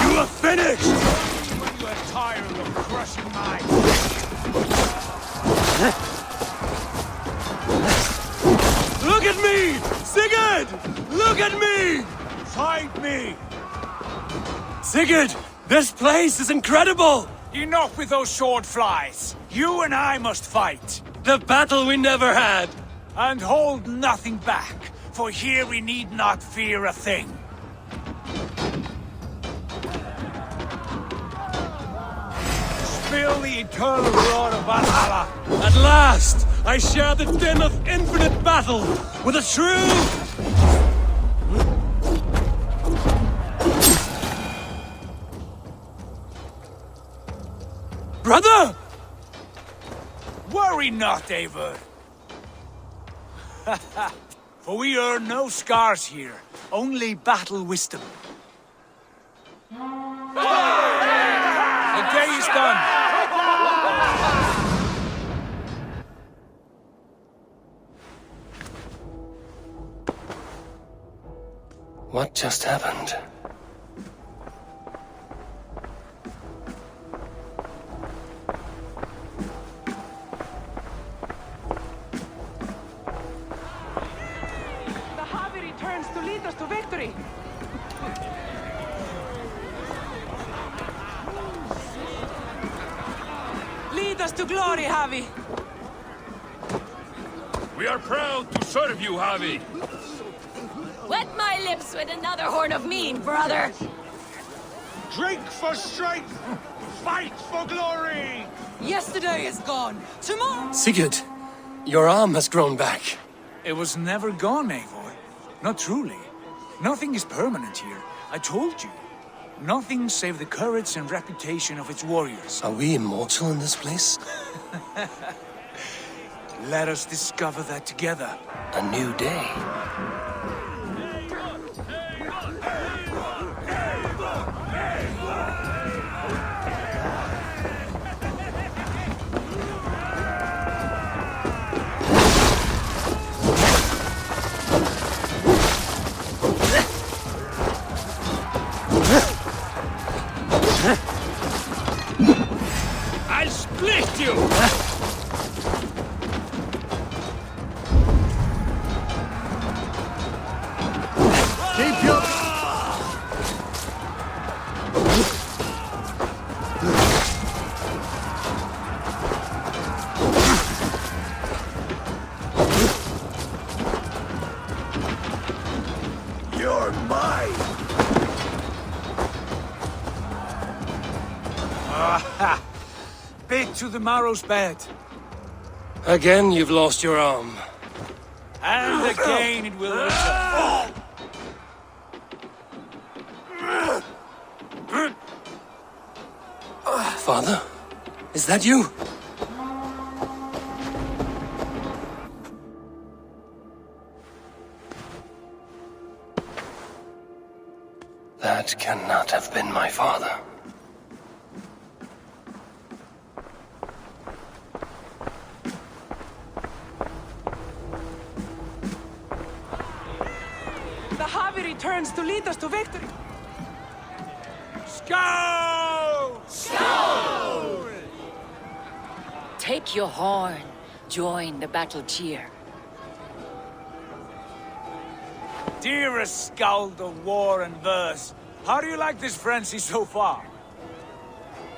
You are finished! When you are tired of crushing mine. Look at me! Sigurd! Look at me! Fight me! Sigurd! This place is incredible! Enough with those sword flies! You and I must fight! The battle we never had! And hold nothing back, for here we need not fear a thing. Spill the eternal blood of Valhalla! At last! I share the din of infinite battle with a true... Brother! Worry not, Eivor. For we earn no scars here, only battle wisdom. The day is done. What just happened? The Javi returns to lead us to victory. Lead us to glory, Javi. We are proud to serve you, Javi. Wet my lips with another horn of mead, brother! Drink for strength! Fight for glory! Yesterday is gone. Tomorrow... Sigurd, your arm has grown back. It was never gone, Eivor. Not truly. Nothing is permanent here. I told you. Nothing save the courage and reputation of its warriors. Are we immortal in this place? Let us discover that together. A new day. I'll split you! Keep your... You're mine! Aha! Bit to the marrow's bed. Again, you've lost your arm. And again it will return. Father? Is that you? That cannot have been my father. The Javi returns to lead us to victory. Scowl! Scowl! Take your horn. Join the battle cheer. Dearest skald of war and verse, how do you like this frenzy so far?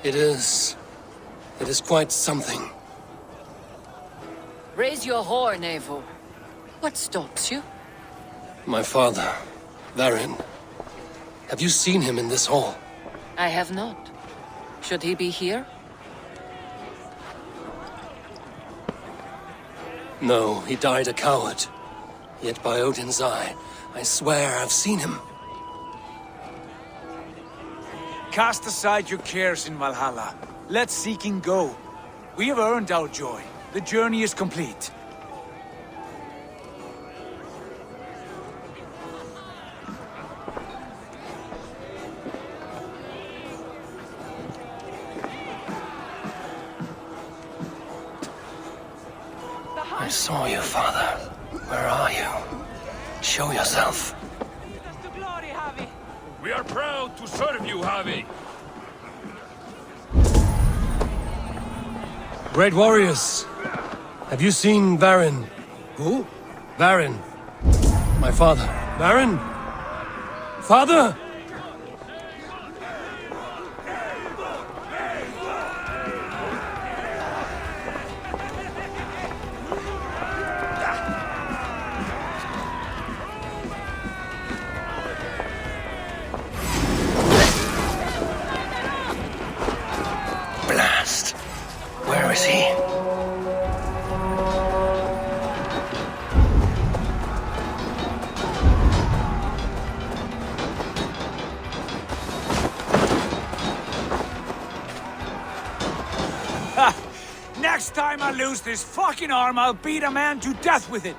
It is quite something. Raise your horn, Eivor. What stops you? My father, Varin. Have you seen him in this hall? I have not. Should he be here? No, he died a coward. Yet by Odin's eye, I swear I've seen him. Cast aside your cares in Valhalla. Let seeking go. We have earned our joy. The journey is complete. I saw you, Father. Where are you? Show yourself. We are proud to serve you, Javi. Great warriors. Have you seen Varin? Who? Varin. My father. Varin? Father? Blast. Where is he? Next time I lose this fucking arm, I'll beat a man to death with it.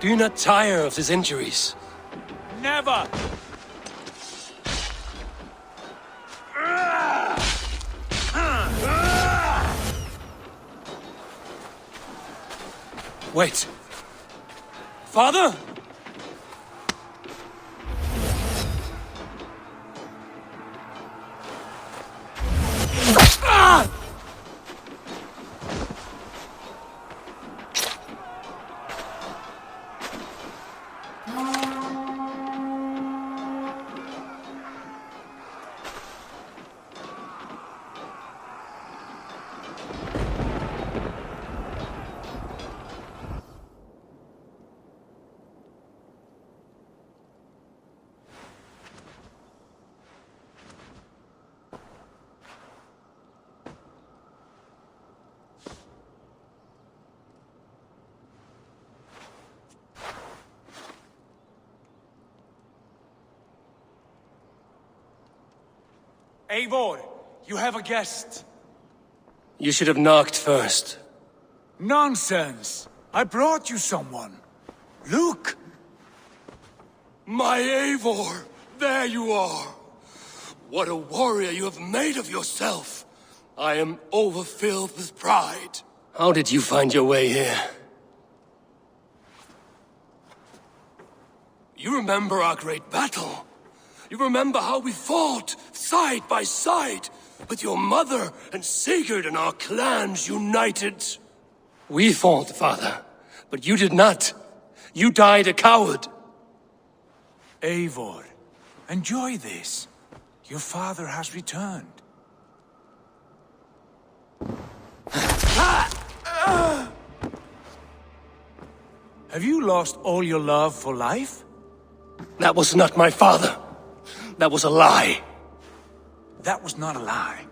Do you not tire of his injuries? Never! Wait. Father? Ah! Eivor, you have a guest. You should have knocked first. Nonsense! I brought you someone. Look! My Eivor! There you are! What a warrior you have made of yourself! I am overfilled with pride. How did you find your way here? You remember our great battle? You remember how we fought, side by side, with your mother and Sigurd and our clans united? We fought, Father, but you did not. You died a coward. Eivor, enjoy this. Your father has returned. Have you lost all your love for life? That was not my father. That was a lie. That was not a lie.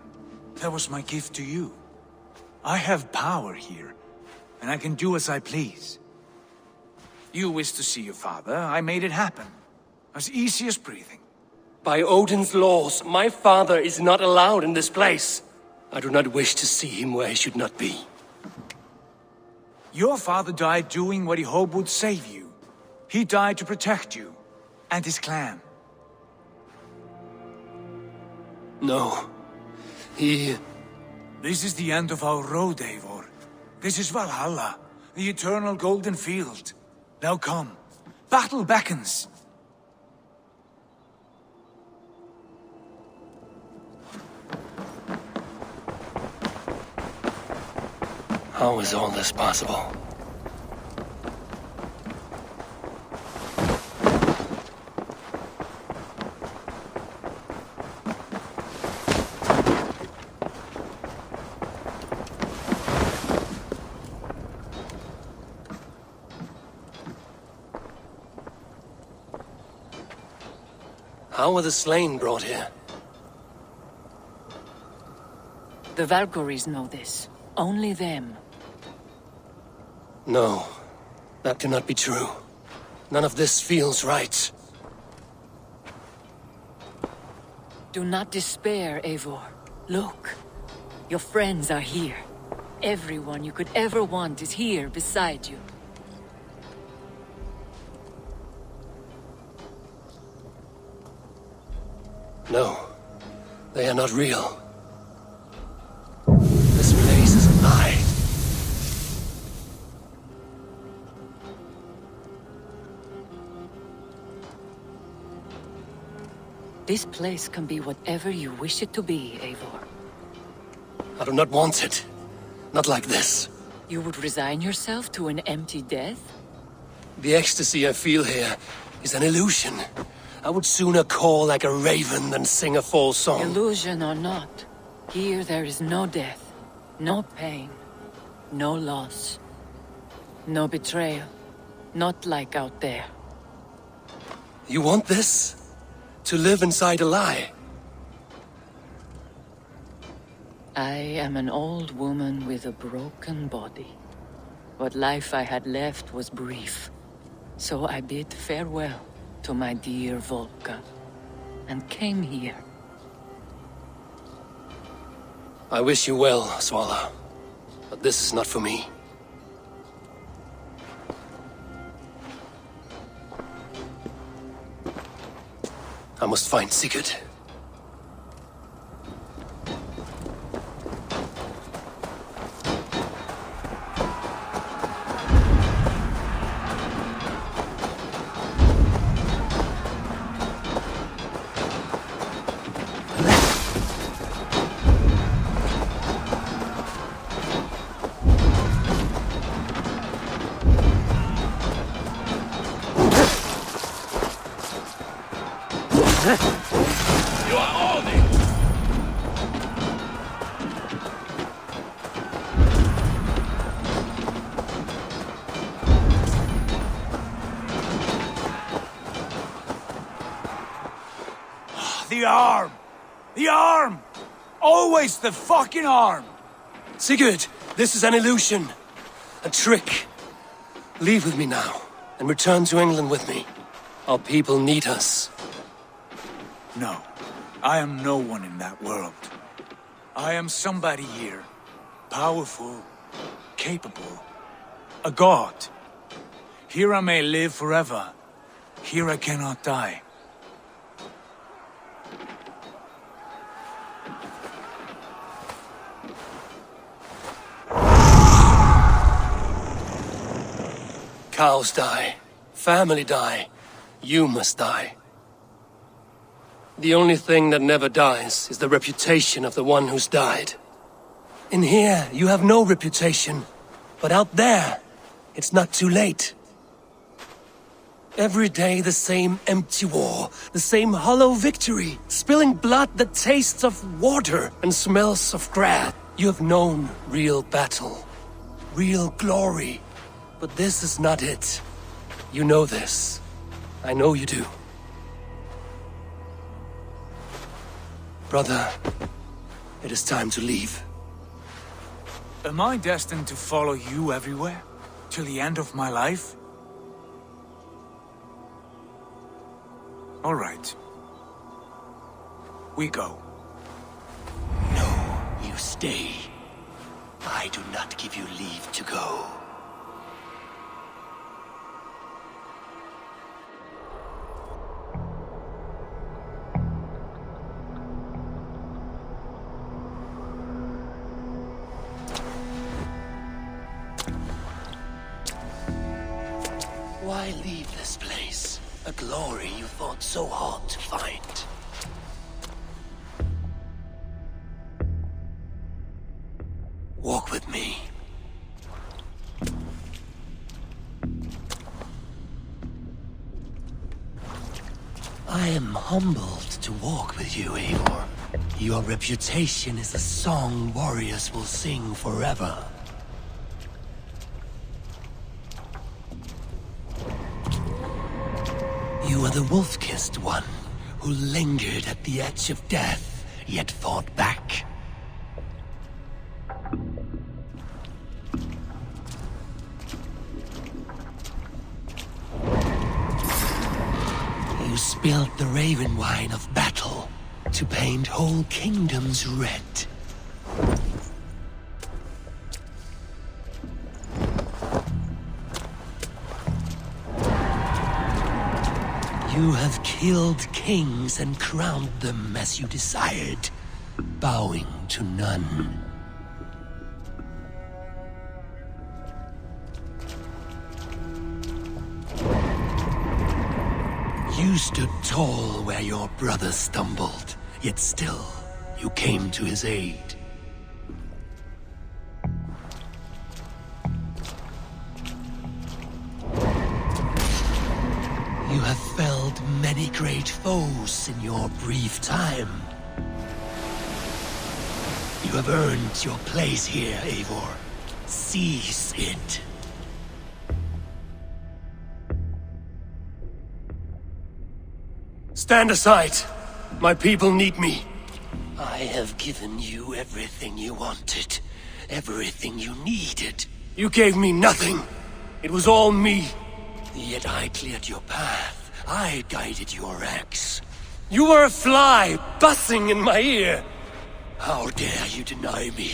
That was my gift to you. I have power here, and I can do as I please. You wished to see your father, I made it happen. As easy as breathing. By Odin's laws, my father is not allowed in this place. I do not wish to see him where he should not be. Your father died doing what he hoped would save you. He died to protect you, and his clan. No. This is the end of our road, Eivor. This is Valhalla, the eternal golden field. Now come. Battle beckons. How is all this possible? How were the slain brought here? The Valkyries know this. Only them. No, that cannot be true. None of this feels right. Do not despair, Eivor. Look. Your friends are here. Everyone you could ever want is here beside you. No, they are not real. This place is a lie. This place can be whatever you wish it to be, Eivor. I do not want it. Not like this. You would resign yourself to an empty death? The ecstasy I feel here is an illusion. I would sooner call like a raven than sing a false song. Illusion or not, here there is no death, no pain, no loss, no betrayal. Not like out there. You want this? To live inside a lie? I am an old woman with a broken body. What life I had left was brief. So I bid farewell to my dear Volka, and came here. I wish you well, Swallow, but this is not for me. I must find Sigurd. You are all the... The arm! The arm! Always the fucking arm! Sigurd, this is an illusion. A trick. Leave with me now, and return to England with me. Our people need us. No, I am no one in that world. I am somebody here. Powerful, capable, a god. Here I may live forever. Here I cannot die. Cows die. Family die. You must die. The only thing that never dies is the reputation of the one who's died. In here, you have no reputation. But out there, it's not too late. Every day the same empty war, the same hollow victory, spilling blood that tastes of water and smells of grass. You have known real battle, real glory. But this is not it. You know this. I know you do. Brother, it is time to leave. Am I destined to follow you everywhere? Till the end of my life? All right. We go. No, you stay. I do not give you leave to go. Why leave this place? A glory you fought so hard to find. Walk with me. I am humbled to walk with you, Eivor. Your reputation is a song warriors will sing forever. You are the wolf-kissed one, who lingered at the edge of death, yet fought back. You spilled the raven wine of battle, to paint whole kingdoms red. You have killed kings and crowned them as you desired, bowing to none. You stood tall where your brother stumbled, yet still you came to his aid. You have felled many great foes in your brief time. You have earned your place here, Eivor. Seize it. Stand aside! My people need me. I have given you everything you wanted, everything you needed. You gave me nothing. It was all me. Yet I cleared your path. I guided your axe. You were a fly, buzzing in my ear. How dare you deny me?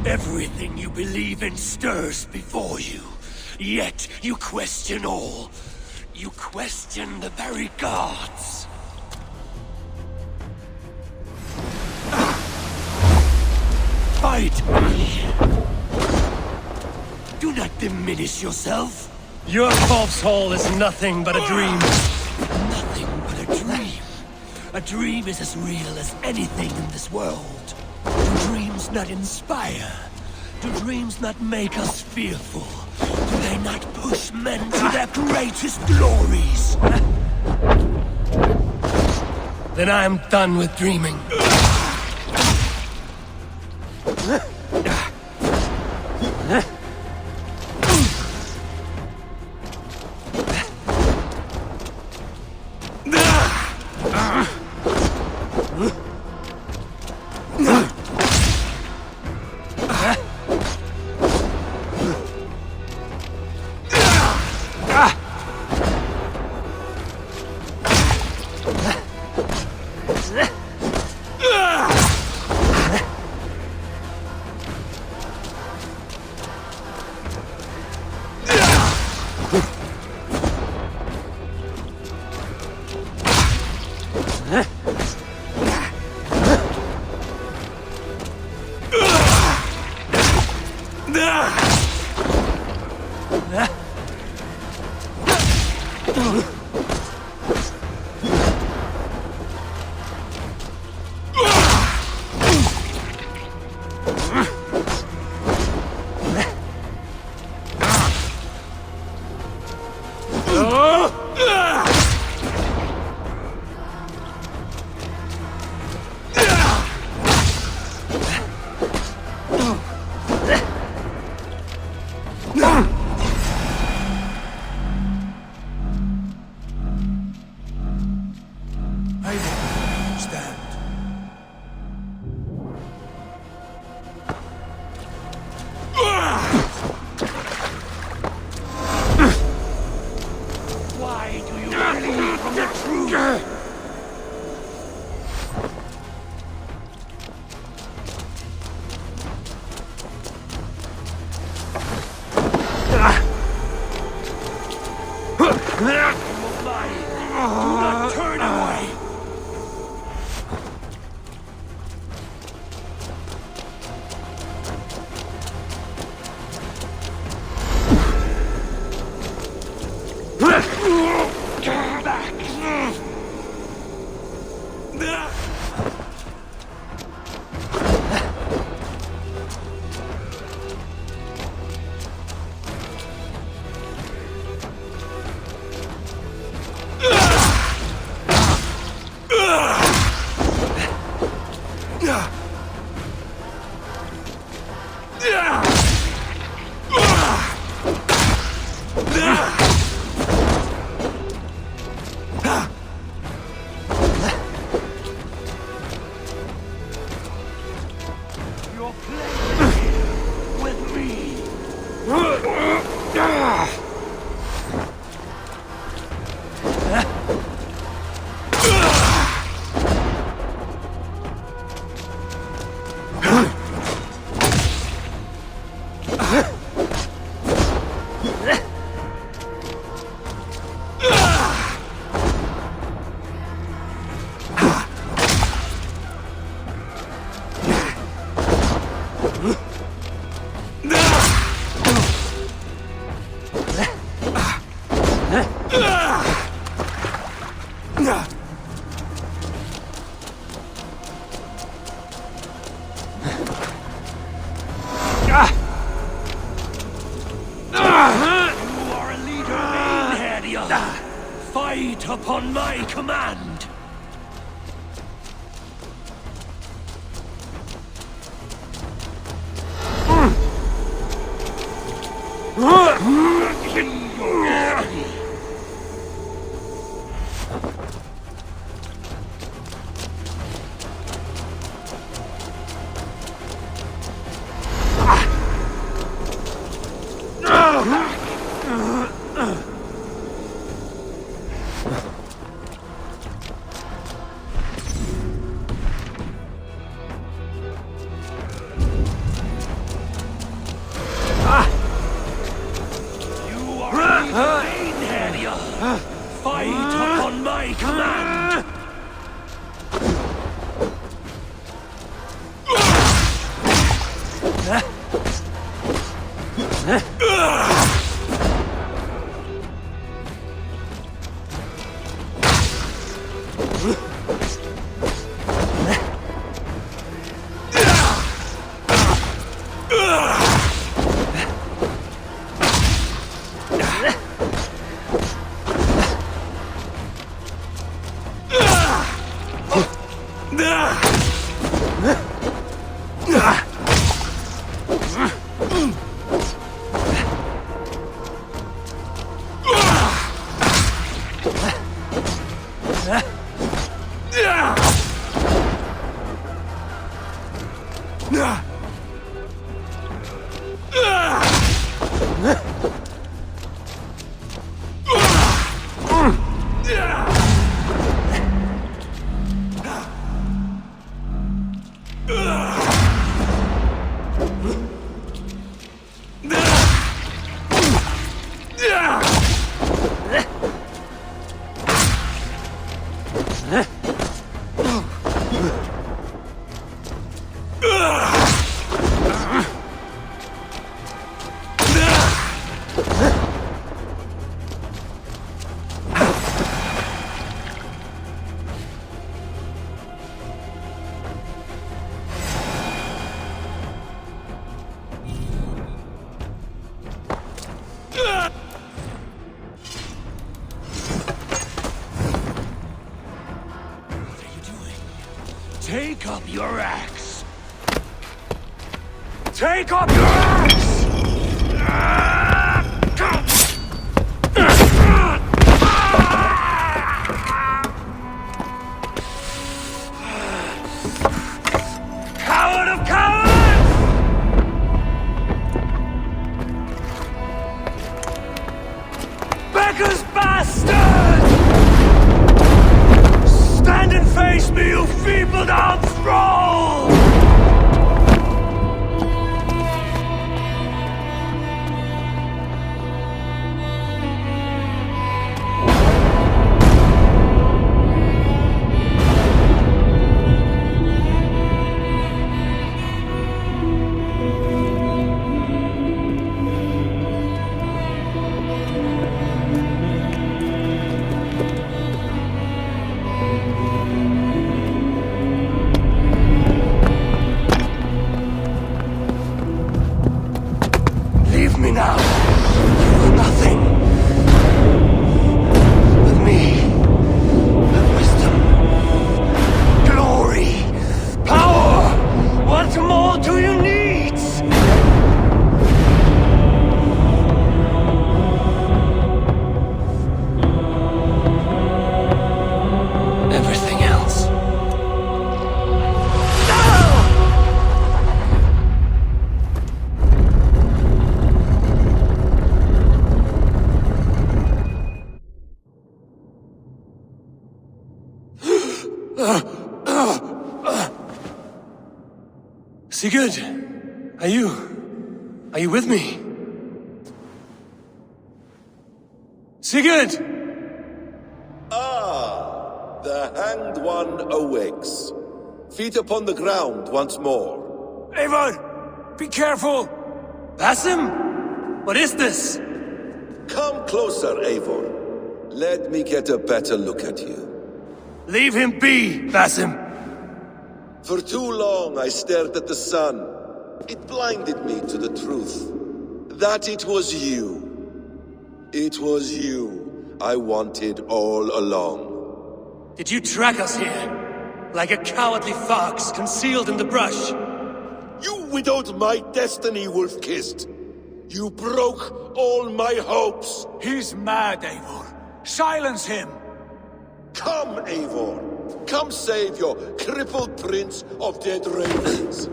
Everything you believe in stirs before you. Yet you question all. You question the very gods. Fight me! Do not diminish yourself. Your corpse hall is nothing but a dream. Nothing but a dream. A dream is as real as anything in this world. Do dreams not inspire? Do dreams not make us fearful? Do they not push men to their greatest glories? Then I am done with dreaming. command! Fight upon my command! Take up your axe! Take up your axe! Coward of cowards! Beggar's bastard! Stand and face me, you feeble-down thrall! Leave me now. You are nothing. With me, have wisdom, glory, power. What more do you need? Everything else. Sigurd, are you with me? Sigurd! Ah, the hanged one awakes. Feet upon the ground once more. Eivor, be careful! Basim? What is this? Come closer, Eivor. Let me get a better look at you. Leave him be, Basim! For too long I stared at the sun. It blinded me to the truth. That it was you. It was you I wanted all along. Did you track us here? Like a cowardly fox concealed in the brush? You widowed my destiny, Wolf-Kissed. You broke all my hopes. He's mad, Eivor. Silence him! Come, Eivor. Come save your crippled prince of dead ravens.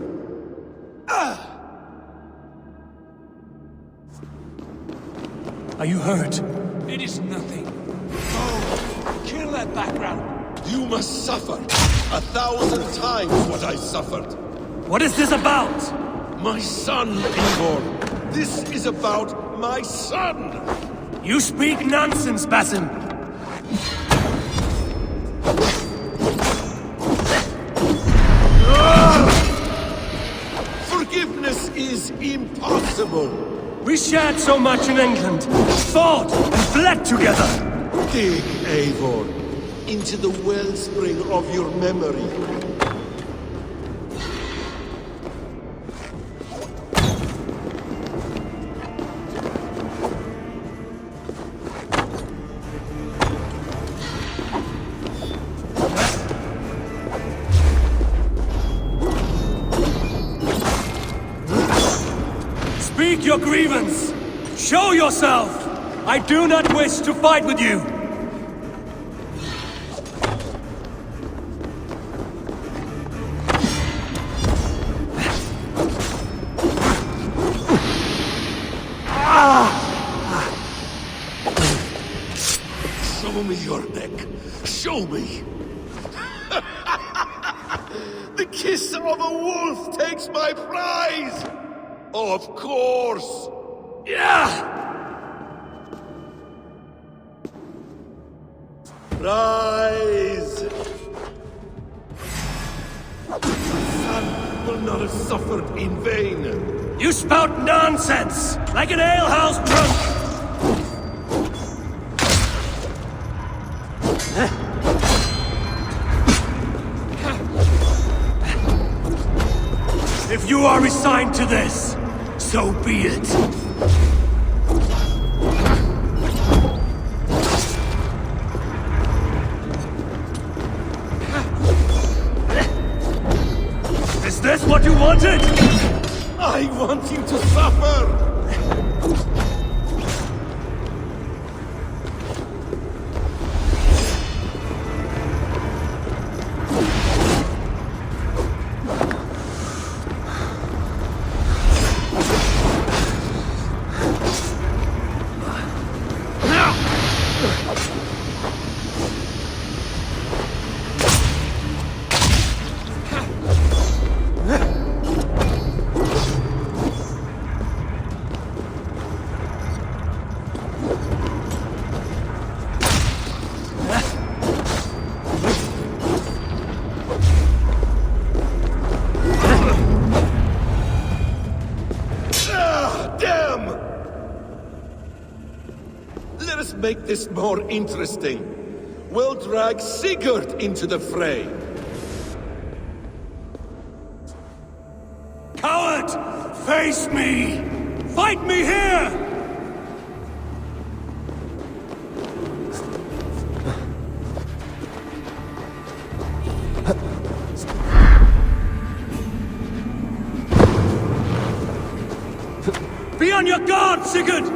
Are you hurt? It is nothing. Go! Kill that background! You must suffer 1,000 times what I suffered. What is this about? My son, Eivor. This is about my son. You speak nonsense, Basim. Forgiveness is impossible. We shared so much in England, fought and bled together. Dig, Eivor, into the wellspring of your memory. Speak your grievance! Show yourself! I do not wish to fight with you! Show me your neck. Show me. The kiss of a wolf takes my prize! Of course! Yeah! Rise! My son will not have suffered in vain. You spout nonsense! Like an alehouse drunk! If you are resigned to this, so be it. Is this what you wanted? I want you to suffer! Make this more interesting. We'll drag Sigurd into the fray. Coward! Face me! Fight me here! Be on your guard, Sigurd!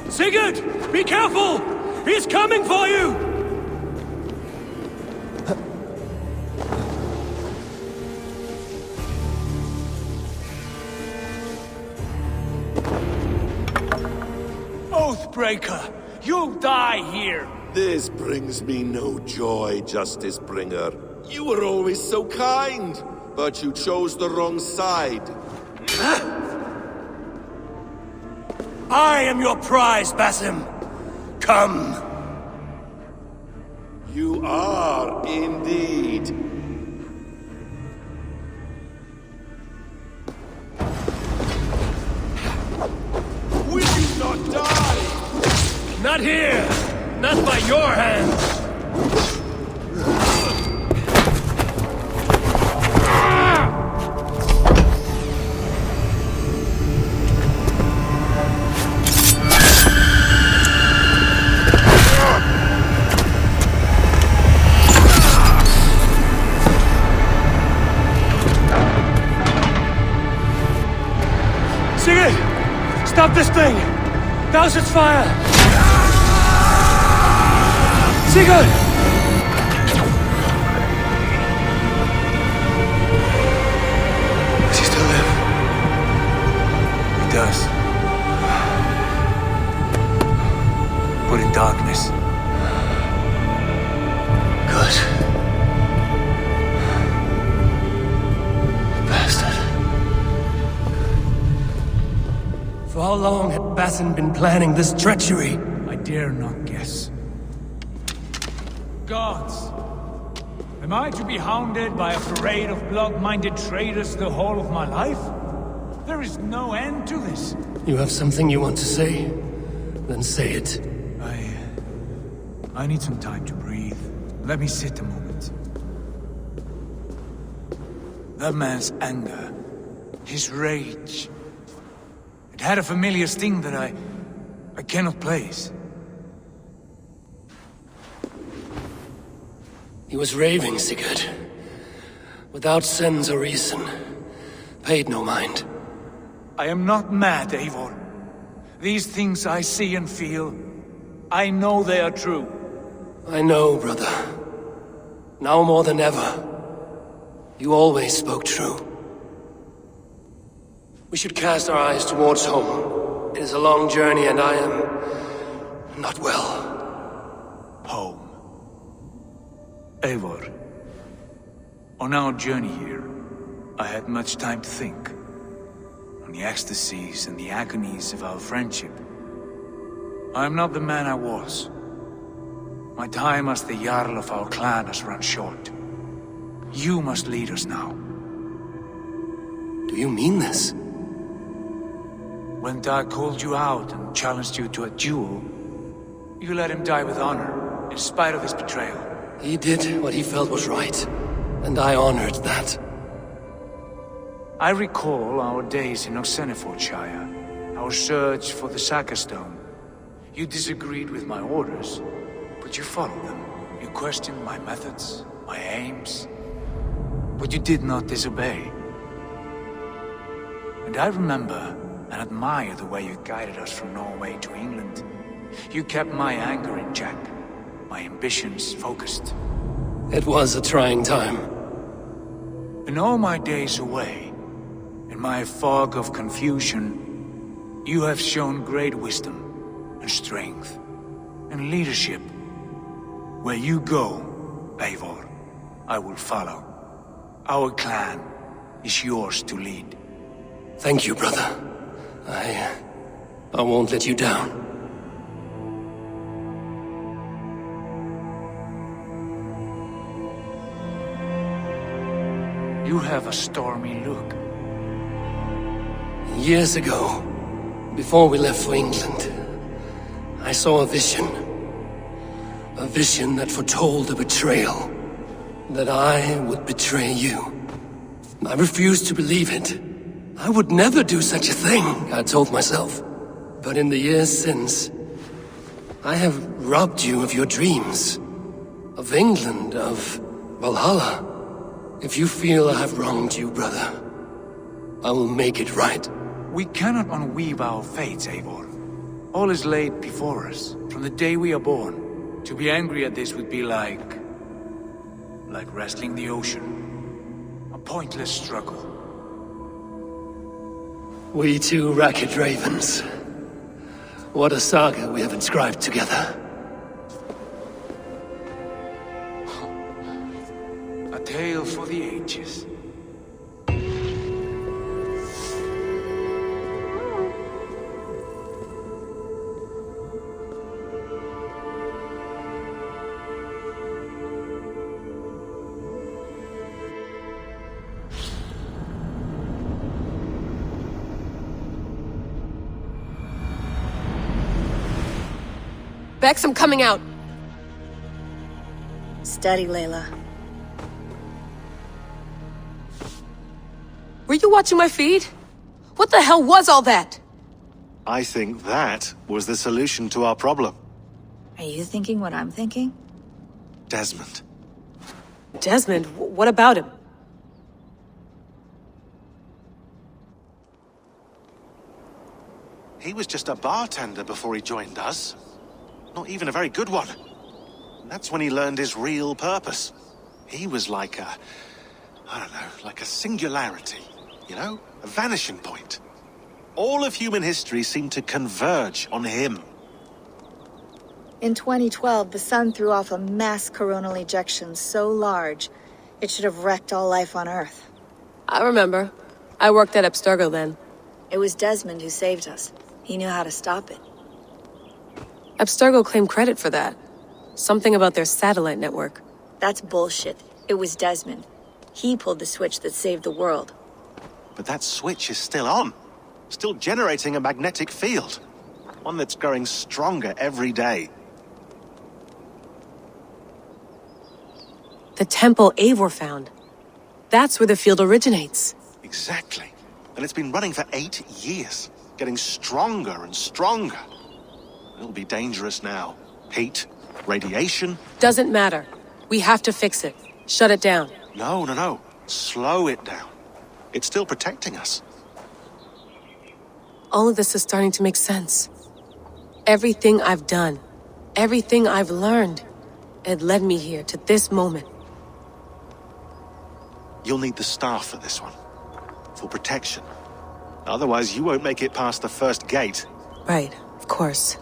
Sigurd! Be careful! He's coming for you! Oathbreaker! You die here! This brings me no joy, Justice Bringer. You were always so kind, but you chose the wrong side. I am your prize, Basim. Come. You are indeed. Not here! Not by your hand! Stop this thing! Douse its fire! Sigurd! Does he still live? He does. But in darkness. Good. Bastard. For how long had Bassin been planning this treachery? I dare not guess. Gods! Am I to be hounded by a parade of blood-minded traitors the whole of my life? There is no end to this. You have something you want to say? Then say it. I need some time to breathe. Let me sit a moment. That man's anger, his rage, it had a familiar sting that I cannot place. He was raving, Sigurd. Without sense or reason. Paid no mind. I am not mad, Eivor. These things I see and feel, I know they are true. I know, brother. Now more than ever. You always spoke true. We should cast our eyes towards home. It is a long journey and I am... not well. Home. Eivor. On our journey here, I had much time to think. On the ecstasies and the agonies of our friendship. I am not the man I was. My time as the Jarl of our clan has run short. You must lead us now. Do you mean this? When Dag called you out and challenged you to a duel, you let him die with honor, in spite of his betrayal. He did what he felt was right, and I honored that. I recall our days in Oxenfordshire, our search for the Saga Stone. You disagreed with my orders, but you followed them. You questioned my methods, my aims, but you did not disobey. And I remember and admire the way you guided us from Norway to England. You kept my anger in check, my ambitions focused. It was a trying time. In all my days away, in my fog of confusion, you have shown great wisdom and strength and leadership. Where you go, Eivor, I will follow. Our clan is yours to lead. Thank you, brother. I won't let you down. You have a stormy look. Years ago, before we left for England, I saw a vision. A vision that foretold a betrayal. That I would betray you. I refused to believe it. I would never do such a thing, I told myself. But in the years since, I have robbed you of your dreams. Of England, of Valhalla. If you feel I have wronged you, brother, I will make it right. We cannot unweave our fates, Eivor. All is laid before us, from the day we are born. To be angry at this would be like wrestling the ocean. A pointless struggle. We two racket ravens. What a saga we have inscribed together. A tale for the ages. Bex, I'm coming out. Steady, Layla. Were you watching my feed? What the hell was all that? I think that was the solution to our problem. Are you thinking what I'm thinking? Desmond. Desmond? What about him? He was just a bartender before he joined us. Not even a very good one. That's when he learned his real purpose. He was like a... I don't know, like a singularity. You know? A vanishing point. All of human history seemed to converge on him. In 2012, the sun threw off a mass coronal ejection so large, it should have wrecked all life on Earth. I remember. I worked at Abstergo then. It was Desmond who saved us. He knew how to stop it. Abstergo claimed credit for that. Something about their satellite network. That's bullshit. It was Desmond. He pulled the switch that saved the world. But that switch is still on. Still generating a magnetic field. One that's growing stronger every day. The temple Eivor found. That's where the field originates. Exactly. And it's been running for 8 years. Getting stronger and stronger. It'll be dangerous now. Heat, radiation. Doesn't matter. We have to fix it. Shut it down. No. Slow it down. It's still protecting us. All of this is starting to make sense. Everything I've done, everything I've learned, it led me here to this moment. You'll need the staff for this one. For protection. Otherwise, you won't make it past the first gate. Right, of course.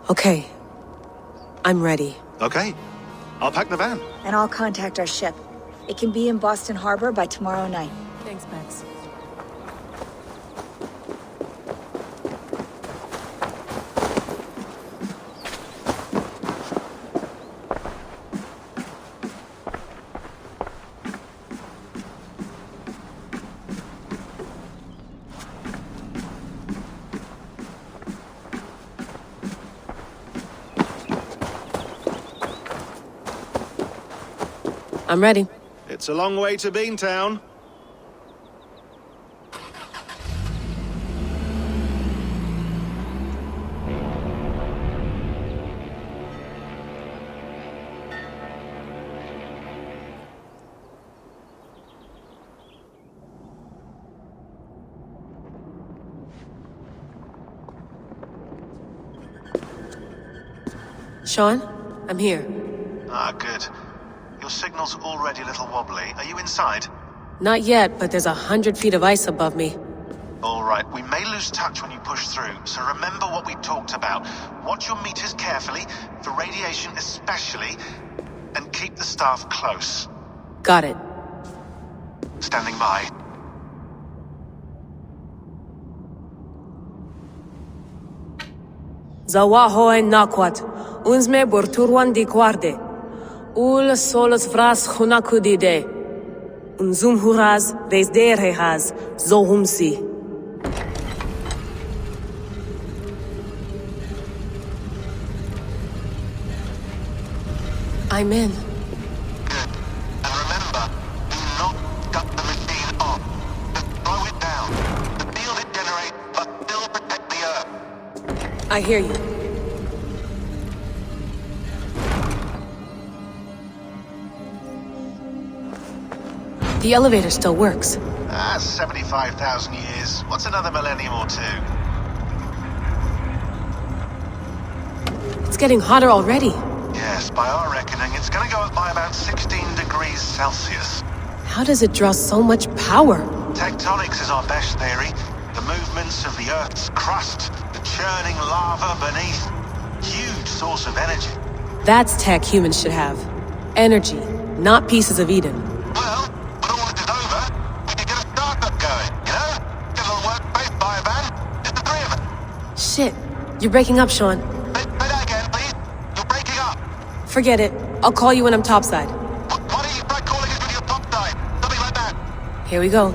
Okay. I'm ready. Okay. I'll pack the van. And I'll contact our ship. It can be in Boston Harbor by tomorrow night. Thanks, Bex. I'm ready. It's a long way to Beantown. Sean, I'm here. Ah, good. Your signal's already a little wobbly. Are you inside? Not yet, but there's 100 feet of ice above me. All right, we may lose touch when you push through, so remember what we talked about. Watch your meters carefully, for radiation especially, and keep the staff close. Got it. Standing by. Zawaho en nakwat, unsme borturwan di guarde. Ul solos vras hunakudide. Unzum huraz, vesderehaz, zohumsi. I'm in. Good. And remember, do not cut the machine off. Just slow it down. The field it generates, but still protect the Earth. I hear you. The elevator still works. 75,000 years. What's another millennium or two? It's getting hotter already. Yes, by our reckoning, it's gonna go up by about 16 degrees Celsius. How does it draw so much power? Tectonics is our best theory. The movements of the Earth's crust, the churning lava beneath. Huge source of energy. That's tech humans should have. Energy, not pieces of Eden. Well, when all this is over, we can get a startup going, you know? Get a little workspace, buy a van, just the three of us. Shit, you're breaking up, Sean. Say that again, please. You're breaking up. Forget it. I'll call you when I'm topside. Why don't you try calling us when you're topside? Something like that. Here we go.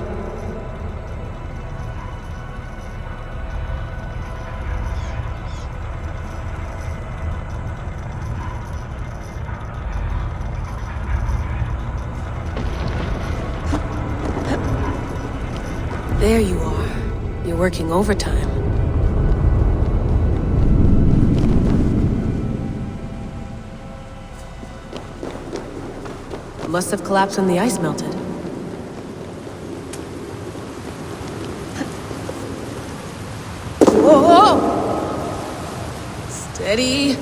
There you are. You're working overtime. Must have collapsed when the ice melted. Whoa! Steady.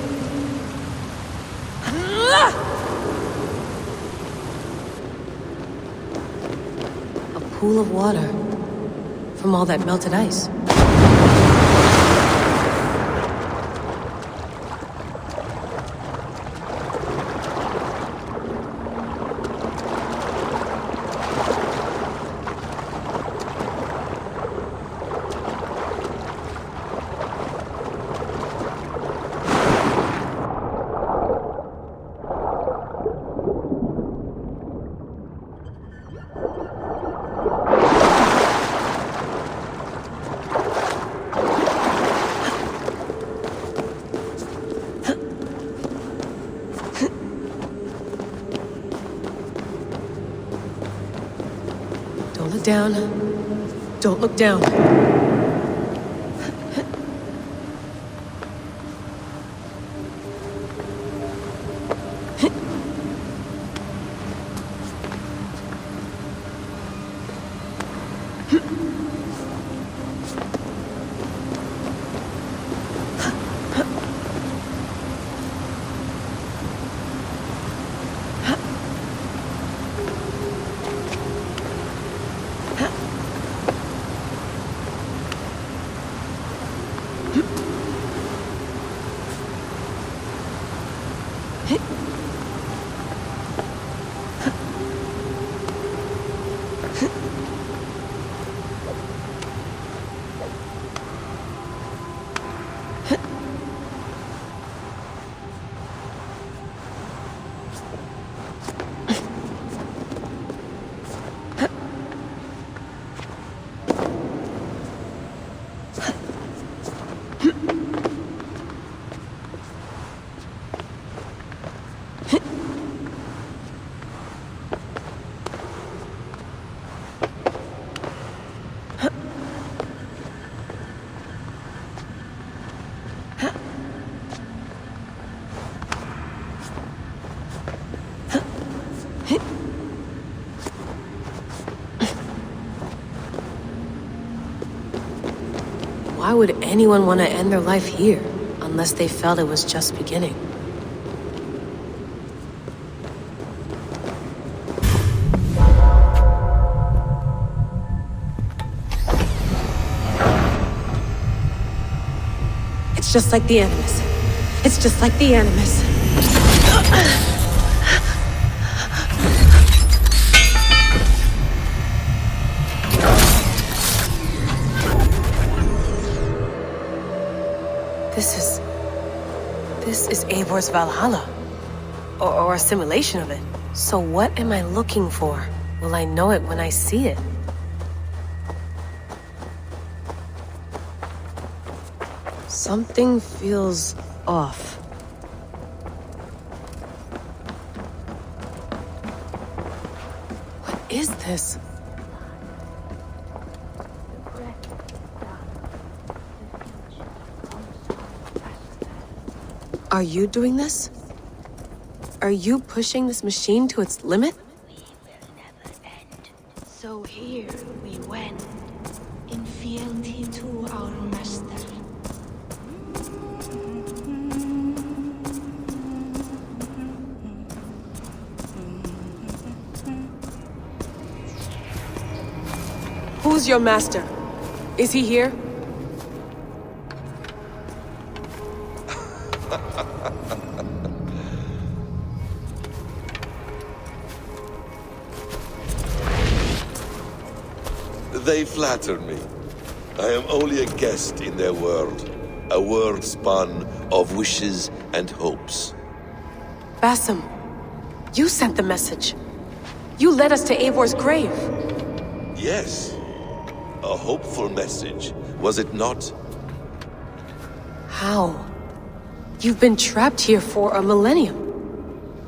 A pool of water from all that melted ice. Don't look down. Don't look down. Why would anyone want to end their life here, unless they felt it was just beginning? It's just like the Animus. It's just like the Animus. This is Eivor's Valhalla. Or a simulation of it. So what am I looking for? Will I know it when I see it? Something feels off. What is this? Are you doing this? Are you pushing this machine to its limit? We will never end. So here we went, in fealty to our master. Who's your master? Is he here? They flatter me. I am only a guest in their world. A world spun of wishes and hopes. Basim, you sent the message. You led us to Eivor's grave. Yes. A hopeful message, was it not? How? You've been trapped here for a millennium.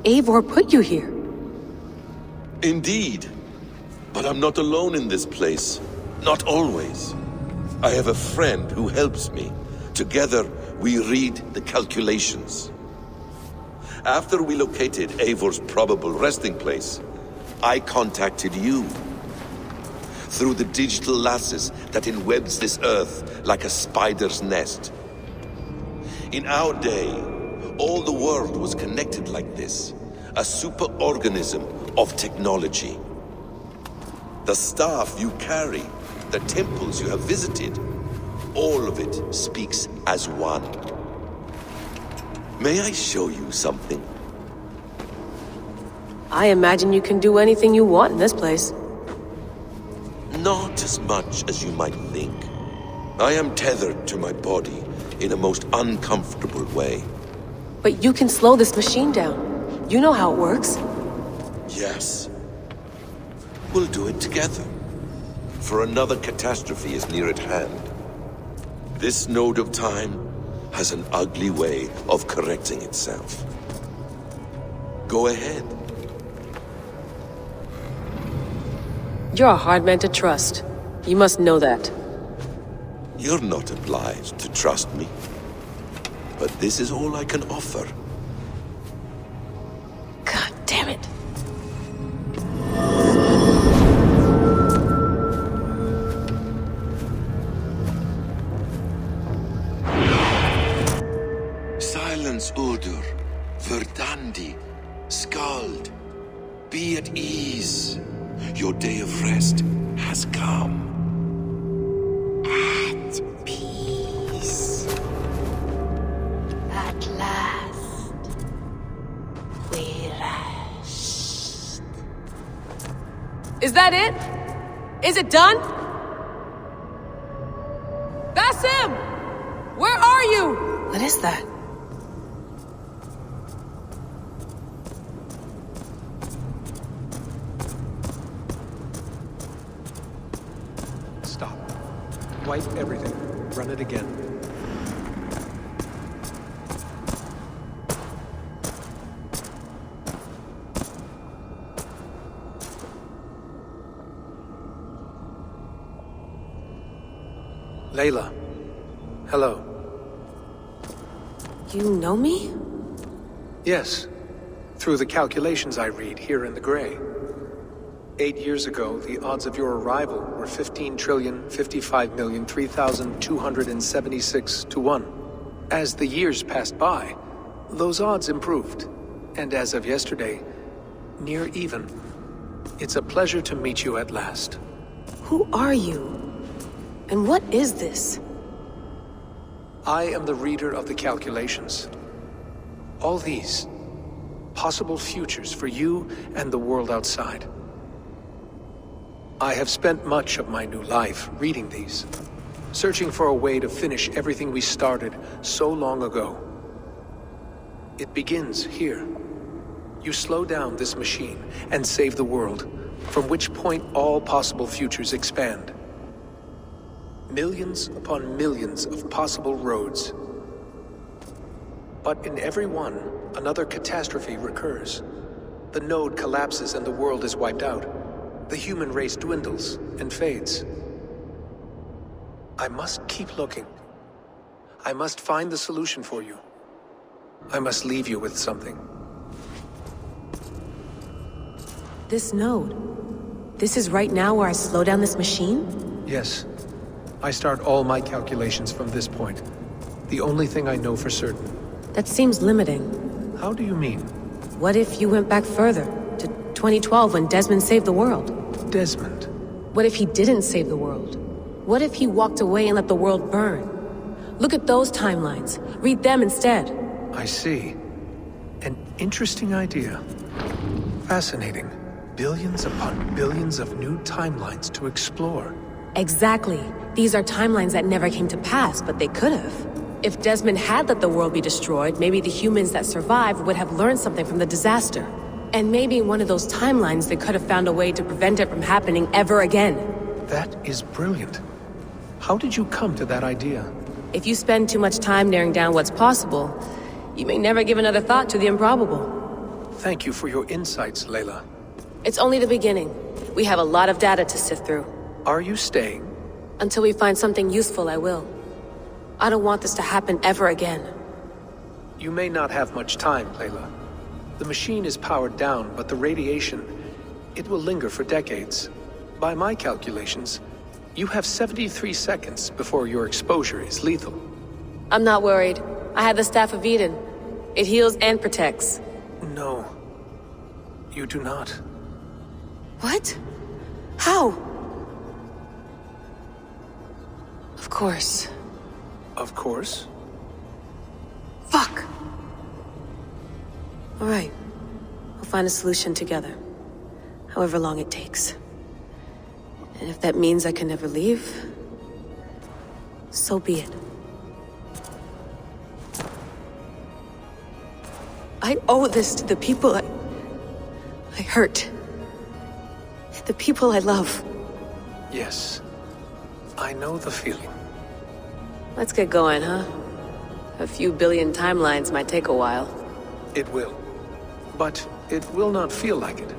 Eivor put you here. Indeed. But I'm not alone in this place. Not always. I have a friend who helps me. Together, we read the calculations. After we located Eivor's probable resting place, I contacted you. Through the digital lasses that enwebs this earth like a spider's nest. In our day, all the world was connected like this. A superorganism of technology. The staff you carry, the temples you have visited, all of it speaks as one. May I show you something? I imagine you can do anything you want in this place. Not as much as you might think. I am tethered to my body in a most uncomfortable way. But you can slow this machine down. You know how it works. Yes. We'll do it together. For another catastrophe is near at hand. This node of time has an ugly way of correcting itself. Go ahead. You're a hard man to trust. You must know that. You're not obliged to trust me. But this is all I can offer. God damn it. Silence, Udur. Verdandi. Skald. Be at ease. Your day of rest has come. At peace. At last. We rest. Is that it? Is it done? That's him! Where are you? What is that? Stop. Wipe everything. Run it again. Layla. Hello. You know me? Yes. Through the calculations I read here in the gray. 8 years ago, the odds of your arrival were 15,055,003,276 to 1. As the years passed by, those odds improved. And as of yesterday, near even. It's a pleasure to meet you at last. Who are you? And what is this? I am the reader of the calculations. All these, possible futures for you and the world outside. I have spent much of my new life reading these, searching for a way to finish everything we started so long ago. It begins here. You slow down this machine and save the world, from which point all possible futures expand. Millions upon millions of possible roads. But in every one, another catastrophe recurs. The node collapses and the world is wiped out. The human race dwindles and fades. I must keep looking. I must find the solution for you. I must leave you with something. This node. This is right now where I slow down this machine? Yes. I start all my calculations from this point. The only thing I know for certain. That seems limiting. How do you mean? What if you went back further, to 2012 when Desmond saved the world? Desmond? What if he didn't save the world? What if he walked away and let the world burn? Look at those timelines. Read them instead. I see. An interesting idea. Fascinating. Billions upon billions of new timelines to explore. Exactly. These are timelines that never came to pass, but they could have. If Desmond had let the world be destroyed, maybe the humans that survived would have learned something from the disaster. And maybe in one of those timelines they could have found a way to prevent it from happening ever again. That is brilliant. How did you come to that idea? If you spend too much time narrowing down what's possible, you may never give another thought to the improbable. Thank you for your insights, Layla. It's only the beginning. We have a lot of data to sift through. Are you staying? Until we find something useful, I will. I don't want this to happen ever again. You may not have much time, Layla. The machine is powered down, but the radiation, it will linger for decades. By my calculations, you have 73 seconds before your exposure is lethal. I'm not worried. I have the Staff of Eden. It heals and protects. No. You do not. What? How? Of course. Of course? Fuck! Alright. We'll find a solution together. However long it takes. And if that means I can never leave, so be it. I owe this to the people I hurt. The people I love. Yes. I know the feeling. Let's get going, huh? A few billion timelines might take a while. It will. But it will not feel like it.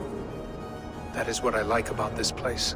That is what I like about this place.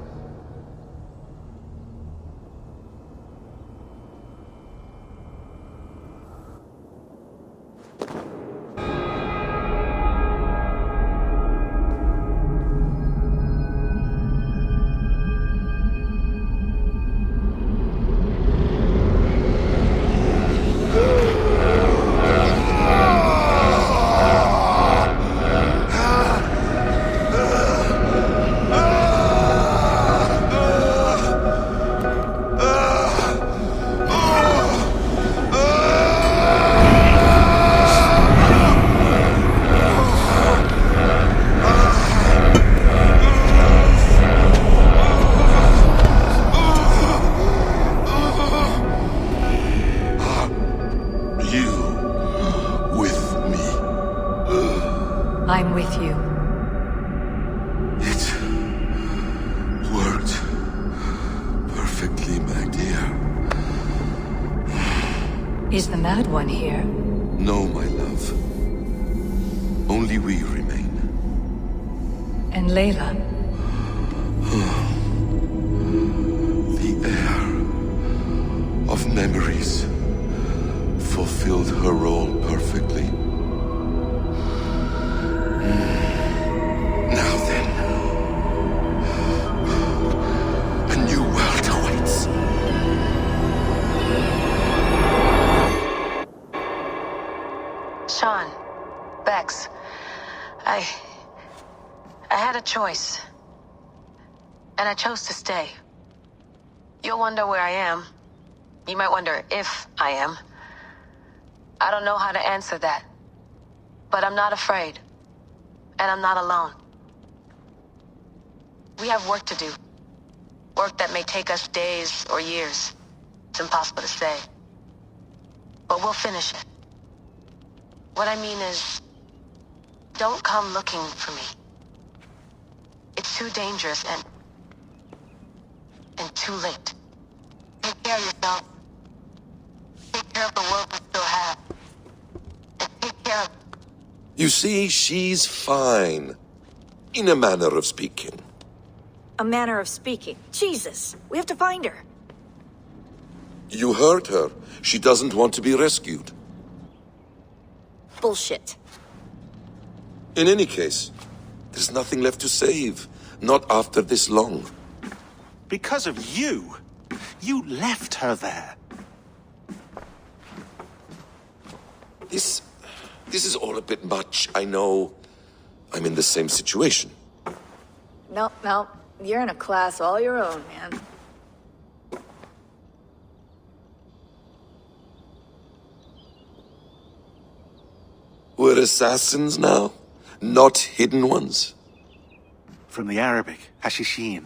I'm with you. It worked perfectly, my dear. Is the Mad One here? No, my love. Only we remain. And Layla? The air of memories fulfilled her role perfectly. Now then, a new world awaits. Sean, Bex, I had a choice. And I chose to stay. You'll wonder where I am. You might wonder if I am. I don't know how to answer that. But I'm not afraid. And I'm not alone. We have work to do. Work that may take us days or years. It's impossible to say. But we'll finish it. What I mean is, don't come looking for me. It's too dangerous and too late. Take care of yourself. Take care of the world we still have. And take care of... You see, she's fine. In a manner of speaking. A manner of speaking. Jesus, we have to find her. You heard her. She doesn't want to be rescued. Bullshit. In any case, there's nothing left to save. Not after this long. Because of you. You left her there. This is all a bit much, I know. I'm in the same situation. No. You're in a class all your own, man. We're assassins now, not hidden ones. From the Arabic, Hashishin.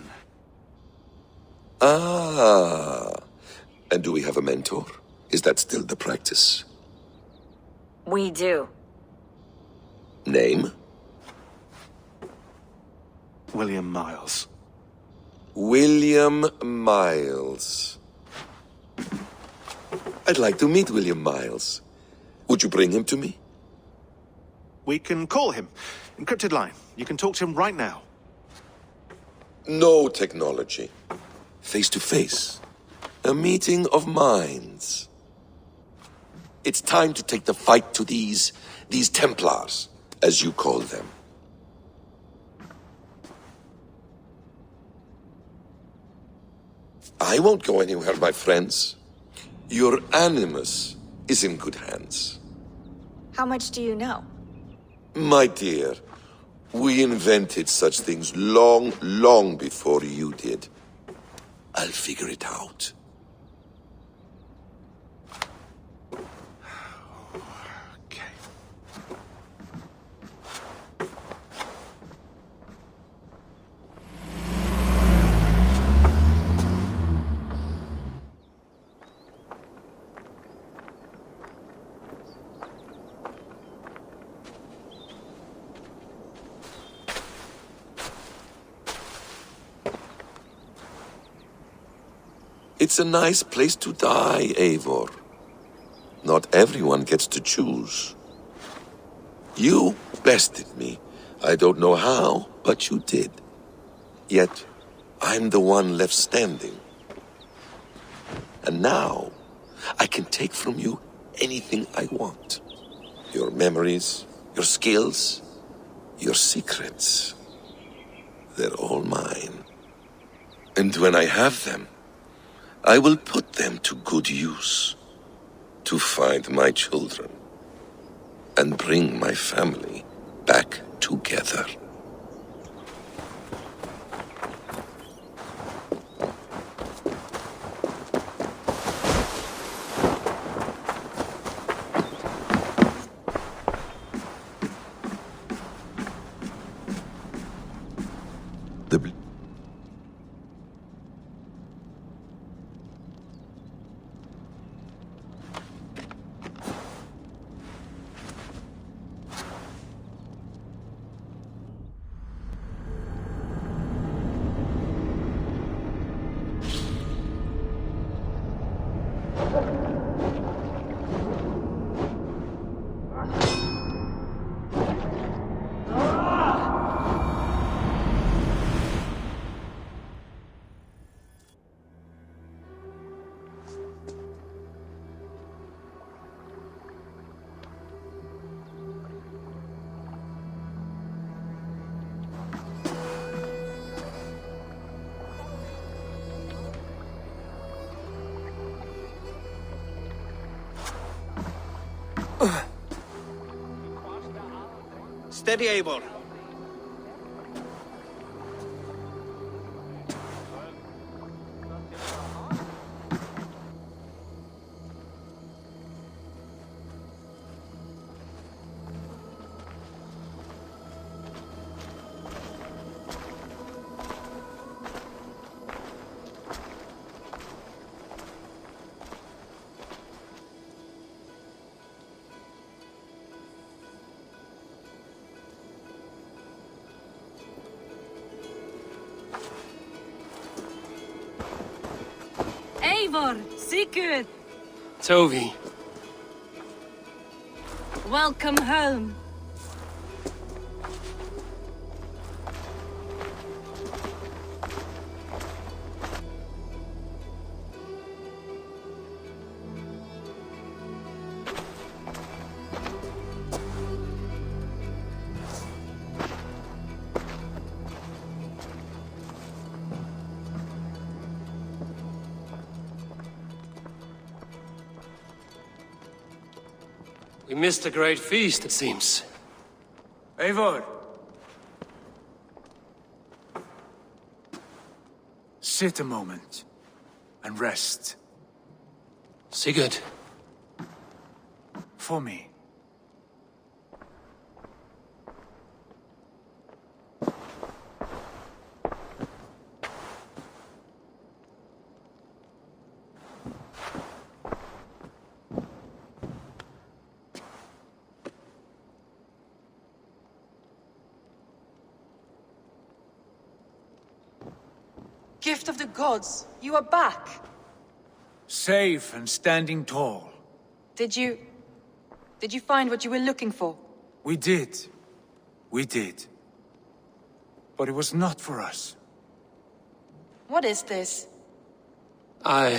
Ah. And do we have a mentor? Is that still the practice? We do. Name? William Miles. William Miles. I'd like to meet William Miles. Would you bring him to me? We can call him. Encrypted line. You can talk to him right now. No technology. Face to face. A meeting of minds. It's time to take the fight to these Templars, as you call them. I won't go anywhere, my friends. Your animus is in good hands. How much do you know? My dear, we invented such things long, long before you did. I'll figure it out. It's a nice place to die, Eivor. Not everyone gets to choose. You bested me. I don't know how, but you did. Yet, I'm the one left standing. And now, I can take from you anything I want. Your memories, your skills, your secrets. They're all mine. And when I have them, I will put them to good use, to find my children, and bring my family back together. Steady, Eivor. Eivor, Sigurd, Tovi. welcome home. We missed a great feast, it seems. Eivor! Sit a moment and rest. Sigurd. For me. Gift of the gods, you are back. Safe and standing tall. Did you find what you were looking for? We did. We did. But it was not for us. What is this? Eivor's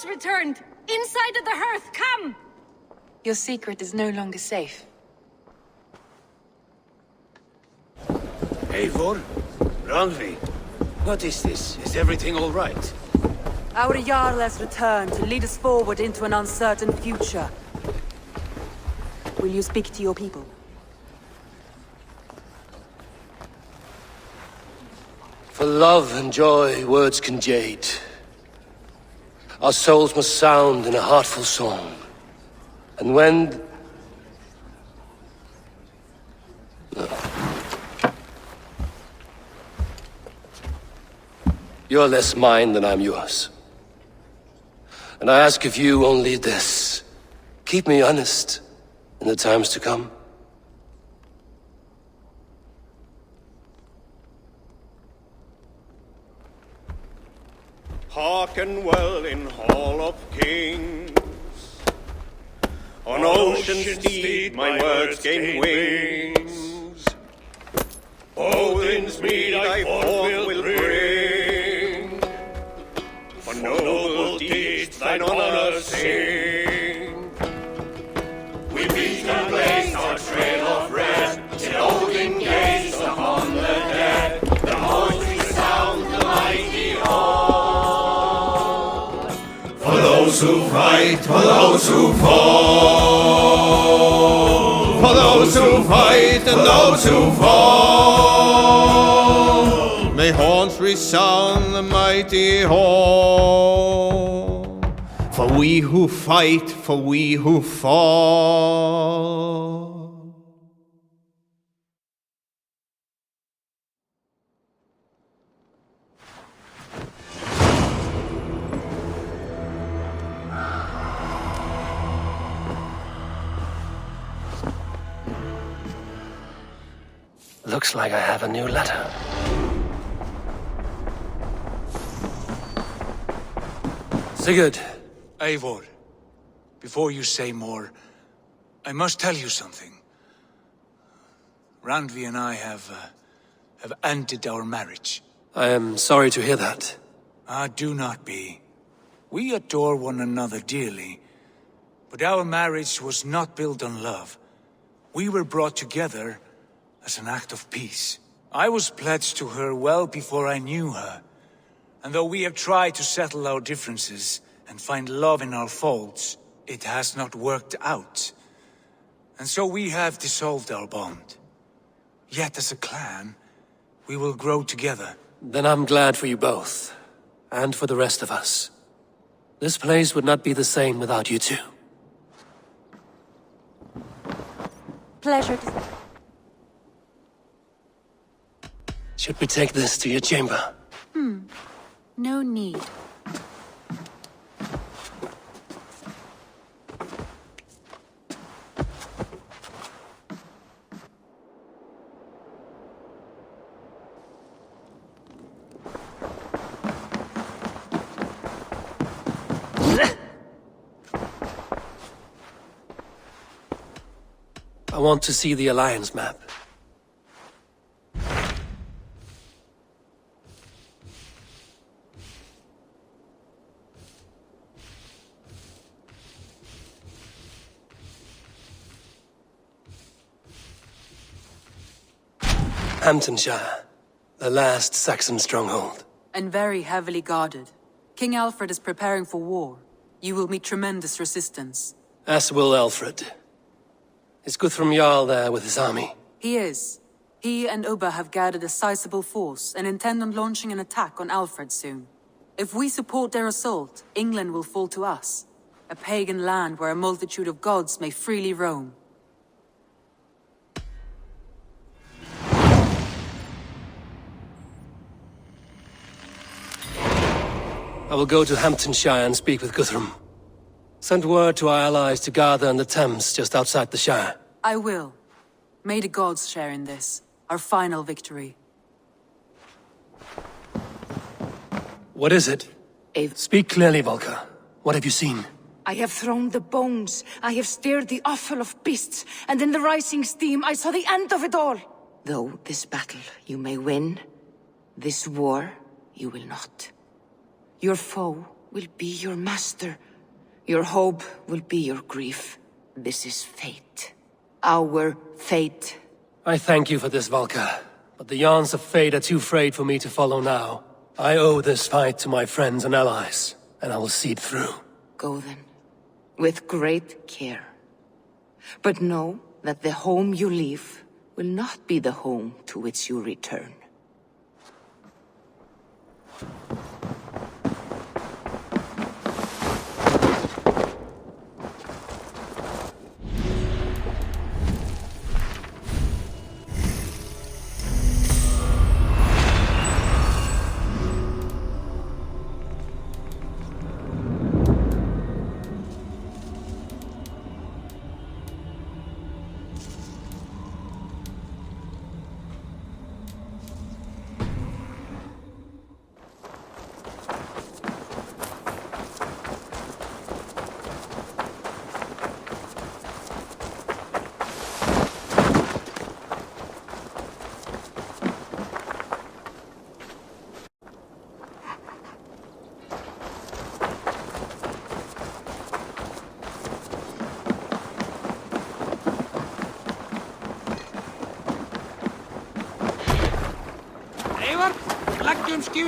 returned! Inside of the hearth, come! Your secret is no longer safe. Eivor? Randvi? What is this? Is everything all right? Our Jarl has returned to lead us forward into an uncertain future. Will you speak to your people? For love and joy, words can jade. Our souls must sound in a heartful song. And when... You're less mine than I'm yours. And I ask of you only this. Keep me honest in the times to come. Hearken well in Hall of Kings. On ocean steed my words gain wings. Odin's mead I forth will bring. For noble deeds thine honor sing. We beat and blaze our trail of red, till Odin gaze upon the dead. The voice resound the mighty hall. For those who fight, for those who fall. For those who fight and those who fall. May horns resound the mighty hall. For we who fight, for we who fall. Looks like I have a new letter. Sigurd. Eivor, before you say more, I must tell you something. Randvi and I have ended our marriage. I am sorry to hear that. Ah, do not be. We adore one another dearly, but our marriage was not built on love. We were brought together as an act of peace. I was pledged to her well before I knew her, and though we have tried to settle our differences and find love in our faults, it has not worked out. And so we have dissolved our bond. Yet as a clan, we will grow together. Then I'm glad for you both, and for the rest of us. This place would not be the same without you two. Pleasure to... Should we take this to your chamber? No need. I want to see the Alliance map. Hamptonshire, the last Saxon stronghold. And very heavily guarded. King Alfred is preparing for war. You will meet tremendous resistance. As will Alfred. Is Guthrum Jarl there with his army? He is. He and Ubba have gathered a sizable force and intend on launching an attack on Alfred soon. If we support their assault, England will fall to us. A pagan land where a multitude of gods may freely roam. I will go to Hamptonshire and speak with Guthrum. Send word to our allies to gather in the Thames just outside the Shire. I will. May the gods share in this, our final victory. What is it? Speak clearly, Volker. What have you seen? I have thrown the bones, I have stirred the offal of beasts, and in the rising steam I saw the end of it all. Though this battle you may win, this war you will not. Your foe will be your master. Your hope will be your grief. This is fate. Our fate. I thank you for this, Valka. But the yarns of fate are too frayed for me to follow now. I owe this fight to my friends and allies, and I will see it through. Go then, with great care. But know that the home you leave will not be the home to which you return.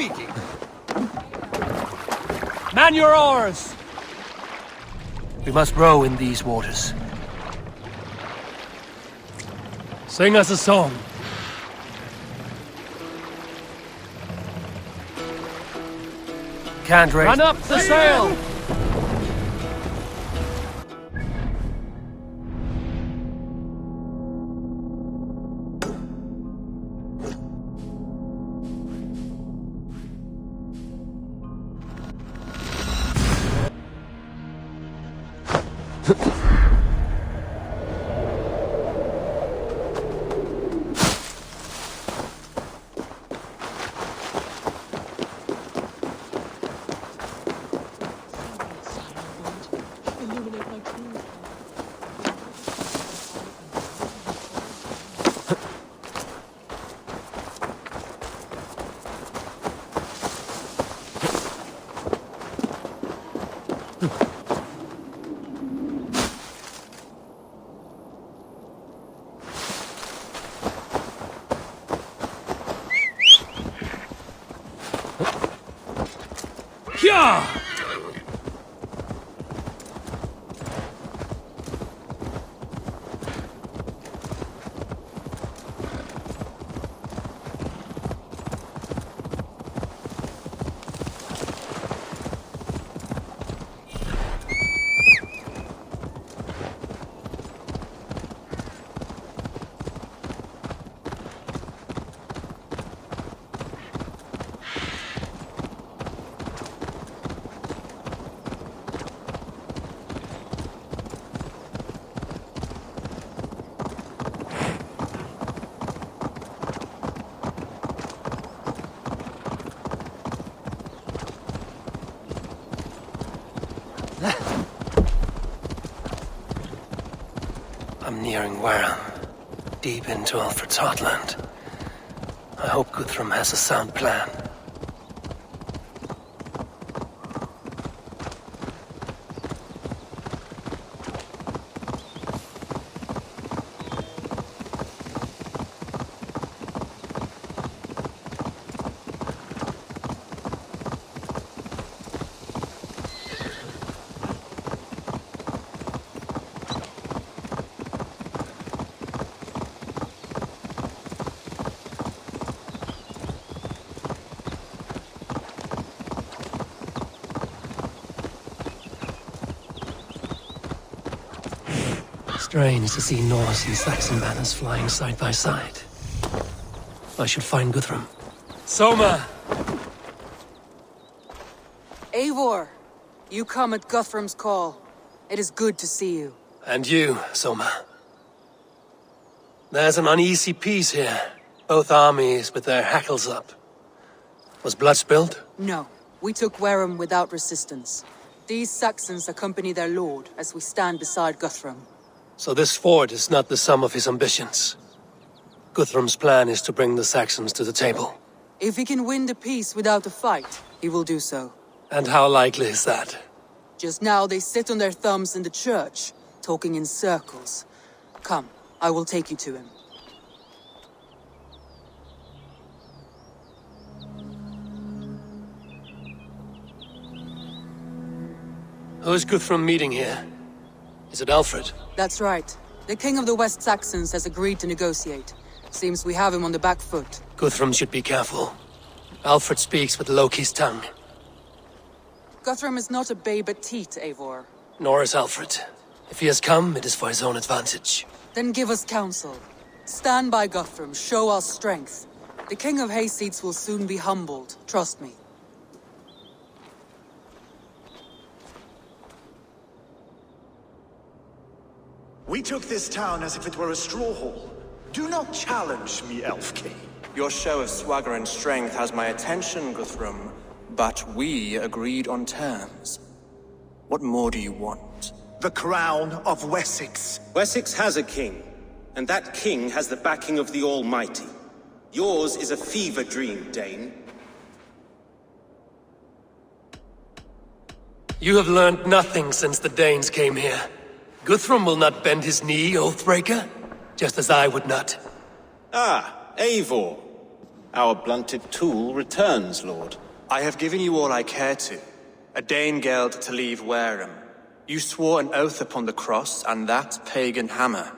Viking. Man your oars! We must row in these waters. Sing us a song. Can't raise. Run up the sail! Yeah! I'm nearing Wareham, deep into Alfred's heartland. I hope Guthrum has a sound plan. Strange to see Norse and Saxon banners flying side by side. I should find Guthrum. Soma! Eivor! You come at Guthrum's call. It is good to see you. And you, Soma. There's an uneasy peace here. Both armies with their hackles up. Was blood spilled? No. We took Wareham without resistance. These Saxons accompany their lord as we stand beside Guthrum. So this fort is not the sum of his ambitions. Guthrum's plan is to bring the Saxons to the table. If he can win the peace without a fight, he will do so. And how likely is that? Just now they sit on their thumbs in the church, talking in circles. Come, I will take you to him. Who is Guthrum meeting here? Is it Alfred? That's right. The king of the West Saxons has agreed to negotiate. Seems we have him on the back foot. Guthrum should be careful. Alfred speaks with Loki's tongue. Guthrum is not a babe at teat, Eivor. Nor is Alfred. If he has come, it is for his own advantage. Then give us counsel. Stand by Guthrum, show our strength. The king of Hayseeds will soon be humbled, trust me. We took this town as if it were a straw hall. Do not challenge me, Elf King. Your show of swagger and strength has my attention, Guthrum. But we agreed on terms. What more do you want? The crown of Wessex. Wessex has a king, and that king has the backing of the Almighty. Yours is a fever dream, Dane. You have learned nothing since the Danes came here. Guthrum will not bend his knee, Oathbreaker, just as I would not. Ah, Eivor. Our blunted tool returns, Lord. I have given you all I care to. A Danegeld to leave Wareham. You swore an oath upon the cross, and that pagan hammer.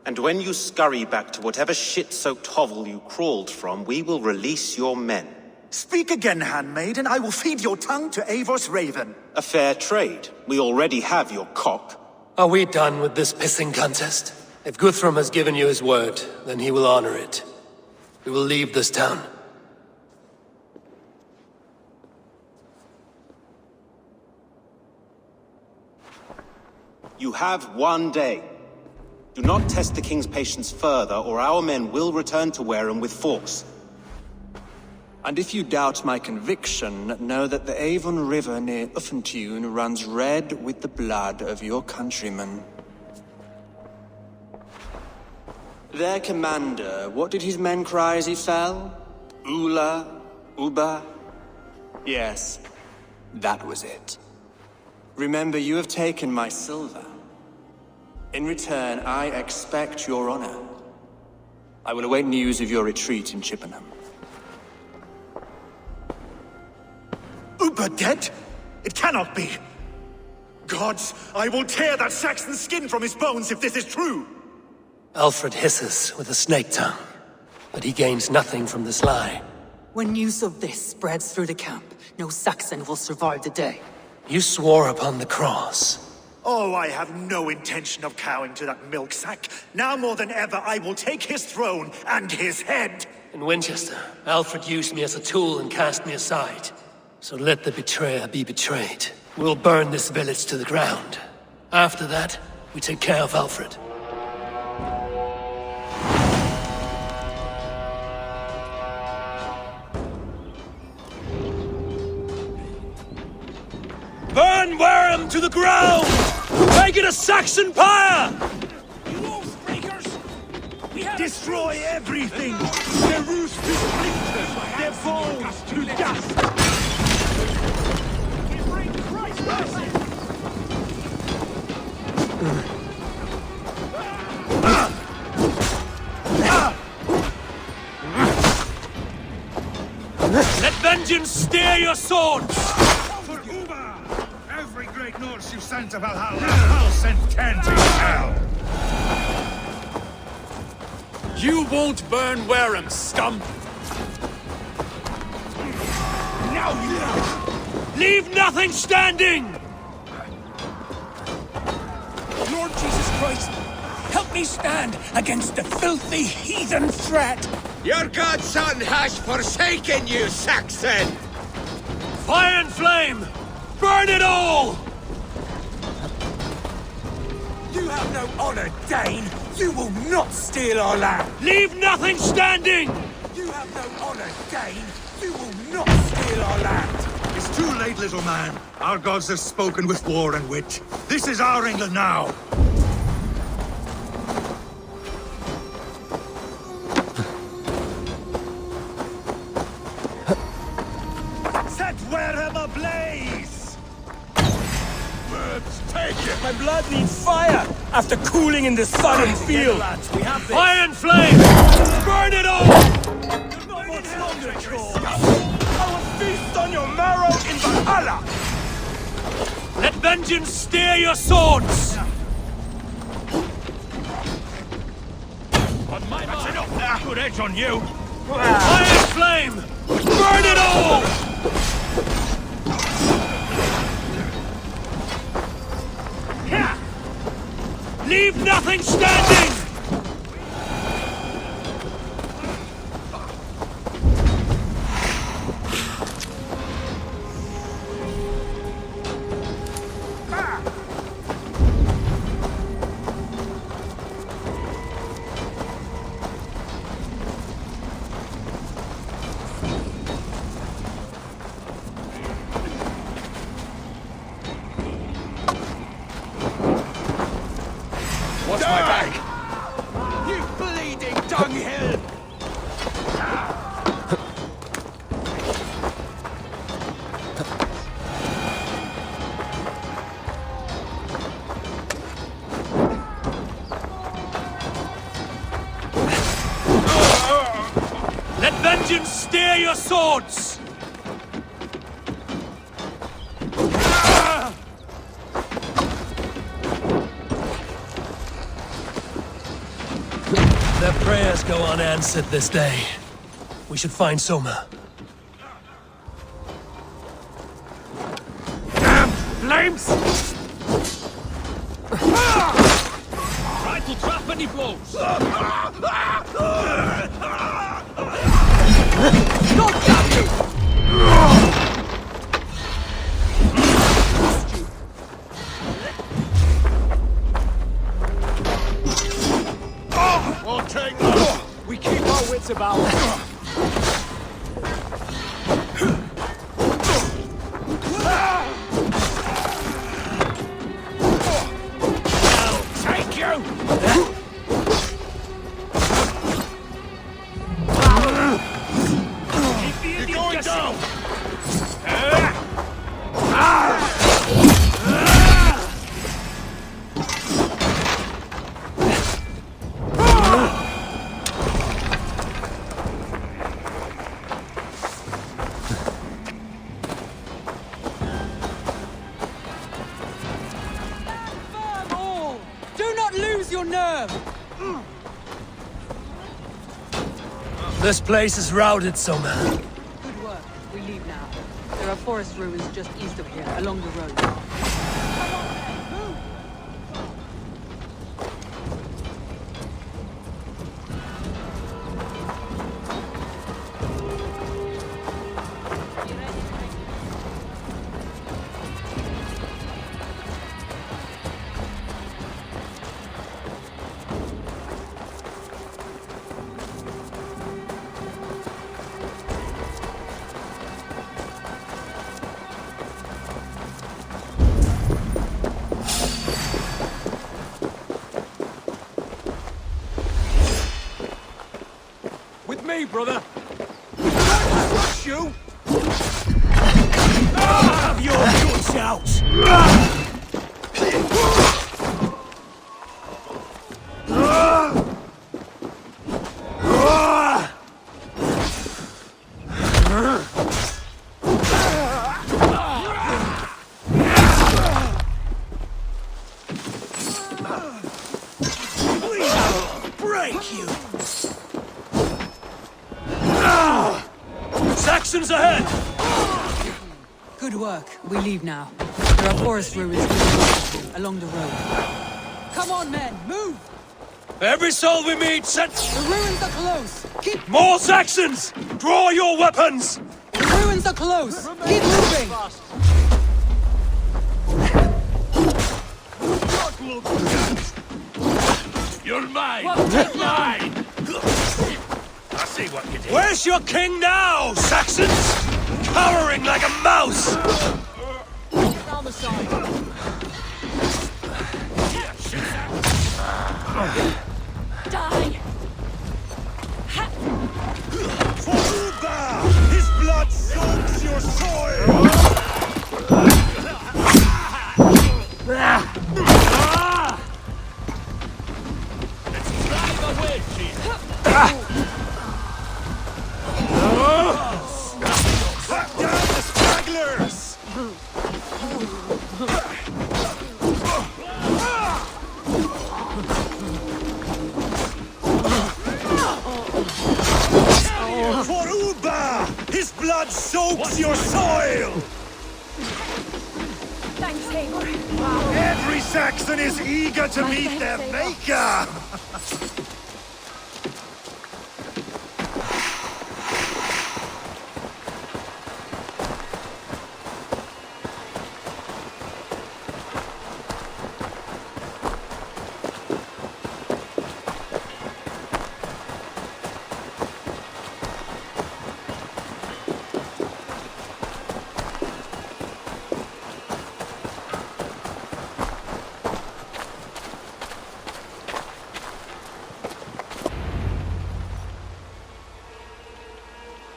And when you scurry back to whatever shit-soaked hovel you crawled from, we will release your men. Speak again, handmaid, and I will feed your tongue to Eivor's raven. A fair trade. We already have your cock. Are we done with this pissing contest? If Guthrum has given you his word, then he will honor it. We will leave this town. You have 1 day. Do not test the king's patience further, or our men will return to Wareham with force. And if you doubt my conviction, know that the Avon River near Uffentune runs red with the blood of your countrymen. Their commander, what did his men cry as he fell? Ula? Uba? Yes, that was it. Remember, you have taken my silver. In return, I expect your honor. I will await news of your retreat in Chippenham. Uber dead? It cannot be! Gods, I will tear that Saxon's skin from his bones if this is true! Alfred hisses with a snake tongue, but he gains nothing from this lie. When news of this spreads through the camp, no Saxon will survive the day. You swore upon the cross. Oh, I have no intention of cowing to that milksack. Now more than ever, I will take his throne and his head! In Winchester, Alfred used me as a tool and cast me aside. So let the betrayer be betrayed. We'll burn this village to the ground. After that, we take care of Alfred. Burn Wareham to the ground! Make it a Saxon pyre! You oathbreakers! Destroy everything! Their roofs to splinters! Their bones to dust! We bring Christ mercy! Let vengeance steer your swords! For Uba! Every great Norse you sent to Valhalla, I'll send 10 to hell! You won't burn Wareham, scum! Now you... Leave nothing standing! Lord Jesus Christ, help me stand against the filthy heathen threat! Your godson has forsaken you, Saxon! Fire and flame! Burn it all! You have no honor, Dane! You will not steal our land! Leave nothing standing! You have no honor, Dane! You will not steal our land! His Too late, little man. Our gods have spoken with war and wit. This is our England now. Set Wareham ablaze! Birds, take it! My blood needs fire! After cooling in the sun and field! Fire and flame! Burn it all! I will feast on your marrow in Valhalla! Let vengeance steer your swords! On my mark! That's enough! Good edge on you! Fire and flame! Burn it all! Leave nothing standing! What's my bag? You bleeding dunghill! Let vengeance steer your swords! Their prayers go unanswered this day. We should find Soma. Damn flames! Try to trap any blows! Not damn you! We'll take we keep our wits about us. I'll take you! You're going down! Your nerve! This place is routed, Soma. Good work. We leave now. There are forest ruins just east of here, along the road. Me, brother! Crush you! Have your guts out! Break you! Saxons ahead! Good work. We leave now. There are forest ruins just along the road. Come on, men! Move! Every soul we meet, set... The ruins are close! Keep... More Saxons! Draw your weapons! The ruins are close! Keep moving! You're mine! Mine! I see what you did. Where's your king now, Saxons? cowering like a mouse! Down the side. Die! For Uba! His blood soaks your soil! Back down the stragglers! For Uba! His blood soaks your soil! Thanks, Eivor. Every Saxon is eager to meet their maker!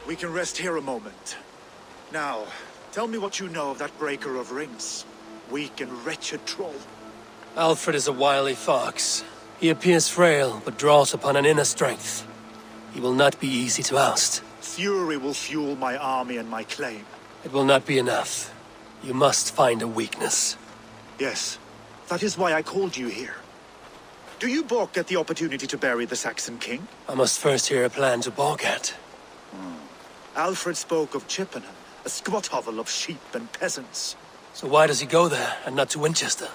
We can rest here a moment. Now, tell me what you know of that breaker of rings. Weak and wretched troll. Alfred is a wily fox. He appears frail, but draws upon an inner strength. He will not be easy to oust. Fury will fuel my army and my claim. It will not be enough. You must find a weakness. Yes, that is why I called you here. Do you balk at the opportunity to bury the Saxon king? I must first hear a plan to balk at. Alfred spoke of Chippenham, a squat hovel of sheep and peasants. So why does he go there, and not to Winchester?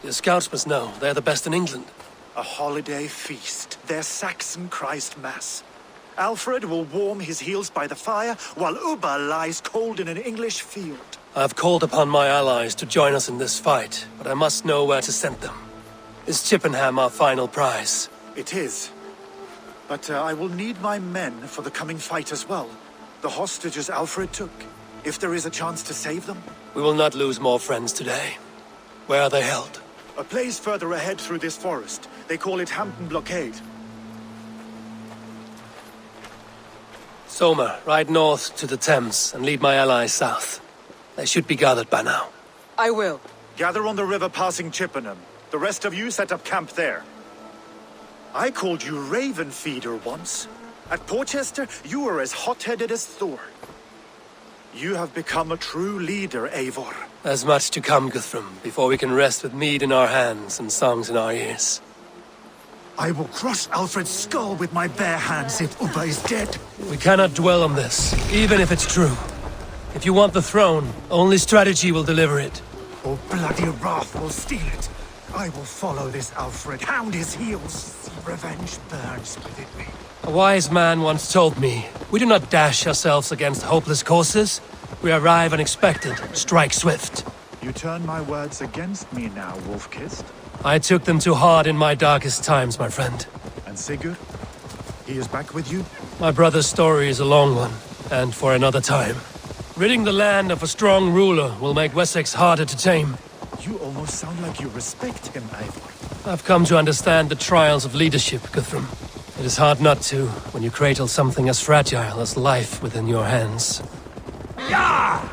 Your scouts must know, they're the best in England. A holiday feast, their Saxon Christ Mass. Alfred will warm his heels by the fire, while Uba lies cold in an English field. I have called upon my allies to join us in this fight, but I must know where to send them. Is Chippenham our final prize? It is. But I will need my men for the coming fight as well. The hostages Alfred took. If there is a chance to save them. We will not lose more friends today. Where are they held? A place further ahead through this forest. They call it Hampton Blockade. Soma, ride north to the Thames and lead my allies south. They should be gathered by now. I will. Gather on the river passing Chippenham. The rest of you set up camp there. I called you Raven Feeder once. At Porchester, you were as hot-headed as Thor. You have become a true leader, Eivor. There's much to come, Guthrum, before we can rest with mead in our hands and songs in our ears. I will crush Alfred's skull with my bare hands if Uba is dead. We cannot dwell on this, even if it's true. If you want the throne, only strategy will deliver it. Or bloody wrath will steal it. I will follow this Alfred, hound his heels. Revenge burns within me. A wise man once told me, we do not dash ourselves against hopeless courses. We arrive unexpected, strike swift. You turn my words against me now, Wolf-Kissed. I took them too hard in my darkest times, my friend. And Sigurd? He is back with you? My brother's story is a long one, and for another time. Ridding the land of a strong ruler will make Wessex harder to tame. You almost sound like you respect him, Eivor. I've come to understand the trials of leadership, Guthrum. It is hard not to, when you cradle something as fragile as life within your hands. Yeah!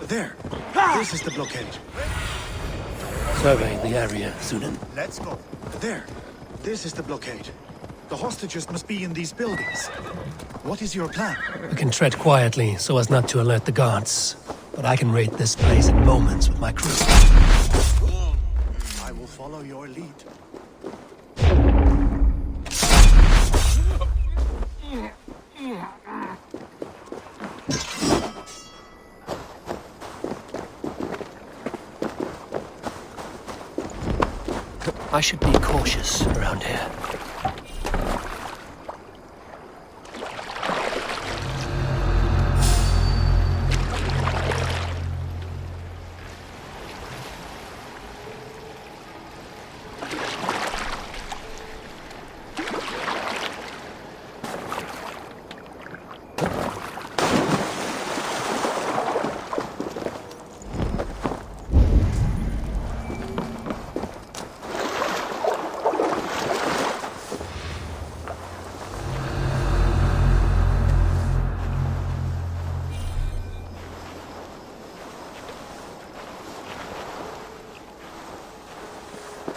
There. This is the blockade. Survey the area, Sunan. Let's go. There. This is the blockade. The hostages must be in these buildings. What is your plan? We can tread quietly so as not to alert the guards. But I can raid this place in moments with my crew. I will follow your lead. I should be cautious around here.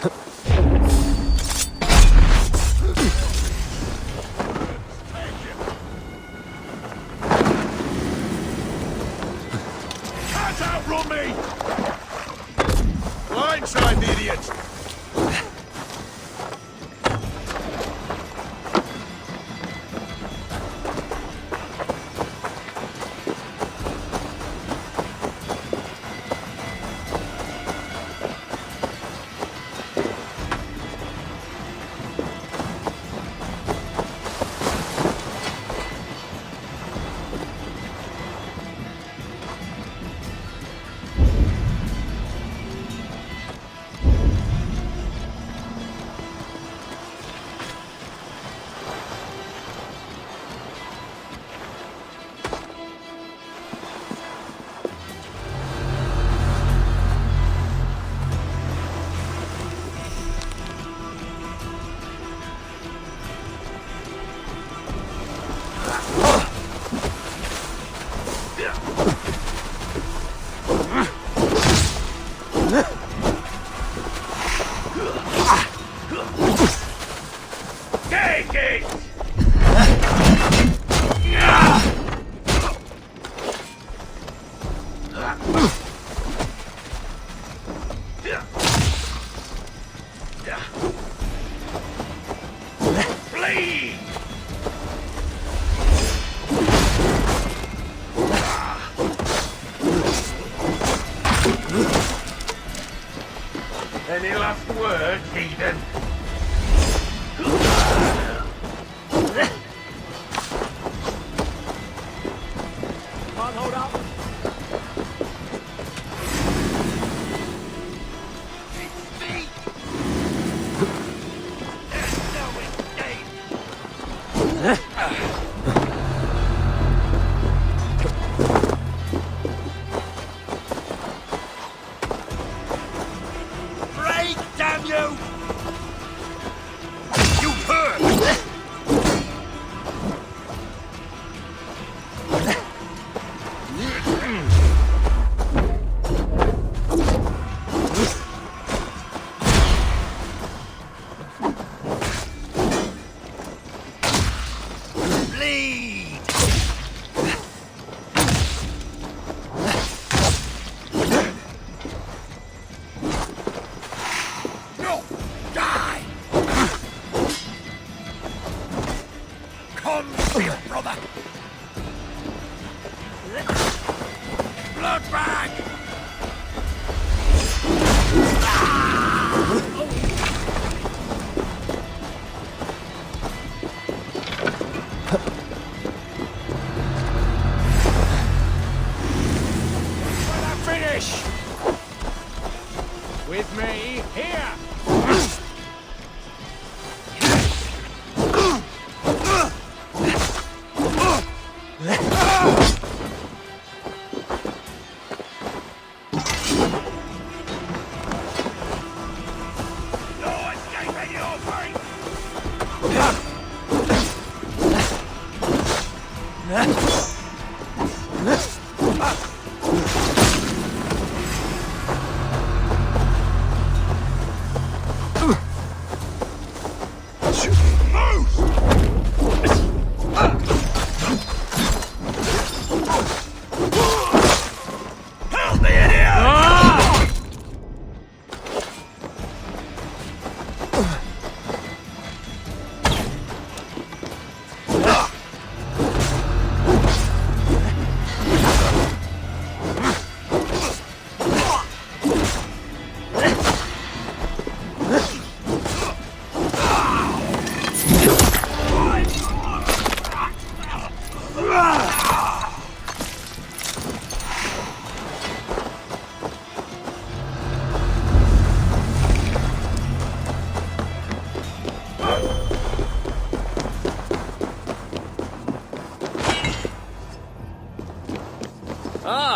Can't outrun me! Blindside the idiot! Any last words, heathen? Can't hold up. Break, damn you! You hurt! Bleed! No! Die! Come here, brother! Blood bag! When I finish! With me, here! No escaping your fate! Help me, idiot!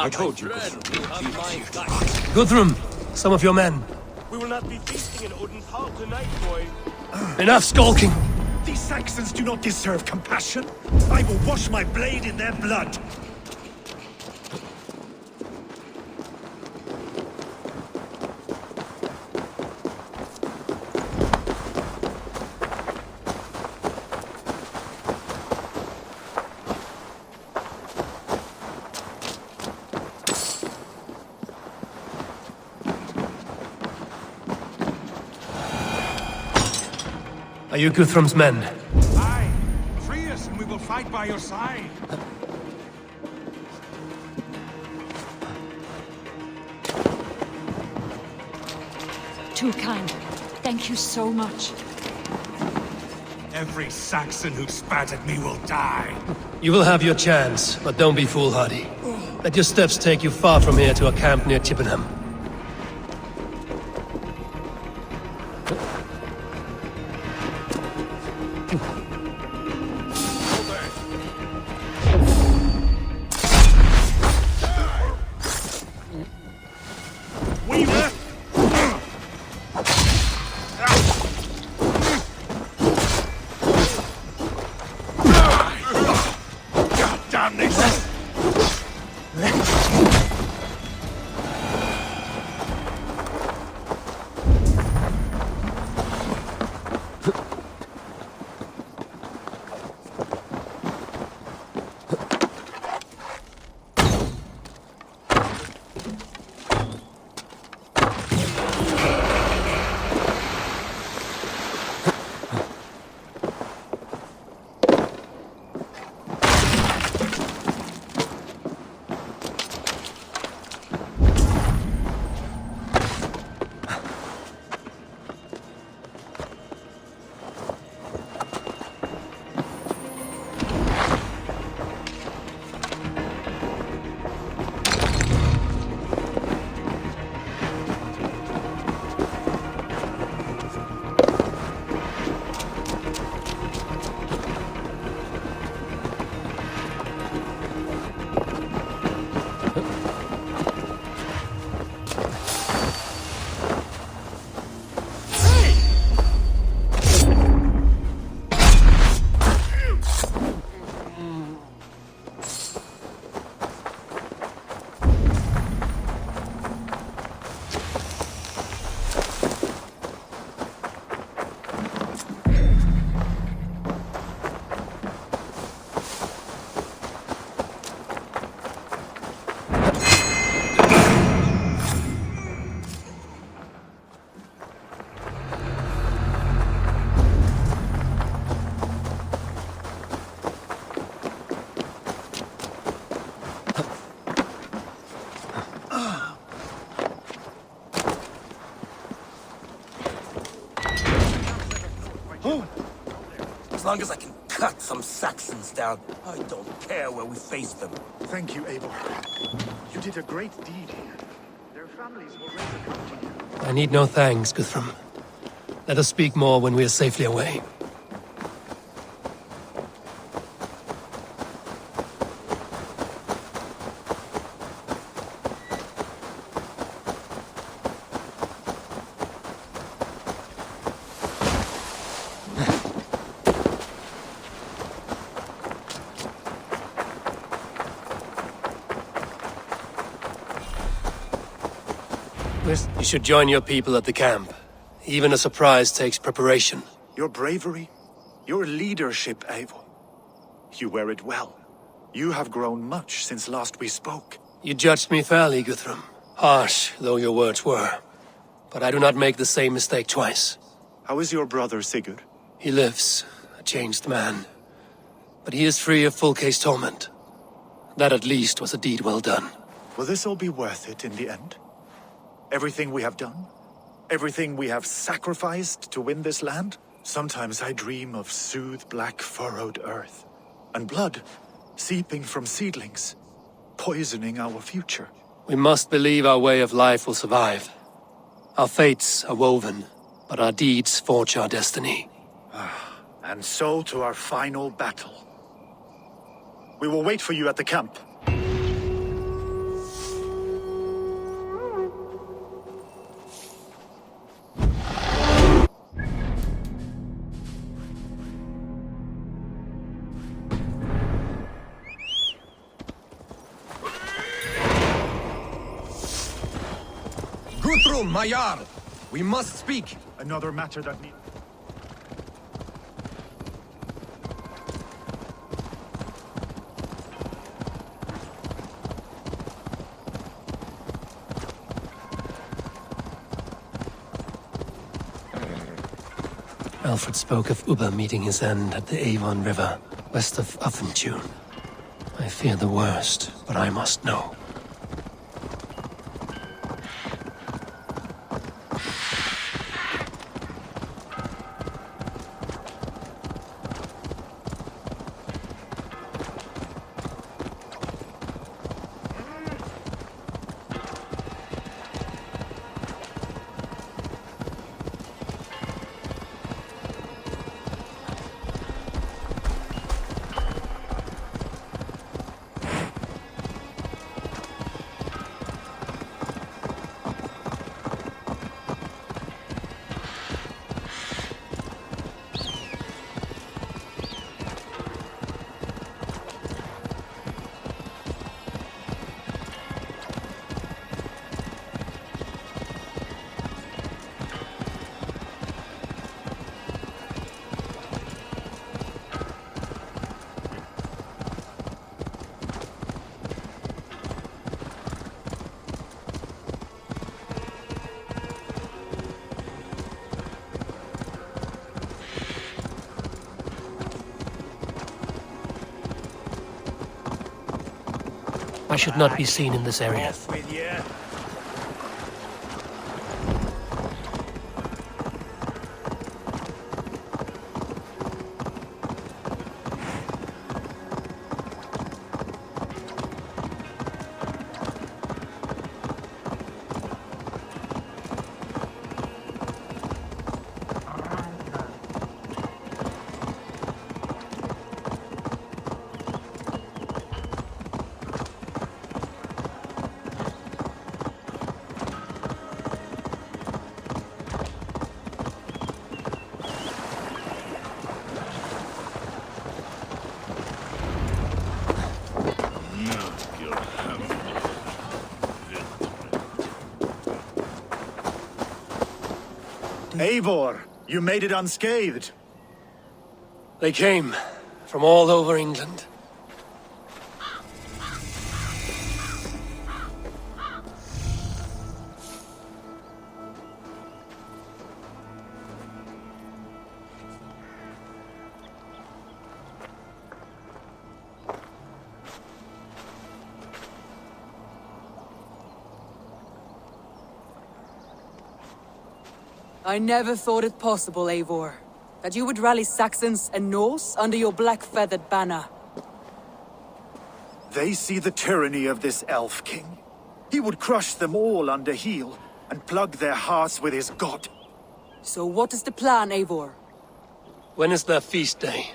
I told you. Guthrum, some of your men. We will not be feasting in Odin's hall tonight, boy. Enough skulking! These Saxons do not deserve compassion. I will wash my blade in their blood. Are you Guthrum's men? Aye. Free us and we will fight by your side. Too kind. Thank you so much. Every Saxon who spat at me will die. You will have your chance, but don't be foolhardy. Let your steps take you far from here to a camp near Chippenham. As long as I can cut some Saxons down, I don't care where we face them. Thank you, Eivor. You did a great deed here. Their families will raise a cup to you. I need no thanks, Guthrum. Let us speak more when we are safely away. You should join your people at the camp. Even a surprise takes preparation. Your bravery, your leadership, Eivor. You wear it well. You have grown much since last we spoke. You judged me fairly, Guthrum. Harsh though your words were. But I do not make the same mistake twice. How is your brother, Sigurd? He lives, a changed man. But he is free of full case torment. That at least was a deed well done. Will this all be worth it in the end? Everything we have done? Everything we have sacrificed to win this land? Sometimes I dream of soothed black furrowed earth. And blood seeping from seedlings, poisoning our future. We must believe our way of life will survive. Our fates are woven, but our deeds forge our destiny. And so to our final battle. We will wait for you at the camp. Guthrum, my Jarl! We must speak! Another matter that needs... Alfred spoke of Uba meeting his end at the Avon River, west of Uffentune. I fear the worst, but I must know. I should not be seen in this area. Eivor, you made it unscathed. They came from all over England. I never thought it possible, Eivor, that you would rally Saxons and Norse under your black-feathered banner. They see the tyranny of this elf king. He would crush them all under heel and plug their hearts with his god. So what is the plan, Eivor? When is their feast day?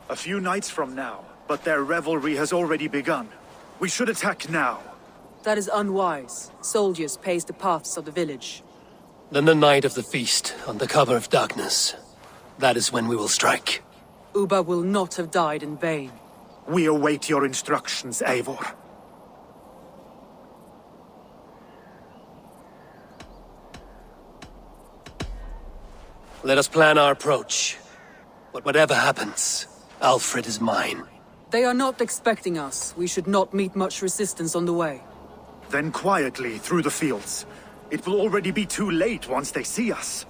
A few nights from now, but their revelry has already begun. We should attack now. That is unwise. Soldiers pace the paths of the village. Then the night of the feast, under cover of darkness. That is when we will strike. Uba will not have died in vain. We await your instructions, Eivor. Let us plan our approach. But whatever happens, Alfred is mine. They are not expecting us. We should not meet much resistance on the way. Then quietly through the fields. It will already be too late once they see us.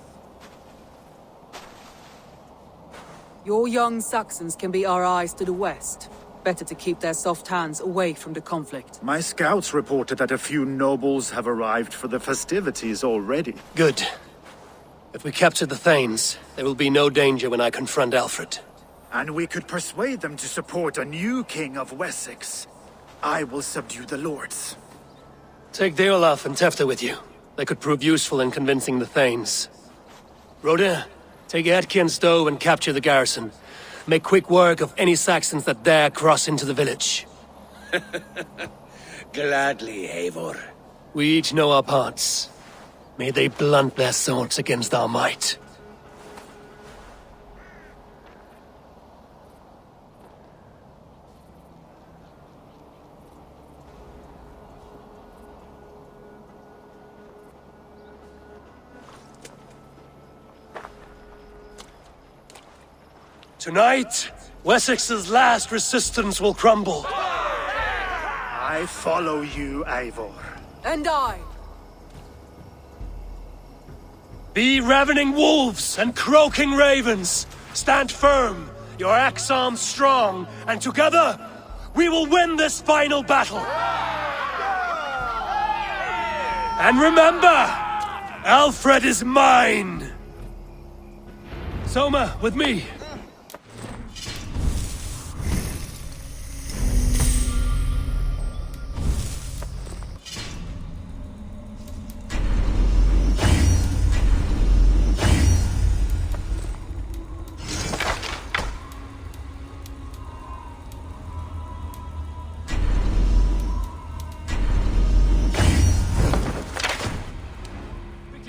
Your young Saxons can be our eyes to the west. Better to keep their soft hands away from the conflict. My scouts reported that a few nobles have arrived for the festivities already. Good. If we capture the Thanes, there will be no danger when I confront Alfred. And we could persuade them to support a new king of Wessex. I will subdue the lords. Take Deolaf and Tefta with you. They could prove useful in convincing the Thanes. Rhoda, take Edki and Stowe and capture the garrison. Make quick work of any Saxons that dare cross into the village. Gladly, Eivor. We each know our parts. May they blunt their swords against our might. Tonight, Wessex's last resistance will crumble. I follow you, Eivor. And I. Be ravening wolves and croaking ravens. Stand firm, your axe arms strong, and together, we will win this final battle. And remember, Alfred is mine! Soma, with me.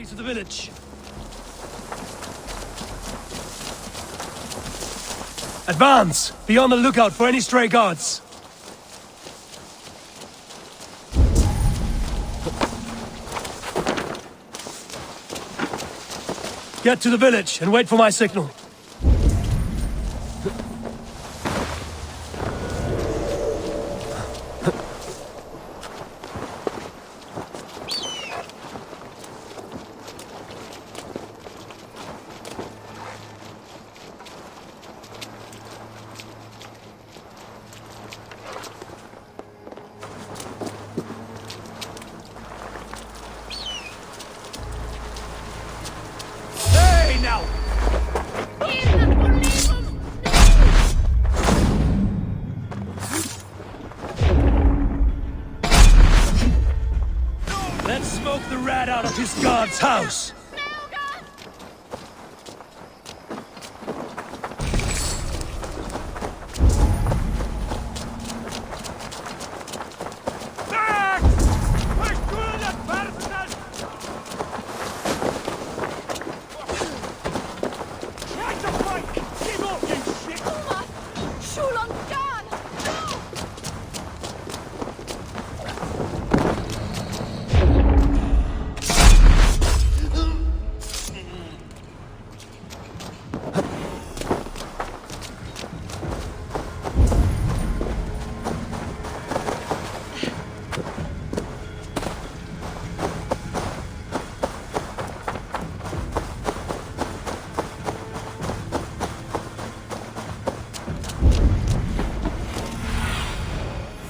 To the village. Advance! Be on the lookout for any stray guards. Get to the village and wait for my signal. Let's smoke the rat out of his god's house!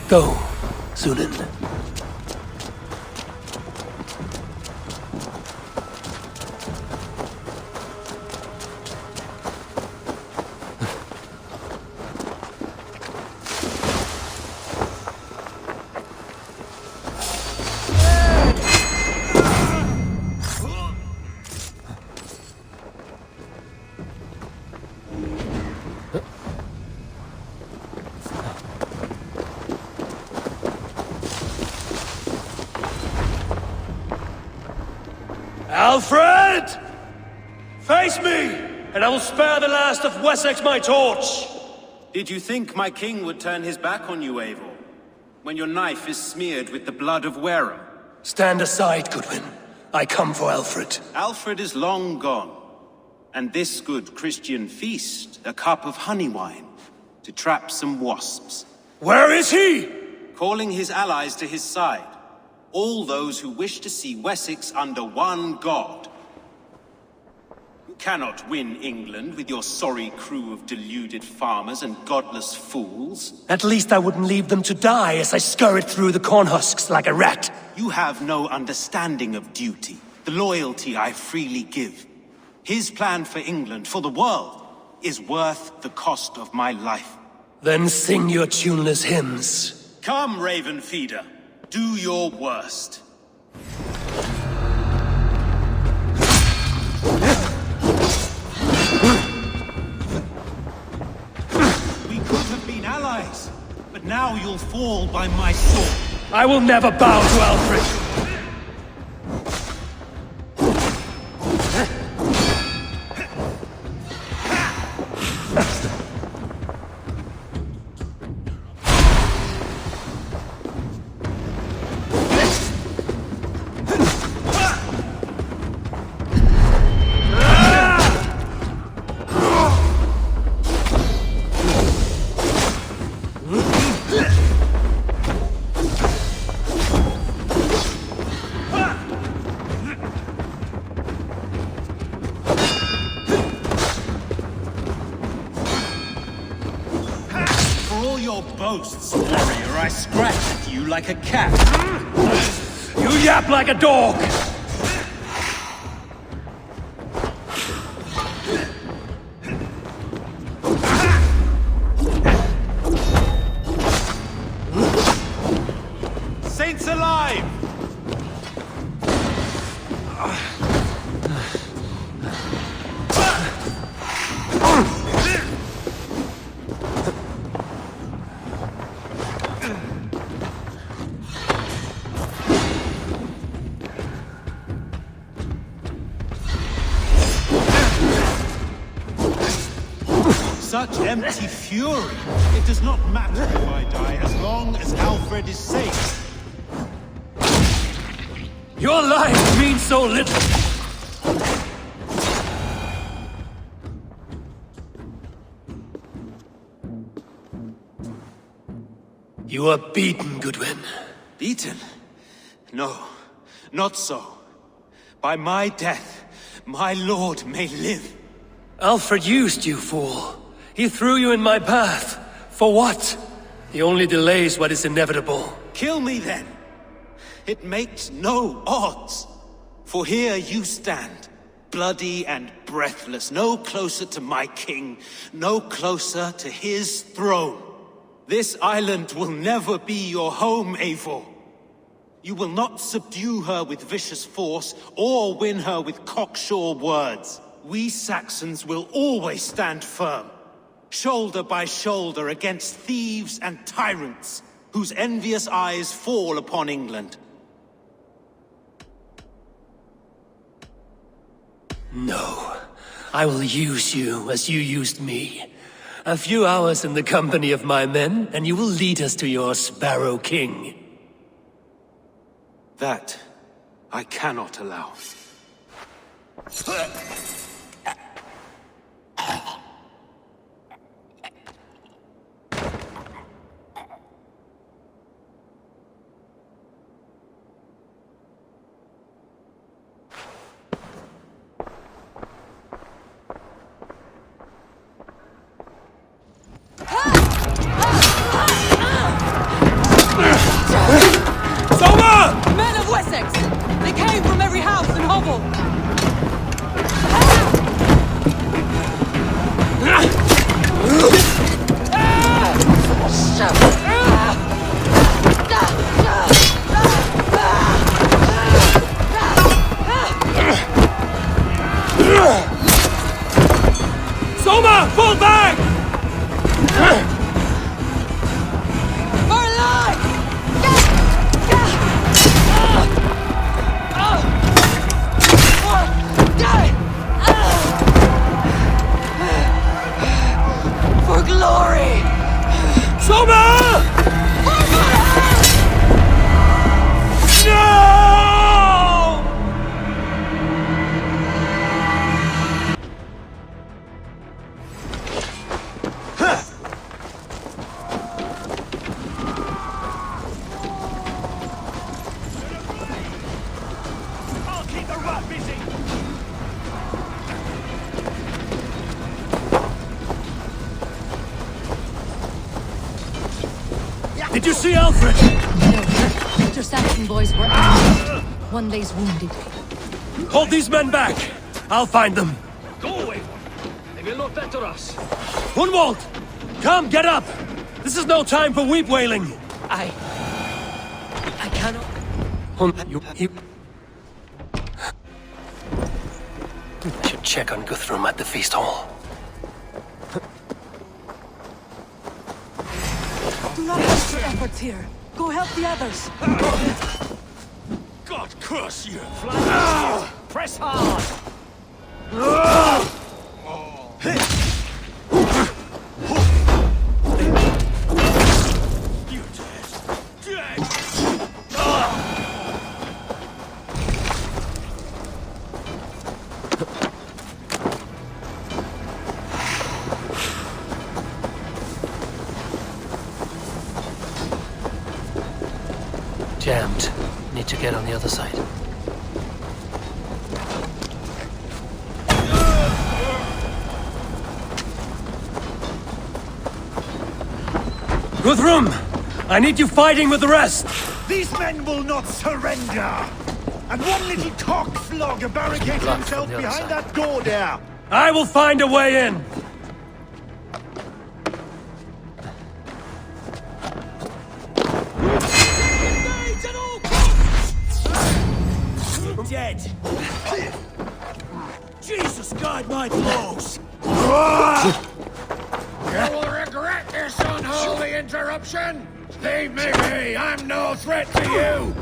Go, Sunan. Alfred! Face me, and I will spare the last of Wessex my torch! Did you think my king would turn his back on you, Eivor? When your knife is smeared with the blood of Wareham? Stand aside, Goodwin. I come for Alfred. Alfred is long gone. And this good Christian feast, a cup of honey wine, to trap some wasps. Where is he? Calling his allies to his side. All those who wish to see Wessex under one god. You cannot win England with your sorry crew of deluded farmers and godless fools. At least I wouldn't leave them to die as I scurried through the corn husks like a rat. You have no understanding of duty, the loyalty I freely give. His plan for England, for the world, is worth the cost of my life. Then sing your tuneless hymns. Come, Raven Feeder. Do your worst. We could have been allies, but now you'll fall by my sword. I will never bow to Alfred! boasts, warrior. I scratch at you like a cat. You yap like a dog! Saints alive! Such empty fury. It does not matter if I die, as long as Alfred is safe. Your life means so little! You are beaten, Goodwin. Beaten? No, not so. By my death, my lord may live. Alfred used you, fool. He threw you in my path. For what? He only delays what is inevitable. Kill me then. It makes no odds. For here you stand, bloody and breathless, no closer to my king, no closer to his throne. This island will never be your home, Eivor. You will not subdue her with vicious force, or win her with cocksure words. We Saxons will always stand firm, shoulder by shoulder against thieves and tyrants, whose envious eyes fall upon England. No. I will use you as you used me. A few hours in the company of my men, and you will lead us to your Sparrow King. That I cannot allow. Men of Wessex! They came from every house and hovel! Soma! Fall back! For glory! Soma! No! I'll keep the rat busy. Did you see Alfred? No. Your Saxon boys were out. One lays wounded. Hold these men back. I'll find them. Go away! They will not enter us. Hunwald! Come, get up! This is no time for weep wailing. I cannot. I should check on Guthrum at the feast hall. Do not waste your efforts here. Go help the others. God curse you! Fly! Press hard! Jammed. Need to get on the other side. Guthrum! Grum! I need you fighting with the rest! These men will not surrender! And one little cockflogger barricades himself behind that door there! I will find a way in! Dead! Jesus, guide my blows! You will regret this unholy interruption! Leave me be! I'm no threat to you!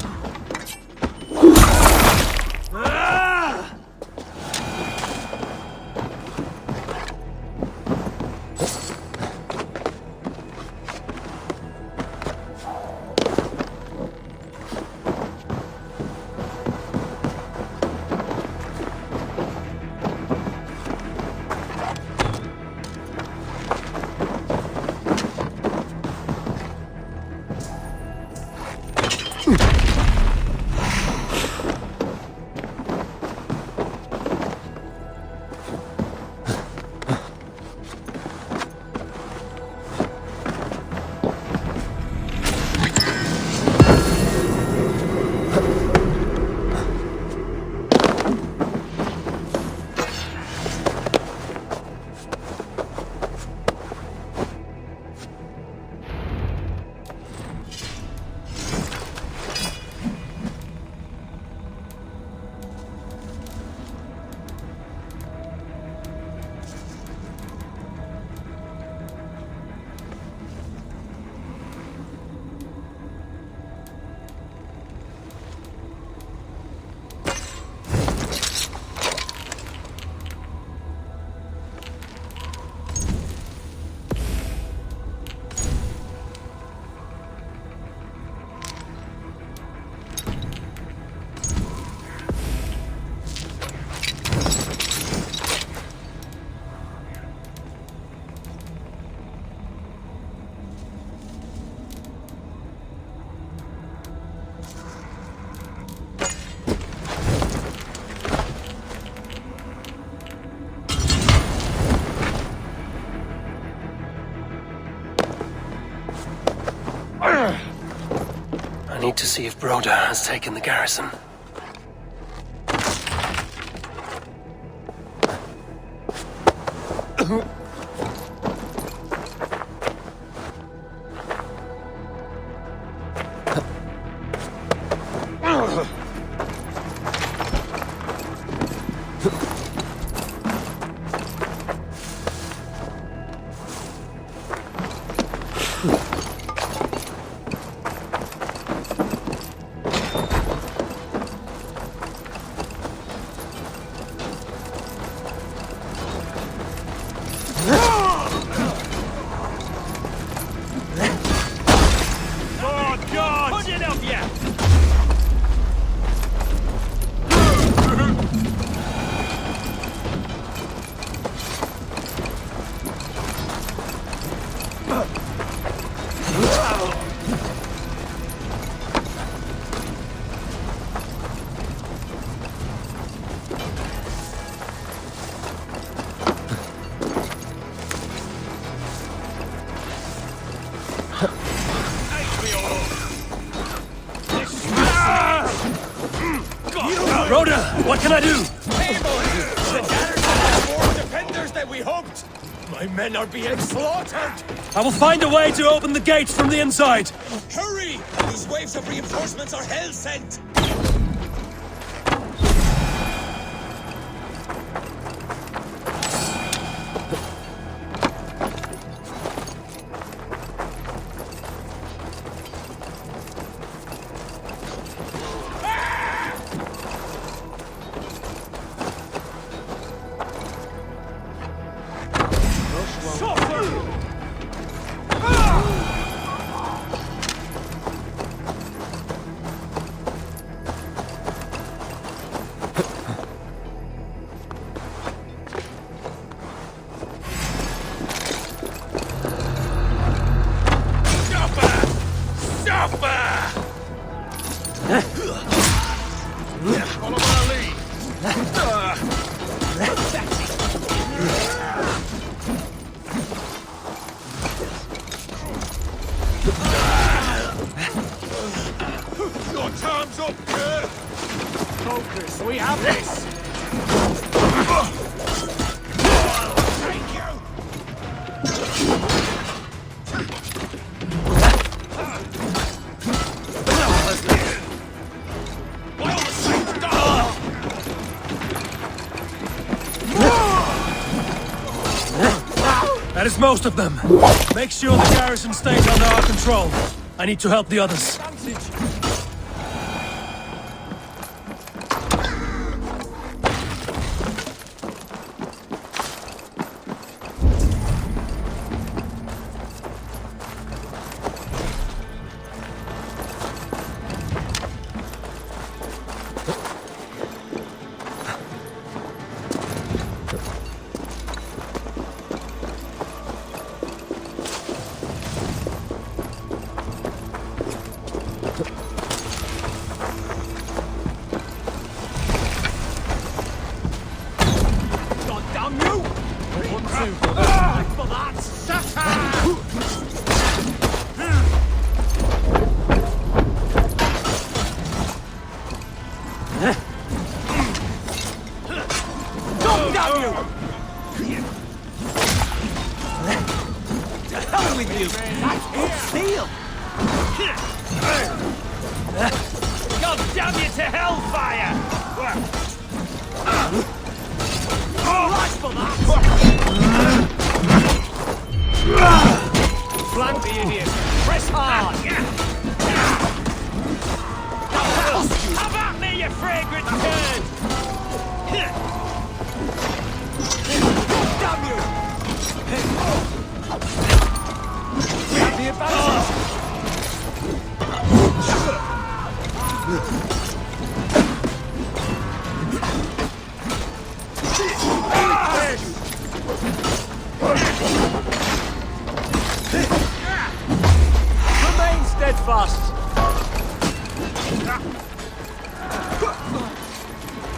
I need to see if Broder has taken the garrison. Broder, what can I do? The garrison has more defenders than we hoped! My men are being slaughtered! I will find a way to open the gates from the inside! Hurry! These waves of reinforcements are hell-sent! fuckers! We have this! Thank you! That is most of them. Make sure the garrison stays under our control. I need to help the others.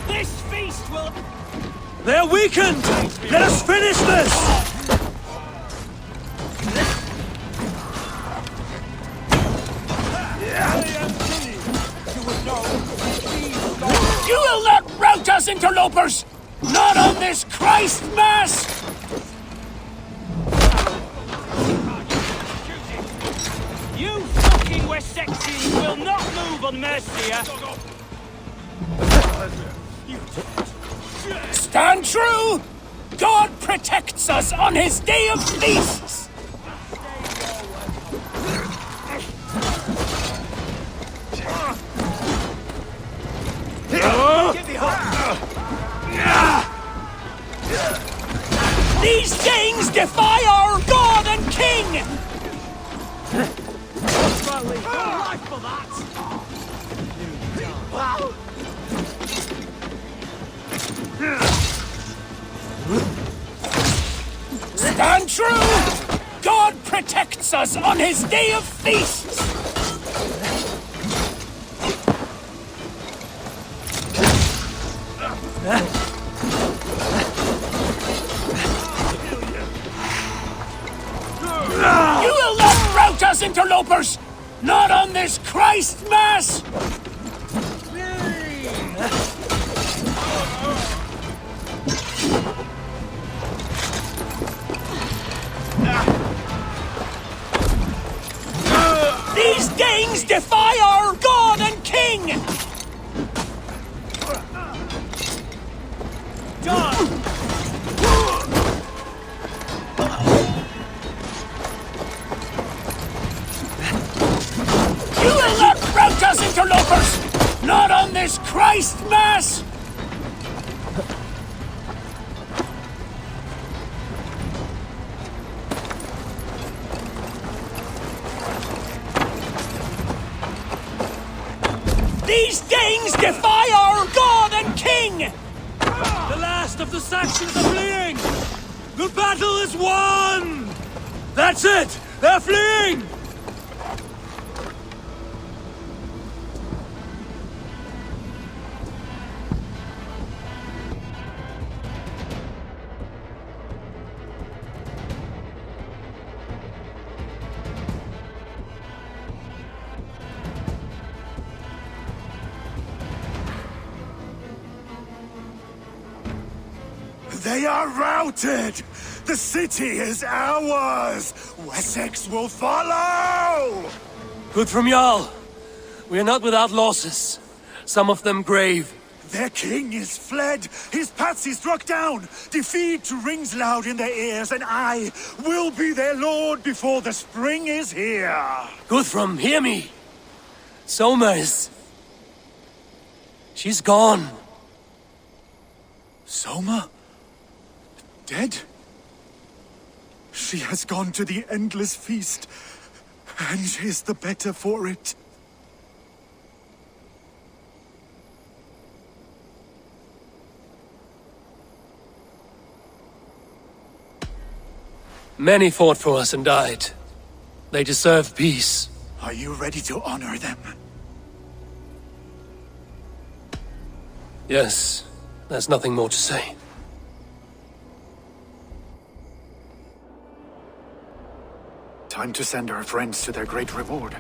This feast will... They're weakened! Let us finish this! You will not rout us, interlopers! Not on this Christ Mass! You fucking Wessexians will not move on Mercia! Stand true! God protects us on his day of feasts! These things defy our God and King! Stand true! God protects us on his day of feasts! You will not rout us, interlopers! Not on this Christ Mass! These Danes defy our God and King! Done! You will not rout us, interlopers! Not on this Christ Mass! These Danes defy our God and King! The last of the Saxons are fleeing! The battle is won! That's it! They're fleeing! They are routed! The city is ours! Wessex will follow! Good from Jarl. We are not without losses. Some of them grave. Their king is fled! His patsy struck down! Defeat rings loud in their ears, and I will be their lord before the spring is here! Guthrum, hear me! Soma is... she's gone. Soma? Dead? She has gone to the endless feast, and is the better for it. Many fought for us and died. They deserve peace. Are you ready to honor them? Yes, there's nothing more to say. Time to send our friends to their great reward.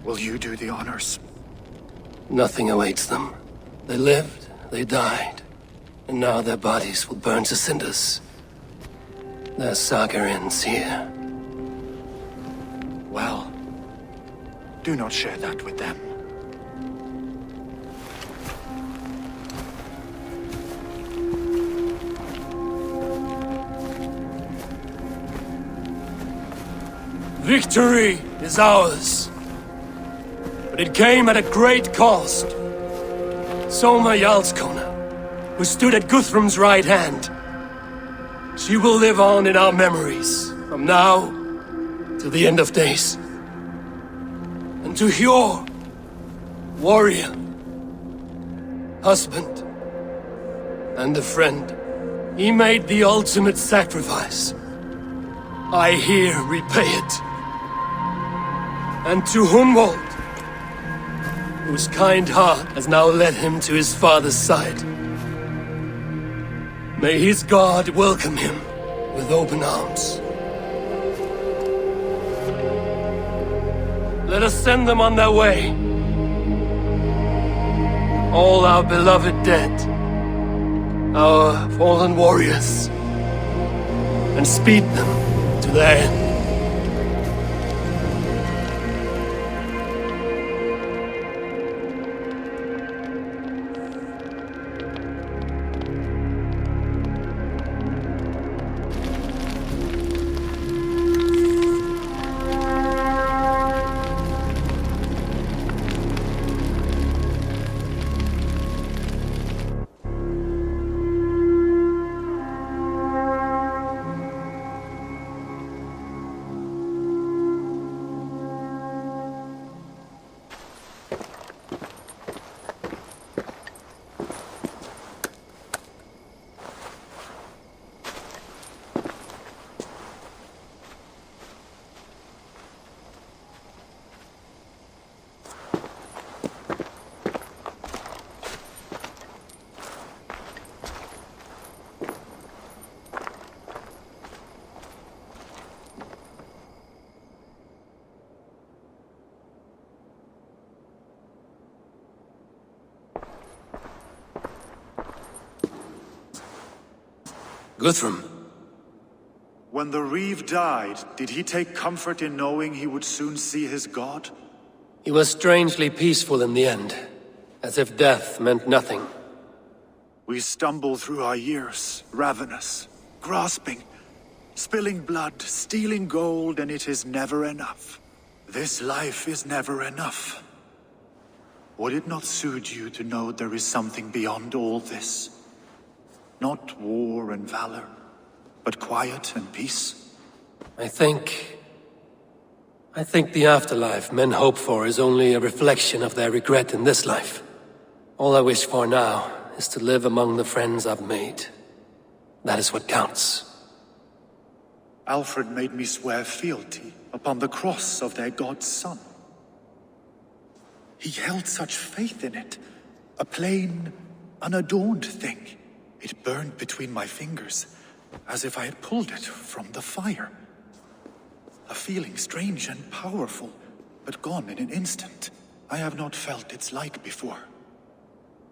Will you do the honors? Nothing awaits them. They lived, they died, and now their bodies will burn to cinders. Their saga ends here. Well, do not share that with them. Victory is ours. But it came at a great cost. Soma Jarlskona, who stood at Guthrum's right hand. She will live on in our memories, from now to the end of days. And to Hjor, warrior, husband, and a friend, he made the ultimate sacrifice. I here repay it. And to Hunwald, whose kind heart has now led him to his father's side. May his God welcome him with open arms. Let us send them on their way. All our beloved dead, our fallen warriors, and speed them to their end. Guthrum. When the Reeve died, did he take comfort in knowing he would soon see his god? He was strangely peaceful in the end, as if death meant nothing. We stumble through our years, ravenous, grasping, spilling blood, stealing gold, and it is never enough. This life is never enough. Would it not suit you to know there is something beyond all this? Not war and valor, but quiet and peace? I think the afterlife men hope for is only a reflection of their regret in this life. All I wish for now is to live among the friends I've made. That is what counts. Alfred made me swear fealty upon the cross of their god's son. He held such faith in it, a plain, unadorned thing. It burned between my fingers, as if I had pulled it from the fire. A feeling strange and powerful, but gone in an instant. I have not felt its like before.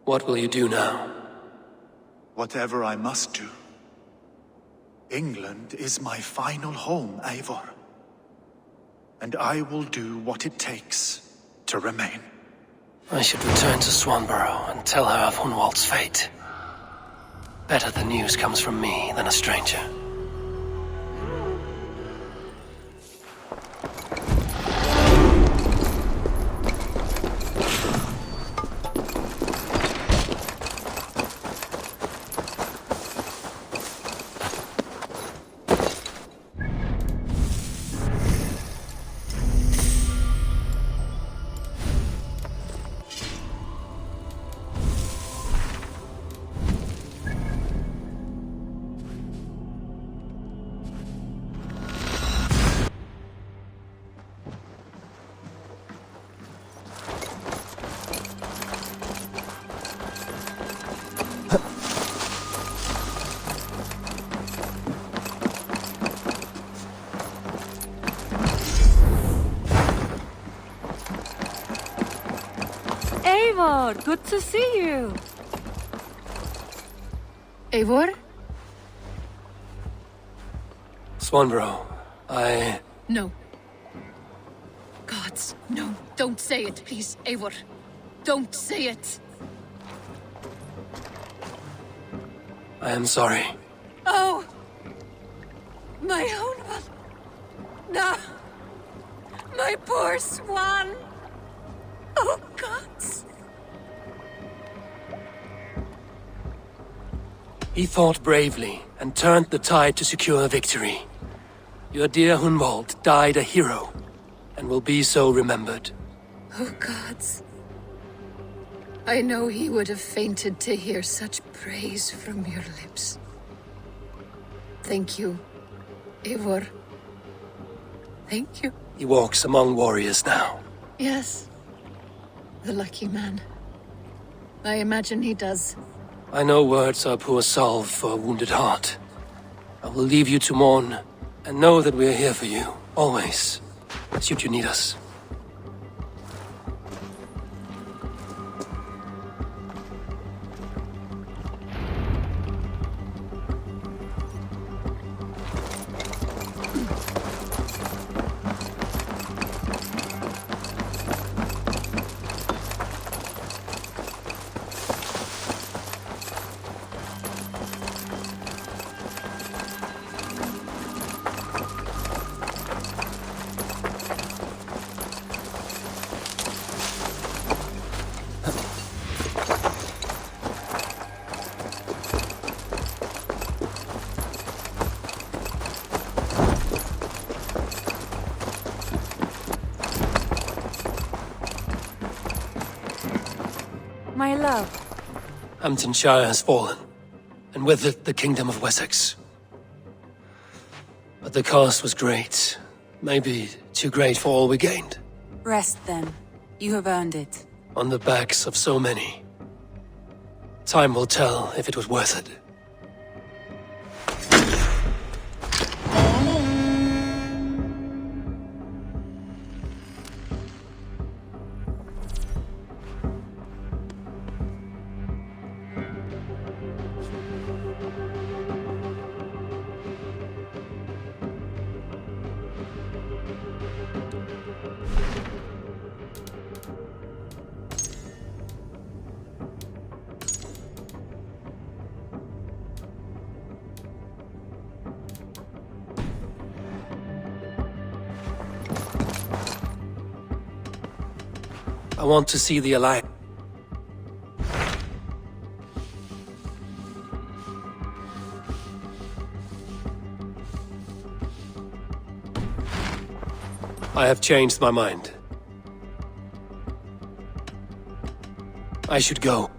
What will you do now? Whatever I must do. England is my final home, Eivor. And I will do what it takes to remain. I should return to Swanborough and tell her of Hunwald's fate. Better the news comes from me than a stranger. Eivor, good to see you. Eivor? Swanborough, I... No. Gods, no. Don't say it, please, Eivor. Don't say it. I am sorry. Oh! My own one. No! My poor swan! Oh, gods! He fought bravely and turned the tide to secure victory. Your dear Hunwald died a hero, and will be so remembered. Oh, gods. I know he would have fainted to hear such praise from your lips. Thank you, Eivor. Thank you. He walks among warriors now. Yes. The lucky man. I imagine he does. I know words are poor salve for a wounded heart. I will leave you to mourn, and know that we are here for you, always, should you need us. My love. Hamptonshire has fallen, and with it the Kingdom of Wessex. But the cost was great. Maybe too great for all we gained. Rest then. You have earned it. On the backs of so many. Time will tell if it was worth it. I want to see the Alliance. I have changed my mind. I should go.